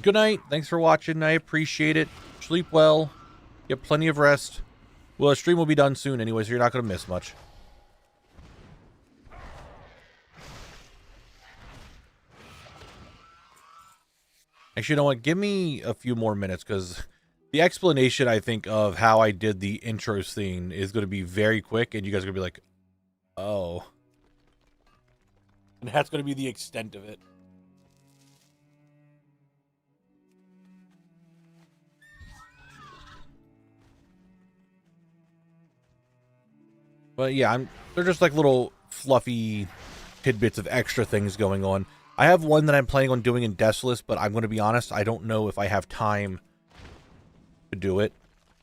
Good night. Thanks for watching. I appreciate it. Sleep well. Get plenty of rest. Well, the stream will be done soon anyway, so you're not going to miss much. Actually, you know what? Give me a few more minutes, because the explanation, I think, of how I did the intro scene is going to be very quick, and you guys are going to be like, oh. And that's going to be the extent of it. But yeah, they're just like little fluffy tidbits of extra things going on. I have one that I'm planning on doing in Desolace, but I'm going to be honest, I don't know if I have time to do it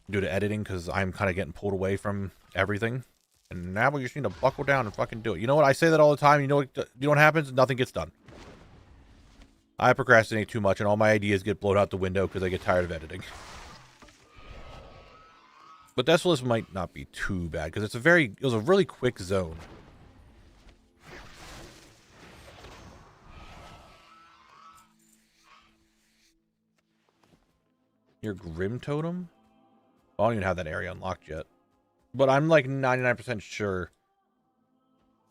due to editing, because I'm kind of getting pulled away from everything. And now we just need to buckle down and fucking do it. You know what? I say that all the time. You know what happens? Nothing gets done. I procrastinate too much, and all my ideas get blown out the window because I get tired of editing. But Desolace might not be too bad, because it was a really quick zone. Your Grim Totem? I don't even have that area unlocked yet. But I'm like 99% sure,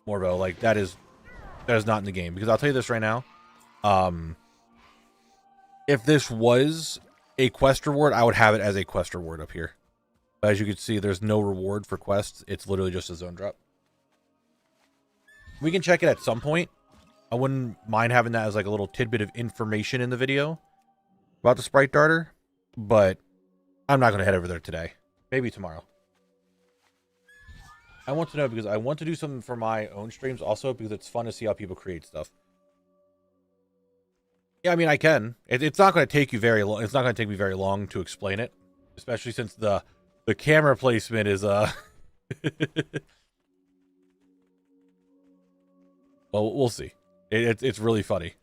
Morbo, like that is not in the game. Because I'll tell you this right now. If this was a quest reward, I would have it as a quest reward up here. But as you can see, there's no reward for quests. It's literally just a zone drop. We can check it at some point. I wouldn't mind having that as like a little tidbit of information in the video about the Sprite Darter. But I'm not going to head over there today. Maybe tomorrow. I want to know because I want to do something for my own streams also, because it's fun to see how people create stuff. Yeah, I mean, I can. It's not going to take you very long. It's not going to take me very long to explain it, especially since the camera placement is well, we'll see. It's really funny.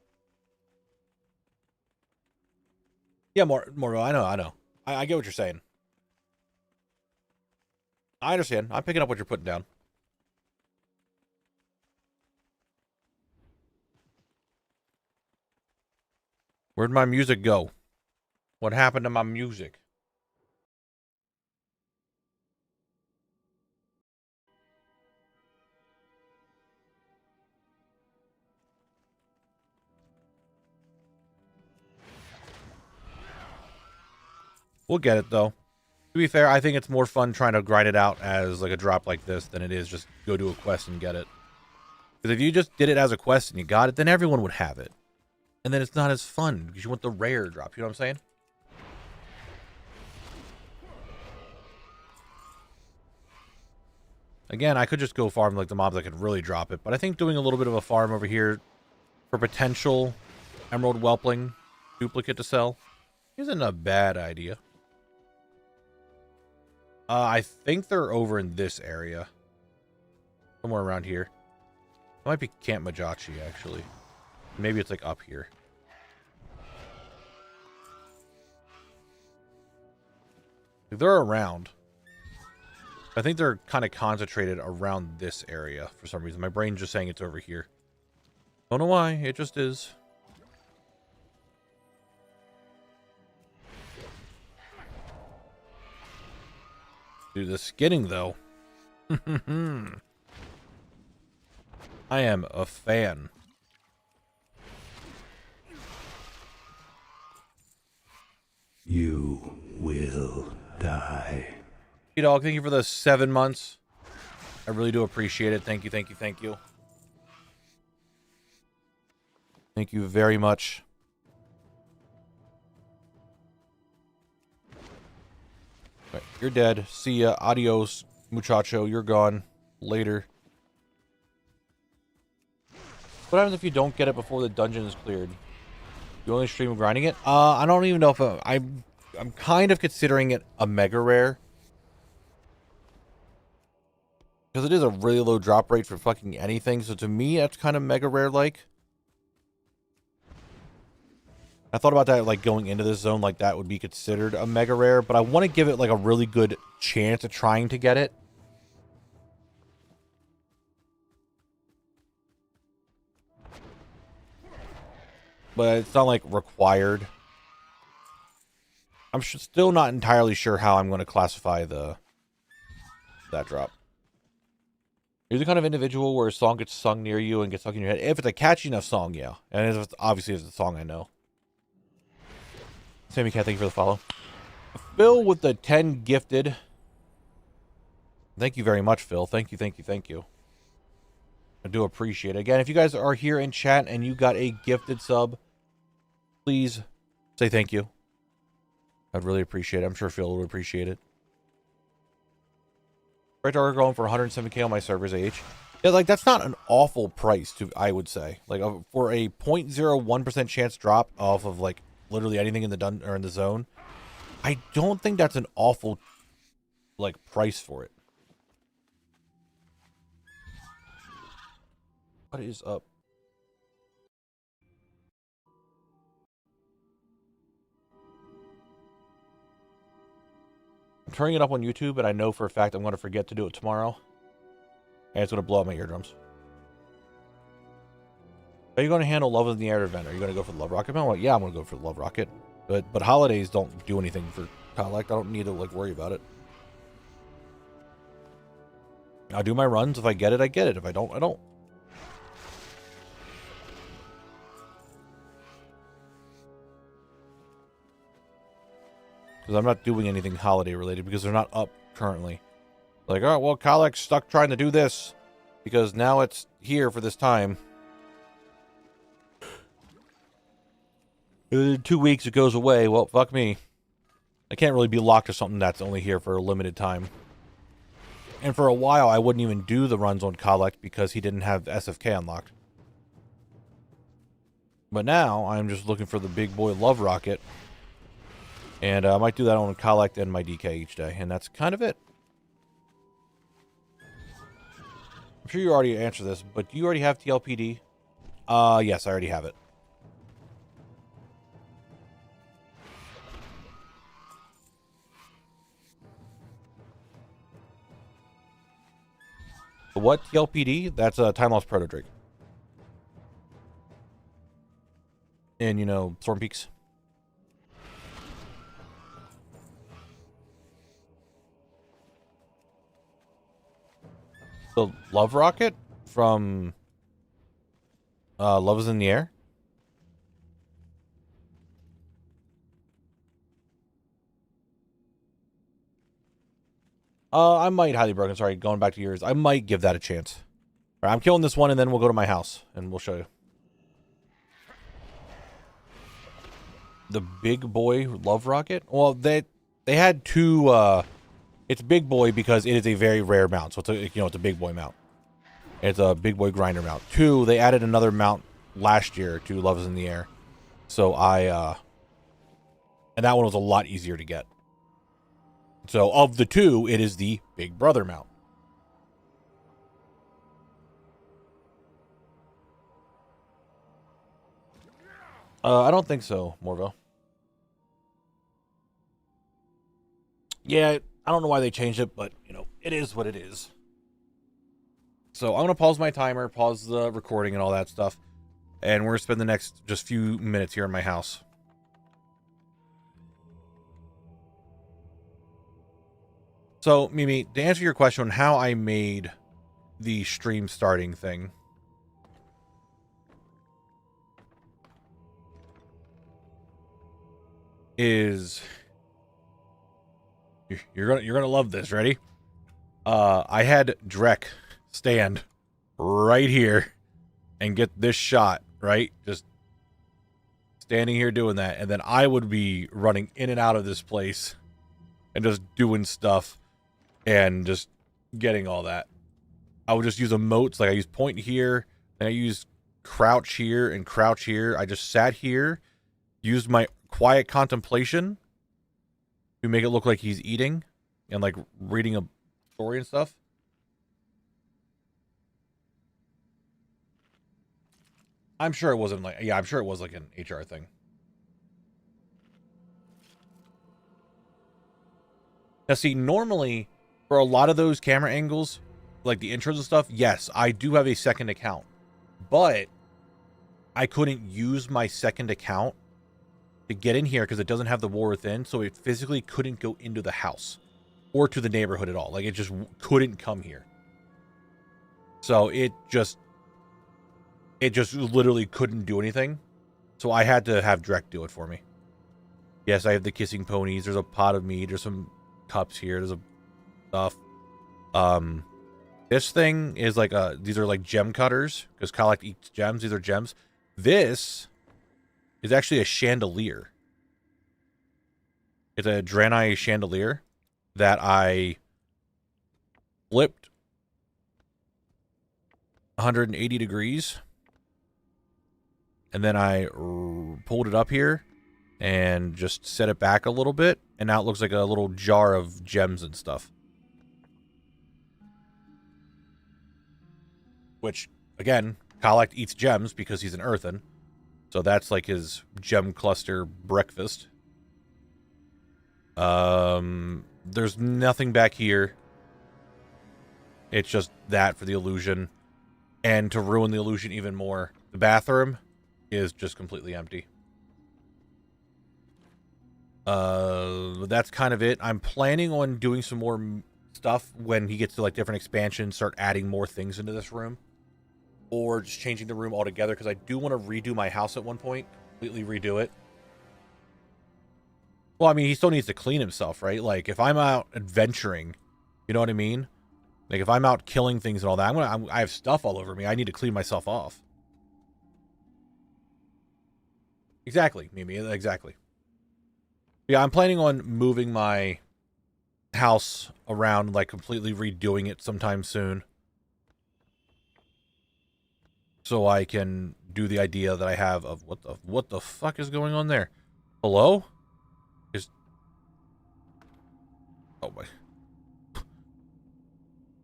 Yeah, more. I know. I get what you're saying. I understand. I'm picking up what you're putting down. Where'd my music go? What happened to my music? We'll get it, though. To be fair, I think it's more fun trying to grind it out as like a drop like this than it is just go do a quest and get it. Because if you just did it as a quest and you got it, then everyone would have it. And then it's not as fun because you want the rare drop. You know what I'm saying? Again, I could just go farm like the mobs that could really drop it. But I think doing a little bit of a farm over here for potential Emerald Whelpling duplicate to sell isn't a bad idea. I think they're over in this area. Somewhere around here. It might be Camp Majachi, actually. Maybe it's like up here. They're around. I think they're kind of concentrated around this area for some reason. My brain's just saying it's over here. Don't know why. It just is. Dude, the skinning, though. I am a fan.
You will die.
Hey, dog, thank you for the 7 months. I really do appreciate it. Thank you, thank you, thank you. Thank you very much. Right, you're dead. See ya. Adios. Muchacho, you're gone. Later. What happens if you don't get it before the dungeon is cleared? You only stream grinding it? I don't even know if I'm kind of considering it a mega rare. Because it is a really low drop rate for fucking anything. So to me, that's kind of mega rare like. I thought about that, like, going into this zone, like, that would be considered a mega rare. But I want to give it, like, a really good chance of trying to get it. But it's not, like, required. I'm still not entirely sure how I'm going to classify that drop. You're the kind of individual where a song gets sung near you and gets stuck in your head. If it's a catchy enough song, yeah. And if it's, obviously it's a song I know. Sammy Cat, thank you for the follow. Phil with the 10 gifted. Thank you very much, Phil. Thank you, thank you, thank you. I do appreciate it. Again, if you guys are here in chat and you got a gifted sub, please say thank you. I'd really appreciate it. I'm sure Phil would appreciate it. Right, are going for 107k on my server's age. Yeah, like, that's not an awful price, I would say. Like, for a 0.01% chance drop off of, like, literally anything in the in the zone, I don't think that's an awful, like, price for it. What is up? I'm turning it up on YouTube, and I know for a fact I'm going to forget to do it tomorrow. And it's going to blow up my eardrums. Are you going to handle Love in the Air event? Are you going to go for the Love Rocket event? Well, yeah, I'm going to go for the Love Rocket. But holidays don't do anything for collect. I don't need to, like, worry about it. I'll do my runs. If I get it, I get it. If I don't, I don't. Because I'm not doing anything holiday related because they're not up currently. Like, all right, well, Collect's stuck trying to do this because now it's here for this time. In 2 weeks it goes away. Well, fuck me. I can't really be locked to something that's only here for a limited time. And for a while, I wouldn't even do the runs on Collect because he didn't have SFK unlocked. But now, I'm just looking for the big boy Love Rocket. And I might do that on Collect and my DK each day. And that's kind of it. I'm sure you already answered this, but do you already have TLPD? Yes, I already have it. What TLPD? That's a Time Lost Proto Drake. And, you know, Storm Peaks. The Love Rocket from Love is in the Air. I might, Highly Broken, sorry, going back to yours. I might give that a chance. All right, I'm killing this one and then we'll go to my house and we'll show you. The Big Boy Love Rocket? Well, they had two, it's Big Boy because it is a very rare mount. So it's a, you know, it's a Big Boy mount. It's a Big Boy Grinder mount. Two, they added another mount last year to Love is in the Air. So and that one was a lot easier to get. So of the two, it is the Big Brother mount. I don't think so, Morvo. Yeah, I don't know why they changed it, but, you know, it is what it is. So I'm going to pause my timer, pause the recording and all that stuff. And we're going to spend the next just few minutes here in my house. So, Mimi, to answer your question on how I made the stream starting thing. Is you're gonna love this. Ready? I had Drek stand right here and get this shot, right? Just standing here doing that, and then I would be running in and out of this place and just doing stuff and just getting all that. I would just use emotes. Like I use point here, and I use crouch here and crouch here. I just sat here, used my quiet contemplation to make it look like he's eating and like reading a story and stuff. I'm sure it wasn't like, yeah, I'm sure it was like an HR thing. Now, see, normally for a lot of those camera angles, like the intros and stuff, yes, I do have a second account, but I couldn't use my second account to get in here because it doesn't have the War Within, so it physically couldn't go into the house or to the neighborhood at all. Like, it just couldn't come here. So it just literally couldn't do anything. So I had to have Drek do it for me. Yes, I have the kissing ponies. There's a pot of meat. There's some cups here. There's a stuff. This thing is like these are like gem cutters because Collect eats gems. These are gems. This is actually a chandelier. It's a Draenei chandelier that I flipped 180 degrees. And then I pulled it up here and just set it back a little bit. And now it looks like a little jar of gems and stuff. Which, again, Collect eats gems because he's an earthen. So that's like his gem cluster breakfast. There's nothing back here. It's just that for the illusion. And to ruin the illusion even more, the bathroom is just completely empty. That's kind of it. I'm planning on doing some more stuff when he gets to like different expansions, start adding more things into this room. Or just changing the room altogether, because I do want to redo my house at one point. Completely redo it. Well, I mean, he still needs to clean himself, right? Like, if I'm out adventuring, you know what I mean? Like, if I'm out killing things and all that, I have stuff all over me. I need to clean myself off. Exactly, Mimi, exactly. Yeah, I'm planning on moving my house around, like, completely redoing it sometime soon. So I can do the idea that I have of what the fuck is going on there? Hello? Oh my.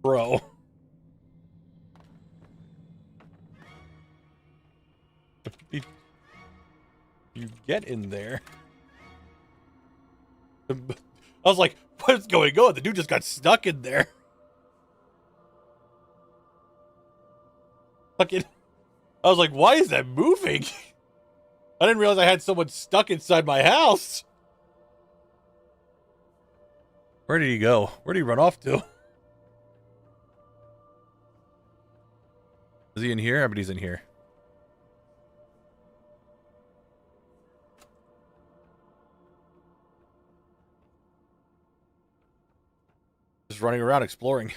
Bro. You get in there. I was like, what is going on? The dude just got stuck in there. Fucking. I was like, why is that moving? I didn't realize I had someone stuck inside my house. Where did he go? Where did he run off to? Is he in here? I bet he's in here. Just running around exploring.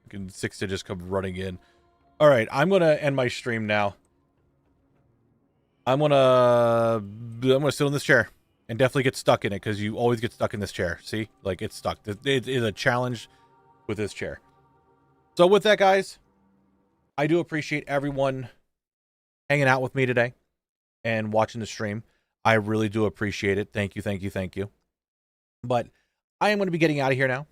And Six to just come running in. All right, I'm gonna end my stream now. I'm gonna sit on this chair and definitely get stuck in it because you always get stuck in this chair. See, like it's stuck. It is a challenge with this chair. So with that, guys, I do appreciate everyone hanging out with me today and watching the stream. I really do appreciate it. Thank you, thank you, thank you. But I am going to be getting out of here now.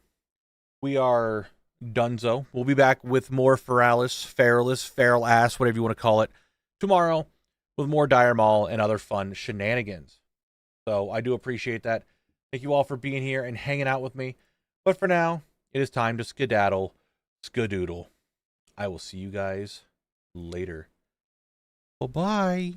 We are donezo. We'll be back with more Feralas, Feralas, whatever you want to call it, tomorrow with more Dire Maul and other fun shenanigans. So I do appreciate that. Thank you all for being here and hanging out with me. But for now, it is time to skedaddle, skadoodle. I will see you guys later. Bye-bye.